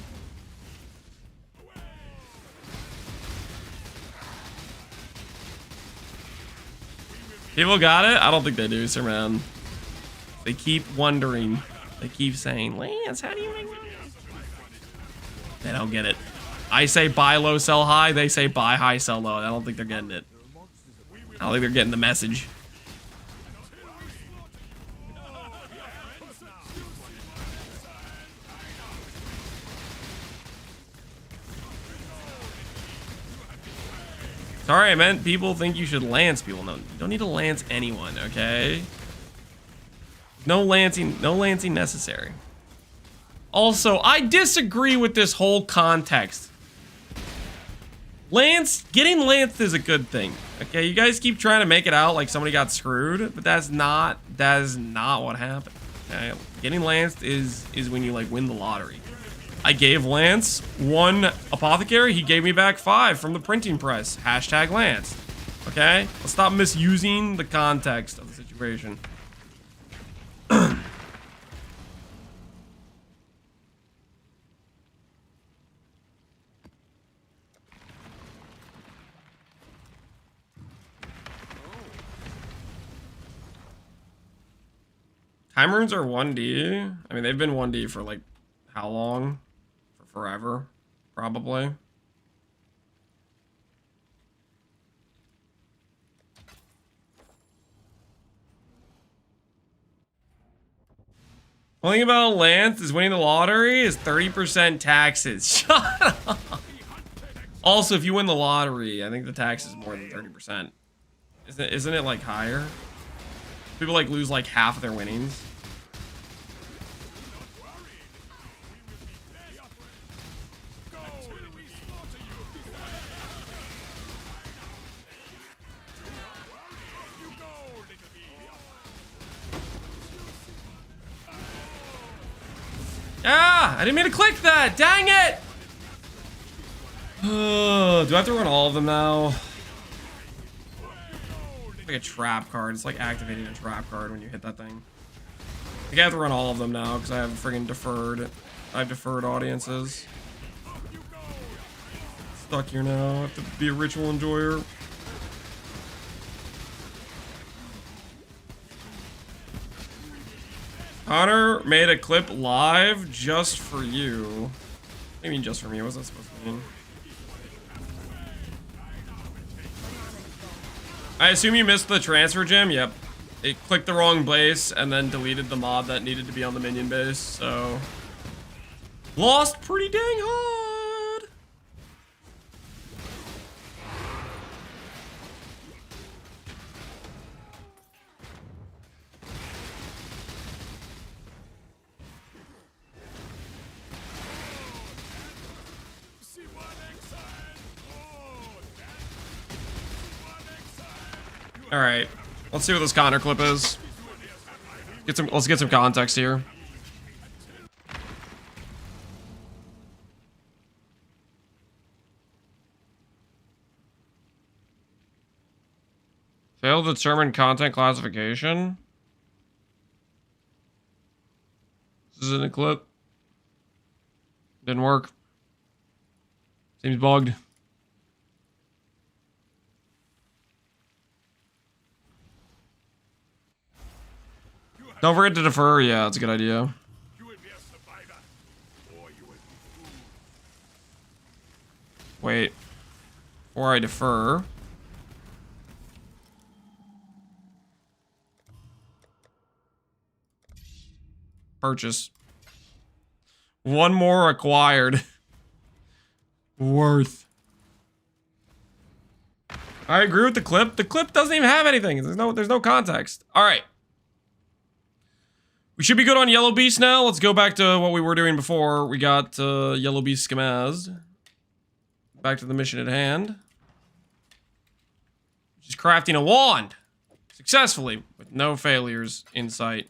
People got it? I don't think they do, sir, man. They keep wondering. They keep saying, Lance, how do you make money? They don't get it. I say buy low, sell high. They say buy high, sell low. I don't think they're getting it. I don't think they're getting the message. Sorry, man. People think you should lance people. No, you don't need to lance anyone, okay? No lancing necessary. Also, I disagree with this whole context. Getting lanced is a good thing. Okay, you guys keep trying to make it out like somebody got screwed, but that is not what happened. Okay? Getting lanced is when you like win the lottery. I gave Lance 1 apothecary, he gave me back 5 from the printing press. Hashtag Lance. Okay? Let's stop misusing the context of the situation. Time runes are 1D. I mean, they've been 1D for like how long? For forever, probably. Only thing about Lance is winning the lottery is 30% taxes. Shut up. Also, if you win the lottery, I think the tax is more than 30%. Isn't it like higher? People like lose like half of their winnings. Ah, I didn't mean to click that. Dang it. Do I have to run all of them now? Like a trap card. It's like activating a trap card when you hit that thing. I think I have to run all of them now because I have friggin' deferred. I have deferred audiences. Stuck here now. I have to be a ritual enjoyer. Connor made a clip live just for you. What do you mean just for me? What's that supposed to mean? I assume you missed the transfer gym? Yep. It clicked the wrong place and then deleted the mod that needed to be on the minion base, so... Lost pretty dang hard! Alright. Let's see what this Connor clip is. Let's get some context here. Failed to determine content classification. This isn't a clip. Didn't work. Seems bugged. Don't forget to defer. Yeah, that's a good idea. Wait. Before I defer. Purchase. One more acquired. Worth. I agree with the clip. The clip doesn't even have anything. There's no context. All right. We should be good on Yellow Beast now. Let's go back to what we were doing before. We got Yellow Beast Skamaz. Back to the mission at hand. Just crafting a wand. Successfully. With no failures in sight.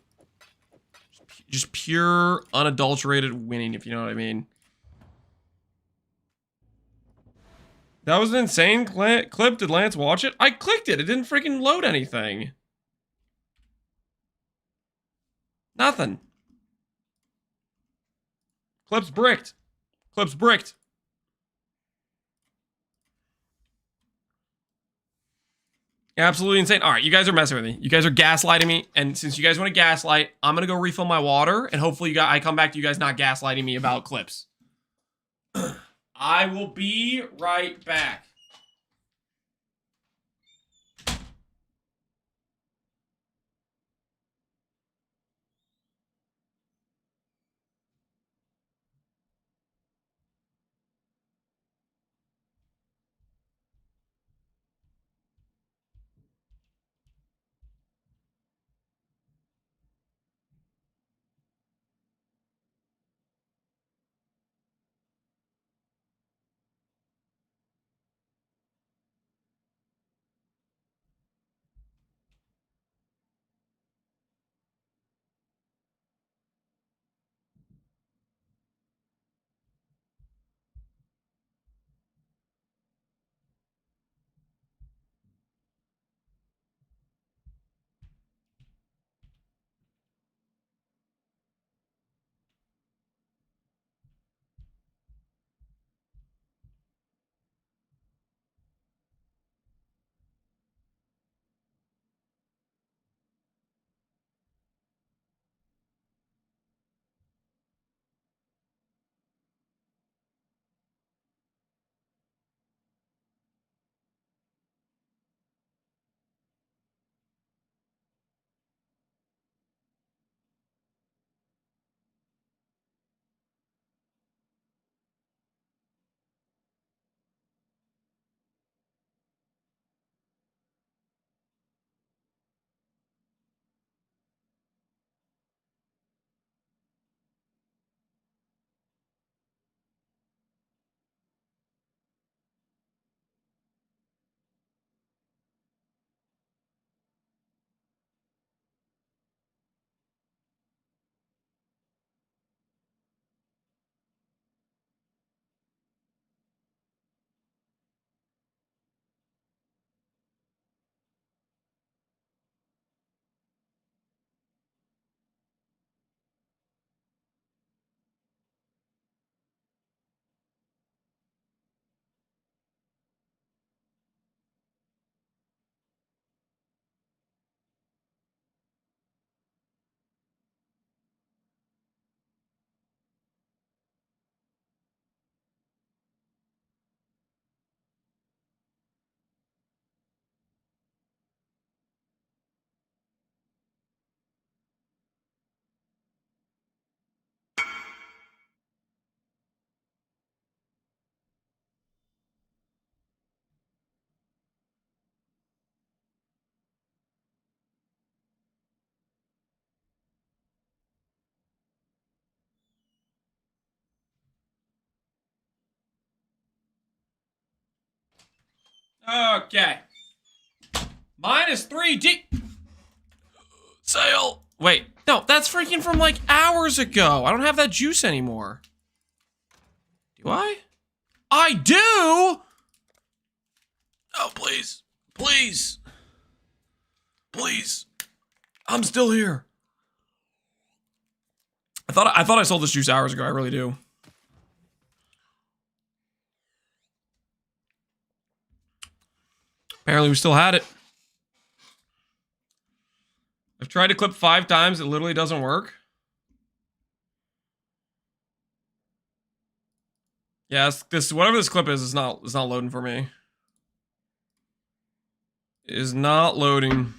Just pure, unadulterated winning, if you know what I mean. That was an insane clip. Did Lance watch it? I clicked it. It didn't freaking load anything. Nothing. Clip's bricked. Clip's bricked. Absolutely insane. All right, you guys are messing with me. You guys are gaslighting me. And since you guys want to gaslight, I'm going to go refill my water. And hopefully I come back to you guys not gaslighting me about clips. I will be right back. Okay. Minus 3G. Sale. Wait, no, that's freaking from like hours ago. I don't have that juice anymore. Do I? I do! Oh, please. Please. Please. I'm still here. I thought I sold this juice hours ago. I really do. Apparently we still had it. I've tried to clip 5 times. It literally doesn't work. Yeah, this whatever this clip is not loading for me. It is not loading.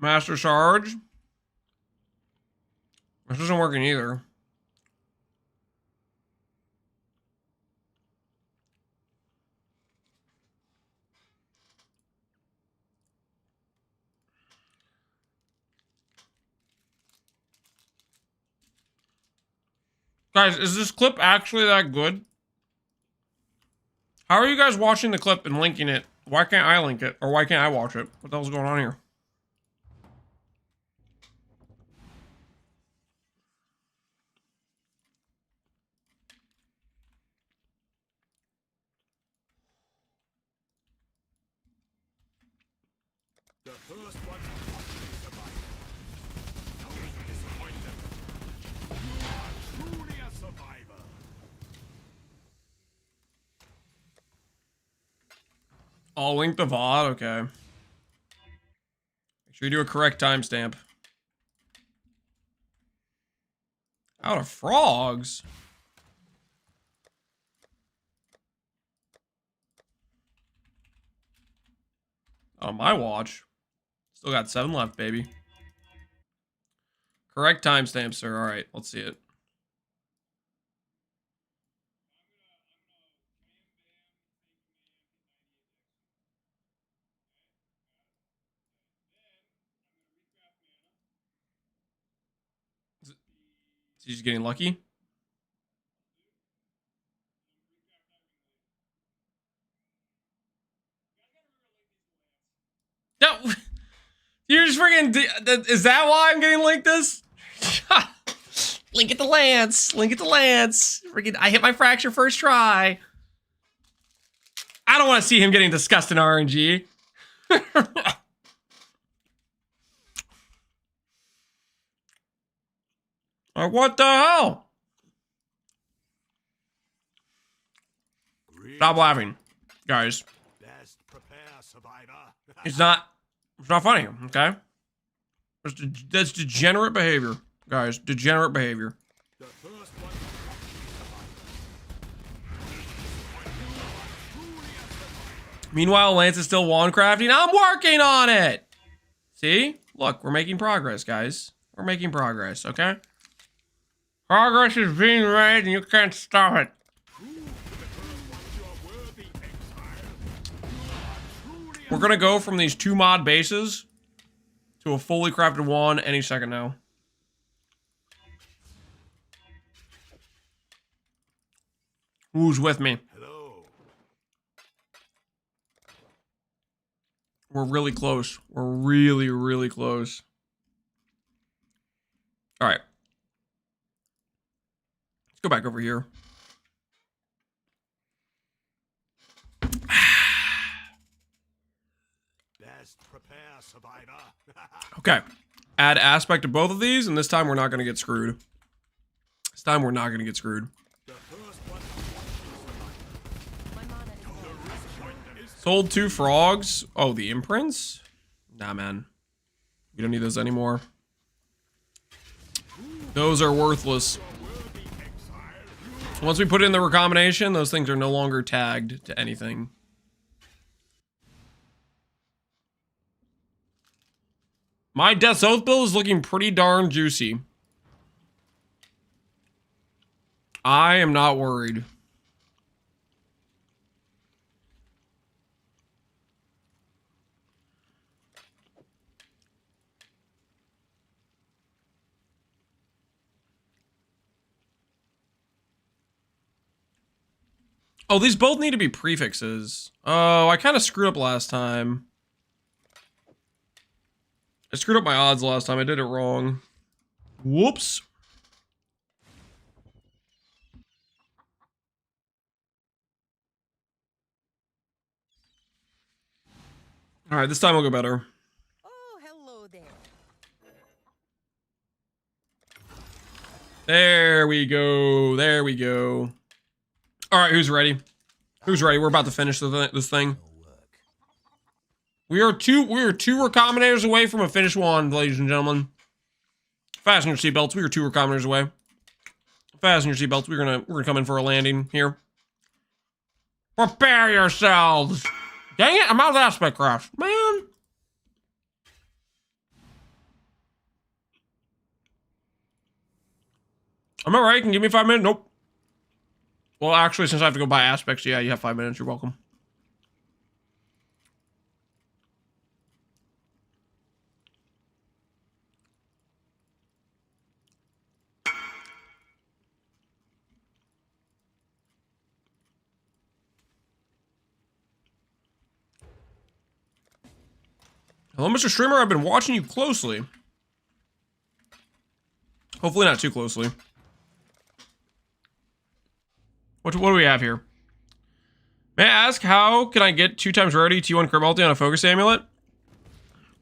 Master charge. This isn't working either. Guys, is this clip actually that good? How are you guys watching the clip and linking it? Why can't I link it? Or why can't I watch it? What the hell's going on here? The first one to survive. Don't disappoint them. You are truly a survivor. I'll link the VOD, okay. Make sure you do a correct timestamp. Out of frogs? On my watch. Still got 7 left, baby. Correct timestamp, sir. Alright, let's see it. He's getting lucky. No, you're just freaking. Is that why I'm getting linked this? Link it to Lance. Link it to Lance. Freaking, I hit my fracture first try. I don't want to see him getting disgusted in RNG. Like, what the hell? Stop laughing, guys. Best prepare, survivor. It's not funny, okay? That's degenerate behavior, guys. Degenerate behavior. The first one Meanwhile, Lance is still wand crafting. I'm working on it. See? Look, we're making progress, guys. We're making progress, okay? Progress is being made and you can't stop it. We're gonna go from these 2 mod bases to a fully crafted one any second now. Who's with me? Hello. We're really close. We're really, really close. All right. Let's go back over here. Best prepare, survivor. Okay. Add aspect to both of these, and this time we're not going to get screwed. This time we're not going to get screwed. The first one My mana is Sold 2 frogs. Oh, the imprints? Nah, man. We don't need those anymore. Those are worthless. Once we put in the recombination, those things are no longer tagged to anything. My Death's Oath build is looking pretty darn juicy. I am not worried. Oh, these both need to be prefixes. Oh, I kind of screwed up last time. I screwed up my odds last time. I did it wrong. Whoops. All right, this time will go better. Oh, hello there. There we go. There we go. All right, who's ready? Who's ready? We're about to finish this thing. We are two recombinators away from a finish one, ladies and gentlemen. Fasten your seatbelts. We are 2 recombinators away. Fasten your seatbelts. We're gonna come in for a landing here. Prepare yourselves. Dang it! I'm out of aspect craft, man. Am I right? Can you give me 5 minutes? Nope. Well, actually, since I have to go buy aspects, yeah, you have 5 minutes. You're welcome. Hello, Mr. Streamer. I've been watching you closely. Hopefully not too closely. What do we have here? May I ask, how can I get 2 times rarity T1 crit multi on a focus amulet?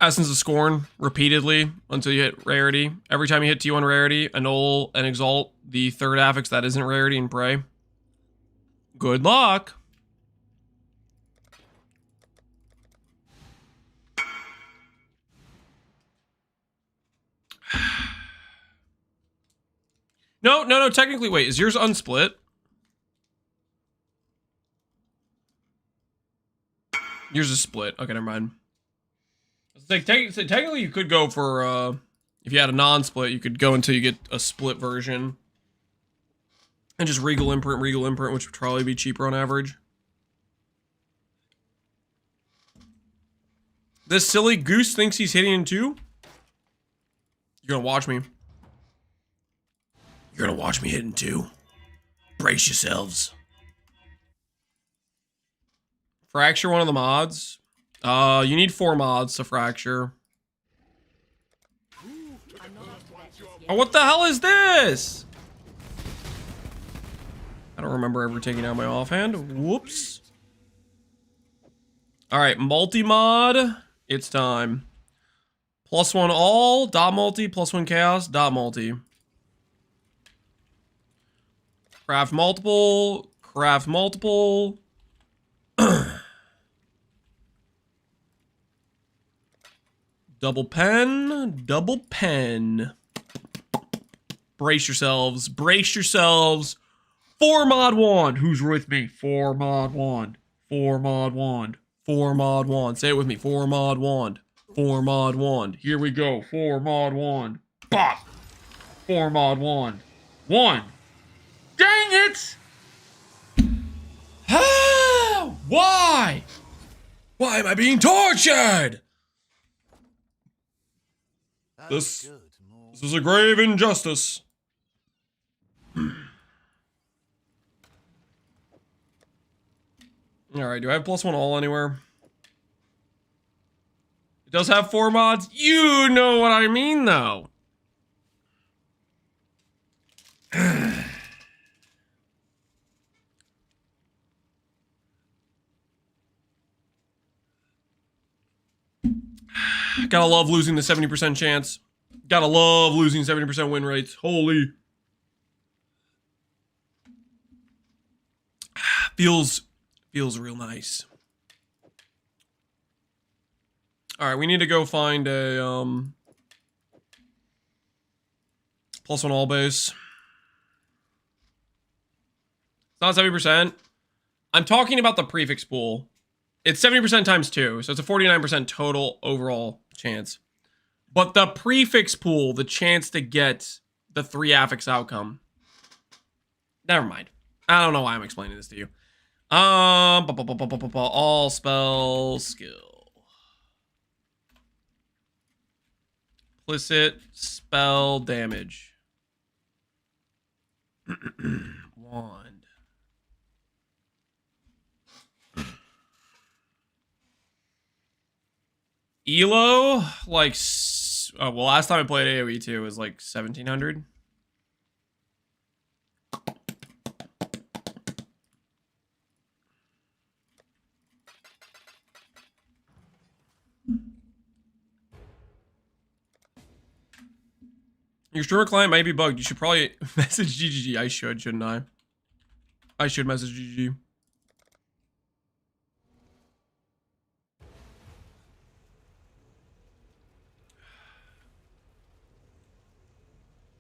Essence of Scorn repeatedly until you hit rarity. Every time you hit T1 rarity, annul and exalt the 3rd affix that isn't rarity and pray. Good luck. No. Technically, wait. Is yours unsplit? Yours is split. Okay, never mind. Like, technically, you could go for, if you had a non-split, you could go until you get a split version. And just Regal Imprint, which would probably be cheaper on average. This silly goose thinks he's hitting in 2? You're gonna watch me. You're gonna watch me hit in 2. Brace yourselves. Fracture one of the mods. You need 4 mods to fracture. Oh, what the hell is this? I don't remember ever taking out my offhand. Whoops. All right, multi-mod. It's time. +1 all, dot multi, +1 chaos, dot multi. Craft multiple, craft multiple. Double pen, double pen. Brace yourselves, brace yourselves. 4 mod wand. Who's with me? 4 mod wand. 4 mod wand. 4 mod wand. Say it with me. 4 mod wand. 4 mod wand. Here we go. 4 mod wand. Bop. 4 mod wand. 1. Dang it! Why? Why am I being tortured? This is a grave injustice. Alright, do I have +1 all anywhere? It does have 4 mods. You know what I mean, though. Gotta love losing the 70% chance. Gotta love losing 70% win rates. Holy. Feels real nice. Alright, we need to go find a, +1 all base. It's not 70%. I'm talking about the prefix pool. It's 70% times 2, so it's a 49% total overall chance. But the prefix pool, the chance to get the 3 affix outcome. Never mind. I don't know why I'm explaining this to you. All spell skill. Implicit spell damage. Wand. Elo, like, well, last time I played AoE 2 was like 1700. Your streamer client might be bugged. You should probably message GGG. I should, shouldn't I? I should message GGG.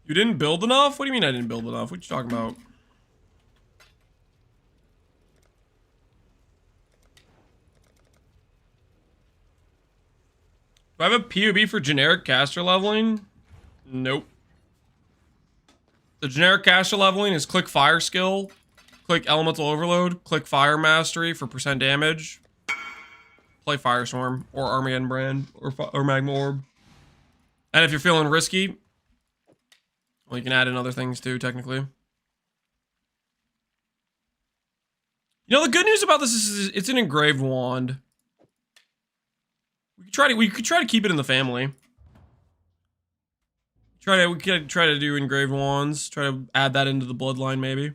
You didn't build enough? What do you mean I didn't build enough? What you talking about? Do I have a POB for generic caster leveling? Nope. The generic caster leveling is click fire skill, click elemental overload, click fire mastery for percent damage, play firestorm or Armageddon brand or magma orb. And if you're feeling risky, well, you can add in other things too, technically. You know, the good news about this is it's an engraved wand. We could try to keep it in the family. We could try to do engraved wands. Try to add that into the bloodline, maybe.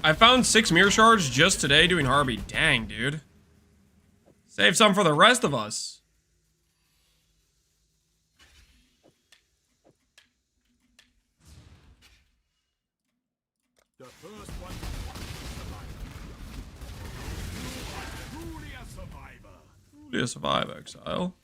I found 6 mirror shards just today doing Harvey. Dang, dude. Save some for the rest of us. The first one truly a survivor. Truly a survivor, Exile.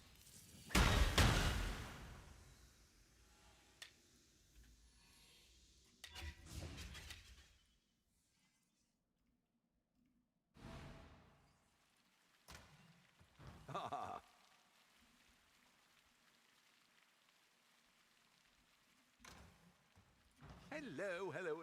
Hello, hello.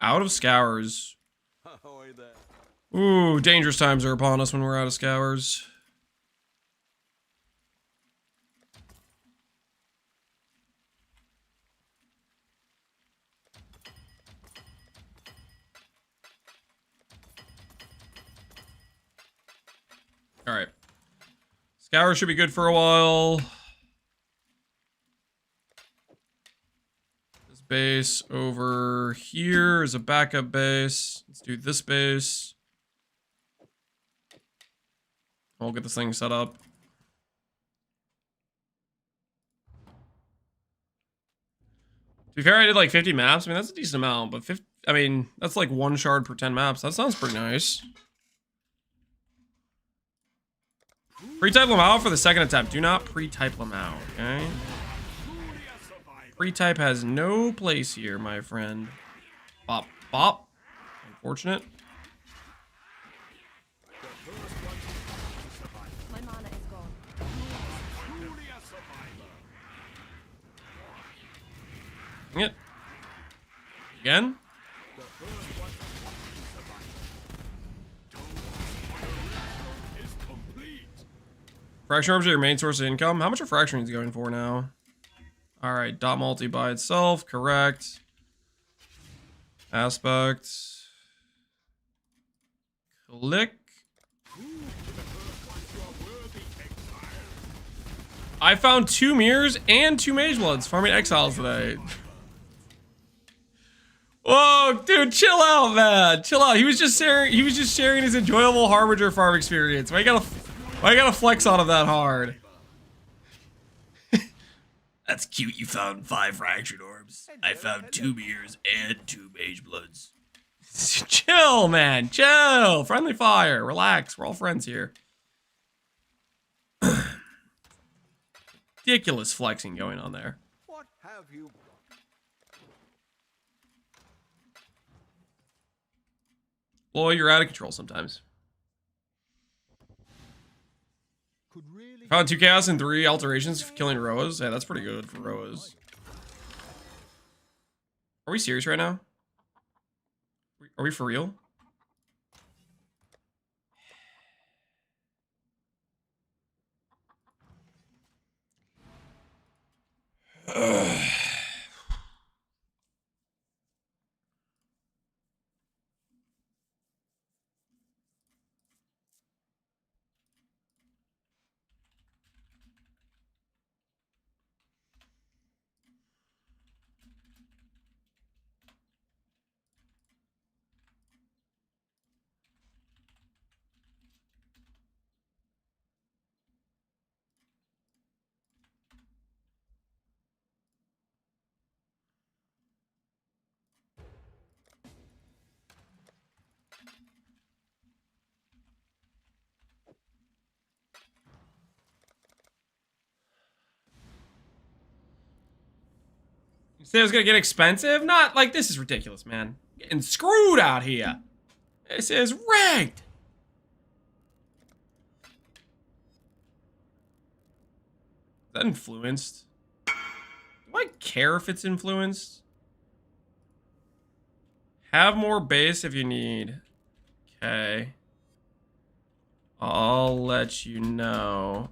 Out of scours. Ooh, dangerous times are upon us when we're out of scours. Alright. Scour should be good for a while. This base over here is a backup base. Let's do this base. I'll get this thing set up. To be fair, I did like 50 maps. I mean, that's a decent amount, but 50, I mean, that's like 1 shard per 10 maps. That sounds pretty nice. Pre-type them out for the second attempt. Do not pre-type them out, okay? Pre-type has no place here, my friend. Bop, bop. Unfortunate. My mana is gone. Dang it. Again? Fraction orbs are your main source of income. How much are fractions going for now? Alright, dot multi by itself. Correct. Aspect. Click. I found 2 mirrors and 2 mage bloods farming exiles today. Whoa, dude, chill out, man. Chill out. He was just sharing his enjoyable Harbinger farm experience. Why you gotta flex on him that hard? That's cute. You found 5 fractured orbs. I found 2 mirrors and 2 mage bloods. Chill, man. Chill. Friendly fire. Relax. We're all friends here. Ridiculous flexing going on there. What have you? Boy, you're out of control sometimes. Found 2 chaos and 3 alterations for killing Roas. Yeah, that's pretty good for Roas. Are we serious right now? Are we for real? You say it was gonna get expensive? Not like this is ridiculous, man. Getting screwed out here. This is rigged. Is that influenced? Do I care if it's influenced? Have more base if you need. Okay. I'll let you know.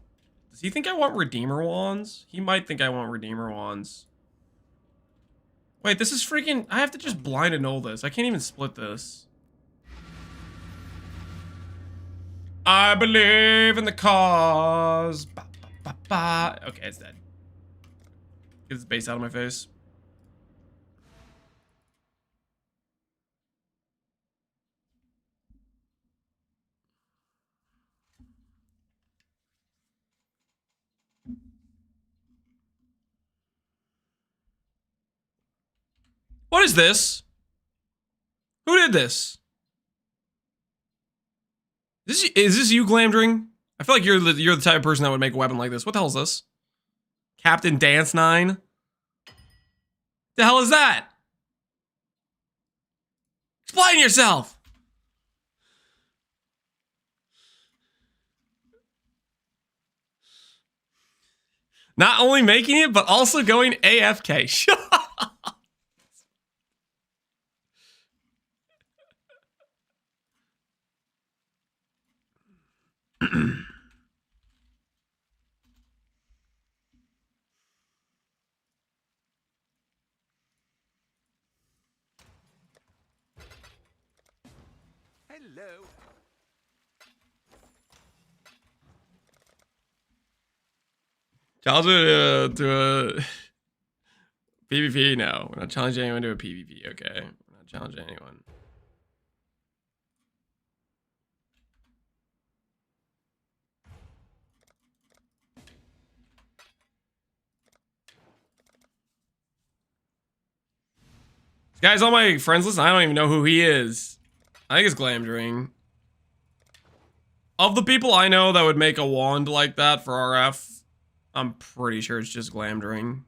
Does he think I want Redeemer Wands? He might think I want Redeemer Wands. Wait, this is freaking... I have to just blind annul this. I can't even split this. I believe in the cause. Ba, ba, ba, ba. Okay, it's dead. Get this base out of my face. What is this? Who did this? Is this you, Glamdring? I feel like you're the type of person that would make a weapon like this. What the hell is this? Captain Dance 9? The hell is that? Explain yourself! Not only making it, but also going AFK. Shut up. Hello. Challenge to a PvP? No, we're not challenging anyone to a PvP. Okay, we're not challenging anyone. This guy's on my friends list. I don't even know who he is. I think it's Glamdring. Of the people I know that would make a wand like that for RF, I'm pretty sure it's just Glamdring.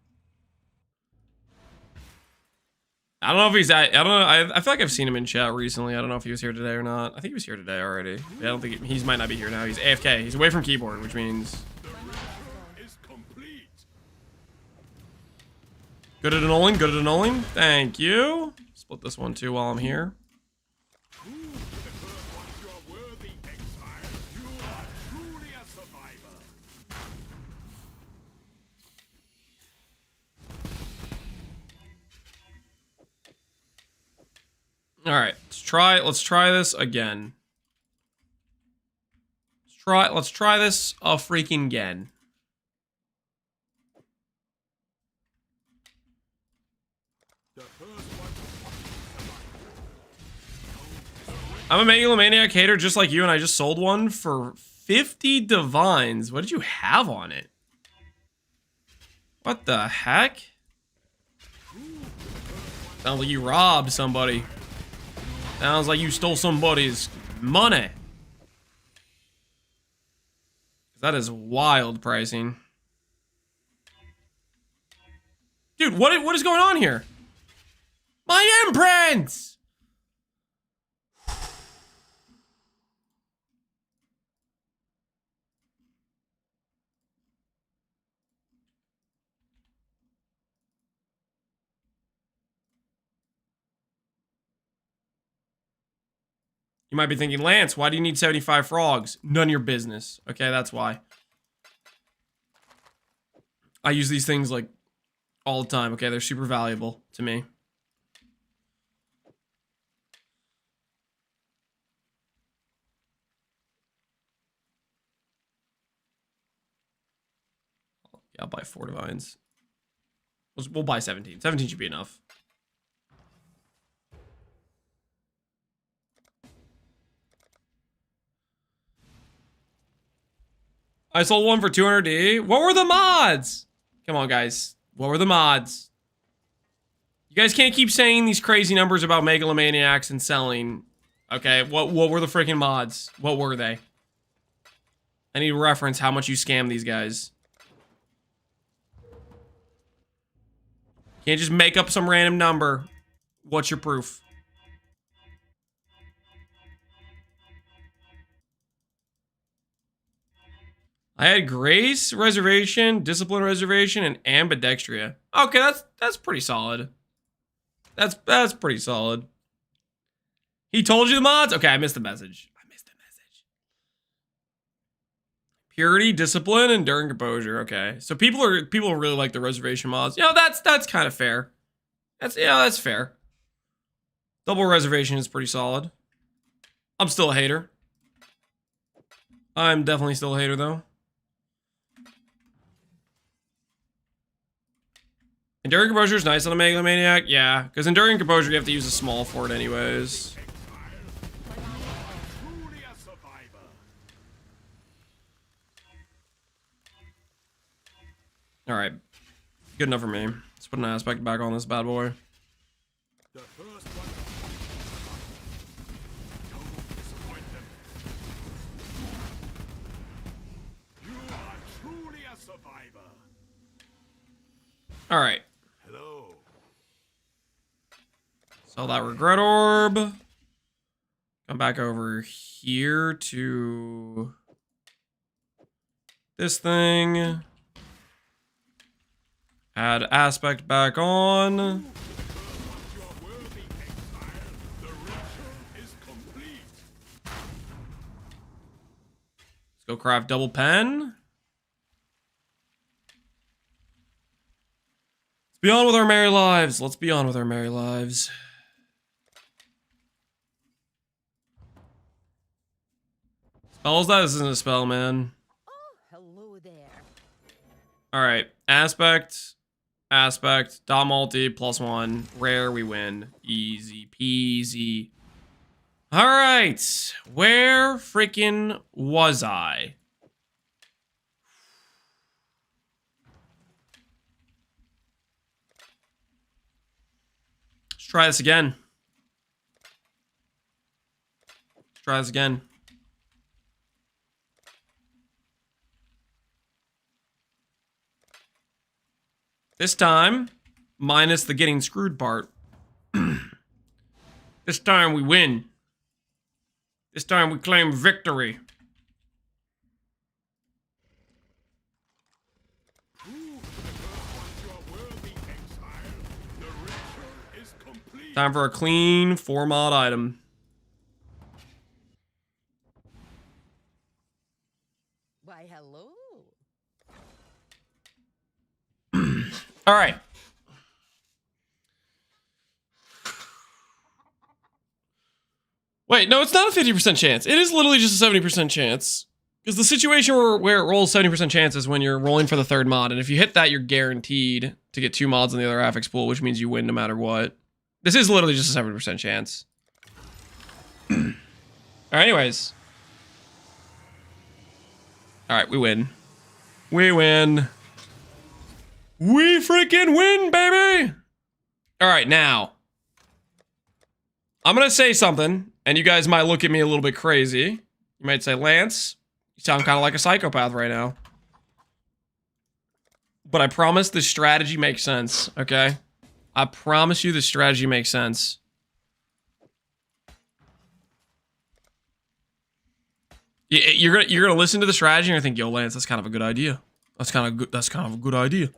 I don't know if he's at, I don't know, I feel like I've seen him in chat recently. I don't know if he was here today or not. I think he was here today already. I don't think he might not be here now. He's AFK. He's away from keyboard, which means... Is complete. Good at annulling, good at annulling. Thank you. Split this one too while I'm here. Prove to the first ones you are worthy, Exile. You are truly a survivor. All right, let's try this again. Let's try this a freaking again. The first one I'm a megalomaniac hater just like you, and I just sold one for 50 divines. What did you have on it? What the heck? Sounds like you robbed somebody. Sounds like you stole somebody's money. That is wild pricing. Dude, what is going on here? My imprints! You might be thinking, Lance, why do you need 75 frogs? None of your business. Okay, that's why. I use these things like all the time. Okay, they're super valuable to me. Yeah, I'll buy 4 divines. We'll buy 17. 17 should be enough. I sold one for 200D. What were the mods? Come on, guys. What were the mods? You guys can't keep saying these crazy numbers about megalomaniacs and selling. Okay, what were the freaking mods? What were they? I need to reference how much you scam these guys. Can't just make up some random number. What's your proof? I had Grace Reservation, Discipline Reservation, and Ambidextria. Okay, that's pretty solid. That's pretty solid. He told you the mods? Okay, I missed the message. Purity, Discipline, Enduring Composure. Okay, so people really like the reservation mods. You know, that's kind of fair. That's fair. Double Reservation is pretty solid. I'm still a hater. I'm definitely still a hater though. Enduring Composure is nice on a Megalomaniac. Yeah, because Enduring Composure you have to use a small for it anyways. Alright. Good enough for me. Let's put an aspect back on this bad boy. The first one. Don't disappoint them. You are truly a survivor. Alright. Hello. Sell that Regret Orb. Come back over here to this thing. Add aspect back on. Let's go craft double pen. Let's be on with our merry lives. Let's be on with our merry lives. Spells that? This isn't a spell, man. Oh, hello there. Alright. Aspect, dot multi, +1, rare, we win. Easy peasy. Alright, where freaking was I? Let's try this again. This time, minus the getting screwed part. This time we win. This time we claim victory. Time for a clean 4-mod item. Why, hello. All right. Wait, no, it's not a 50% chance. It is literally just a 70% chance. Because the situation where it rolls 70% chance is when you're rolling for the 3rd mod. And if you hit that, you're guaranteed to get 2 mods in the other affix pool, which means you win no matter what. This is literally just a 70% chance. All right, anyways. All right, we win. We win. We freaking win, baby! Alright, now. I'm gonna say something, and you guys might look at me a little bit crazy. You might say, Lance, you sound kind of like a psychopath right now. But I promise this strategy makes sense, okay? I promise you this strategy makes sense. You're gonna listen to the strategy and you're gonna think, yo, Lance, that's kind of a good idea. That's kind of a good idea.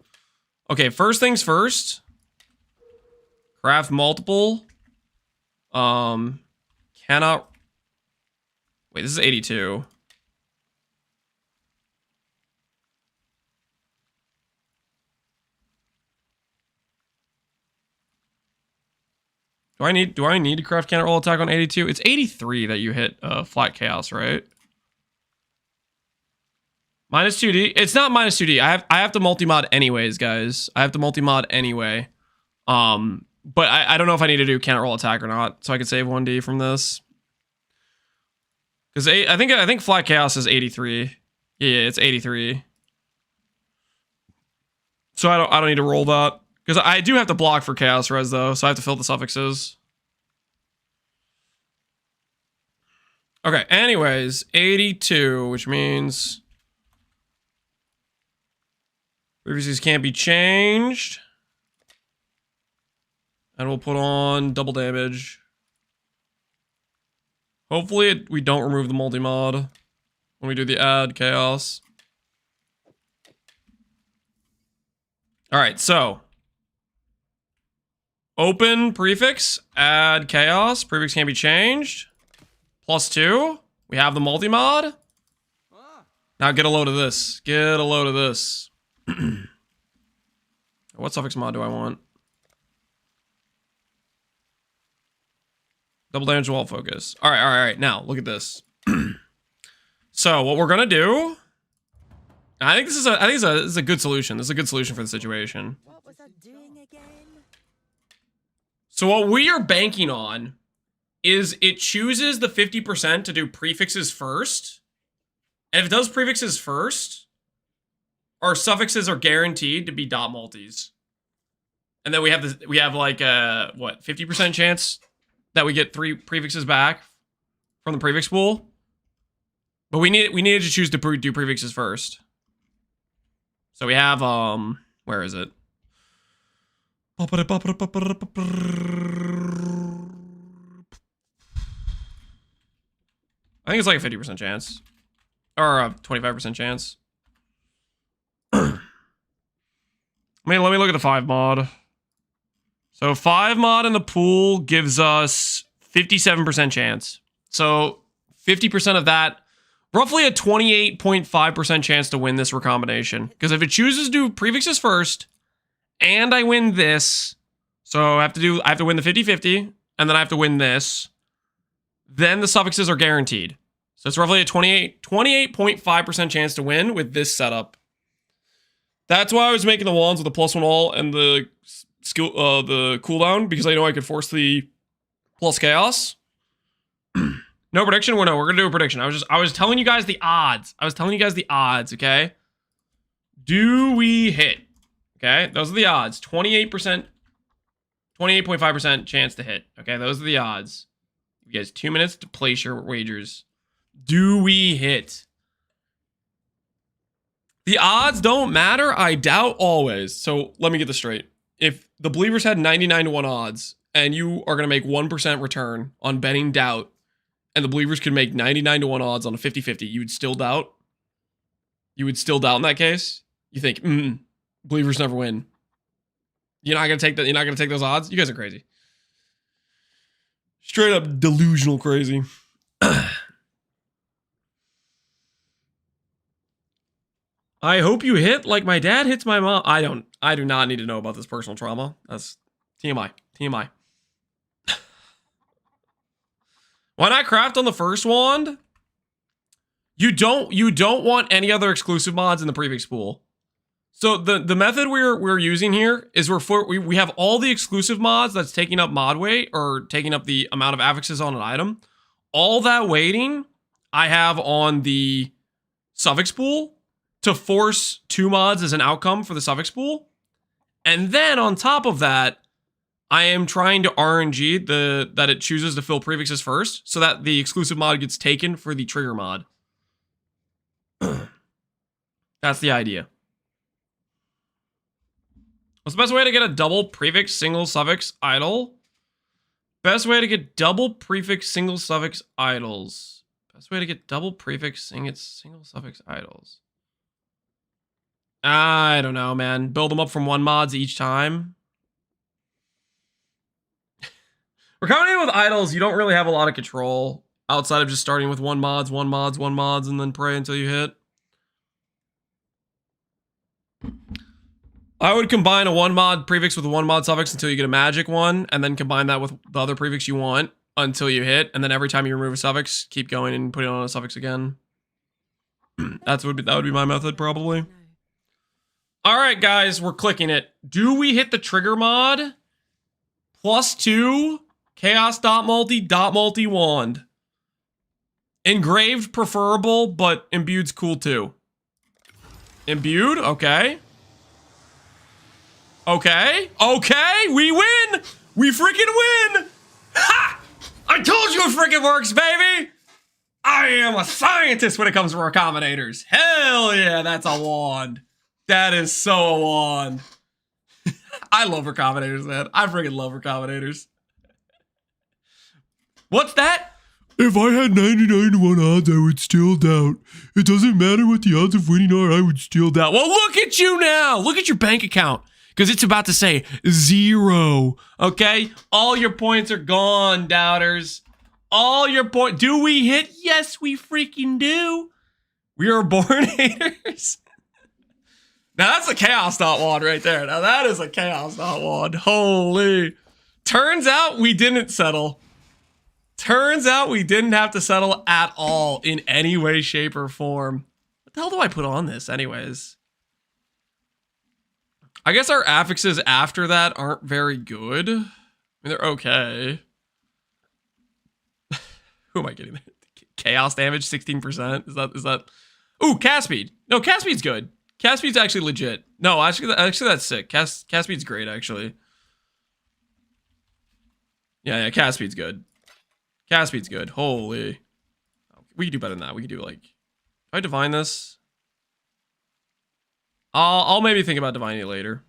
Okay, first things first. Craft multiple. Cannot Wait, this is 82. Do I need to craft counter roll attack on 82? It's 83 that you hit flat chaos, right? Minus 2D. It's not minus 2D. I have to multi-mod anyways, guys. I have to multi-mod anyway. But I don't know if I need to do counter roll attack or not, so I could save 1D from this. Because I think flat chaos is 83. Yeah, it's 83. So I don't need to roll that. Because I do have to block for chaos res though, so I have to fill the suffixes. Okay, anyways, 82, which means previously can't be changed. And we'll put on double damage. Hopefully we don't remove the multi-mod when we do the add chaos. Alright, so open prefix, add chaos, prefix can't be changed. +2. We have the multi-mod. Now get a load of this. Get a load of this. What suffix mod do I want? Double damage wall focus. Alright. Now, look at this. So, what we're gonna do... I think this is a good solution. This is a good solution for the situation. What was I doing again? So what we are banking on is it chooses the 50% to do prefixes first. And if it does prefixes first, our suffixes are guaranteed to be dot multis. And then we have like a what, 50% chance that we get 3 prefixes back from the prefix pool. But we needed to choose to do prefixes first. So we have where is it? I think it's like a 50% chance. Or a 25% chance. I mean, let me look at the 5 mod. So 5 mod in the pool gives us 57% chance. So 50% of that, roughly a 28.5% chance to win this recombination. Because if it chooses to do prefixes first, and I win this, so I have to win the 50-50, and then I have to win this, then the suffixes are guaranteed. So it's roughly a 28.5% chance to win with this setup. That's why I was making the wands with the +1 all and the skill, the cooldown, because I know I could force the plus chaos. No prediction? Well, no, we're gonna do a prediction. I was telling you guys the odds. Okay? Do we hit? Okay, those are the odds. 28%, 28.5% chance to hit. Okay, those are the odds. You guys 2 minutes to place your wagers. Do we hit? The odds don't matter. I doubt always. So let me get this straight. If the believers had 99-1 odds and you are going to make 1% return on betting doubt, and the believers could make 99-1 odds on a 50-50, you would still doubt? You would still doubt in that case? You think, believers never win. You're not gonna take that. You're not gonna take those odds. You guys are crazy. Straight up delusional crazy. I hope you hit like my dad hits my mom. I do not need to know about this personal trauma. That's TMI. TMI. Why not craft on the first wand? You don't want any other exclusive mods in the prefix pool. So the method we're using here is we have all the exclusive mods that's taking up mod weight or taking up the amount of affixes on an item. All that weighting I have on the suffix pool to force 2 mods as an outcome for the suffix pool. And then on top of that, I am trying to RNG that it chooses to fill prefixes first so that the exclusive mod gets taken for the trigger mod. That's the idea. What's the best way to get a double prefix single suffix idle? Best way to get double prefix single suffix idles. Best way to get double prefix single suffix idles. I don't know, man. Build them up from 1 mods each time. We're coming in with idols. You don't really have a lot of control. Outside of just starting with one mods, and then pray until you hit. I would combine a one mod prefix with a one mod suffix until you get a magic one, and then combine that with the other prefix you want until you hit, and then every time you remove a suffix, keep going and putting on a suffix again. That would be my method probably. All right, guys, we're clicking it. Do we hit the trigger mod? +2 chaos.multi wand. Engraved preferable, but imbued's cool too. Imbued, okay. Okay, we win! We freaking win! Ha! I told you it freaking works, baby! I am a scientist when it comes to accommodators. Hell yeah, that's a wand. That is so a wand. I love accommodators, man. I freaking love accommodators. What's that? If I had 99 to 1 odds, I would still doubt. It doesn't matter what the odds of winning are, I would still doubt. Well, look at you now. Look at your bank account. Because it's about to say 0. Okay? All your points are gone, doubters. All your points. Do we hit? Yes, we freaking do. We are born haters. Now, that's a chaos dot wand right there. Now, that is a chaos dot wand. Holy. Turns out we didn't settle. Turns out we didn't have to settle at all in any way, shape, or form. What the hell do I put on this anyways? I guess our affixes after that aren't very good. I mean, they're okay. Who am I getting? Chaos damage, 16%. Is that? Ooh, cast speed. No, cast speed's good. Cast speed's actually legit. No, actually that's sick. Cast speed's great, actually. Yeah, cast speed's good. Cast speed's good. Holy. We could do better than that. We could do like, if I divine this, I'll maybe think about divining it later.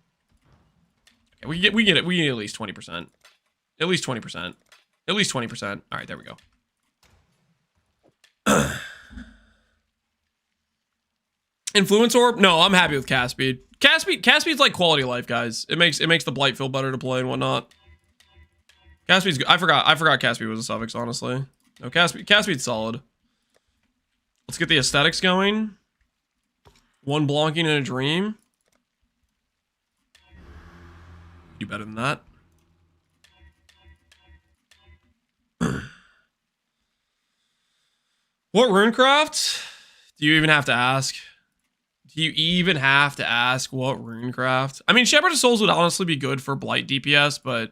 Okay, we get at least 20%. At least 20%. At least 20%. All right, there we go. Influence orb? No, I'm happy with cast speed. Cast speed's like quality of life, guys. It makes the blight feel better to play and whatnot. Cast speed's good. I forgot cast speed was a suffix, honestly. No, cast speed's solid. Let's get the aesthetics going. One blonking in a dream. Do better than that. What runecraft? Do you even have to ask? Do you even have to ask what runecraft? I mean, Shepherd of Souls would honestly be good for Blight DPS, but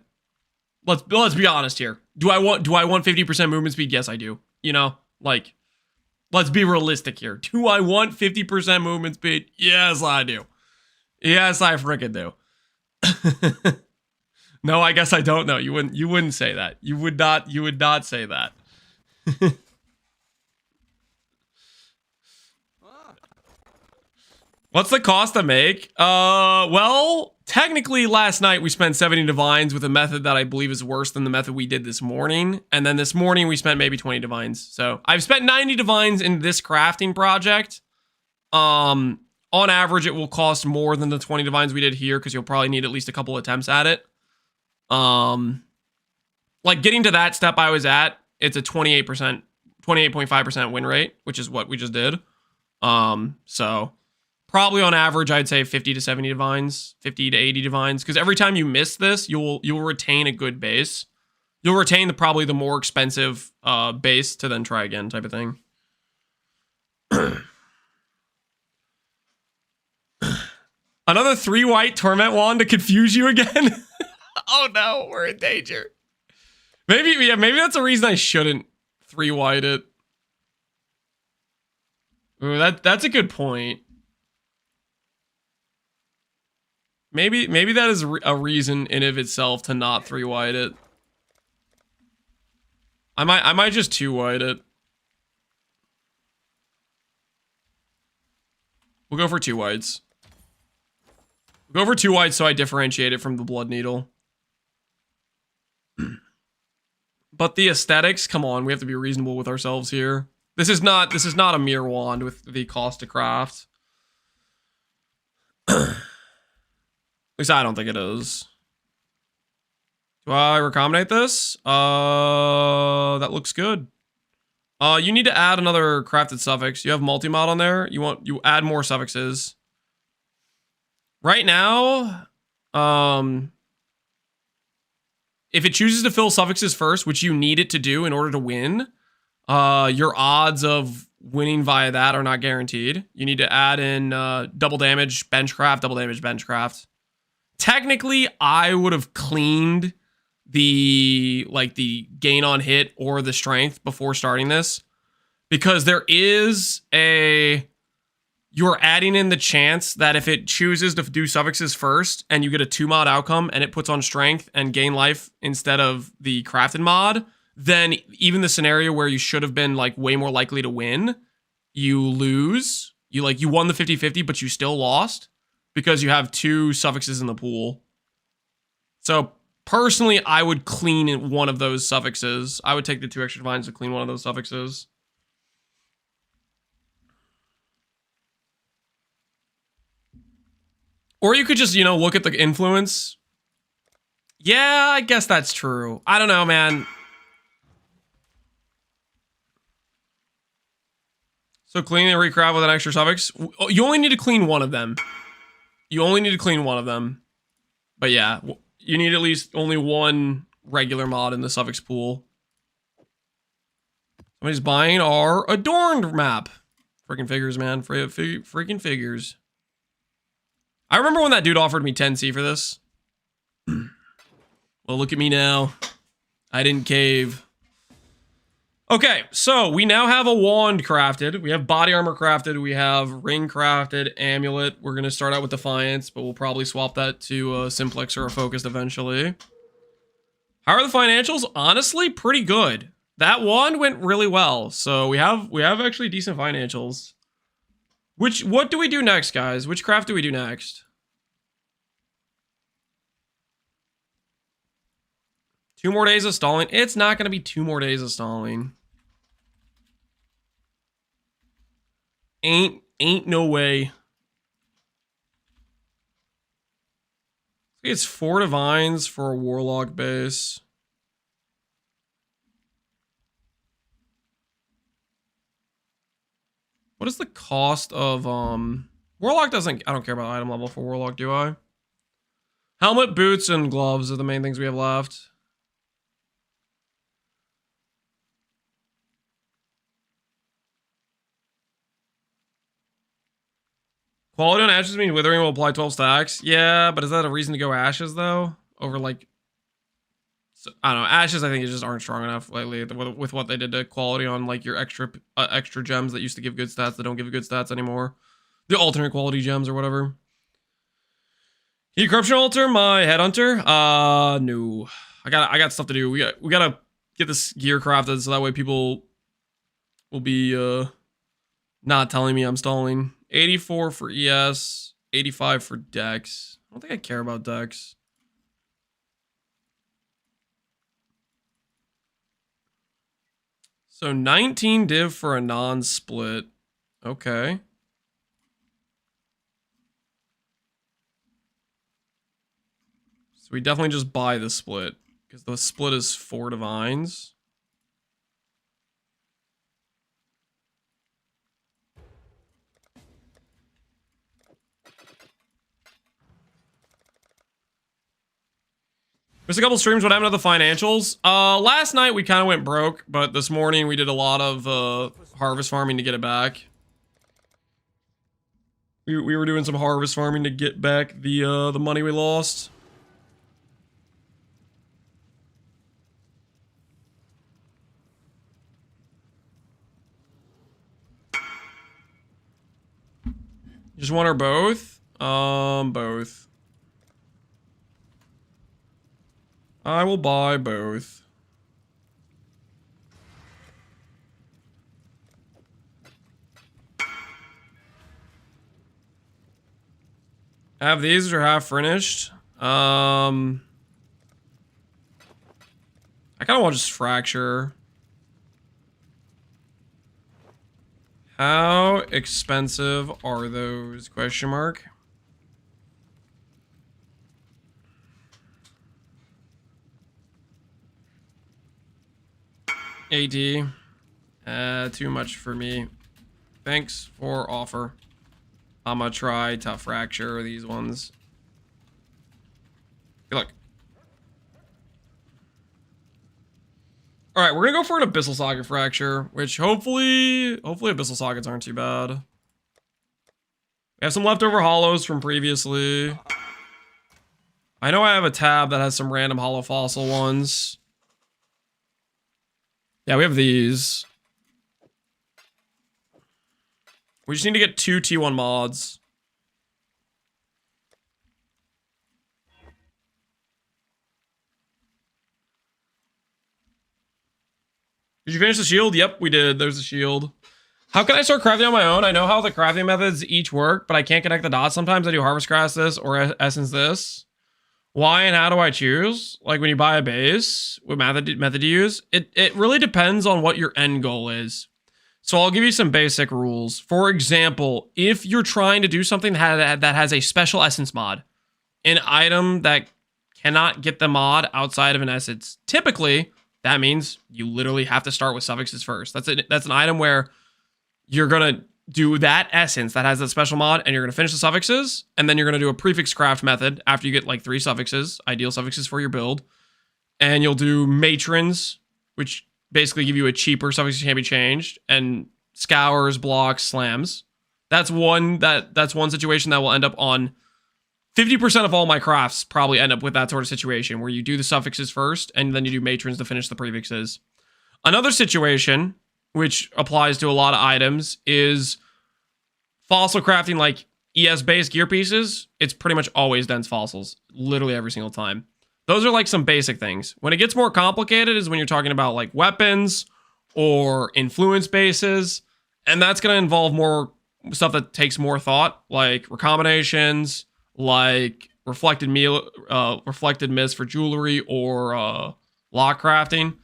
let's be honest here. Do I want 50% movement speed? Yes, I do. You know, like, let's be realistic here. Do I want 50% movement speed? Yes, I do. Yes, I freaking do. No, I guess I don't know. You wouldn't say that. You would not say that. What's the cost to make? Well, technically last night we spent 70 divines with a method that I believe is worse than the method we did this morning. And then this morning we spent maybe 20 divines. So I've spent 90 divines in this crafting project. On average, it will cost more than the 20 divines we did here because you'll probably need at least a couple attempts at it. Like getting to that step I was at, it's a 28.5% win rate, which is what we just did. So probably on average, I'd say 50 to 70 divines, 50 to 80 divines. Because every time you miss this, you'll retain a good base. You'll retain probably the more expensive base to then try again type of thing. Another 3 white torment wand to confuse you again. Oh no, we're in danger. Maybe that's a reason I shouldn't 3 white it. Ooh, that's a good point. Maybe that is a reason in of itself to not 3 white it. I might just 2 white it. We'll go for 2 whites. We'll go for 2 whites so I differentiate it from the blood needle. But the aesthetics, come on, we have to be reasonable with ourselves here. This is not a mere wand with the cost to craft. At least I don't think it is. Do I recombinate this? That looks good. You need to add another crafted suffix. You have multi-mod on there. You add more suffixes. Right now, if it chooses to fill suffixes first, which you need it to do in order to win, your odds of winning via that are not guaranteed. You need to add in double damage benchcraft, double damage benchcraft. Technically, I would have cleaned the gain on hit or the strength before starting this, because there is you're adding in the chance that if it chooses to do suffixes first and you get a 2-mod outcome and it puts on strength and gain life instead of the crafted mod, then even the scenario where you should have been like way more likely to win, you lose. You won the 50-50, but you still lost because you have 2 suffixes in the pool. So personally, I would clean one of those suffixes. I would take the 2 extra divines to clean one of those suffixes. Or you could just, look at the influence. Yeah, I guess that's true. I don't know, man. So clean and recraft with an extra suffix. You only need to clean one of them. But yeah, you need at least only one regular mod in the suffix pool. Somebody's buying our adorned map. Freaking figures, man. Freaking figures. I remember when that dude offered me 10C for this. Well, look at me now. I didn't cave. Okay, so we now have a wand crafted. We have body armor crafted. We have ring crafted, amulet. We're going to start out with Defiance, but we'll probably swap that to a Simplex or a Focused eventually. How are the financials? Honestly, pretty good. That wand went really well. So we have actually decent financials. What do we do next, guys? Which craft do we do next? 2 more days of stalling. It's not going to be 2 more days of stalling. Ain't no way. It's 4 divines for a warlock base. What is the cost of warlock doesn't, I don't care about item level for warlock, do I? Helmet, boots, and gloves are the main things we have left. Quality on ashes means withering will apply 12 stacks. Yeah, but is that a reason to go ashes though? Over like, I don't know. Ashes I think just aren't strong enough lately with what they did to quality on like your extra gems that used to give good stats that don't give good stats anymore. The alternate quality gems or whatever. Can you corruption alter my headhunter? No. I got stuff to do. We gotta get this gear crafted so that way people will be not telling me I'm stalling. 84 for ES, 85 for Dex. I don't think I care about Dex. So 19 div for a non-split. Okay. So we definitely just buy the split because the split is 4 divines. There's a couple streams. What happened to the financials? Last night we kind of went broke, but this morning we did a lot of harvest farming to get it back. We were doing some harvest farming to get back the money we lost. Just one or both? Both. I will buy both. Have these or half finished. I kind of want to just fracture. How expensive are those? Question mark. AD. Too much for me. Thanks for offer. I'ma try to fracture these ones. Good luck. Alright, we're gonna go for an Abyssal Socket Fracture, which hopefully Abyssal Sockets aren't too bad. We have some leftover hollows from previously. I know I have a tab that has some random hollow fossil ones. Yeah, we have these. We just need to get 2 T1 mods. Did you finish the shield? Yep, we did. There's the shield. How can I start crafting on my own? I know how the crafting methods each work, but I can't connect the dots. Sometimes I do harvest grass this or essence this. Why and how do I choose? Like when you buy a base, what method to use? It really depends on what your end goal is. So I'll give you some basic rules. For example, if you're trying to do something that has a special essence mod, an item that cannot get the mod outside of an essence, typically that means you literally have to start with suffixes first. That's an item where you're gonna do that essence that has that special mod, and you're gonna finish the suffixes, and then you're gonna do a prefix craft method after you get like 3 suffixes, ideal suffixes for your build, and you'll do matrons, which basically give you a cheaper suffix that can't be changed, and scours, blocks, slams. That's one situation that will end up on 50% of all my crafts. Probably end up with that sort of situation where you do the suffixes first, and then you do matrons to finish the prefixes. Another situation, which applies to a lot of items, is fossil crafting, like ES-based gear pieces. It's pretty much always dense fossils, literally every single time. Those are like some basic things. When it gets more complicated is when you're talking about like weapons or influence bases, and that's going to involve more stuff that takes more thought, like recombinations, like reflected mist for jewelry, or lock crafting.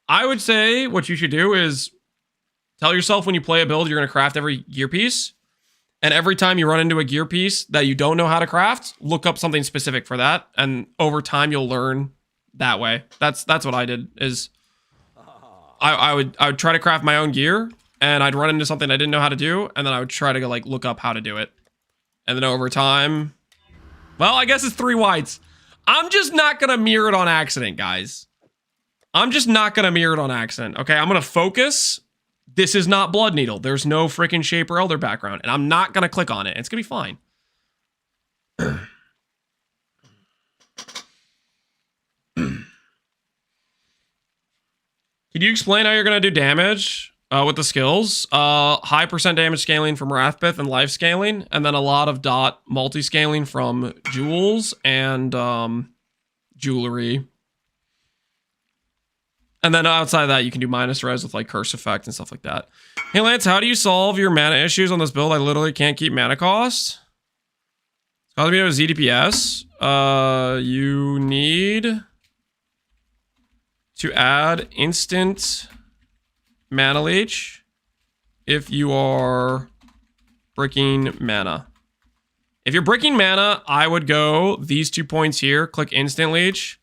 I would say what you should do is tell yourself when you play a build you're going to craft every gear piece, and every time you run into a gear piece that you don't know how to craft, look up something specific for that, and over time you'll learn that way. That's what I did. Is I would try to craft my own gear, and I'd run into something I didn't know how to do, and then I would try to go like look up how to do it, and then over time, well, I guess it's 3 whites. I'm just not gonna mirror it on accident, guys. I'm just not gonna mirror it on accident. Okay, I'm gonna focus. This is not Blood Needle. There's no freaking Shaper Elder background, and I'm not gonna click on it. It's gonna be fine. Can you explain how you're gonna do damage with the skills? High % damage scaling from Wrathpith and life scaling, and then a lot of dot multi-scaling from jewels and jewelry. And then outside of that, you can do minus res with like curse effect and stuff like that. Hey Lance, how do you solve your mana issues on this build? I literally can't keep mana cost. It's causing me to have ZDPS. You need to add instant mana leech if you are bricking mana. If you're bricking mana, I would go these 2 points here, click instant leech,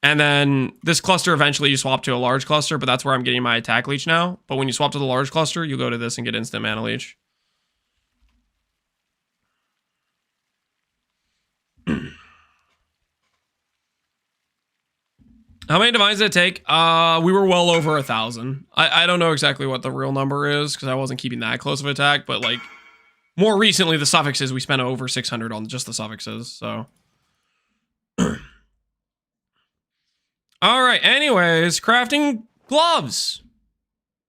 and then this cluster eventually you swap to a large cluster, but that's where I'm getting my attack leech now. But when you swap to the large cluster, you go to this and get instant mana leech. How many divines did it take? We were well over 1,000. I don't know exactly what the real number is because I wasn't keeping that close of attack, but like more recently, the suffixes, we spent over 600 on just the suffixes, so. All right, anyways, crafting gloves.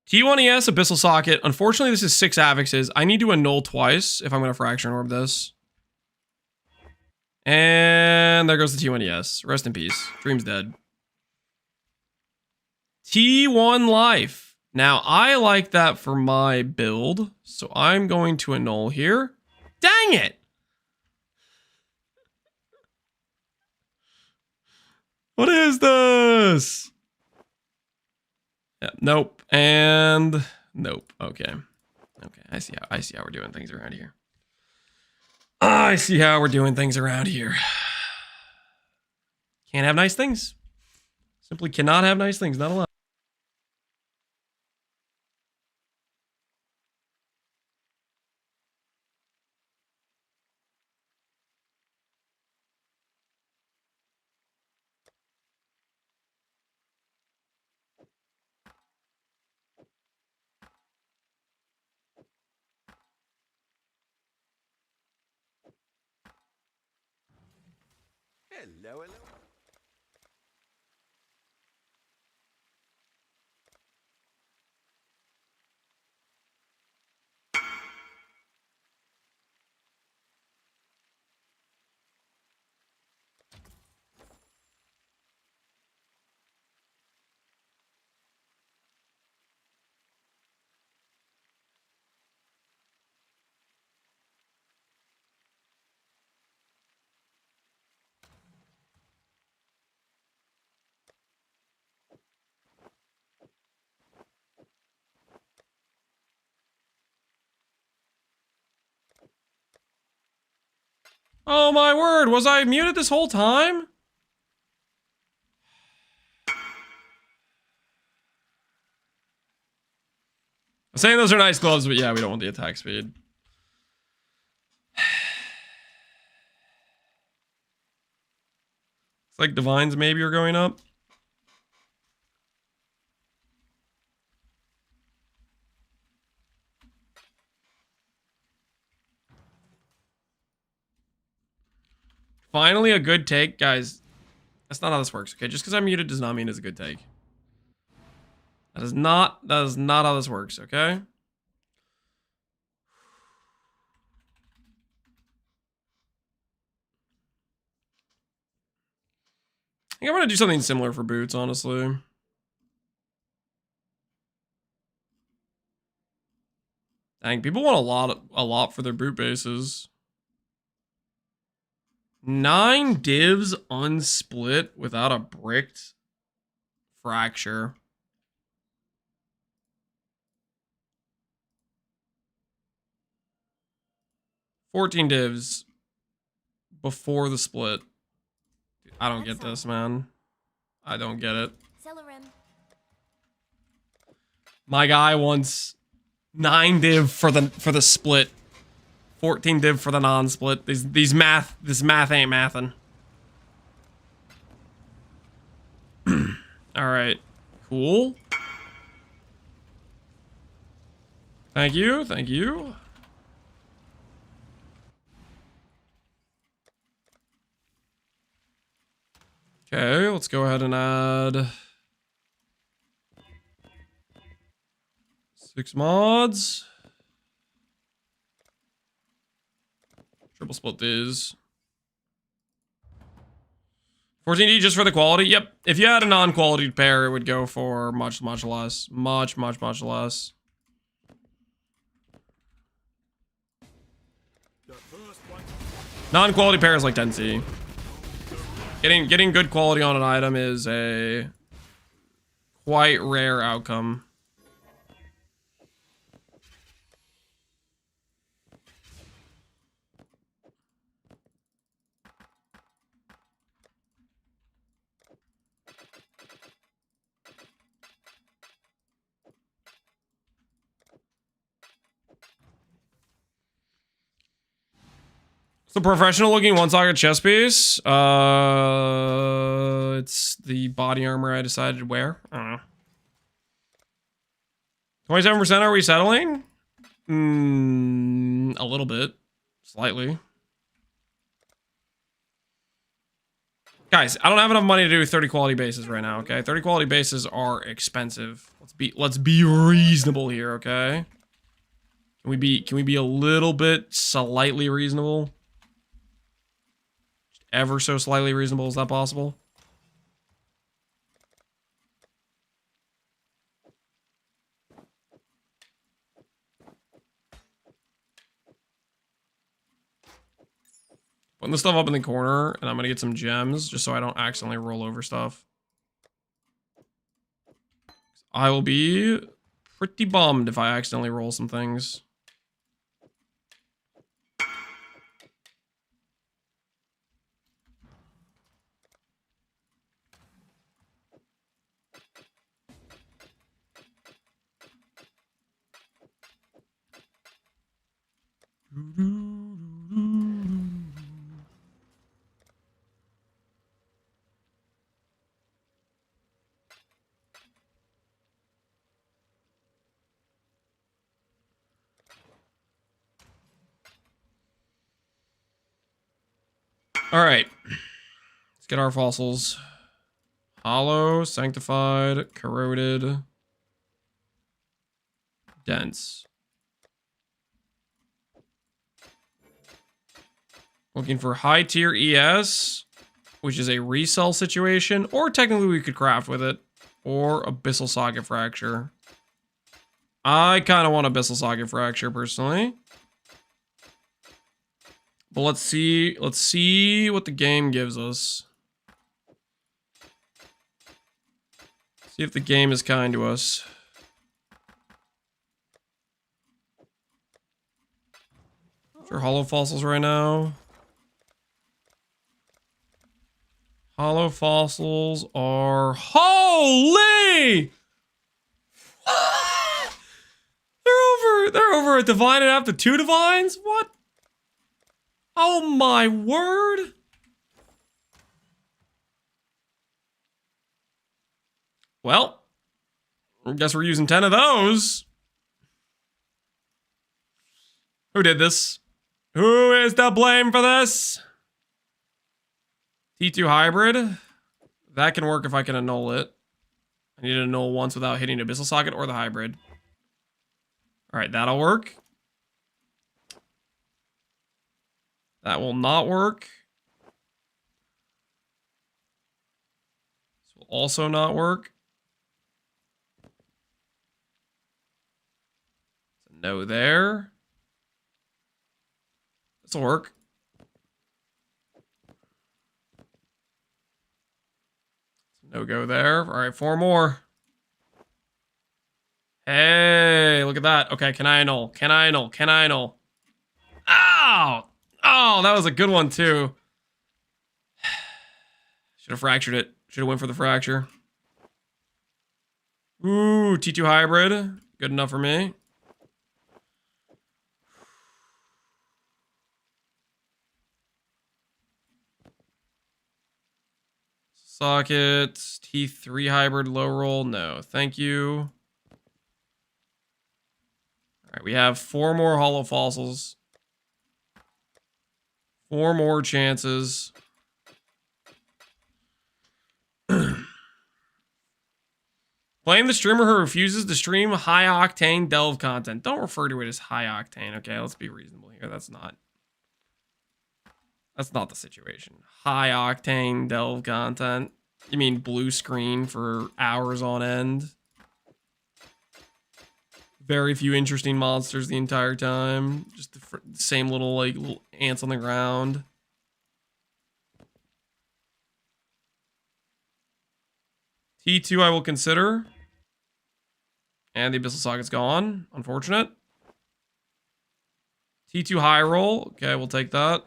T1ES Abyssal Socket. Unfortunately, this is 6 affixes. I need to annul twice if I'm going to Fraction Orb this. And there goes the T1ES. Rest in peace. Dream's dead. T1 life. Now, I like that for my build, so I'm going to annul here. Dang it! What is this? Yeah, nope. And nope. Okay. Okay. I see how we're doing things around here. I see how we're doing things around here. Can't have nice things. Simply cannot have nice things. Not allowed. Oh my word, was I muted this whole time? I'm saying those are nice gloves, but yeah, we don't want the attack speed. It's like divines maybe are going up. Finally a good take, guys. That's not how this works, okay? Just because I'm muted does not mean it's a good take. That is not how this works, okay? I think I'm gonna do something similar for boots, honestly. Dang, people want a lot for their boot bases. 9 divs unsplit without a bricked fracture. $14 divs before the split. I don't get this, man. I don't get it. My guy wants 9 div for the split. 14 div for the non-split. This math ain't mathin'. All right, cool. Thank you, thank you. Okay, let's go ahead and add 6 mods. Triple split these. 14D just for the quality? Yep. If you had a non-quality pair, it would go for much less. Much less. Non-quality pair is like 10C. Getting good quality on an item is a quite rare outcome. It's a professional looking 1-socket chest piece. It's the body armor I decided to wear. I don't know. 27% are we settling? A little bit. Slightly. Guys, I don't have enough money to do 30 quality bases right now, okay? 30 quality bases are expensive. Let's be reasonable here, okay? Can we be a little bit slightly reasonable? Ever so slightly reasonable, is that possible? Putting the stuff up in the corner, and I'm gonna get some gems just so I don't accidentally roll over stuff. I will be pretty bummed if I accidentally roll some things. All right. Let's get our fossils. Hollow, sanctified, corroded, dense. Looking for high tier ES, which is a resell situation, or technically we could craft with it, or Abyssal Socket Fracture. I kind of want Abyssal Socket Fracture personally. But let's see what the game gives us. See if the game is kind to us. Sure, hollow fossils right now. Hollow fossils are holy. They're over a divine and after 2 divines? What? Oh my word. Well, I guess we're using 10 of those. Who did this? Who is to blame for this? T2 hybrid. That can work if I can annul it. I need to annul once without hitting Abyssal Socket or the hybrid. Alright, that'll work. That will not work. This will also not work. No there. This will work. No go there. All right, 4 more. Hey, look at that. Okay, can I annul? Can I annul? Can I annul? Ow! Oh, that was a good one too. Should have fractured it. Should have went for the fracture. Ooh, T2 hybrid. Good enough for me. Socket, T3 hybrid, low roll. No, thank you. All right, we have 4 more hollow fossils. 4 more chances. Blame the streamer who refuses to stream high octane delve content. Don't refer to it as high octane. Okay, let's be reasonable here. That's not the situation. High octane delve content. You mean blue screen for hours on end? Very few interesting monsters the entire time. Just the same little little ants on the ground. T2 I will consider. And the Abyssal Socket's gone. Unfortunate. T2 high roll. Okay, we'll take that.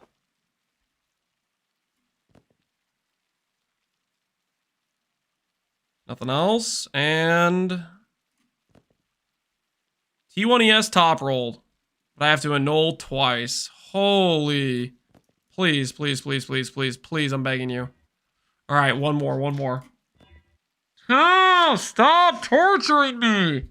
Nothing else. And T1ES top rolled. But I have to annul twice. Holy. Please, please, please, please, please, please, I'm begging you. Alright, one more. Oh, stop torturing me!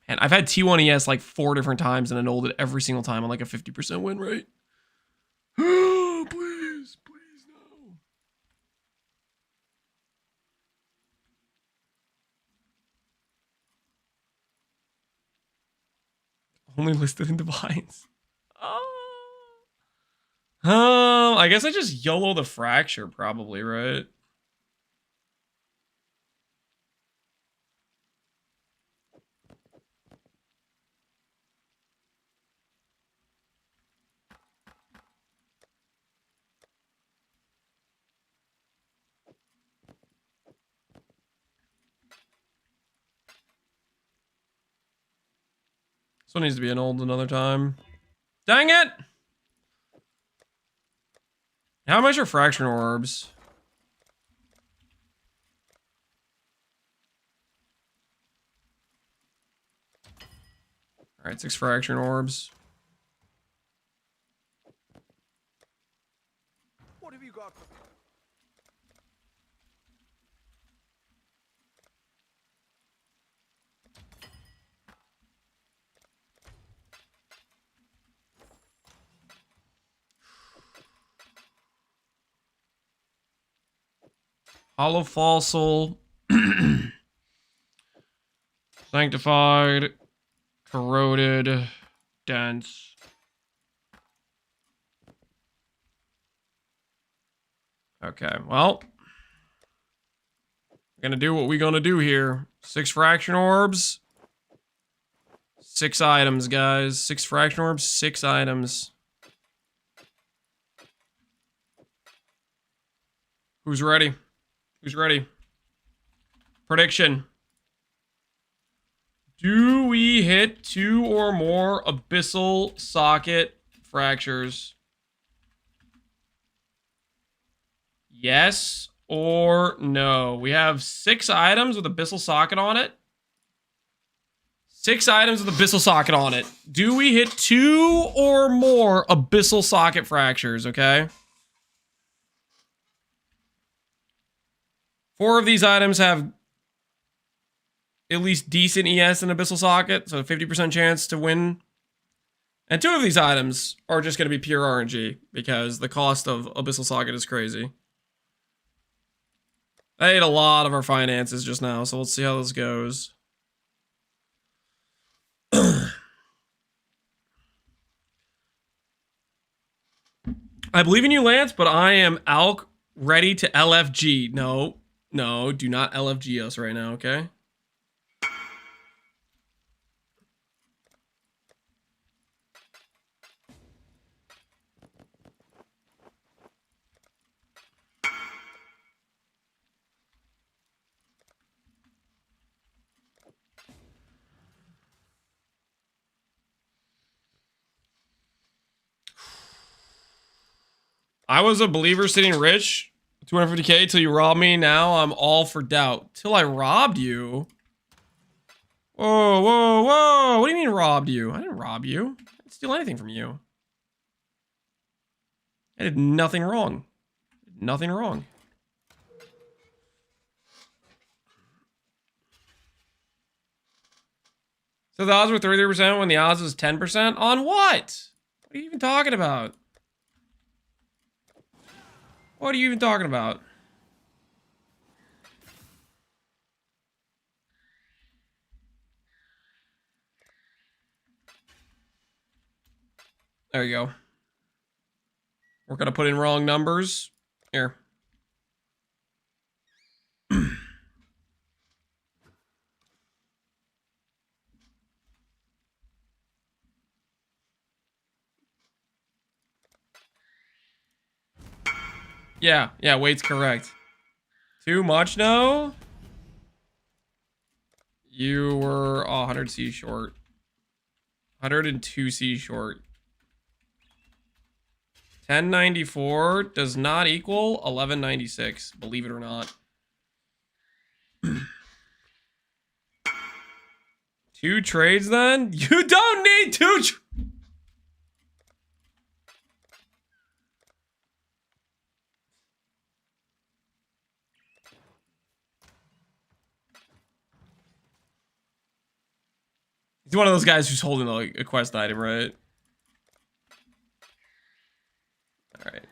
And I've had T1ES like 4 different times and annulled it every single time on like a 50% win rate. Please, please, no. Only listed in divines. I guess I just YOLO the fracture probably, right? This one needs to be annulled another time. Dang it! How much are fraction orbs? Alright, 6 fraction orbs. What have you got for me? Hollow fossil. Sanctified. Corroded. Dense. Okay, well. We're gonna do what we're gonna do here. 6 fraction orbs. 6 items, guys. 6 fraction orbs, 6 items. Who's ready? Who's ready? Prediction. Do we hit 2 or more abyssal socket fractures? Yes or no? We have 6 items with abyssal socket on it. 6 items with abyssal socket on it. Do we hit 2 or more abyssal socket fractures, okay? 4 of these items have at least decent ES and abyssal socket, so 50% chance to win. And 2 of these items are just going to be pure RNG, because the cost of abyssal socket is crazy. I ate a lot of our finances just now, so let's see how this goes. I believe in you, Lance, but I am Alk ready to LFG. No, no, do not LFG us right now, okay? I was a believer sitting rich, 250k till you robbed me. Now I'm all for doubt. Till I robbed you? Whoa, whoa, whoa. What do you mean robbed you? I didn't rob you. I didn't steal anything from you. I did nothing wrong. Nothing wrong. So the odds were 33% when the odds was 10%? On what? What are you even talking about? What are you even talking about? There you go. We're gonna put in wrong numbers. Here. Yeah, weight's correct. Too much, no? You were 100 C short. 102 C short. 1094 does not equal 1196, believe it or not. 2 trades then? You don't need 2 He's one of those guys who's holding like a quest item, right? All right.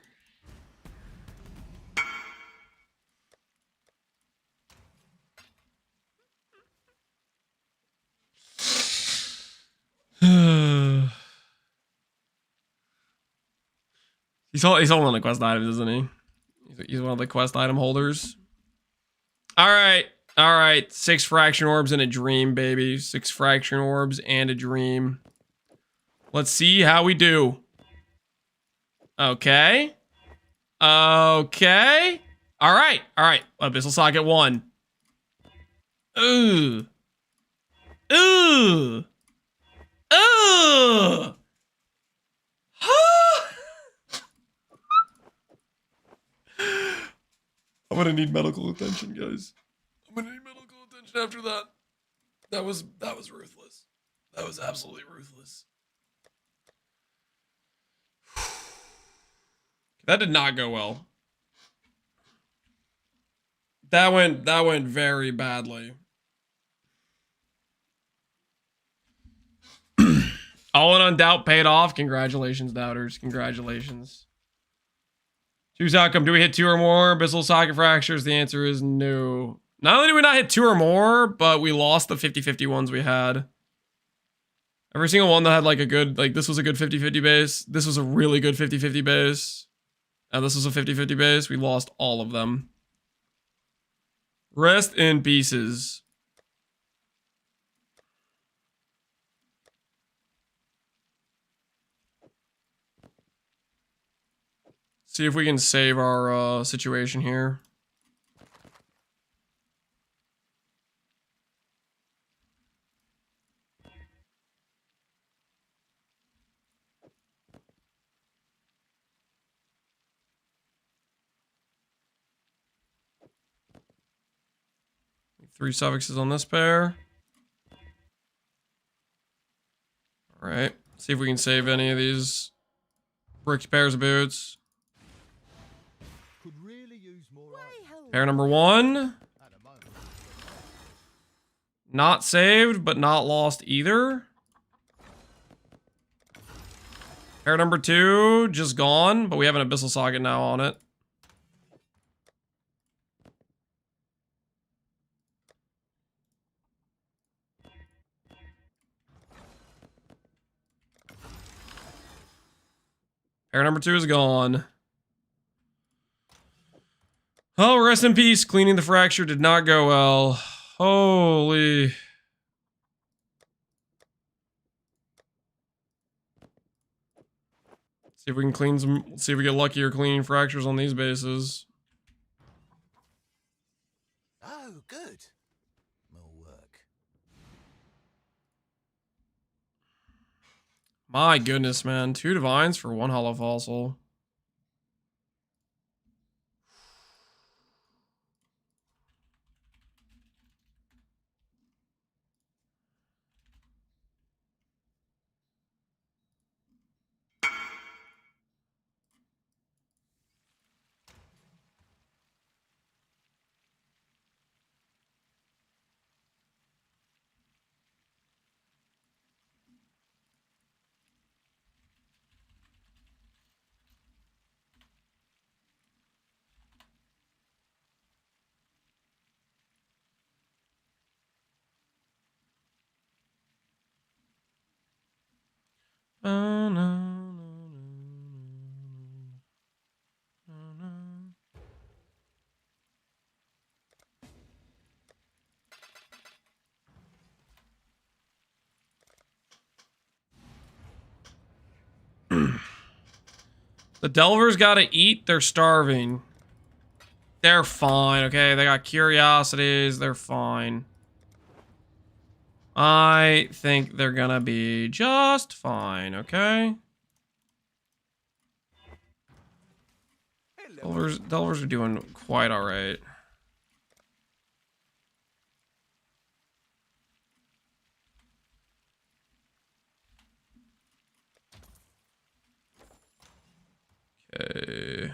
He's holding the quest items, isn't he? He's one of the quest item holders. All right. 6 fraction orbs and a dream, baby. 6 fraction orbs and a dream. Let's see how we do. Okay. All right. Abyssal socket 1. Ooh. I'm gonna need medical attention, guys. I'm gonna need medical attention after that. That was ruthless. That was absolutely ruthless. That did not go well. That went very badly. All in on doubt paid off. Congratulations, doubters. Congratulations. Choose outcome. Do we hit 2 or more abyssal socket fractures? The answer is no. Not only did we not hit 2 or more, but we lost the 50-50 ones we had. Every single one that had like a good, like this was a good 50-50 base. This was a really good 50-50 base. And this was a 50-50 base. We lost all of them. Rest in pieces. See if we can save our situation here. Three suffixes on this pair. Alright. See if we can save any of these brick pairs of boots. Could really use more items Pair number 1. at the moment. Not saved, but not lost either. Pair number 2, just gone, but we have an abyssal socket now on it. Pair number 2 is gone. Oh, rest in peace. Cleaning the fracture did not go well. Holy. See if we can clean some. See if we get luckier cleaning fractures on these bases. Oh, good. More work. My goodness, man. 2 divines for 1 hollow fossil. Oh, no, no. The Delvers gotta eat, they're starving. They're fine, okay? They got curiosities, they're fine. I think they're gonna be just fine, okay? Delvers are doing quite alright. Okay.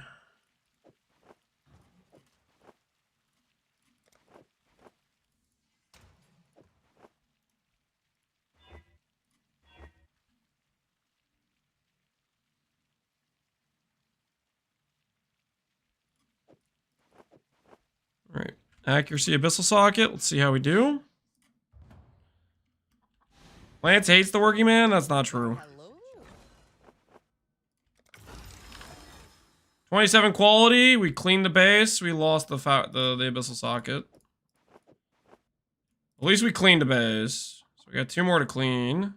Alright. Accuracy abyssal socket. Let's see how we do. Lance hates the working man? That's not true. 27 quality. We cleaned the base. We lost the abyssal socket. At least we cleaned the base. So we got 2 more to clean.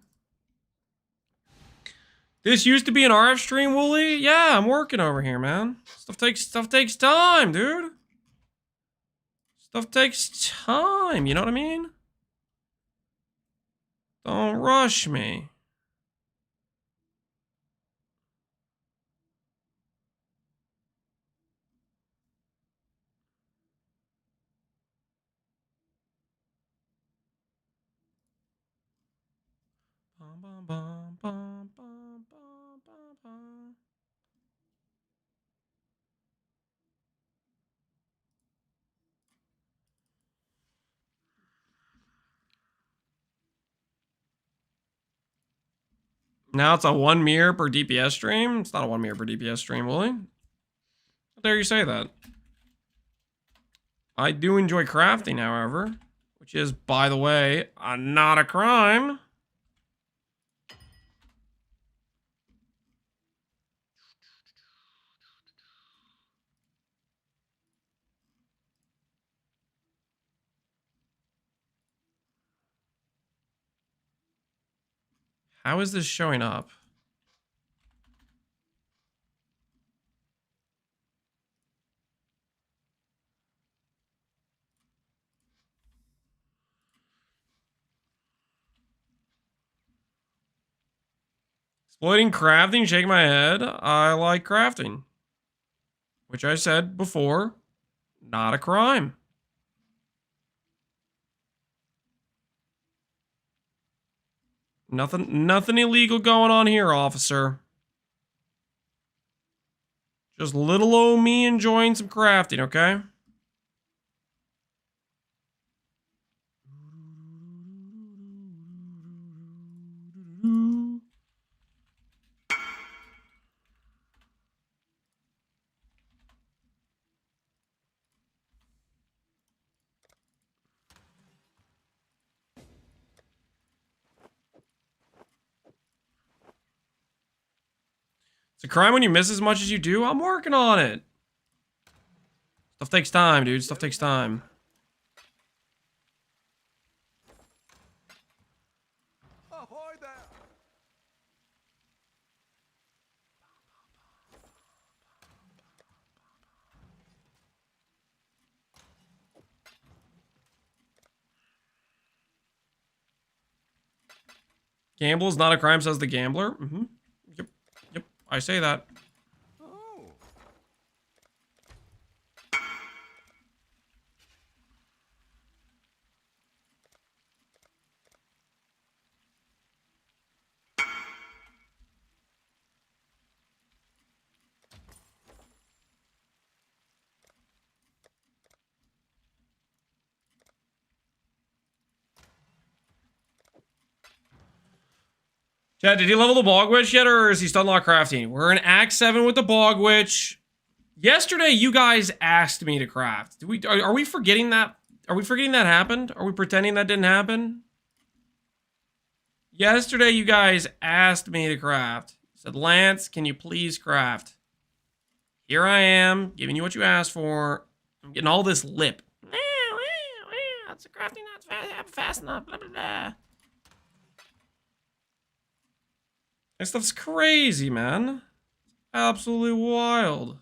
This used to be an RF stream, Wooly? Yeah, I'm working over here, man. Stuff takes time, dude. Stuff takes time, you know what I mean? Don't rush me. Bum, bum, bum, bum, bum, bum, bum. Now it's a 1 mirror per DPS stream. It's not a 1 mirror per DPS stream, Willie. How dare you say that? I do enjoy crafting, however, which is, by the way, not a crime. How is this showing up? Exploiting crafting, shake my head. I like crafting. Which I said before, not a crime. Nothing illegal going on here, officer. Just little old me enjoying some crafting, okay? It's a crime when you miss as much as you do. I'm working on it. Stuff takes time, dude. Stuff takes time. Ahoy there! Gamble is not a crime, says the gambler. Mm-hmm. Yep. I say that. Oh. Chad, did he level the Bog Witch yet, or is he still not crafting? We're in Act 7 with the Bog Witch. Yesterday, you guys asked me to craft. Are we forgetting that? Are we forgetting that happened? Are we pretending that didn't happen? Yesterday, you guys asked me to craft. You said, Lance, can you please craft? Here I am, giving you what you asked for. I'm getting all this lip. That's crafting not fast enough. Blah, blah, blah. That stuff's crazy, man. Absolutely wild.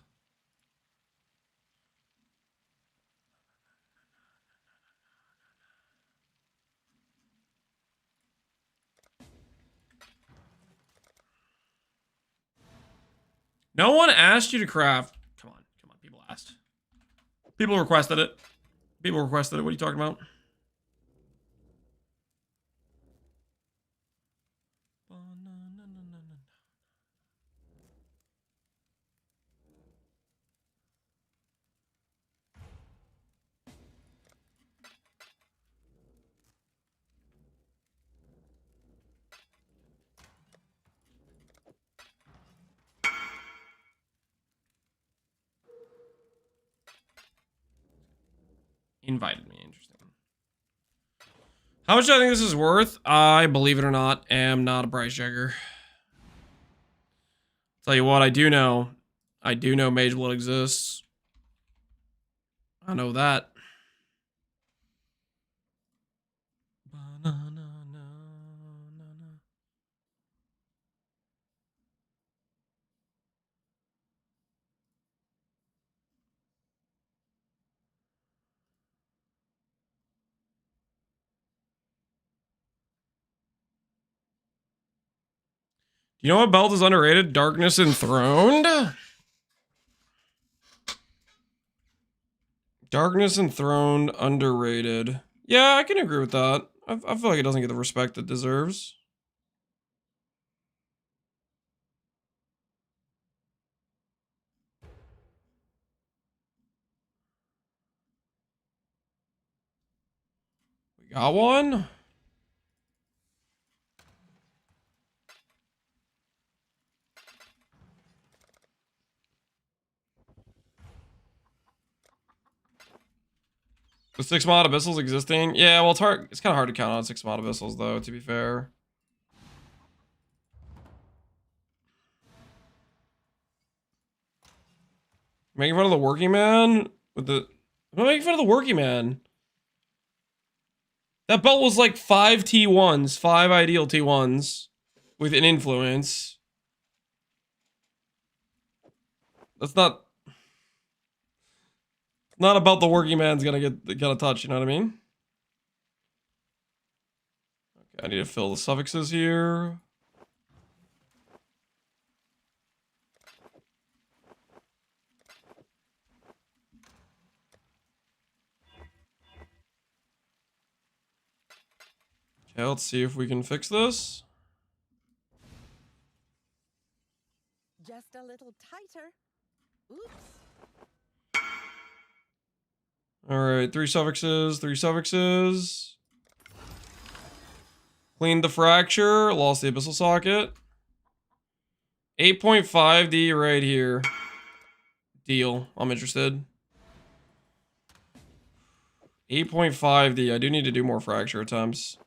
No one asked you to craft. Come on. People asked. People requested it. What are you talking about? Invited me. Interesting. How much do I think this is worth? I, believe it or not, am not a price checker. Tell you what, I do know. I do know Mage Blood exists. I know that. You know what belt is underrated? Darkness Enthroned? Darkness Enthroned, underrated. Yeah, I can agree with that. I feel like it doesn't get the respect it deserves. We got one? The 6 mod abyssals existing? Yeah, well, it's hard. It's kind of hard to count on 6 mod abyssals, though, to be fair. Making fun of the working man? With the... I'm not making fun of the working man. That belt was like 5 T1s, 5 ideal T1s with an influence. That's not about the working man's gonna get a touch, you know what I mean? Okay, I need to fill the suffixes here. Okay, let's see if we can fix this. Just a little tighter. Oops. Alright, 3 suffixes, 3 suffixes. Cleaned the fracture, lost the abyssal socket. 8.5D right here. Deal. I'm interested. 8.5D. I do need to do more fracture attempts.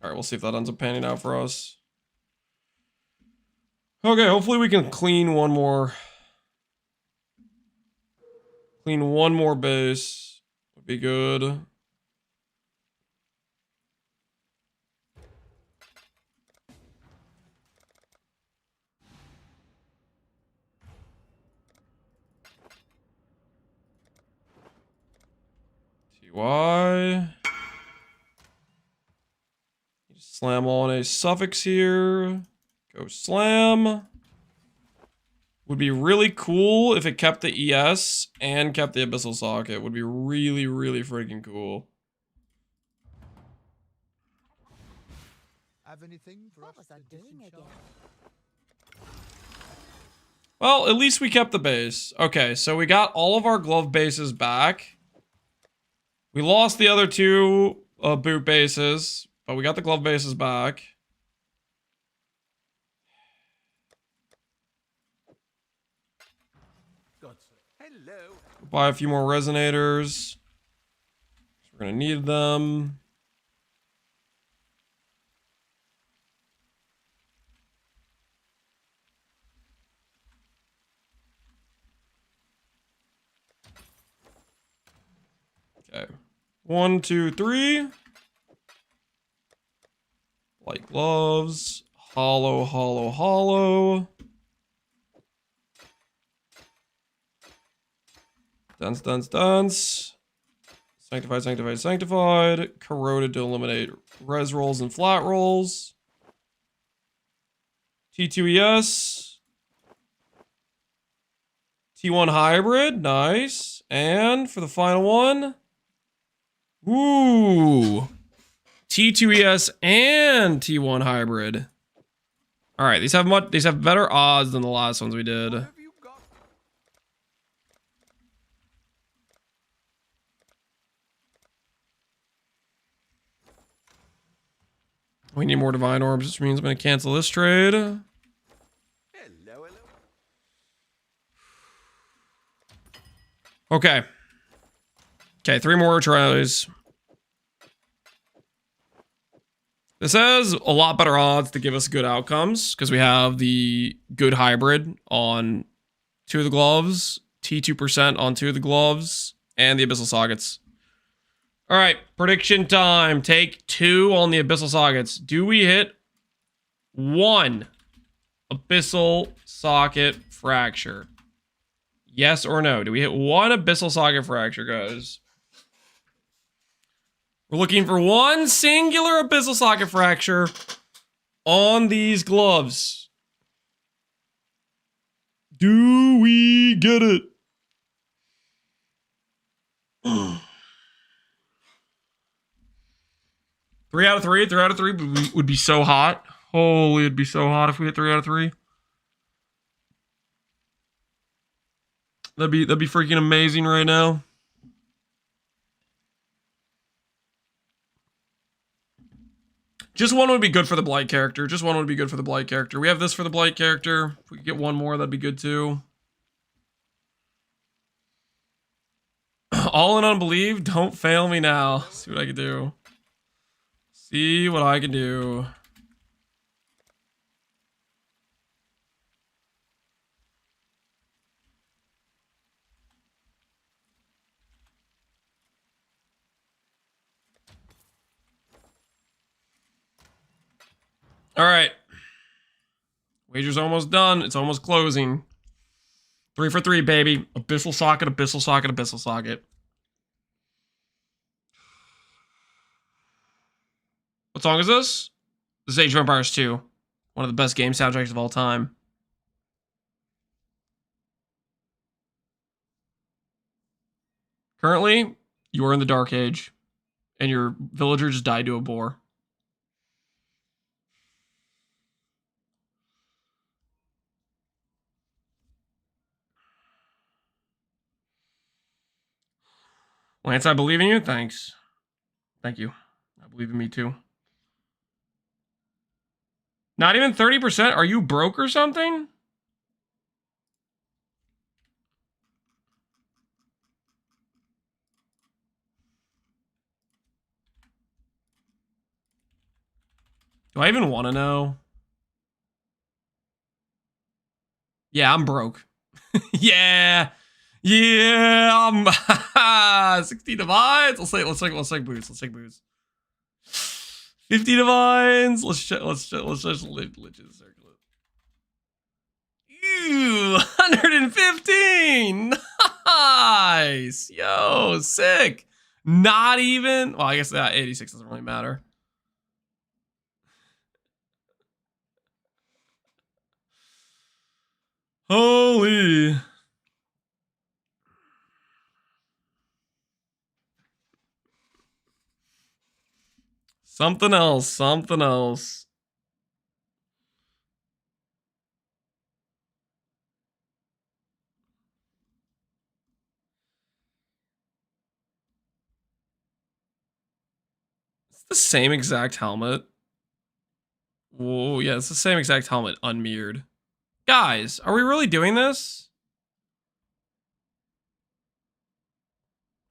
Alright, we'll see if that ends up panning out for us. Okay, hopefully we can clean one more. Clean one more base. Would be good. TY. Slam on a suffix here. Go slam. Would be really cool if it kept the ES and kept the abyssal socket. Would be really, really freaking cool. Have anything for What was I doing again? Well, at least we kept the base. Okay, so we got all of our glove bases back. We lost the other 2 boot bases, but we got the glove bases back. Hello. Buy a few more resonators. We're gonna need them. Okay. 1, 2, 3. Light gloves. Hollow, hollow, hollow. Dance, dance, dance. Sanctified, sanctified, sanctified. Corroded to eliminate res rolls and flat rolls. T2ES. T1 hybrid. Nice. And for the final one. Ooh. T2ES and T1 hybrid. All right, these have better odds than the last ones we did. Have you got? We need more divine orbs, which means I'm going to cancel this trade. Hello, hello. Okay. Okay, 3 more tries. This has a lot better odds to give us good outcomes because we have the good hybrid on 2 of the gloves, T2% on 2 of the gloves, and the abyssal sockets. All right, prediction time. Take 2 on the abyssal sockets. Do we hit 1 abyssal socket fracture? Yes or no? Do we hit 1 abyssal socket fracture, guys? We're looking for 1 singular abyssal socket fracture on these gloves. Do we get it? 3 out of 3. 3 out of 3 would be so hot. Holy, it'd be so hot if we hit 3 out of 3. That'd be freaking amazing right now. Just one would be good for the Blight character. Just one would be good for the Blight character. We have this for the Blight character. If we could get one more, that'd be good too. All in on believe. Don't fail me now. See what I can do. See what I can do. All right. Wager's almost done. It's almost closing. 3 for 3, baby. Abyssal socket, abyssal socket, abyssal socket. What song is this? This is Age of Empires 2. One of the best game soundtracks of all time. Currently, you are in the Dark Age. And your villager just died to a boar. Lance, I believe in you. Thanks. Thank you. I believe in me too. Not even 30%? Are you broke or something? Do I even want to know? Yeah, I'm broke. Yeah. Yeah, I'm 60 divines. Let's take boots. Let's take boots. 50 divines. Let's just legit circle it. Ew, 115. Nice. Yo, sick. Not even. Well, I guess that 86 doesn't really matter. Holy. Something else, something else. It's the same exact helmet. Whoa, yeah, it's the same exact helmet, unmirrored. Guys, are we really doing this?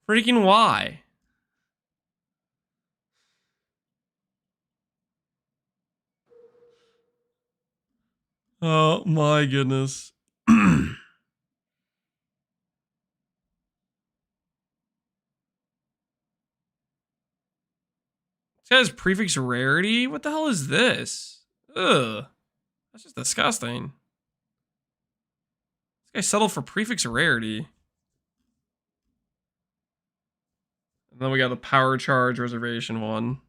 Freaking why? Oh my goodness. This guy's prefix rarity? What the hell is this? Ugh. That's just disgusting. This guy settled for prefix rarity. And then we got the power charge reservation one.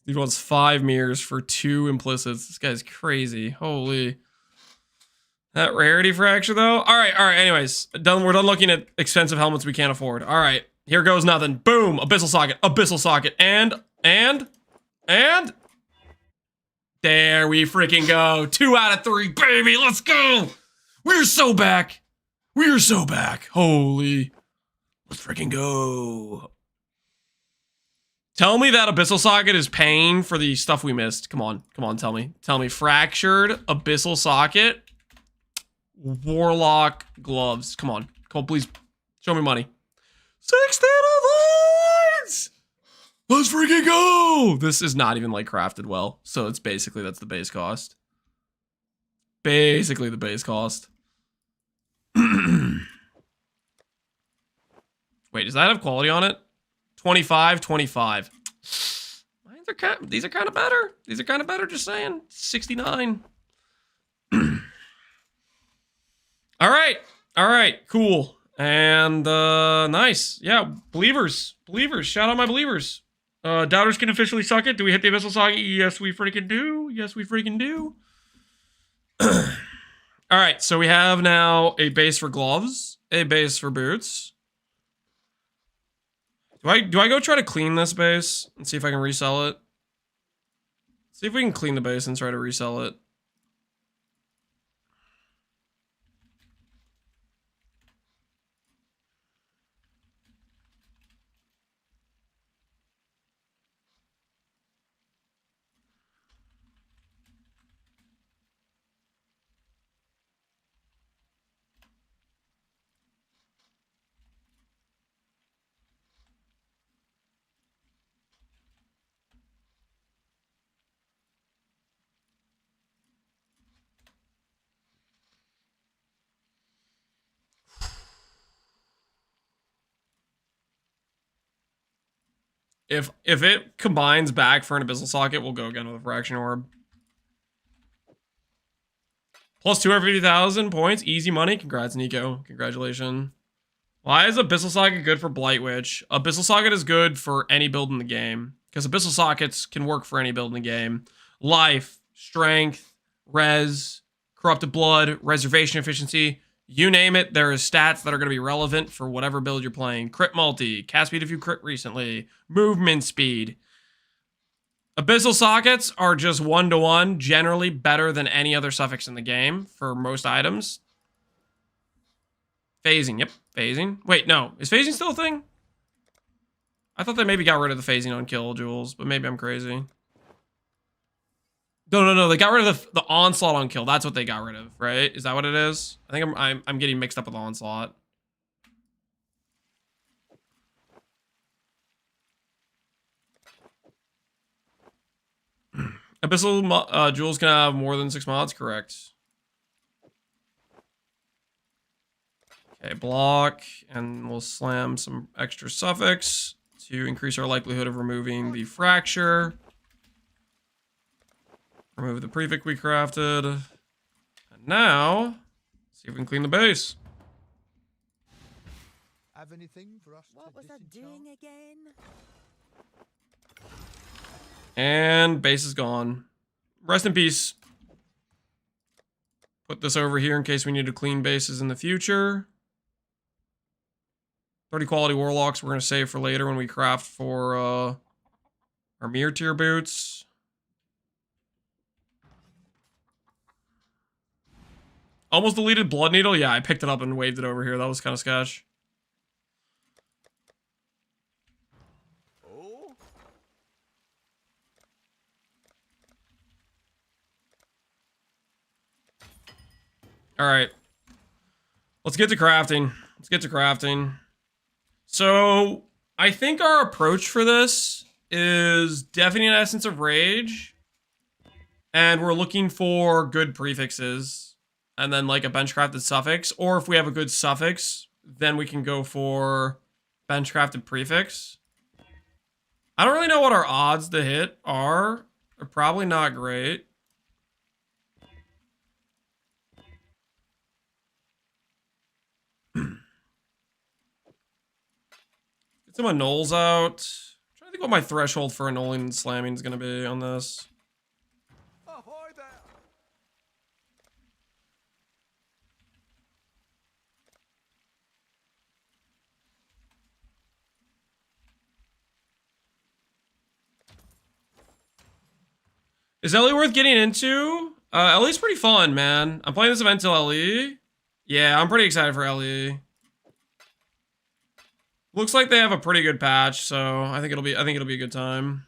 He wants 5 mirrors for 2 implicits. This guy's crazy. Holy. That rarity fracture, though? Alright, anyways. We're done looking at expensive helmets we can't afford. Alright, here goes nothing. Boom! Abyssal socket, and... There we freaking go. 2 out of 3, baby! Let's go! We're so back! We're so back! Holy. Let's freaking go. Tell me that Abyssal Socket is paying for the stuff we missed. Come on, tell me. Tell me. Fractured, Abyssal Socket, Warlock gloves. Come on, please. Show me money. 16 of these! Let's freaking go! This is not even, like, crafted well. So it's basically, that's the base cost. Basically the base cost. Wait, does that have quality on it? 25. These are kind of better. These are kind of better, just saying. 69. All right, cool. And nice. Yeah, believers. Shout out my believers. Doubters can officially suck it. Do we hit the Abyssal Socket? Yes, we freaking do. All right, so we have now a base for gloves, a base for boots. Do I go try to clean this base and see if I can resell it? See if we can clean the base and try to resell it. If it combines back for an Abyssal Socket, we'll go again with a Fraction Orb. Plus 250,000 points. Easy money. Congrats, Nico. Congratulations. Why is Abyssal Socket good for Blight Witch? Abyssal Socket is good for any build in the game. Because Abyssal Sockets can work for any build in the game. Life, Strength, Res, Corrupted Blood, Reservation Efficiency. You name it, there is stats that are going to be relevant for whatever build you're playing. Crit multi, cast speed if you crit recently, movement speed. Abyssal Sockets are just 1-to-1, generally better than any other suffix in the game for most items. Phasing, yep, phasing. Wait, no, is phasing still a thing? I thought they maybe got rid of the phasing on kill jewels, but maybe I'm crazy. No, they got rid of the onslaught on kill. That's what they got rid of, right? Is that what it is? I think I'm getting mixed up with onslaught. Abyssal jewels can have more than 6 mods, correct? Okay, block, and we'll slam some extra suffix to increase our likelihood of removing the fracture. Remove the prefix we crafted. And now, see if we can clean the base. Have anything for us What to was I disenchant? doing again? And base is gone. Rest in peace. Put this over here in case we need to clean bases in the future. 30 quality warlocks we're going to save for later when we craft for our mirror tier boots. Almost deleted Blood Needle. Yeah, I picked it up and waved it over here. That was kind of sketch. Oh, All right. Let's get to crafting. So, I think our approach for this is Deafening Essence of Rage. And we're looking for good prefixes. And then like a bench-crafted suffix. Or if we have a good suffix, then we can go for bench-crafted prefix. I don't really know what our odds to hit are. They're probably not great. Get some annuls out. I'm trying to think what my threshold for annulling and slamming is going to be on this. ahoy there! Is LE worth getting into? LE's pretty fun, man. I'm playing this event till LE. Yeah, I'm pretty excited for LE. Looks like they have a pretty good patch, so I think it'll be a good time.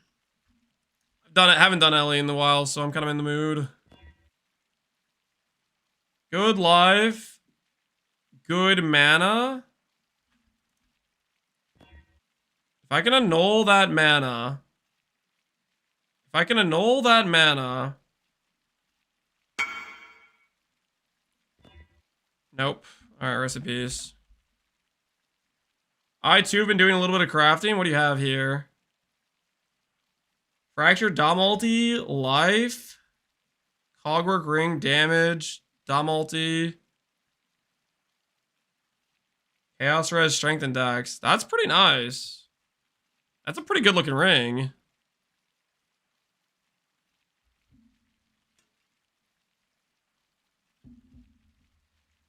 Haven't done LE in a while, so I'm kind of in the mood. Good life. Good mana. If I can annul that mana. Nope. Alright, recipes. I too have been doing a little bit of crafting. What do you have here? Fracture, Damalti, life, Cogwork ring, damage, Damalti, Chaos Res, strength, and dex. That's pretty nice. That's a pretty good looking ring.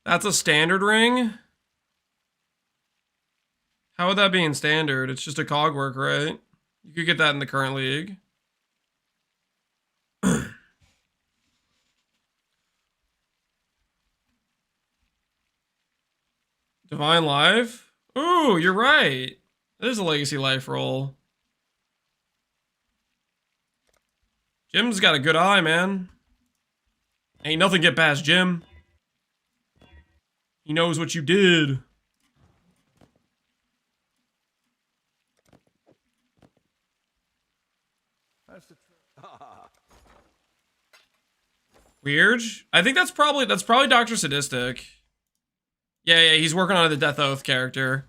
That's a standard ring? How would that be in standard? It's just a cogwork, right? You could get that in the current league. Divine Life? Ooh, you're right. There's a Legacy Life roll. Jim's got a good eye, man. Ain't nothing get past Jim. He knows what you did. That's the Weird. I think that's probably Dr. Sadistic. Yeah, he's working on the Death Oath character.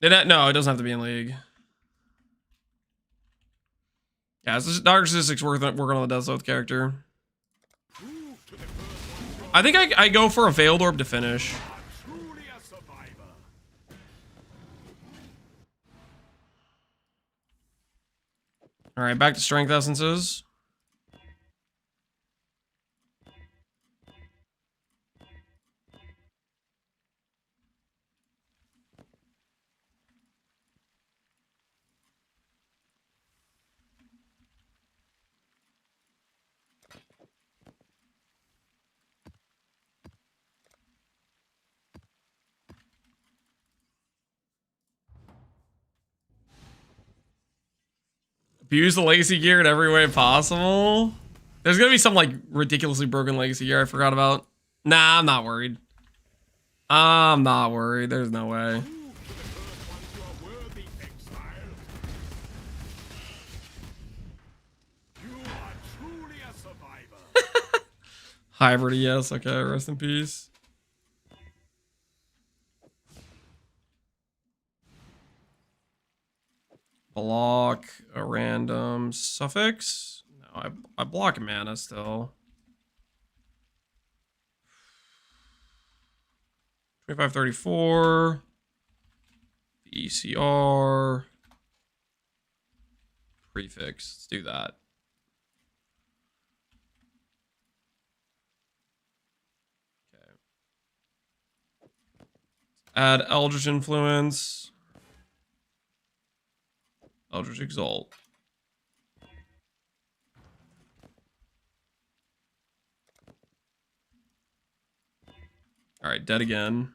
No, it doesn't have to be in league. Yeah, it's Dark Statistics working on the Death Oath character. I think I go for a Veiled Orb to finish. Truly a survivor. Alright, back to Strength Essences. Abuse the legacy gear in every way possible. There's gonna be some like ridiculously broken legacy gear I forgot about. Nah, I'm not worried. I'm not worried. There's no way. You are worthy, Exile. You are truly a survivor. Hybrid, yes. Okay, rest in peace. Block a random suffix. No, I block mana still. 2534. ECR. Prefix. Let's do that. Okay. Add Eldritch Influence. Eldritch Exalt. All right, dead again.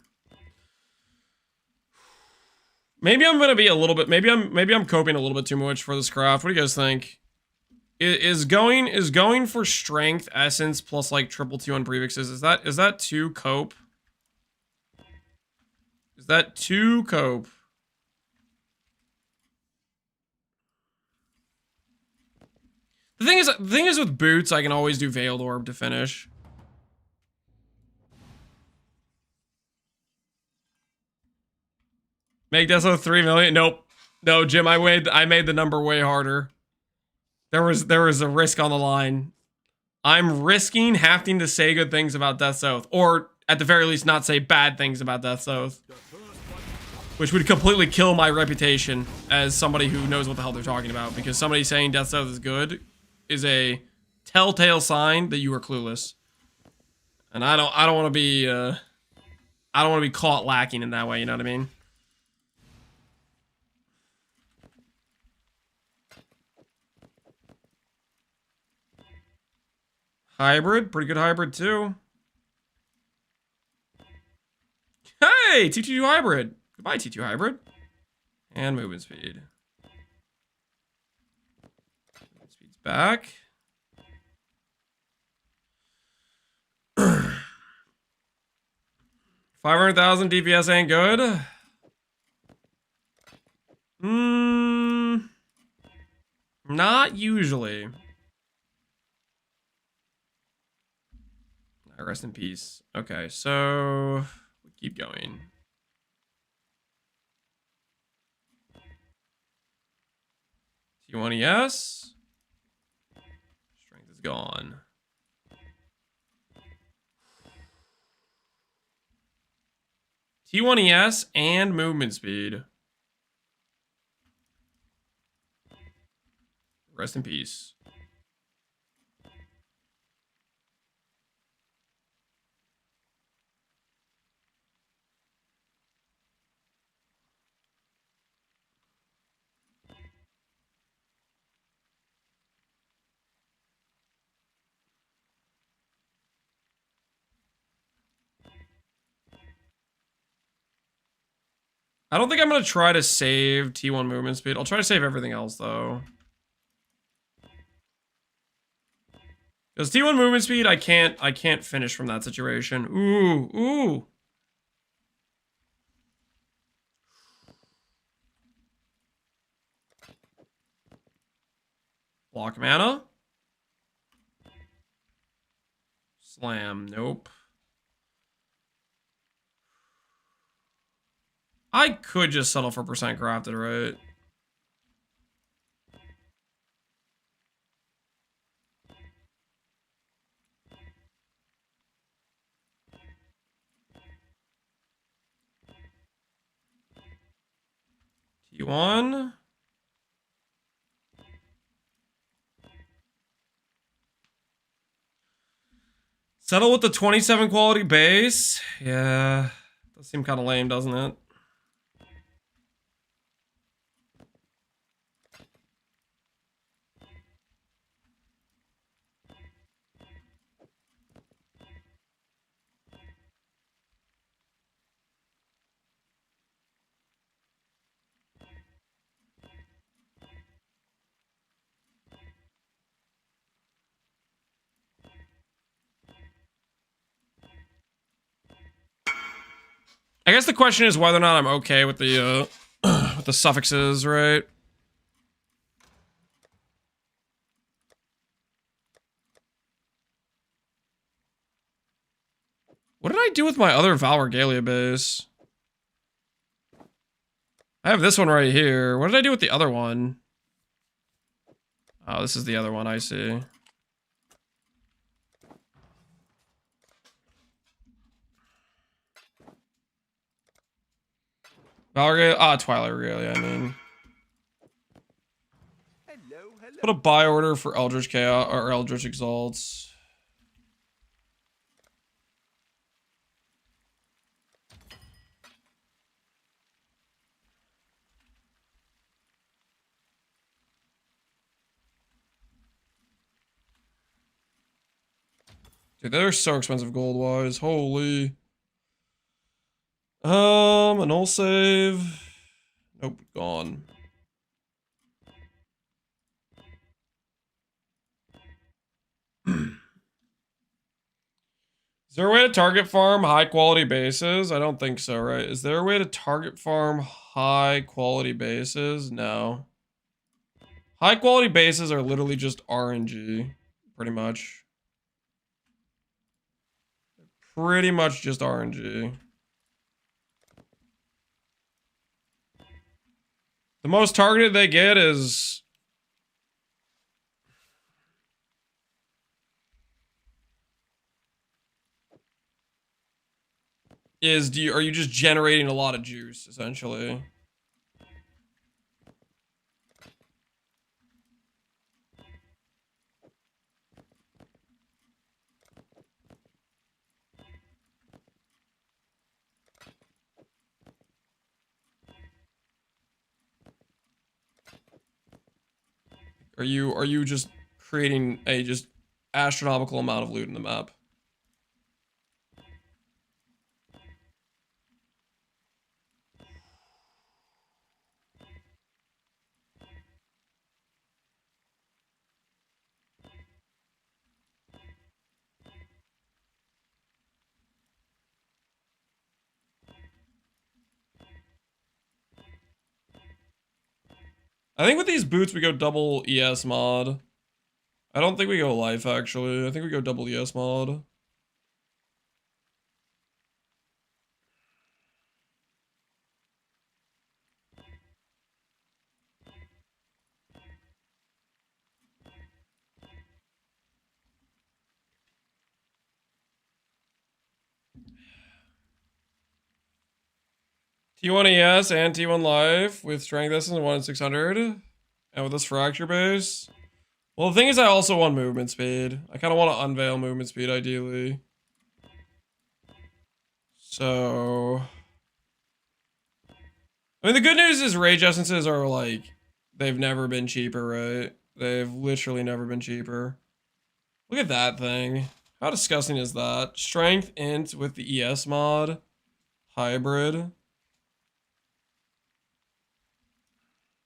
Maybe I'm gonna be a little bit. Maybe I'm coping a little bit too much for this craft. What do you guys think? Is going for strength essence plus like triple 2 on prefixes? Is that too cope? Is that too cope? The thing is with boots, I can always do Veiled Orb to finish. Make Deso 3 million? Nope. No, Jim, I made the number way harder. There was a risk on the line. I'm risking having to say good things about Death's Oath, or at the very least not say bad things about Death's Oath, which would completely kill my reputation as somebody who knows what the hell they're talking about, because somebody saying Death's Oath is good is a telltale sign that you are clueless. And I don't want to be caught lacking in that way, you know what I mean? Hybrid, pretty good hybrid too. Hey, T2 hybrid. Goodbye, T2 hybrid. And movement speed. Movement speed's back. 500,000 DPS ain't good. Not usually. Rest in peace. Okay, so we keep going. T1 ES. Strength is gone. T1 ES and movement speed. Rest in peace. I don't think I'm gonna try to save T1 movement speed. I'll try to save everything else though. Because T1 movement speed, I can't finish from that situation. Ooh. Block mana. Slam, nope. I could just settle for percent crafted, right? T1. Settle with the 27 quality base. Yeah, does seem kind of lame, doesn't it? I guess the question is whether or not I'm okay with the with the suffixes, right? What did I do with my other Val Regalia base? I have this one right here. What did I do with the other one? Oh, this is the other one, I see. Val Regalia, Twilight Regalia, I mean. Hello, hello. Put a buy order for Eldritch Chaos or Eldritch Exalts. Dude, they're so expensive gold wise. Holy. A null save. Nope, gone. Is there a way to target farm high quality bases? I don't think so, right? Is there a way to target farm high quality bases? No. High quality bases are literally just RNG, pretty much. Pretty much just RNG. The most targeted they get is... are you just generating a lot of juice, essentially? Are you just creating a just astronomical amount of loot in the map? I think with these boots we go double ES mod. I don't think we go life actually. I think we go double ES mod. T1 ES and T1 life with strength essence and 1 in 600. And with this fracture base. Well, the thing is I also want movement speed. I kind of want to unveil movement speed ideally. So... I mean, the good news is rage essences are like, they've never been cheaper, right? They've literally never been cheaper. Look at that thing. How disgusting is that? Strength int with the ES mod. Hybrid.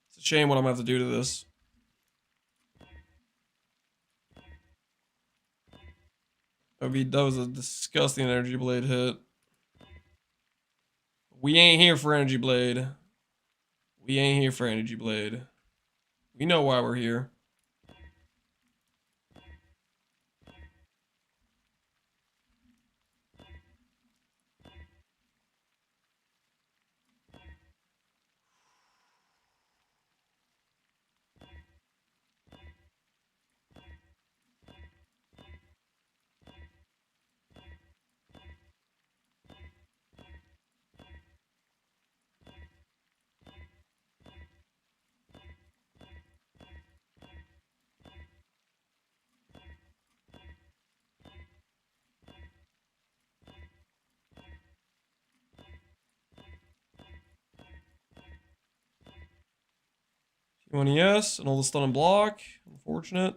It's a shame what I'm gonna have to do to this. That was a disgusting energy blade hit. We ain't here for energy blade. We ain't here for energy blade. We know why we're here. T1 ES and all the stun and block. Unfortunate.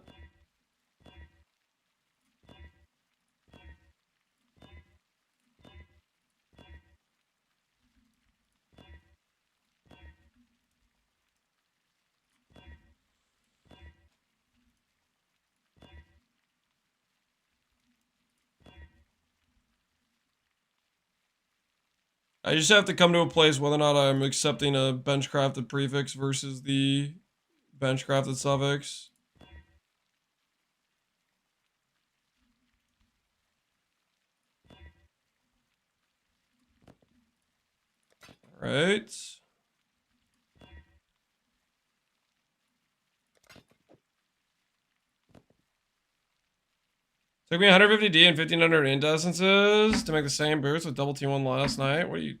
I just have to come to a place whether or not I'm accepting a bench crafted prefix versus the bench crafted suffix. Alright. Took me 150D and 1500 int essences to make the same boots with double T1 last night. What are you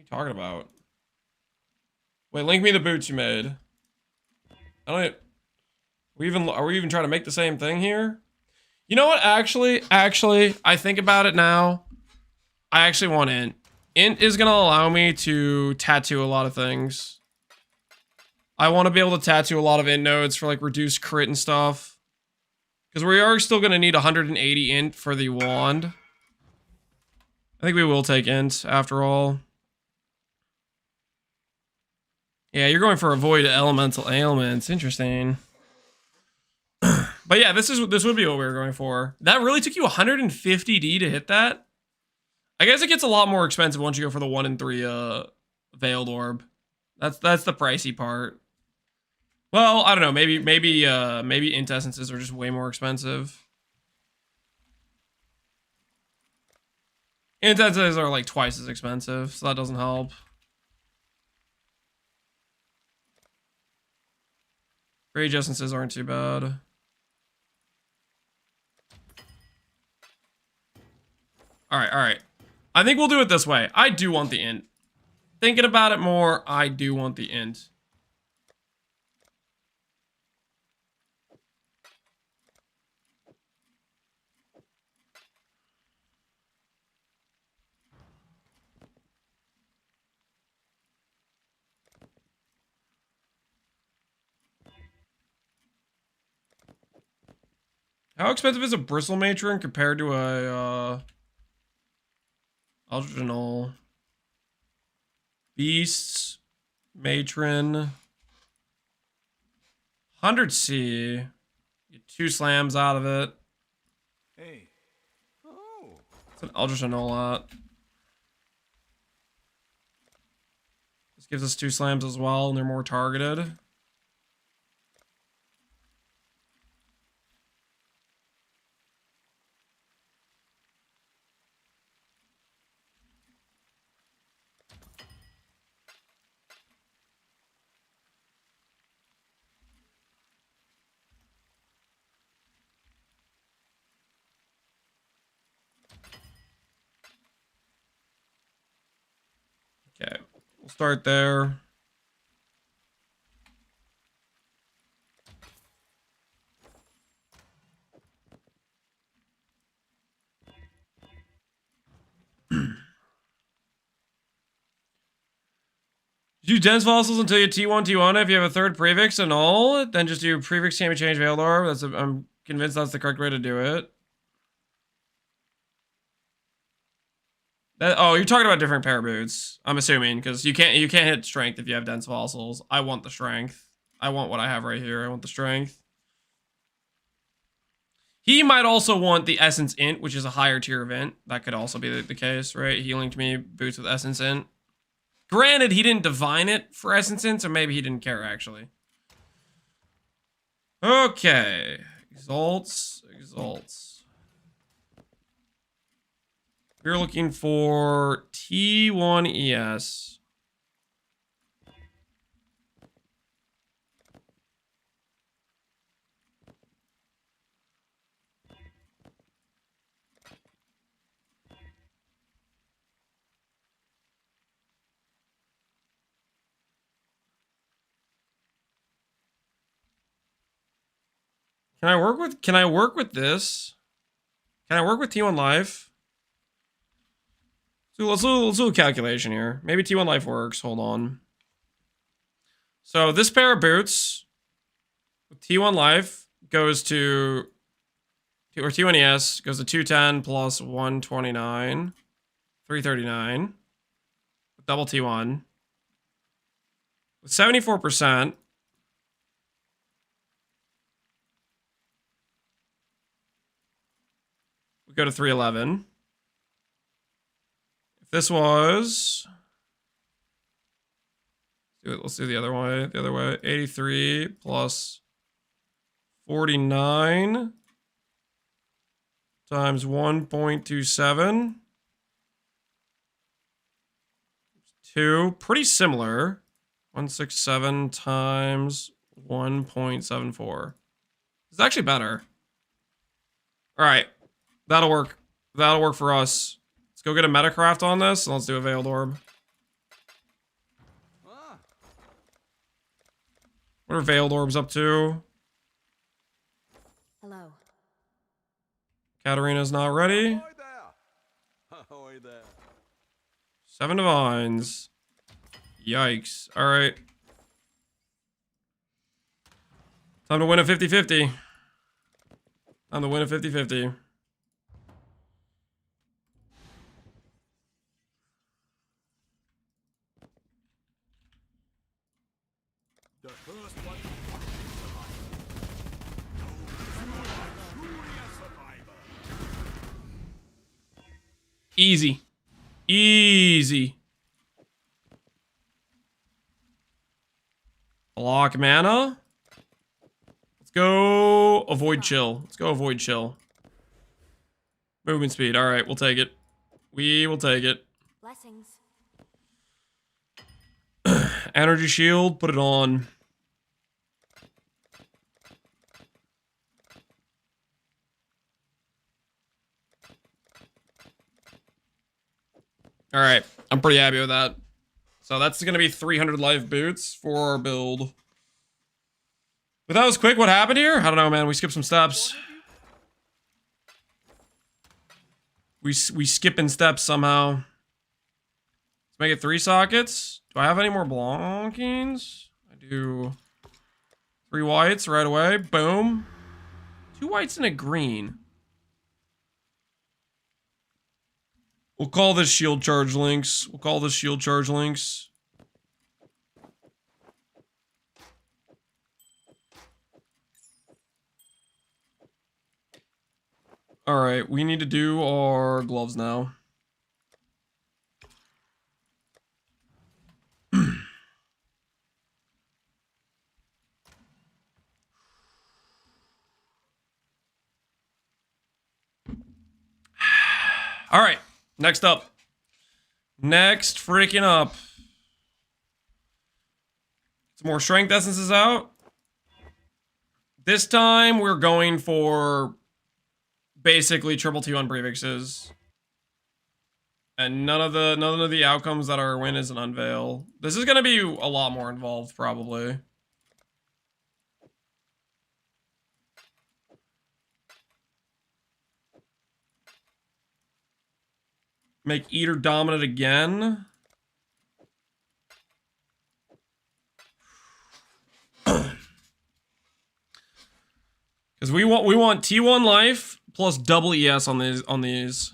talking about? Wait, link me the boots you made. I don't are we even trying to make the same thing here? You know what? Actually, I think about it now. I actually want int. Int is gonna allow me to tattoo a lot of things. I want to be able to tattoo a lot of int nodes for like reduced crit and stuff. Because we are still going to need 180 int for the wand. I think we will take int after all. Yeah, you're going for avoid elemental ailments. Interesting. But yeah, this would be what we were going for. That really took you 150D to hit that? I guess it gets a lot more expensive once you go for the 1 in 3 veiled orb. That's the pricey part. Well, I don't know. Maybe int essences are just way more expensive. Int essences are like twice as expensive, so that doesn't help. Rage essences aren't too bad. Alright. I think we'll do it this way. I do want the int. Thinking about it more, I do want the int. How expensive is a bristle matron compared to a Aldrinal Beasts matron? 100C. Get 2 slams out of it. Hey. Oh. It's an Aldrinal lot. This gives us 2 slams as well, and they're more targeted. Okay, we'll start there. Do dense fossils until you T1. If you have a third prefix and all, then just do prefix can't be changed veiled orb. I'm convinced that's the correct way to do it. Oh, you're talking about different pair of boots. I'm assuming because you can't hit strength if you have dense fossils. I want the strength. I want what I have right here. I want the strength. He might also want the essence int, which is a higher tier event. That could also be the case, right? He linked me boots with essence int. Granted, he didn't divine it for essence int, so maybe he didn't care actually. Okay, exalts. We're looking for T1 ES. Can I work with this? Can I work with T1 Life? So let's do a calculation here. Maybe T1 Life works. Hold on. So this pair of boots T1 life goes to, or T1 ES goes to 210 plus 129, 339. With double T1. With 74%. We go to 311. If this was, let's do the other way. The other way. 83 plus 49 times 1.27. 2. Pretty similar. 167 times 1.74. It's actually better. All right. That'll work. That'll work for us. Let's go get a Metacraft on this, and let's do a Veiled Orb. What are Veiled Orbs up to? Hello. Katarina's not ready. Ahoy there! Ahoy there! 7 Divines. Yikes. All right. Time to win a 50-50. Time to win a 50-50. The first one. Easy. Easy. Block mana. Let's go avoid chill. Let's go avoid chill. Movement speed. All right, we'll take it. We will take it. Blessings. Energy shield, put it on. All right, I'm pretty happy with that. So that's going to be 300 life boots for our build. But that was quick. What happened here? I don't know, man. We skipped some steps. We skipping steps somehow. Let's make it 3 sockets. Do I have any more blockings? I do. 3 whites right away. Boom. 2 whites and a green. We'll call this shield charge links. We'll call this shield charge links. All right, we need to do our gloves now. All right, next up. Next freaking up. Some more strength essences out. This time we're going for basically triple T1 prefixes. And none of the outcomes that are win is an unveil. This is gonna be a lot more involved, probably. Make Eater dominant again. Because we want T1 life plus double ES on these.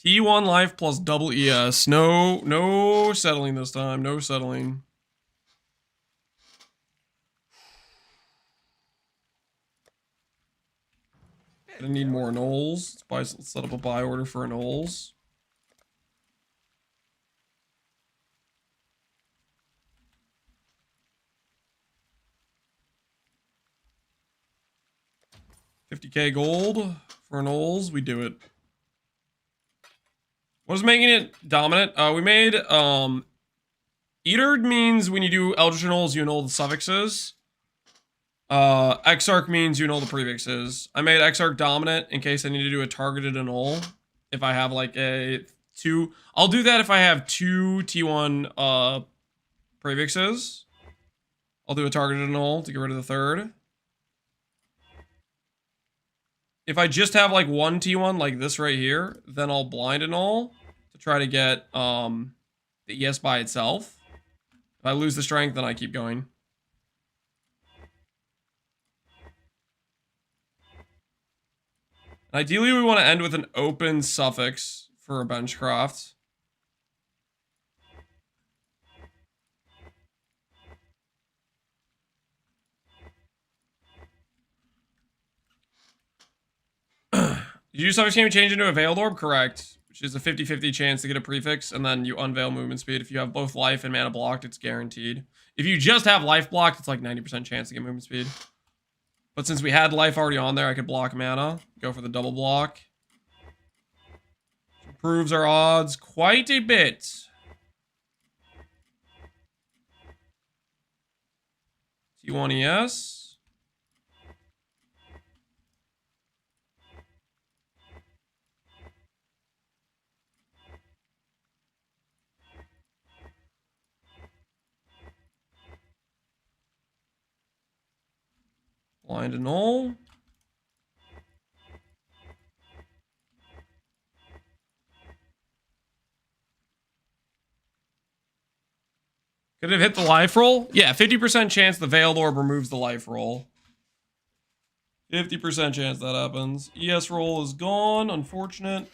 T1 life plus double ES. No settling this time. No settling. Gonna need more Knolls. Let's set up a buy order for Knolls. $50K gold for Knolls. We do it. What is making it dominant? We made Eater means when you do Eldritch Knolls, you annul the suffixes. Exarch means you annul the prefixes. I made Exarch dominant in case I need to do a targeted annul. If I have like a 2, I'll do that if I have 2 T1 prefixes. I'll do a targeted annul to get rid of the third. If I just have like 1 T1 like this right here, then I'll blind annul to try to get the ES by itself. If I lose the strength, then I keep going. Ideally, we want to end with an open suffix for a benchcraft. Did you suffix game change into a veiled orb? Correct. Which is a 50-50 chance to get a prefix, and then you unveil movement speed. If you have both life and mana blocked, it's guaranteed. If you just have life blocked, it's like 90% chance to get movement speed. But since we had life already on there, I could block mana. Go for the double block. Improves our odds quite a bit. T1ES. Blind and null. Could it have hit the life roll? Yeah, 50% chance the Veiled Orb removes the life roll. 50% chance that happens. ES roll is gone, unfortunate.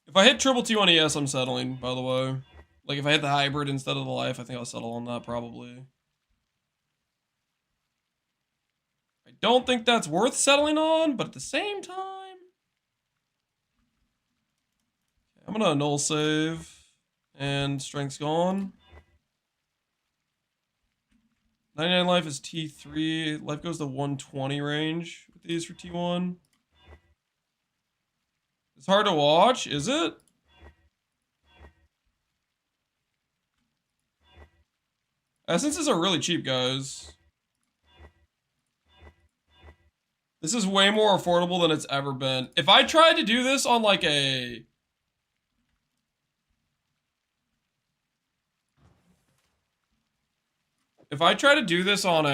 If I hit triple T on ES, I'm settling, by the way. Like, if I hit the hybrid instead of the life, I think I'll settle on that, probably. I don't think that's worth settling on, but at the same time... I'm gonna null save. And strength's gone. 99 life is T3. Life goes to 120 range with these for T1. It's hard to watch, is it? Essences are really cheap, guys. This is way more affordable than it's ever been. If I tried to do this on like a... If I try to do this on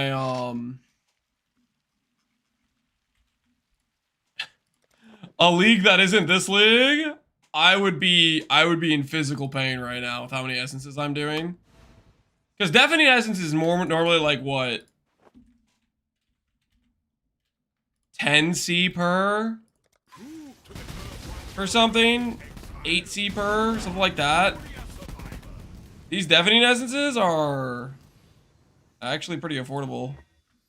a league that isn't this league, I would be in physical pain right now with how many essences I'm doing. Because deafening essence is more normally like what? 10C per something? 8C per, something like that. These deafening essences are actually pretty affordable.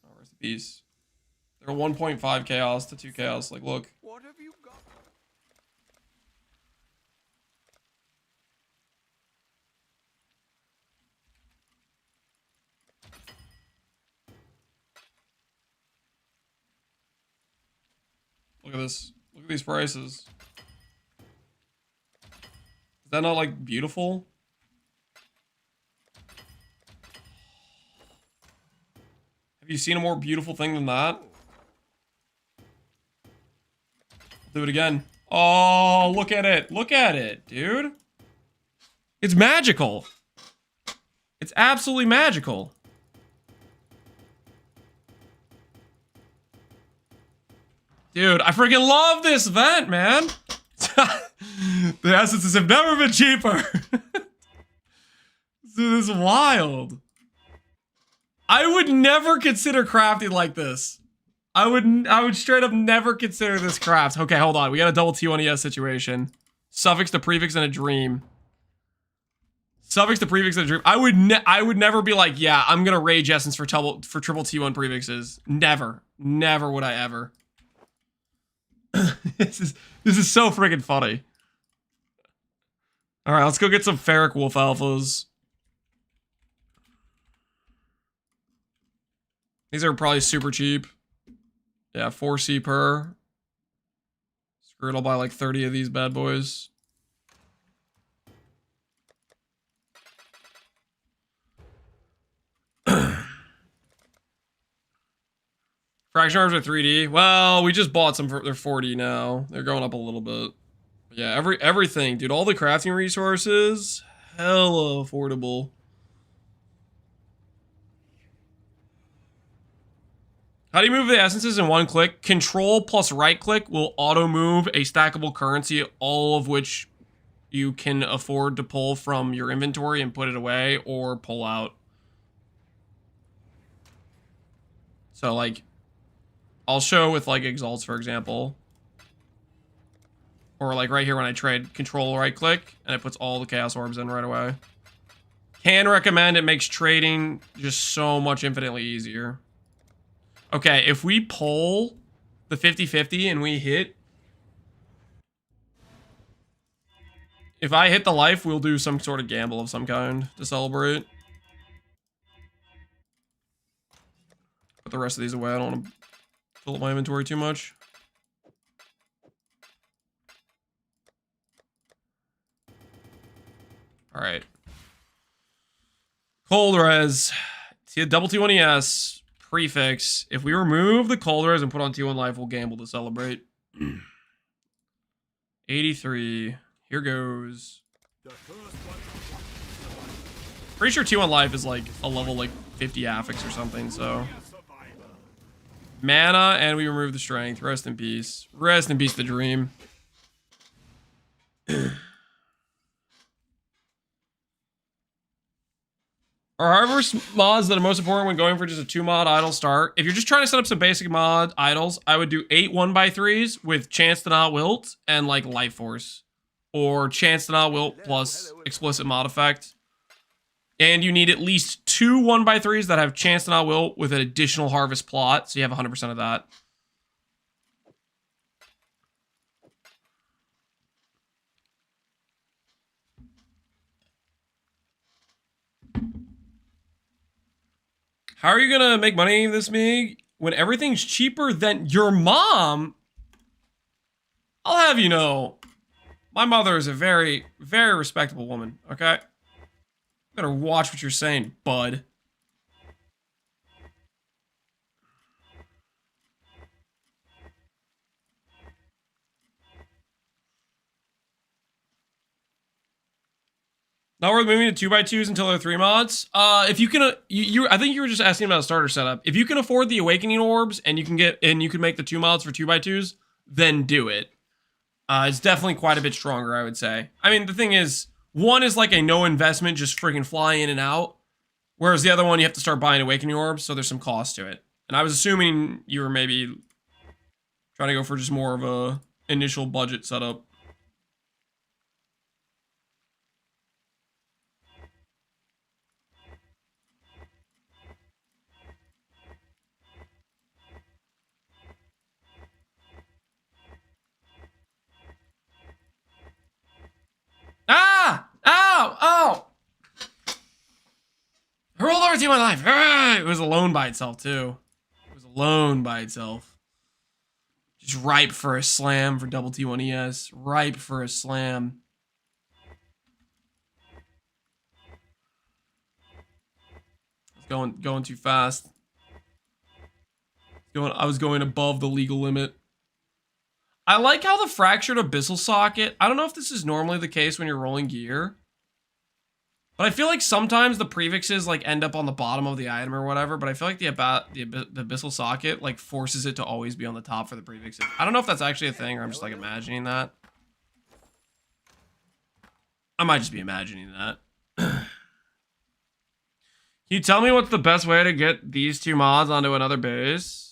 Oh, rest in peace. They're 1.5 chaos to 2 chaos. Like, look. What have you got? Look at this. Look at these prices. Is that not, like, beautiful? Have you seen a more beautiful thing than that? Do it again. Oh, look at it. Look at it, dude. It's magical. It's absolutely magical. Dude, I freaking love this event, man. The essences have never been cheaper. This is wild. I would never consider crafting like this. I would straight up never consider this craft. Okay, hold on. We got a double T1ES situation. Suffix to prefix in a dream. Suffix to prefix in a dream. I would never be like, yeah, I'm gonna rage essence for triple T1 prefixes. Never. Never would I ever. This is so freaking funny. Alright, let's go get some Ferric Wolf alphas. These are probably super cheap. Yeah, 4C per. Screw it, I'll buy like 30 of these bad boys. Fraction orbs are 3D. Well, we just bought some. They're 4D now. They're going up a little bit. But yeah, everything, dude. All the crafting resources, hella affordable. How do you move the essences in one click? Control plus right click will auto move a stackable currency, all of which you can afford to pull from your inventory and put it away or pull out. So like, I'll show with like exalts, for example. Or like right here when I trade, control right click and it puts all the chaos orbs in right away. Can recommend, it makes trading just so much infinitely easier. Okay, if we pull the 50-50 and we hit... If I hit the life, we'll do some sort of gamble of some kind to celebrate. Put the rest of these away. I don't want to fill up my inventory too much. Alright. Cold res. See a double T1ES. Prefix. If we remove the cold res and put on T1 life, we'll gamble to celebrate. 83. Here goes. Pretty sure T1 life is like a level like 50 affix or something, so. Mana, and we remove the strength. Rest in peace. Rest in peace, the dream. Are harvest mods that are most important when going for just a 2-mod idle start? If you're just trying to set up some basic mod idols, I would do 8 1x3s with chance to not wilt and like life force. Or chance to not wilt plus explicit mod effect. And you need at least 2 1x3s that have chance to not wilt with an additional harvest plot, so you have 100% of that. How are you gonna make money this Mig when everything's cheaper than your mom? I'll have you know, my mother is a very, very respectable woman, okay? Better watch what you're saying, bud. Not worth moving to 2x2s until they're 3 mods. If you can, I think you were just asking about a starter setup. If you can afford the awakening orbs and you can make the 2 mods for 2x2s, then do it. It's definitely quite a bit stronger, I would say. I mean, the thing is, one is like a no investment, just freaking fly in and out. Whereas the other one, you have to start buying awakening orbs, so there's some cost to it. And I was assuming you were maybe trying to go for just more of a initial budget setup. Ah! Ow! Oh! I rolled over to my life. It was alone by itself, too. It was alone by itself. Just ripe for a slam for double T1ES. Ripe for a slam. It's going too fast. I was going above the legal limit. I like how the fractured abyssal socket, I don't know if this is normally the case when you're rolling gear, but I feel like sometimes the prefixes like end up on the bottom of the item or whatever, but I feel like the abyssal socket like forces it to always be on the top for the prefixes. I don't know if that's actually a thing or I'm just like imagining that. I might just be imagining that. Can you tell me what's the best way to get these 2 mods onto another base?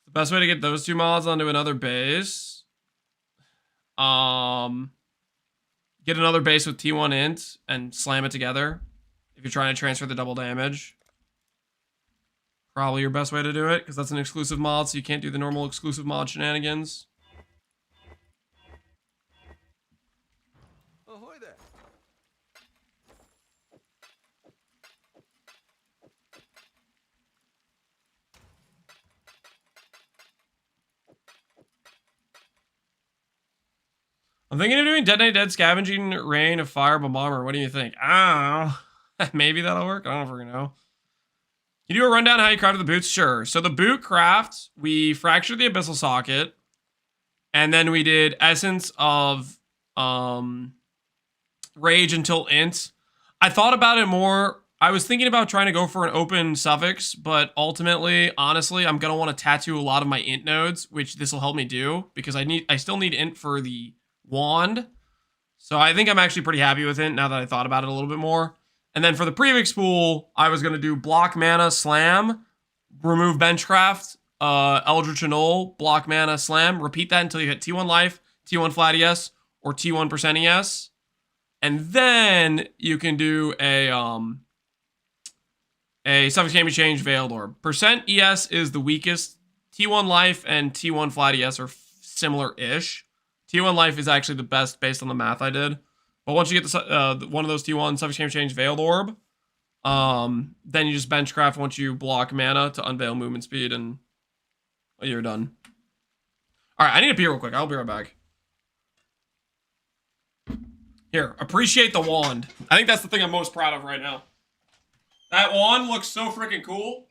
The best way to get those 2 mods onto another base. Get another base with T1 int and slam it together. If you're trying to transfer the double damage. Probably your best way to do it, because that's an exclusive mod, so you can't do the normal exclusive mod shenanigans. Ahoy there. I'm thinking of doing Detonate Dead Scavenging Rain of Fire Bomber. What do you think? I don't know. Maybe that'll work. I don't freaking know. You do a rundown how you crafted the boots? Sure. So the boot craft, we fractured the abyssal socket, and then we did essence of rage until int. I thought about it more. I was thinking about trying to go for an open suffix, but ultimately, honestly, I'm gonna want to tattoo a lot of my int nodes, which this will help me do because I still need int for the wand. So I think I'm actually pretty happy with it now that I thought about it a little bit more. And then for the prefix pool, I was gonna do block mana slam, remove benchcraft, Eldritch Annul, block mana slam, repeat that until you hit T1 life, T1 flat ES, or T1% ES. And then you can do a suffix can be changed veiled orb. Percent ES is the weakest. T1 life and T1 flat ES are similar-ish. T1 life is actually the best based on the math I did. But once you get the one of those T1 suffix can be changed veiled orb, then you just benchcraft once you block mana to unveil movement speed, and you're done. All right, I need to pee real quick. I'll be right back. Here, appreciate the wand. I think that's the thing I'm most proud of right now. That wand looks so freaking cool.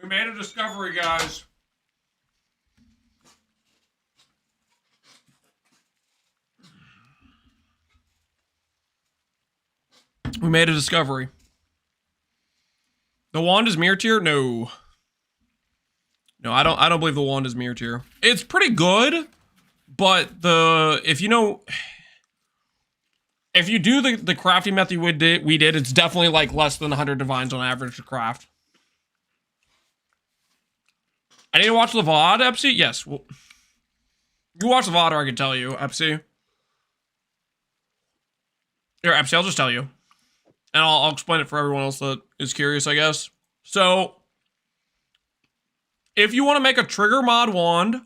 We made a discovery, guys. We made a discovery. The wand is mirror tier? No. No, I don't believe the wand is mirror tier. It's pretty good, but if you do the crafting method we did, it's definitely like less than 100 divines on average to craft. I need to watch the VOD, Epsi? Yes. Well, you watch the VOD, or I can tell you, Epsi. Here, Epsi, I'll just tell you. And I'll explain it for everyone else that is curious, I guess. So, if you want to make a trigger mod wand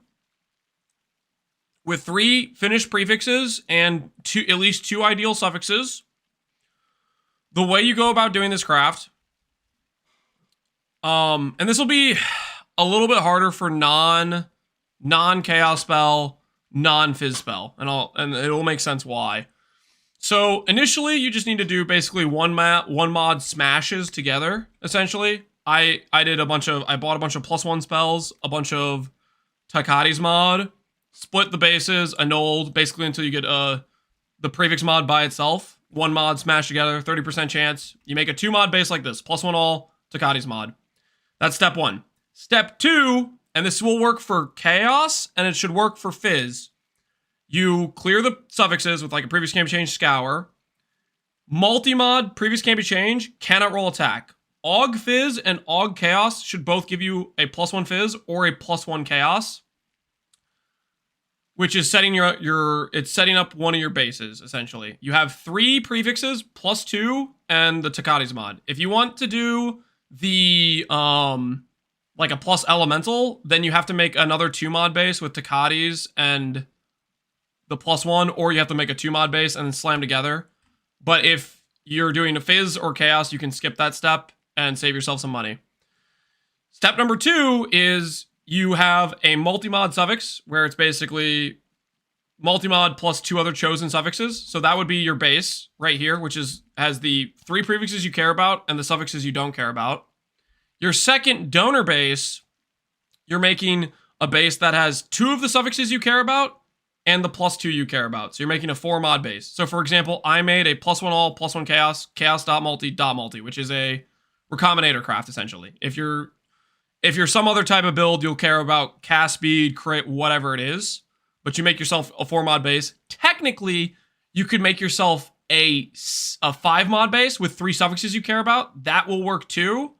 with 3 finished prefixes and at least 2 ideal suffixes, the way you go about doing this craft, and this will be a little bit harder for non non-chaos spell, non-fizz spell, and it'll make sense why. So initially, you just need to do basically one mod smashes together. Essentially, I bought a bunch of +1 spells, a bunch of Takati's mod, split the bases, annulled basically until you get the prefix mod by itself. One mod smashed together, 30% chance. You make a 2 mod base like this, +1 all, Takati's mod. That's step 1. Step 2, and this will work for chaos, and it should work for fizz. You clear the suffixes with like a previous can't be changed scour. Multi-mod, previous can't be changed, cannot roll attack. Aug Fizz and Aug Chaos should both give you a +1 Fizz or a +1 Chaos, which is setting it's setting up one of your bases, essentially. You have 3 prefixes, +2, and the Takati's mod. If you want to do the, like a plus elemental, then you have to make another 2 mod base with Takati's and the +1, or you have to make a 2 mod base and then slam together. But if you're doing a fizz or chaos, you can skip that step and save yourself some money. Step number 2 is you have a multi-mod suffix where it's basically multi-mod plus 2 other chosen suffixes. So that would be your base right here, which has the 3 prefixes you care about and the suffixes you don't care about. Your second donor base, you're making a base that has 2 of the suffixes you care about and the +2 you care about. So you're making a 4 mod base. So for example, I made a +1 all, +1 chaos, chaos.multi, which is a recombinator craft, essentially. If you're some other type of build, you'll care about cast speed, crit, whatever it is. But you make yourself a 4 mod base. Technically, you could make yourself a 5 mod base with 3 suffixes you care about. That will work too.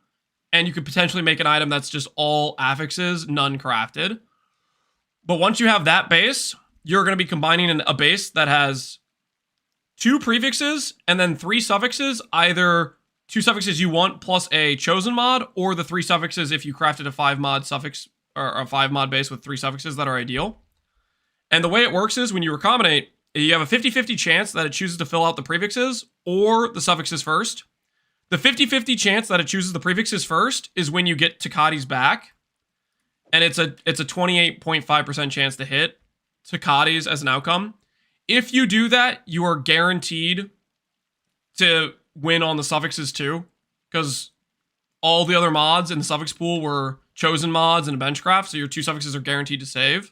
And you could potentially make an item that's just all affixes, none crafted. But once you have that base, you're going to be combining a base that has 2 prefixes and then 3 suffixes, either 2 suffixes you want plus a chosen mod, or the 3 suffixes if you crafted a 5 mod suffix or a 5 mod base with 3 suffixes that are ideal. And the way it works is when you recombinate, you have a 50-50 chance that it chooses to fill out the prefixes or the suffixes first. The 50-50 chance that it chooses the prefixes first is when you get Takati's back. And it's a 28.5% chance to hit Takati's as an outcome. If you do that, you are guaranteed to win on the suffixes too, because all the other mods in the suffix pool were chosen mods and a benchcraft, so your 2 suffixes are guaranteed to save.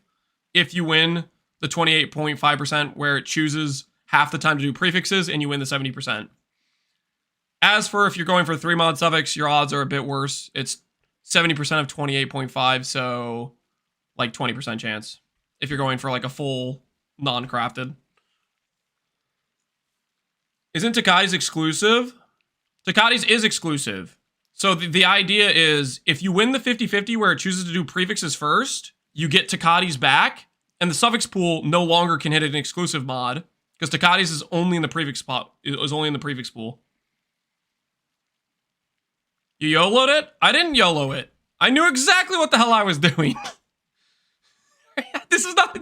If you win the 28.5% where it chooses half the time to do prefixes and you win the 70%. As for if you're going for a 3 mod suffix, your odds are a bit worse. It's 70% of 28.5, so like 20% chance. If you're going for like a full non-crafted. Isn't Takati's exclusive? Takati's is exclusive. So the idea is if you win the 50-50 where it chooses to do prefixes first, you get Takati's back, and the suffix pool no longer can hit an exclusive mod because Takati's is only in the prefix spot. It was only in the prefix pool. You YOLO'd it? I didn't YOLO it. I knew exactly what the hell I was doing. This is not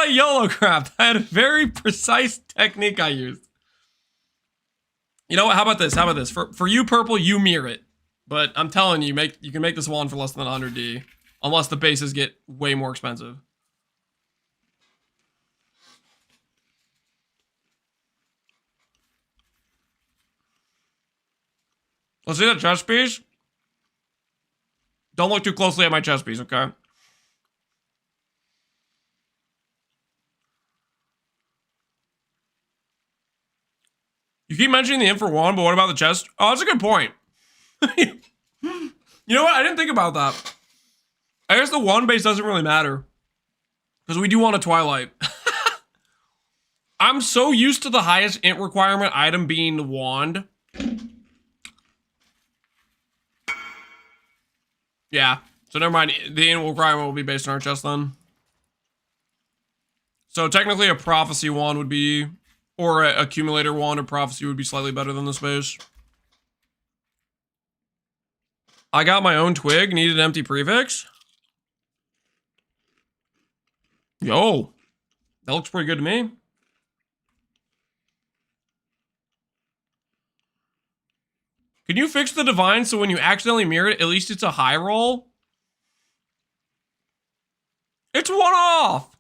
a YOLO craft. I had a very precise technique I used. You know what? How about this? How about this? For you, purple, you mirror it. But I'm telling you, you can make this wand for less than 100D, unless the bases get way more expensive. Let's see that chest piece. Don't look too closely at my chest piece, okay? You keep mentioning the int for wand, but what about the chest? Oh, that's a good point. You know what? I didn't think about that. I guess the wand base doesn't really matter. Because we do want a Twilight. I'm so used to the highest int requirement item being the wand. Yeah, so never mind. The int requirement will be based on our chest then. So technically a prophecy wand would be, or an accumulator wand or prophecy would be slightly better than this base. I got my own twig, needed an empty prefix. Yo, that looks pretty good to me. Can you fix the divine so when you accidentally mirror it, at least it's a high roll? It's one off.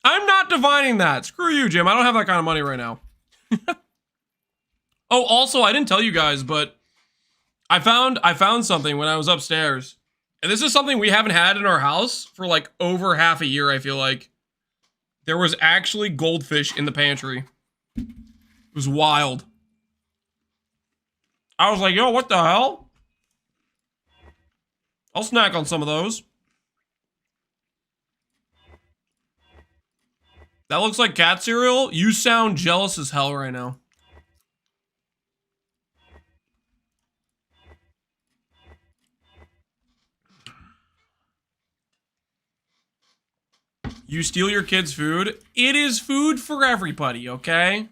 I'm not divining that. Screw you, Jim. I don't have that kind of money right now. Oh, also, I didn't tell you guys, but I found something when I was upstairs. And this is something we haven't had in our house for like over half a year, I feel like. There was actually goldfish in the pantry. It was wild. I was like, yo, what the hell? I'll snack on some of those. That looks like cat cereal. You sound jealous as hell right now. You steal your kids' food. It is food for everybody, okay?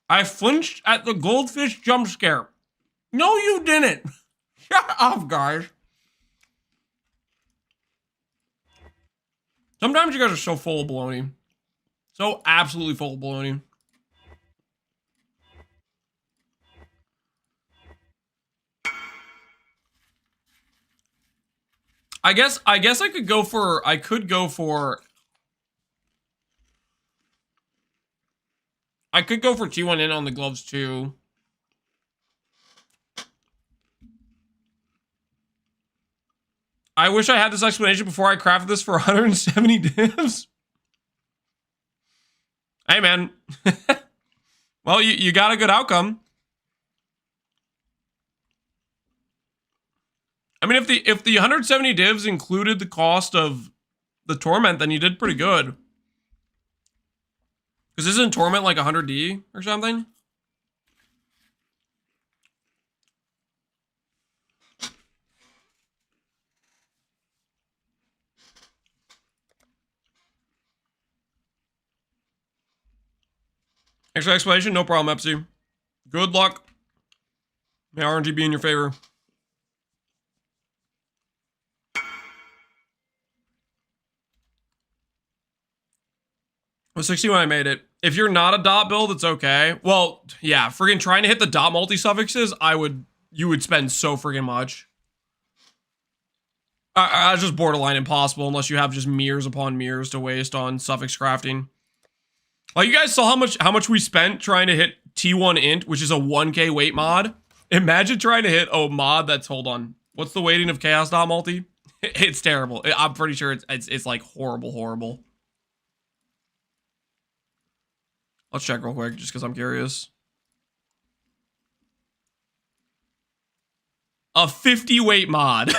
I flinched at the goldfish jump scare. No, you didn't. Shut up, guys. Sometimes you guys are so full of baloney. So absolutely full of baloney. I guess I could go for T1 in on the gloves too. I wish I had this explanation before I crafted this for 170 divs. Hey man. Well, you got a good outcome. I mean, if the 170 divs included the cost of the torment, then you did pretty good. Because isn't torment like 100D or something? Extra explanation? No problem, Epsy. Good luck. May RNG be in your favor. I was 60 when I made it. If you're not a dot build, it's okay. Well, yeah, friggin' trying to hit the dot multi-suffixes, you would spend so friggin' much. It's just borderline impossible unless you have just mirrors upon mirrors to waste on suffix crafting. Like, you guys saw how much we spent trying to hit T1 int, which is a 1k weight mod. Imagine trying to hit a mod that's, hold on, what's the weighting of chaos dot multi? It's terrible. I'm pretty sure it's like horrible. Let's check real quick, just because I'm curious. A 50 weight mod.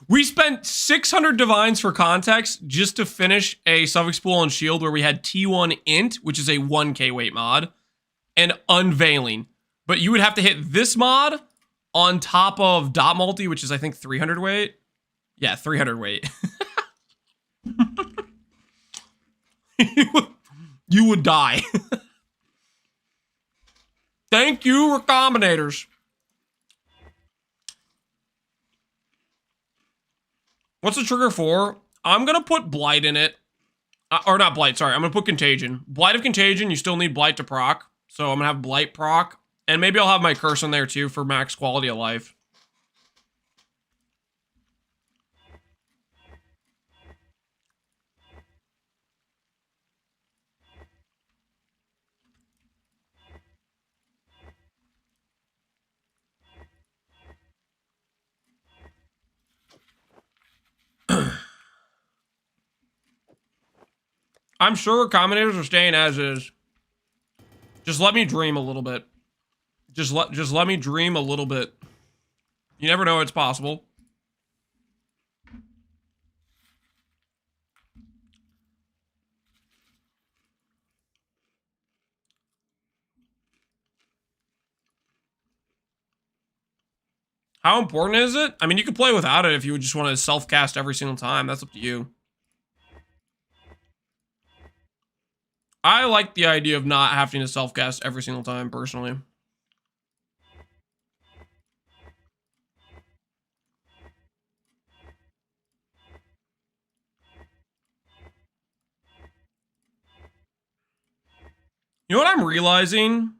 We spent 600 divines for context just to finish a suffix pool on shield where we had T1 int, which is a 1k weight mod, and unveiling. But you would have to hit this mod on top of dot multi, which is I think 300 weight. Yeah, 300 weight. You would die. Thank you, recombinators. What's the trigger for? I'm gonna put Blight in it. Or not Blight, sorry. I'm gonna put Contagion. Blight of Contagion, you still need Blight to proc. So I'm gonna have Blight proc. And maybe I'll have my curse in there too for max quality of life. I'm sure combinators are staying as is. Just let me dream a little bit. Just let me dream a little bit. You never know, it's possible. How important is it? I mean, you could play without it if you would just want to self-cast every single time. That's up to you. I like the idea of not having to self-cast every single time, personally. You know what I'm realizing?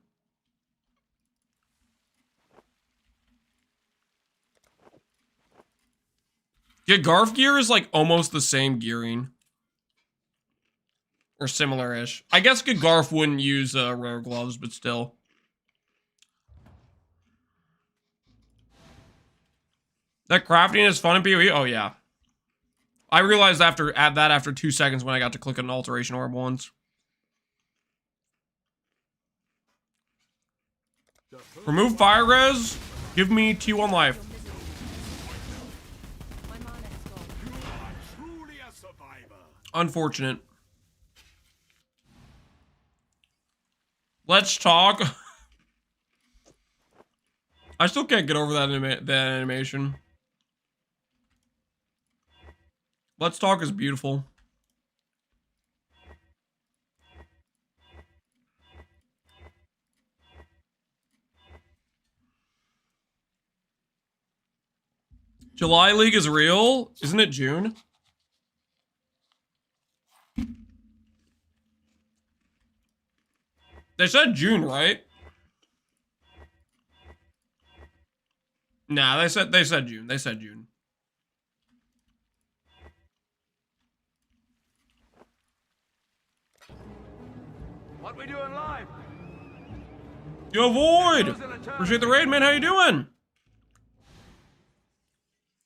Garf gear is like almost the same gearing. Or similar-ish. I guess Garf wouldn't use rare gloves, but still. That crafting is fun in PoE? Oh, yeah. I realized after 2 seconds when I got to click an alteration orb once. Remove fire res. Give me T1 life. My mana is gone. You are truly a survivor. Unfortunate. Let's talk. I still can't get over that animation. Let's talk is beautiful. July League is real? Isn't it June? They said June, right? Nah, they said June. They said June. What we doing live? Yo, Void! Appreciate the raid, man. How you doing?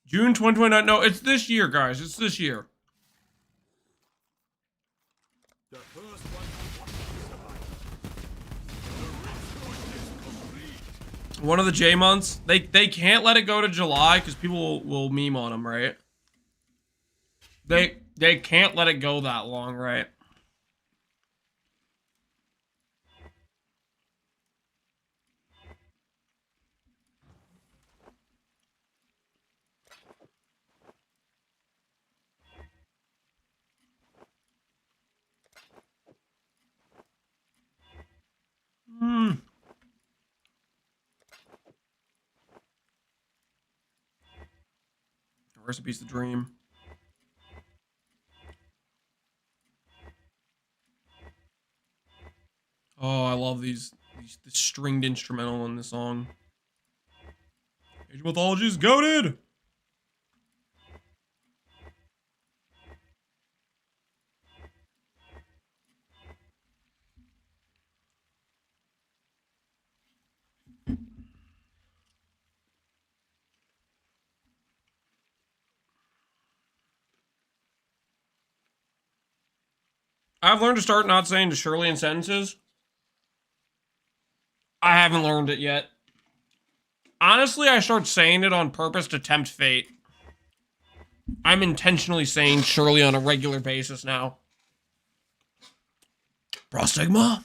June 2029. No, it's this year, guys. It's this year. The first one to watch the survivor. The ritual is complete. One of the J months. They can't let it go to July because people will meme on them, right? They can't let it go that long, right? Recipe's the dream. Oh, I love these the stringed instrumental in the song. Age of Mythology is goated! I've learned to start not saying to Shirley in sentences. I haven't learned it yet. Honestly, I start saying it on purpose to tempt fate. I'm intentionally saying Shirley on a regular basis now. Prostigma?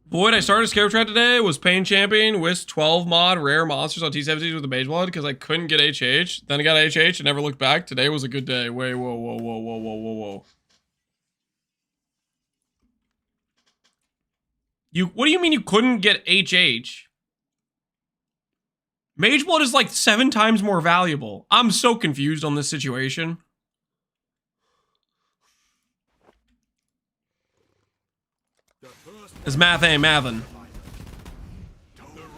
Void, I started Scare Trap today, was Pain Champion, with 12 mod rare monsters on T70s with the Mage Blood because I couldn't get HH. Then I got HH and never looked back. Today was a good day. Wait, whoa, whoa, whoa, whoa, whoa, whoa, whoa. What do you mean you couldn't get HH? Mage Blood is like 7 times more valuable. I'm so confused on this situation. It's math ain't mathin'.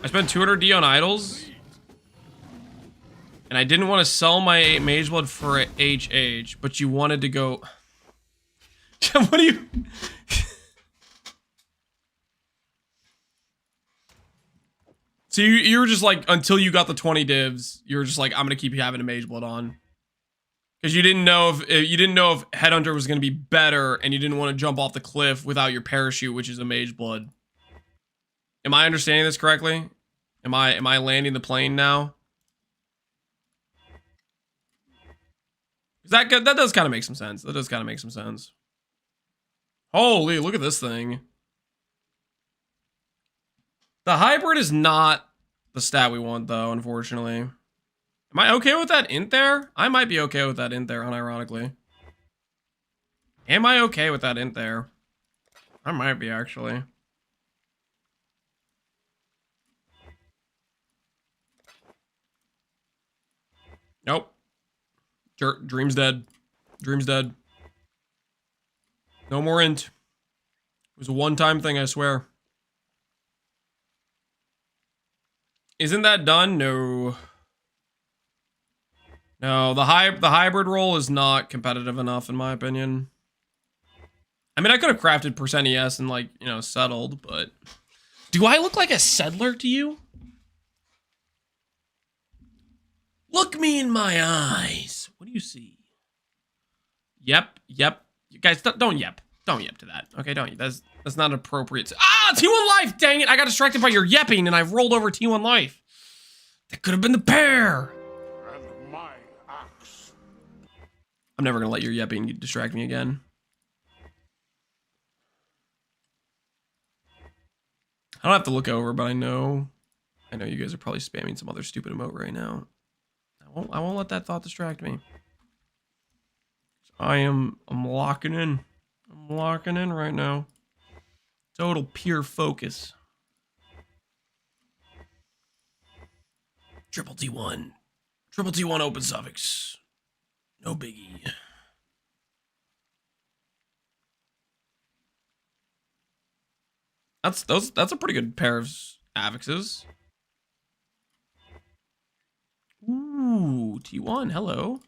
I spent 200D on idols. And I didn't want to sell my Mage Blood for HH, but you wanted to go... What do you... So you were just like, until you got the 20 divs, you were just like, I'm gonna keep having a Mage Blood on. Because you didn't know if Headhunter was gonna be better, and you didn't want to jump off the cliff without your parachute, which is a Mage Blood. Am I understanding this correctly? Am I landing the plane now? That does kind of make some sense. That does kind of make some sense. Holy, look at this thing. The hybrid is not the stat we want, though, unfortunately. Am I okay with that int there? I might be okay with that int there, unironically. Am I okay with that int there? I might be, actually. Nope. Dream's dead. Dream's dead. No more int. It was a one-time thing, I swear. Isn't that done? No. No, the hybrid role is not competitive enough, in my opinion. I mean, I could have crafted percent ES and, like, you know, settled, but... Do I look like a settler to you? Look me in my eyes. What do you see? Yep, yep. You guys, don't yep. Don't yep to that. Okay, don't. That's not appropriate. Ah, T1 life! Dang it! I got distracted by your yepping and I've rolled over T1 life. That could have been the pair. And my axe. I'm never gonna let your yepping distract me again. I don't have to look over, but I know you guys are probably spamming some other stupid emote right now. I won't let that thought distract me. I'm locking in. I'm locking in right now. Total pure focus. Triple T1. Triple T1 open suffix. No biggie. That's a pretty good pair of affixes. Ooh, T1, hello.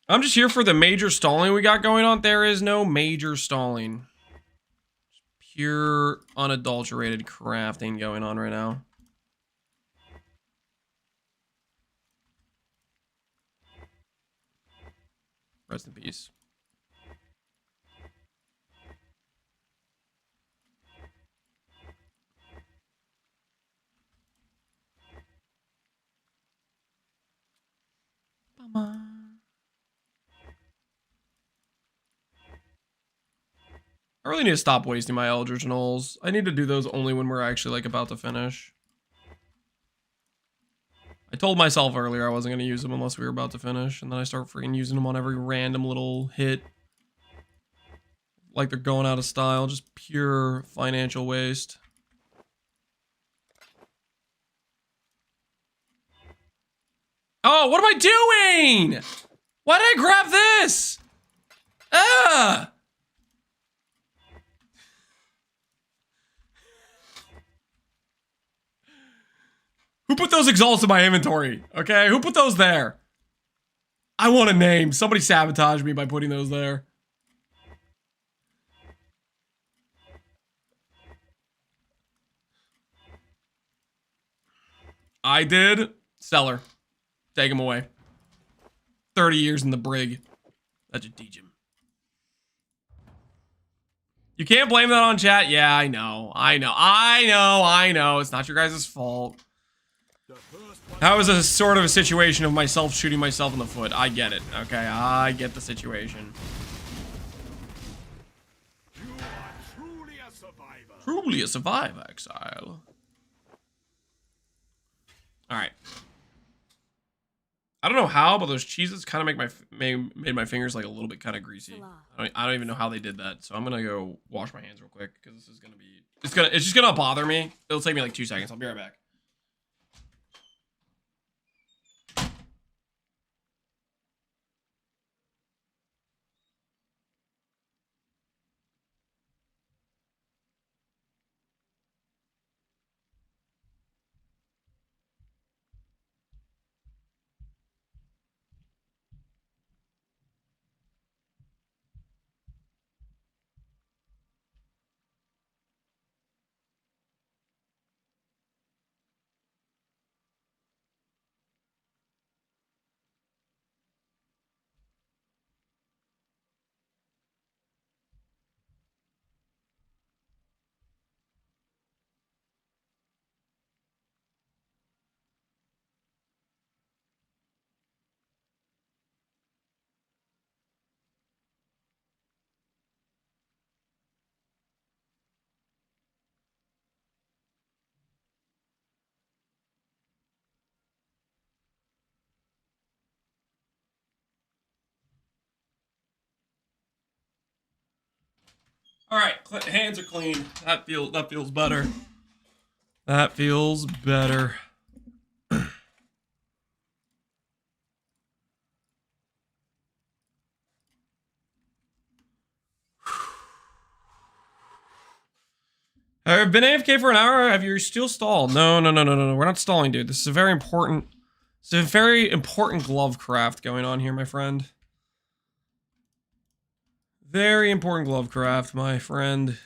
I'm just here for the major stalling we got going on. There is no major stalling. Pure, unadulterated crafting going on right now. Rest in peace. Bye-bye. I really need to stop wasting my Eldritch Knolls. I need to do those only when we're actually, like, about to finish. I told myself earlier I wasn't going to use them unless we were about to finish, and then I start freaking using them on every random little hit. Like they're going out of style, just pure financial waste. Oh, what am I doing? Why did I grab this? Ah! Who put those exalts in my inventory? Okay, who put those there? I want a name. Somebody sabotaged me by putting those there. I did. Seller. Take him away. 30 years in the brig. That should teach him. You can't blame that on chat. Yeah, I know. It's not your guys' fault. That was a sort of a situation of myself shooting myself in the foot. I get it. Okay, I get the situation. You are truly a survivor. Truly a survivor, Exile. Alright. I don't know how, but those cheeses kind of made my fingers like a little bit kind of greasy. I don't even know how they did that. So I'm gonna go wash my hands real quick because this is gonna be it's just gonna bother me. It'll take me like 2 seconds. I'll be right back. All right, hands are clean. That feels better. That feels better. I've been AFK for an hour. Have you still stalled? No. We're not stalling, dude. This is a very important. It's a very important glove craft going on here, my friend. Very important glove craft, my friend.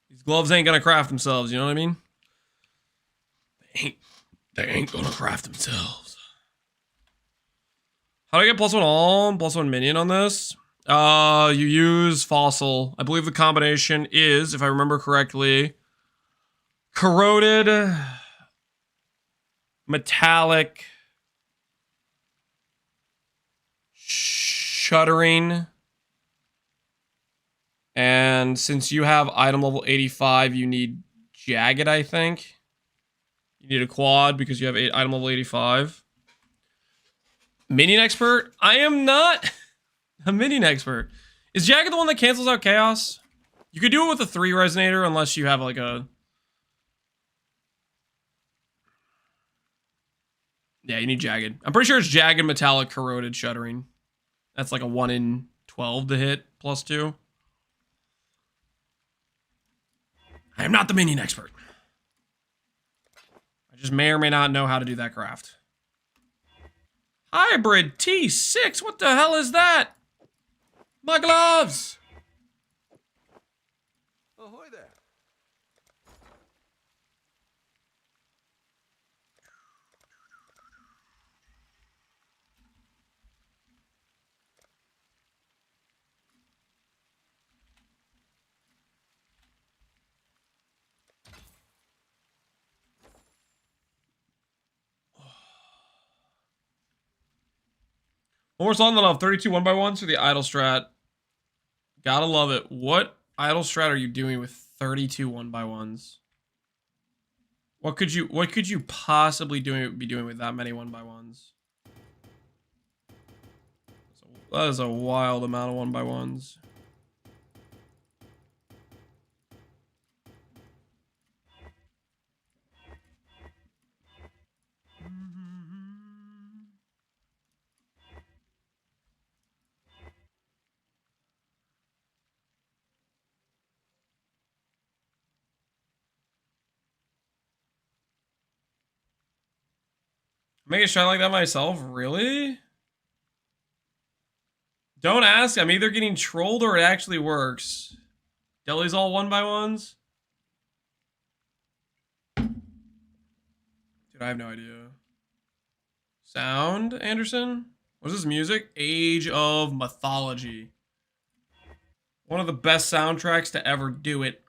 These gloves ain't gonna craft themselves, you know what I mean? They ain't gonna craft themselves. How do I get +1 all, +1 minion on this? You use fossil. I believe the combination is, if I remember correctly, corroded, metallic, shuddering, and since you have item level 85, you need jagged, I think. You need a quad because you have item level 85. Minion expert? I am not a minion expert. Is jagged the one that cancels out chaos? You could do it with a 3 resonator unless you have like a... Yeah, you need jagged. I'm pretty sure it's jagged, metallic, corroded, shuddering. That's like a 1 in 12 to hit, +2. I am not the minion expert. I just may or may not know how to do that craft. Hybrid T6, what the hell is that? My gloves! Ahoy there. One more song that I'll have 32 1x1s for the idle strat. Gotta love it. What idle strat are you doing with 32 1x1s? What could you possibly be doing with that many 1x1s? That is a wild amount of 1x1s. Make a shot like that myself? Really? Don't ask. I'm either getting trolled or it actually works. Deli's all 1x1s? Dude, I have no idea. Sound, Anderson? What is this music? Age of Mythology. One of the best soundtracks to ever do it.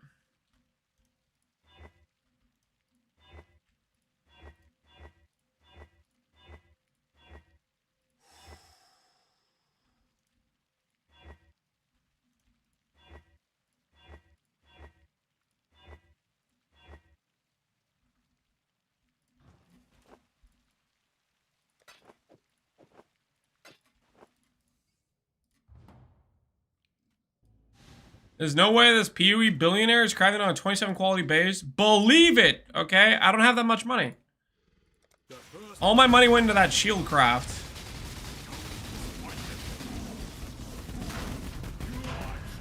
There's no way this PoE billionaire is crafting on a 27 quality base. Believe it, okay? I don't have that much money. All my money went into that shield craft.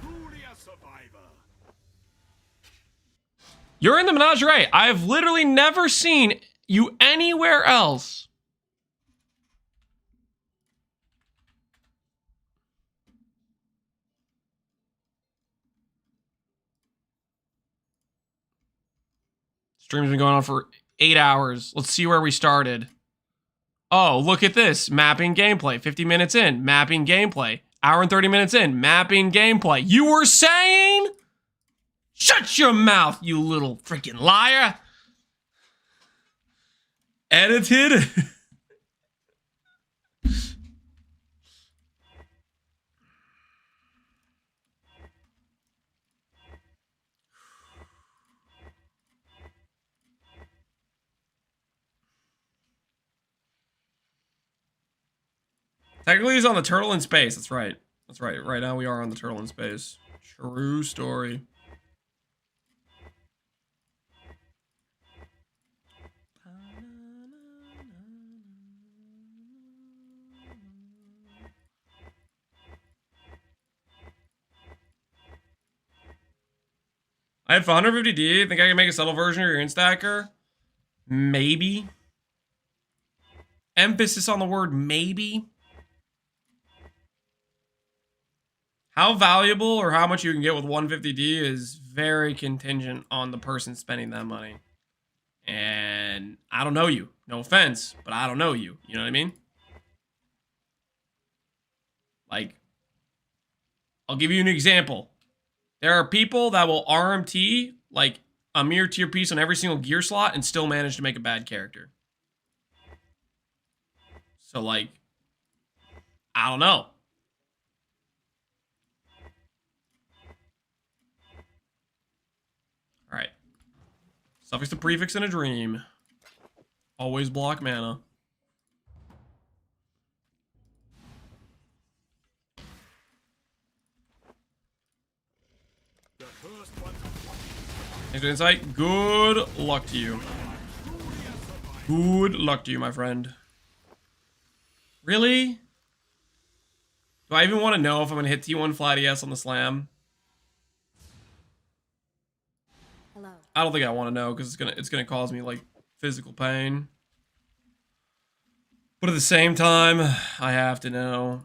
Truly a survivor. You're in the menagerie. I've literally never seen you anywhere else. Stream's been going on for 8 hours. Let's see where we started. Oh, look at this. Mapping gameplay. 50 minutes in. Mapping gameplay. Hour and 30 minutes in. Mapping gameplay. You were saying? Shut your mouth, you little freaking liar. Edited? Technically, he's on the turtle in space. That's right. That's right. Right now, we are on the turtle in space. True story. I have 150D. Think I can make a subtle version of your instacker? Maybe. Emphasis on the word maybe. How valuable or how much you can get with 150D is very contingent on the person spending that money. And I don't know you. No offense, but I don't know you. You know what I mean? Like, I'll give you an example. There are people that will RMT like a mere tier piece on every single gear slot and still manage to make a bad character. So, like, I don't know. All right. Suffix to prefix in a dream. Always block mana. Thanks for insight. Good luck to you. Good luck to you, my friend. Really? Do I even want to know if I'm gonna hit T1 flat ES on the slam? Hello. I don't think I want to know because it's gonna cause me like physical pain. But at the same time, I have to know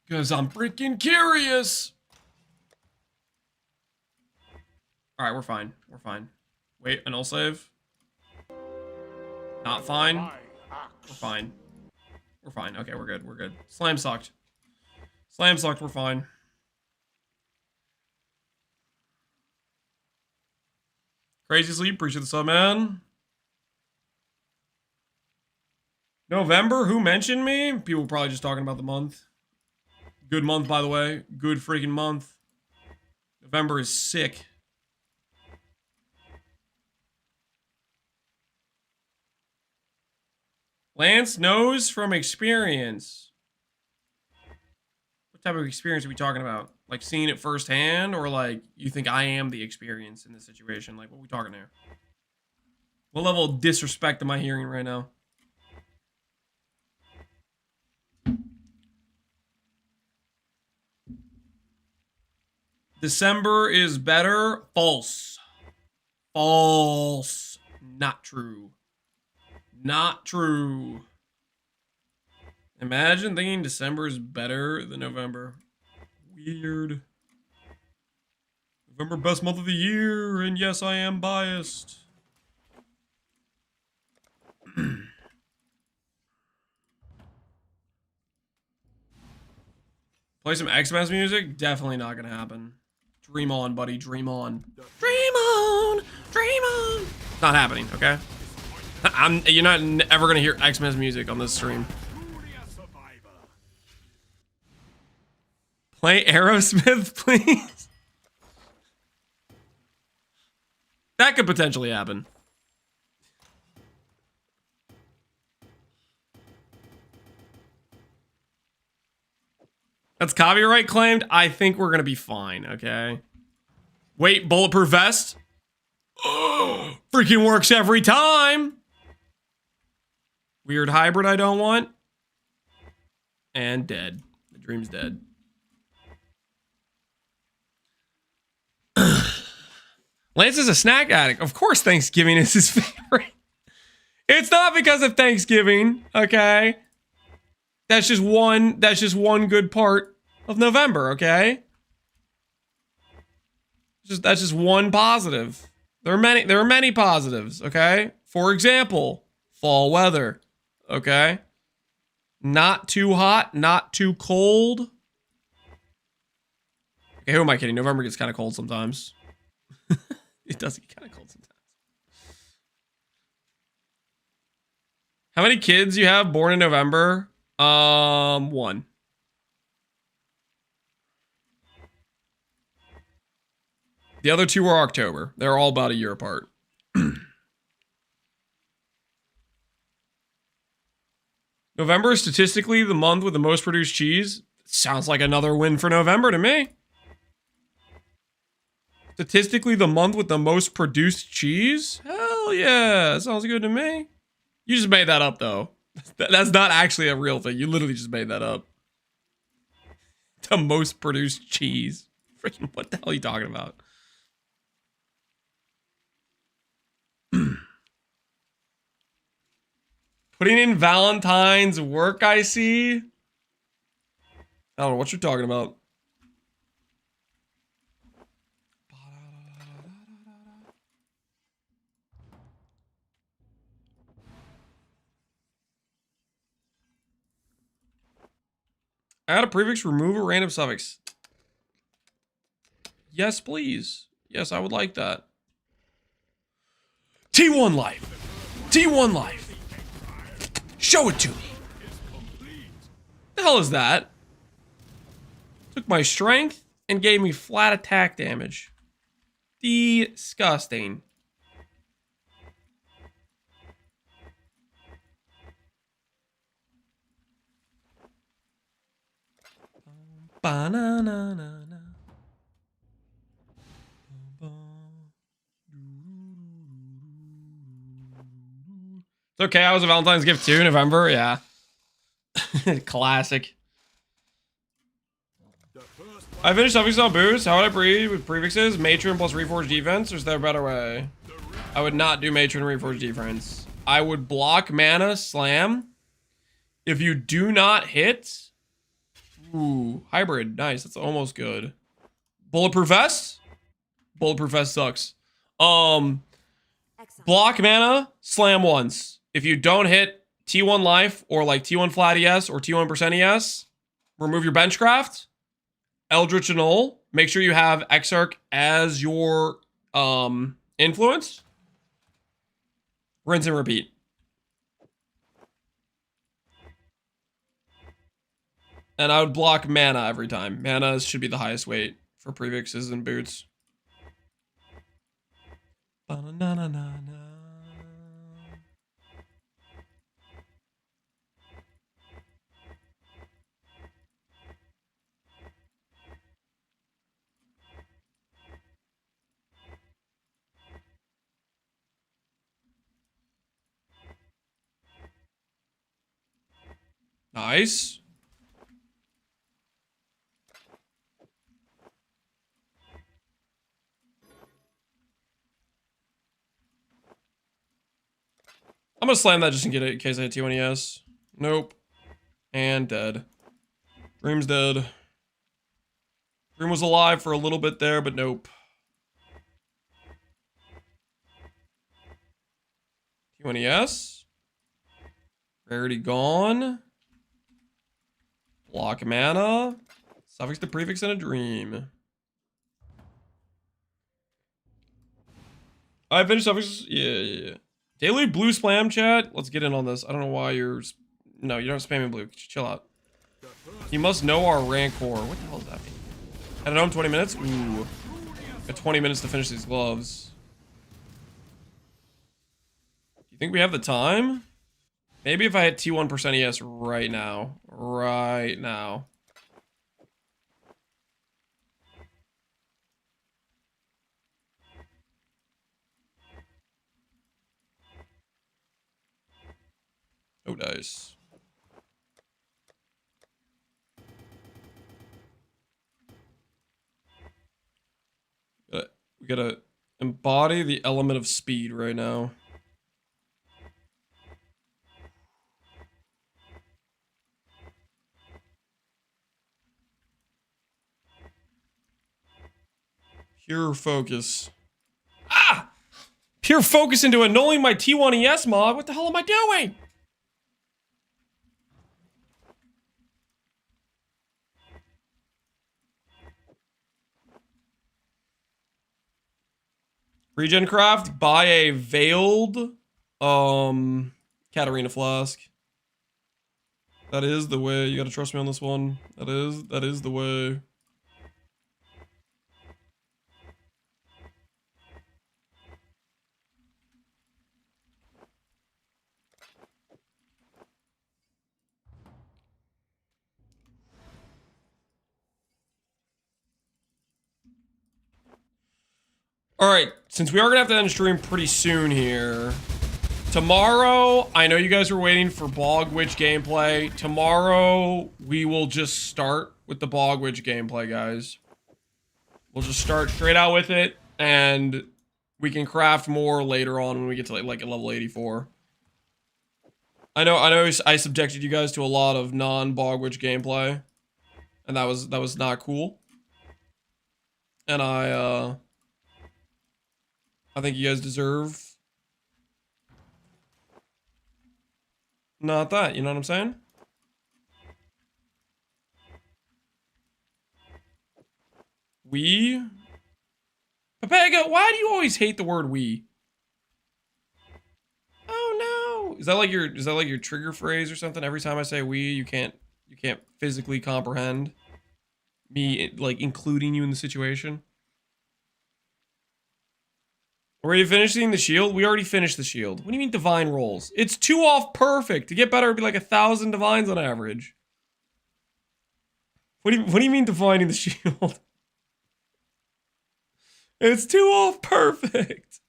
because I'm freaking curious. All right, we're fine. We're fine. Wait, a null save. Not fine. We're fine. We're fine. Okay, we're good. We're good. Slam sucked. Slam sucked. We're fine. Crazy Sleep. Appreciate the sub, man. November? Who mentioned me? People probably just talking about the month. Good month, by the way. Good freaking month. November is sick. Lance knows from experience. What type of experience are we talking about? Like seeing it firsthand, or like you think I am the experience in this situation? Like, what are we talking here? What level of disrespect am I hearing right now? December is better. False. False. Not true. Not true. Imagine thinking December is better than November. Weird. November, best month of the year, and yes, I am biased. Play some X-Men's music? Definitely not gonna happen. Dream on, buddy. Dream on. Dream on! Dream on! Not happening, okay? You're not ever gonna hear X-Men's music on this stream. Play Aerosmith, please. That could potentially happen. That's copyright claimed. I think we're gonna be fine, okay? Wait, bulletproof vest? Oh, freaking works every time. Weird hybrid I don't want. And dead. The dream's dead. Lance is a snack addict. Of course Thanksgiving is his favorite. It's not because of Thanksgiving, okay? That's just one good part of November, okay? That's just one positive. There are many positives, okay? For example, fall weather, okay? Not too hot, not too cold. Okay, who am I kidding? November gets kind of cold sometimes. It does get kind of cold sometimes. How many kids you have born in November? One. The other two are October. They're all about a year apart. November is statistically the month with the most produced cheese. Sounds like another win for November to me. Statistically the month with the most produced cheese? Hell yeah, sounds good to me. You just made that up though. That's not actually a real thing. You literally just made that up. The most produced cheese. Freaking what the hell are you talking about? Putting in Valentine's work, I see. I don't know what you're talking about. Add a prefix, remove a random suffix. Yes, please. Yes, I would like that. T1 life. T1 life. Show it to me. The hell is that? Took my strength and gave me flat attack damage. Disgusting. Ba-na-na-na-na. It's okay, I was a Valentine's gift too, November, yeah. Classic. I finished suffixes on boost. How would I breed with prefixes? Matron plus reforged defense, or is there a better way? I would not do matron reforged defense. I would block mana, slam. If you do not hit... Ooh, hybrid, nice, that's almost good. Bulletproof vest? Bulletproof vest sucks. Exile. Block mana, slam once. If you don't hit T1 life or like T1 flat ES or T1% ES, remove your benchcraft. Eldritch Annul. Make sure you have Exarch as your influence. Rinse and repeat. And I would block mana every time. Mana should be the highest weight for prefixes and boots. Ba-na-na-na-na-na. Nice. I'm gonna slam that just in case I hit T1 ES. Nope. And dead. Dream's dead. Dream was alive for a little bit there, but nope. T1 ES. Rarity gone. Block mana. Suffix to prefix and a dream. I finished suffix. Yeah. Daily blue spam chat. Let's get in on this. I don't know why you're... No, you don't spamming blue. Chill out. You must know our Rancor. What the hell does that mean? At home 20 minutes? Ooh. Got 20 minutes to finish these gloves. Do you think we have the time? Maybe if I hit T1% ES right now. Right now. Oh, nice. We gotta embody the element of speed right now. Pure focus. Ah! Pure focus into annulling my T1 ES mod. What the hell am I doing? Regen craft, buy a veiled Katarina flask. That is the way. You gotta trust me on this one. That is the way. All right, since we are gonna have to end stream pretty soon here, tomorrow, I know you guys were waiting for Bog Witch gameplay. Tomorrow, we will just start with the Bog Witch gameplay, guys. We'll just start straight out with it, and we can craft more later on when we get to like a level 84. I know I subjected you guys to a lot of non-Bog Witch gameplay, and that was not cool. And I think you guys deserve not that, you know what I'm saying? We? Papega, why do you always hate the word we? Oh no. Is that like your trigger phrase or something? Every time I say we, you can't physically comprehend me like including you in the situation? Already finishing the shield? We already finished the shield. What do you mean divine rolls? It's 2 off perfect. To get better, it'd be like 1,000 divines on average. What do you mean divining the shield? It's 2 off perfect.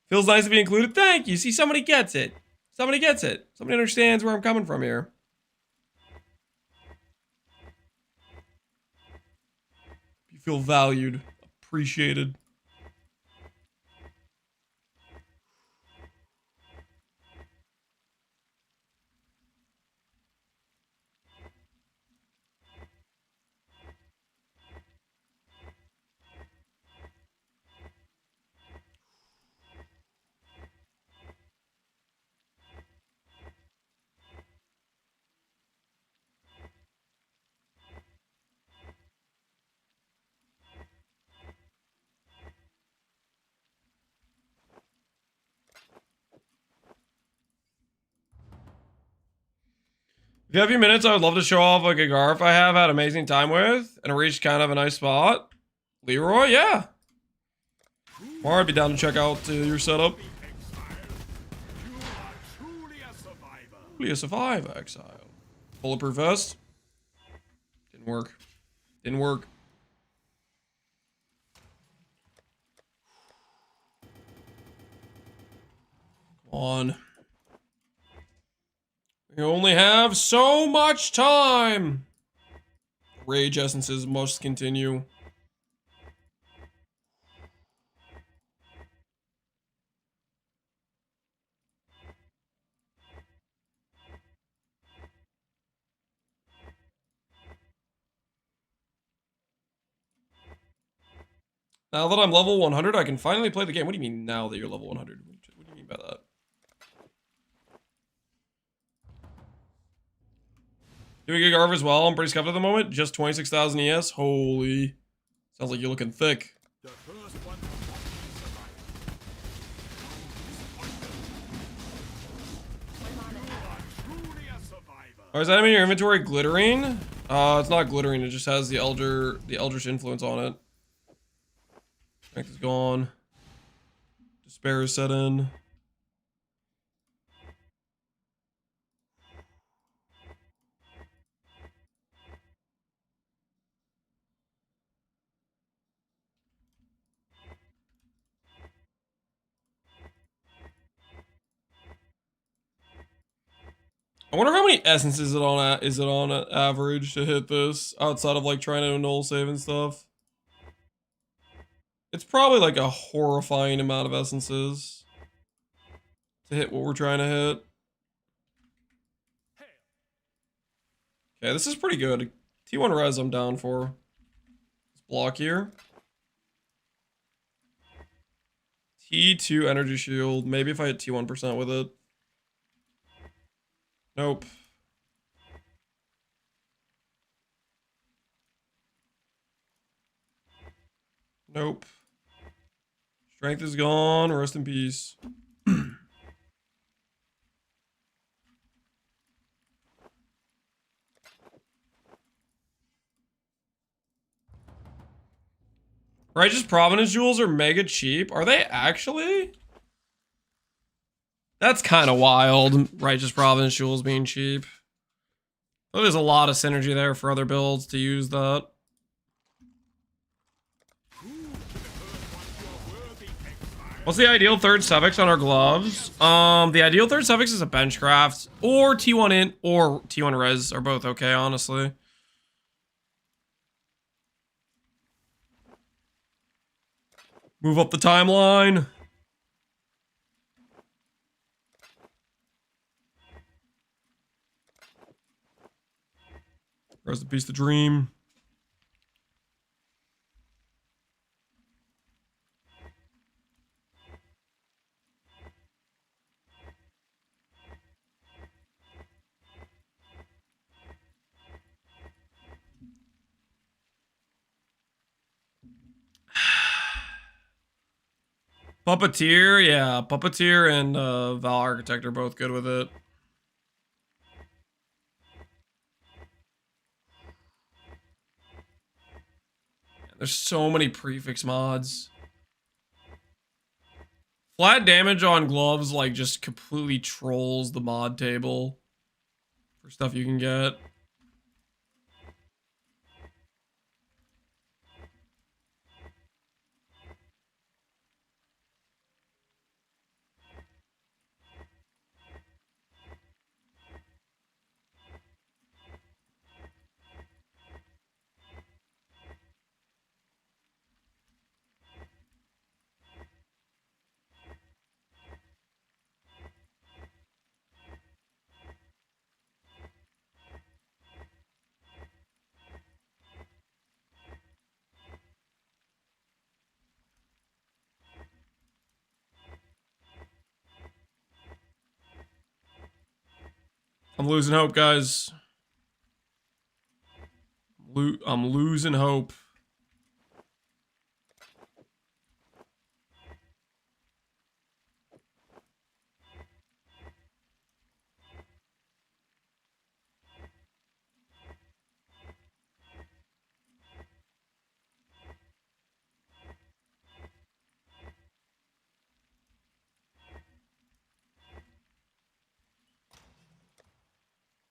Feels nice to be included. Thank you. See, somebody gets it. Somebody gets it. Somebody understands where I'm coming from here. You feel valued, appreciated. If you have a few minutes, I would love to show off like a Garf I have had amazing time with and reached kind of a nice spot. Leroy, yeah. Or I'd be down to check out your setup. Truly a survivor, Exile. Bulletproof vest. Didn't work. Didn't work. Come on. We only have so much time. Rage essences must continue. Now that I'm level 100, I can finally play the game. What do you mean now that you're level 100? What do you mean by that? Doing a Garv as well. I'm pretty scuffed at the moment. Just 26,000 ES. Holy. Sounds like you're looking thick. The first one truly a survivor. Oh, is that in your inventory glittering? It's not glittering. It just has the Eldritch influence on it. Strength is gone. Despair is set in. I wonder how many essences is it on average to hit this outside of like trying to null save and stuff. It's probably like a horrifying amount of essences to hit what we're trying to hit. Okay, this is pretty good. T1 res I'm down for. This block here. T2 energy shield. Maybe if I hit T1% with it. Nope. Nope. Strength is gone. Rest in peace. Righteous Providence jewels are mega cheap. Are they actually? That's kind of wild. Righteous Providence jewels being cheap. Well, there's a lot of synergy there for other builds to use that. What's the ideal third suffix on our gloves? The ideal third suffix is a benchcraft, or T1 int, or T1 res are both okay, honestly. Move up the timeline. Rest in peace, the dream. Puppeteer, yeah. Puppeteer and Val Architect are both good with it. There's so many prefix mods. Flat damage on gloves, like, just completely trolls the mod table for stuff you can get. I'm losing hope, guys. I'm losing hope.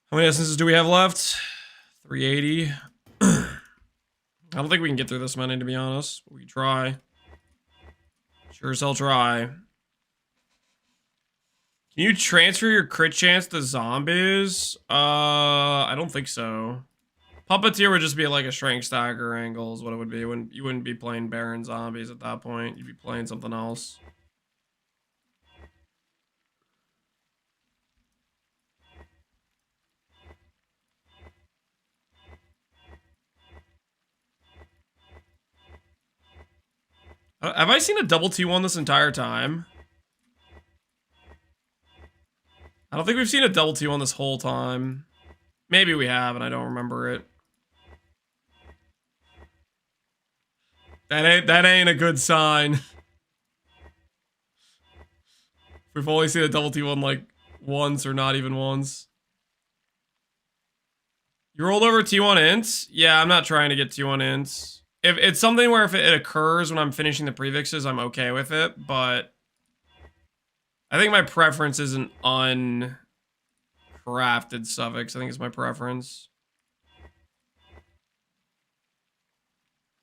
How many essences do we have left? 380. I don't think we can get through this many, to be honest. We can try. Sure as hell try. Can you transfer your crit chance to zombies? I don't think so. Puppeteer would just be like a strength stagger angle is what it would be. You wouldn't be playing Baron zombies at that point. You'd be playing something else. Have I seen a double T1 this entire time? I don't think we've seen a double T1 this whole time. Maybe we have, and I don't remember it. That ain't a good sign. We've only seen a double T1 like once or not even once. You rolled over T1 ints? Yeah, I'm not trying to get T1 ints. If it's something where if it occurs when I'm finishing the prefixes, I'm okay with it, but I think my preference is an uncrafted suffix. I think it's my preference.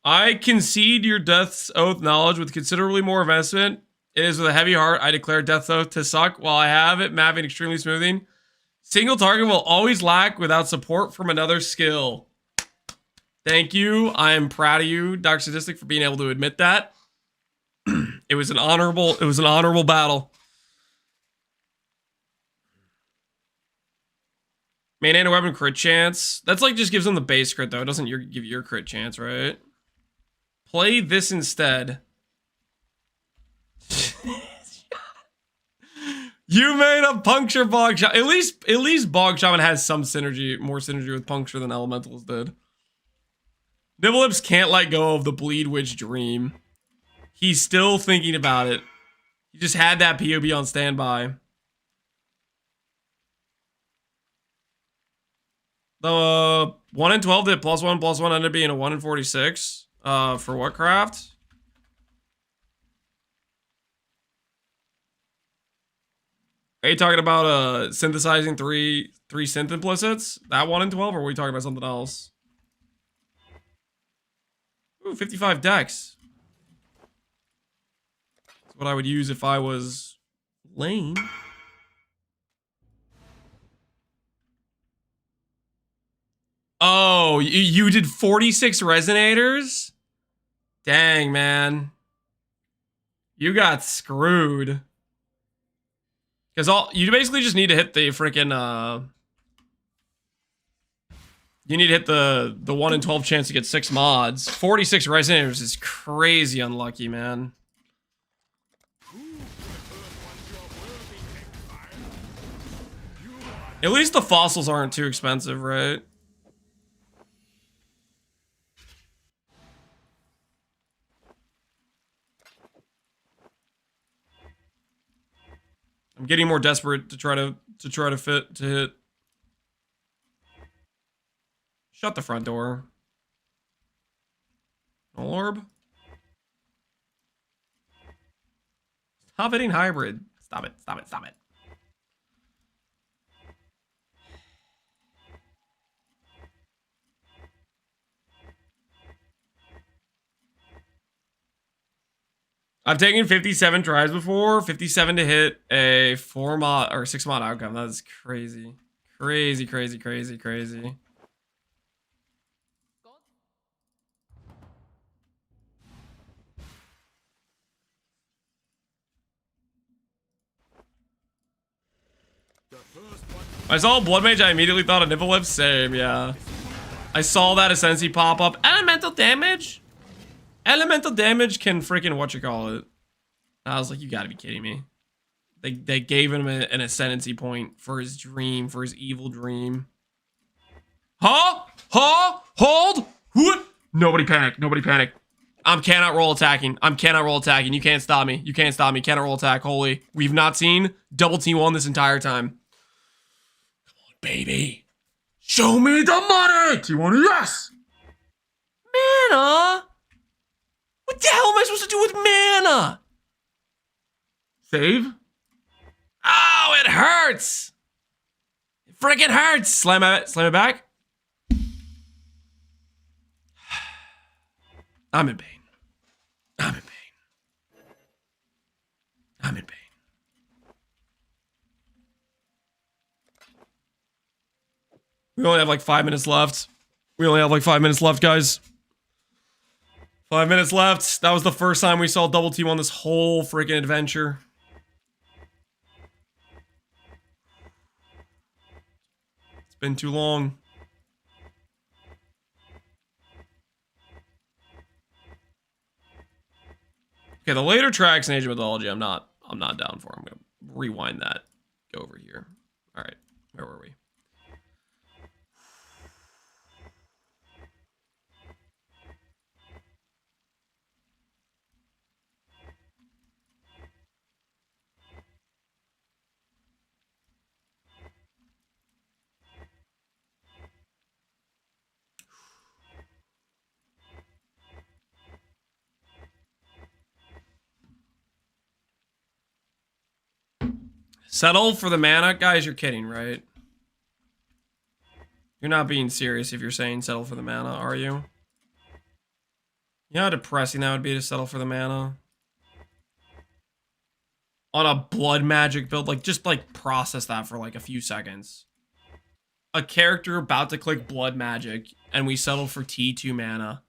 I concede your Death's Oath knowledge with considerably more investment. It is with a heavy heart I declare Death's Oath to suck while I have it mapping extremely smoothing. Single target will always lack without support from another skill. Thank you. I am proud of you, Dr. Sadistic, for being able to admit that. It was an honorable battle. Main and weapon crit chance. That's like just gives them the base crit though. It doesn't give your crit chance, right? Play this instead. You made a puncture bog shaman. At least bog shaman has some synergy, more synergy with puncture than elementals did. Nibblelips can't let go of the Bleed Witch dream. He's still thinking about it. He just had that POB on standby. The 1 in 12 did +1/+1 ended up being a 1 in 46. For what craft? Are you talking about synthesizing three synth implicits? That 1 in 12, or are we talking about something else? Ooh, 55 decks. That's what I would use if I was lame. Oh, you did 46 resonators? Dang, man. You got screwed. Because you basically just need to hit the freaking you need to hit the 1 in 12 chance to get 6 mods. 46 resonators is crazy unlucky, man. At least the fossils aren't too expensive, right? I'm getting more desperate to try to hit. Shut the front door. Orb. Stop hitting hybrid. Stop it. Stop it. Stop it. I've taken 57 tries before. 57 to hit a 4 mod or 6 mod outcome. That is crazy. Crazy, crazy, crazy, crazy. I saw Blood Mage, I immediately thought of Nipple Whip. Same, yeah. I saw that Ascendancy pop up. Elemental damage? Elemental damage can freaking whatchamacallit. I was like, you gotta be kidding me. They gave him an Ascendancy point for his dream, for his evil dream. Huh? Huh? Hold? What? Nobody panic. Nobody panic. I cannot roll attacking. I cannot roll attacking. You can't stop me. You can't stop me. Cannot roll attack. Holy. We've not seen double T1 this entire time. Come on, baby. Show me the money! T1, yes! Mana? What the hell am I supposed to do with mana? Save? Oh, it hurts! It freaking hurts! Slam it back. I'm in pain. I'm in pain. I'm in pain. We only have like 5 minutes left. We only have like 5 minutes left, guys. 5 minutes left. That was the first time we saw double team on this whole freaking adventure. It's been too long. Okay, the later tracks in Age of Mythology, I'm not down for. I'm gonna rewind that. Go over here. All right, where were we? Settle for the mana? Guys, you're kidding, right? You're not being serious if you're saying settle for the mana, are you? You know how depressing that would be to settle for the mana? On a blood magic build, like, just, like, process that for, like, a few seconds. A character about to click blood magic, and we settle for T2 mana.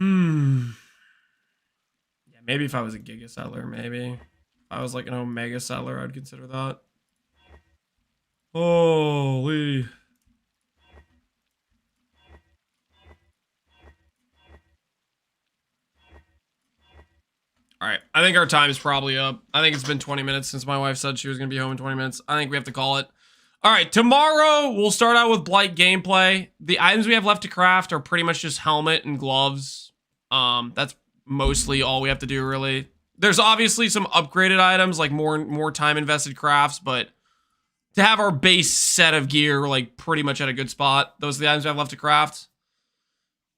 Yeah, maybe if I was a Giga settler, maybe. If I was like an Omega settler, I'd consider that. Holy. All right, I think our time is probably up. I think it's been 20 minutes since my wife said she was going to be home in 20 minutes. I think we have to call it. All right, tomorrow we'll start out with Blight gameplay. The items we have left to craft are pretty much just helmet and gloves. That's mostly all we have to do, really. There's obviously some upgraded items, like more time invested crafts, but to have our base set of gear, like, pretty much at a good spot, those are the items we have left to craft.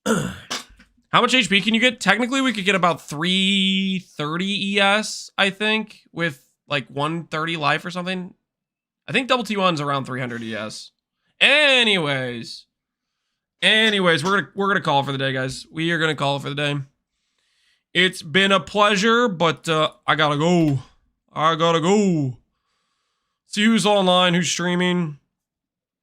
How much HP can you get? Technically, we could get about 330 ES, I think, with like 130 life or something. I think double T1's around 300 ES. Anyways, we're gonna call it for the day, guys. We are gonna call it for the day. It's been a pleasure, but I gotta go. See who's online, who's streaming.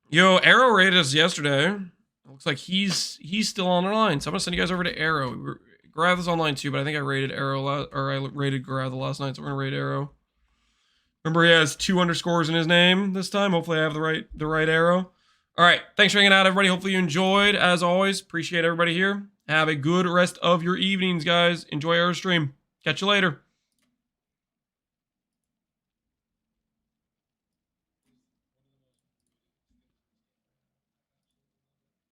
Yo, Arrow rated us yesterday. Looks like he's still online, so I'm gonna send you guys over to Arrow. Grav is online too, but I think I rated Arrow I rated Grav the last night, so we're gonna rate Arrow. Remember, he has 2 underscores in his name this time. Hopefully, I have the right Arrow. All right, thanks for hanging out, everybody. Hopefully, you enjoyed. As always, appreciate everybody here. Have a good rest of your evenings, guys. Enjoy our stream. Catch you later.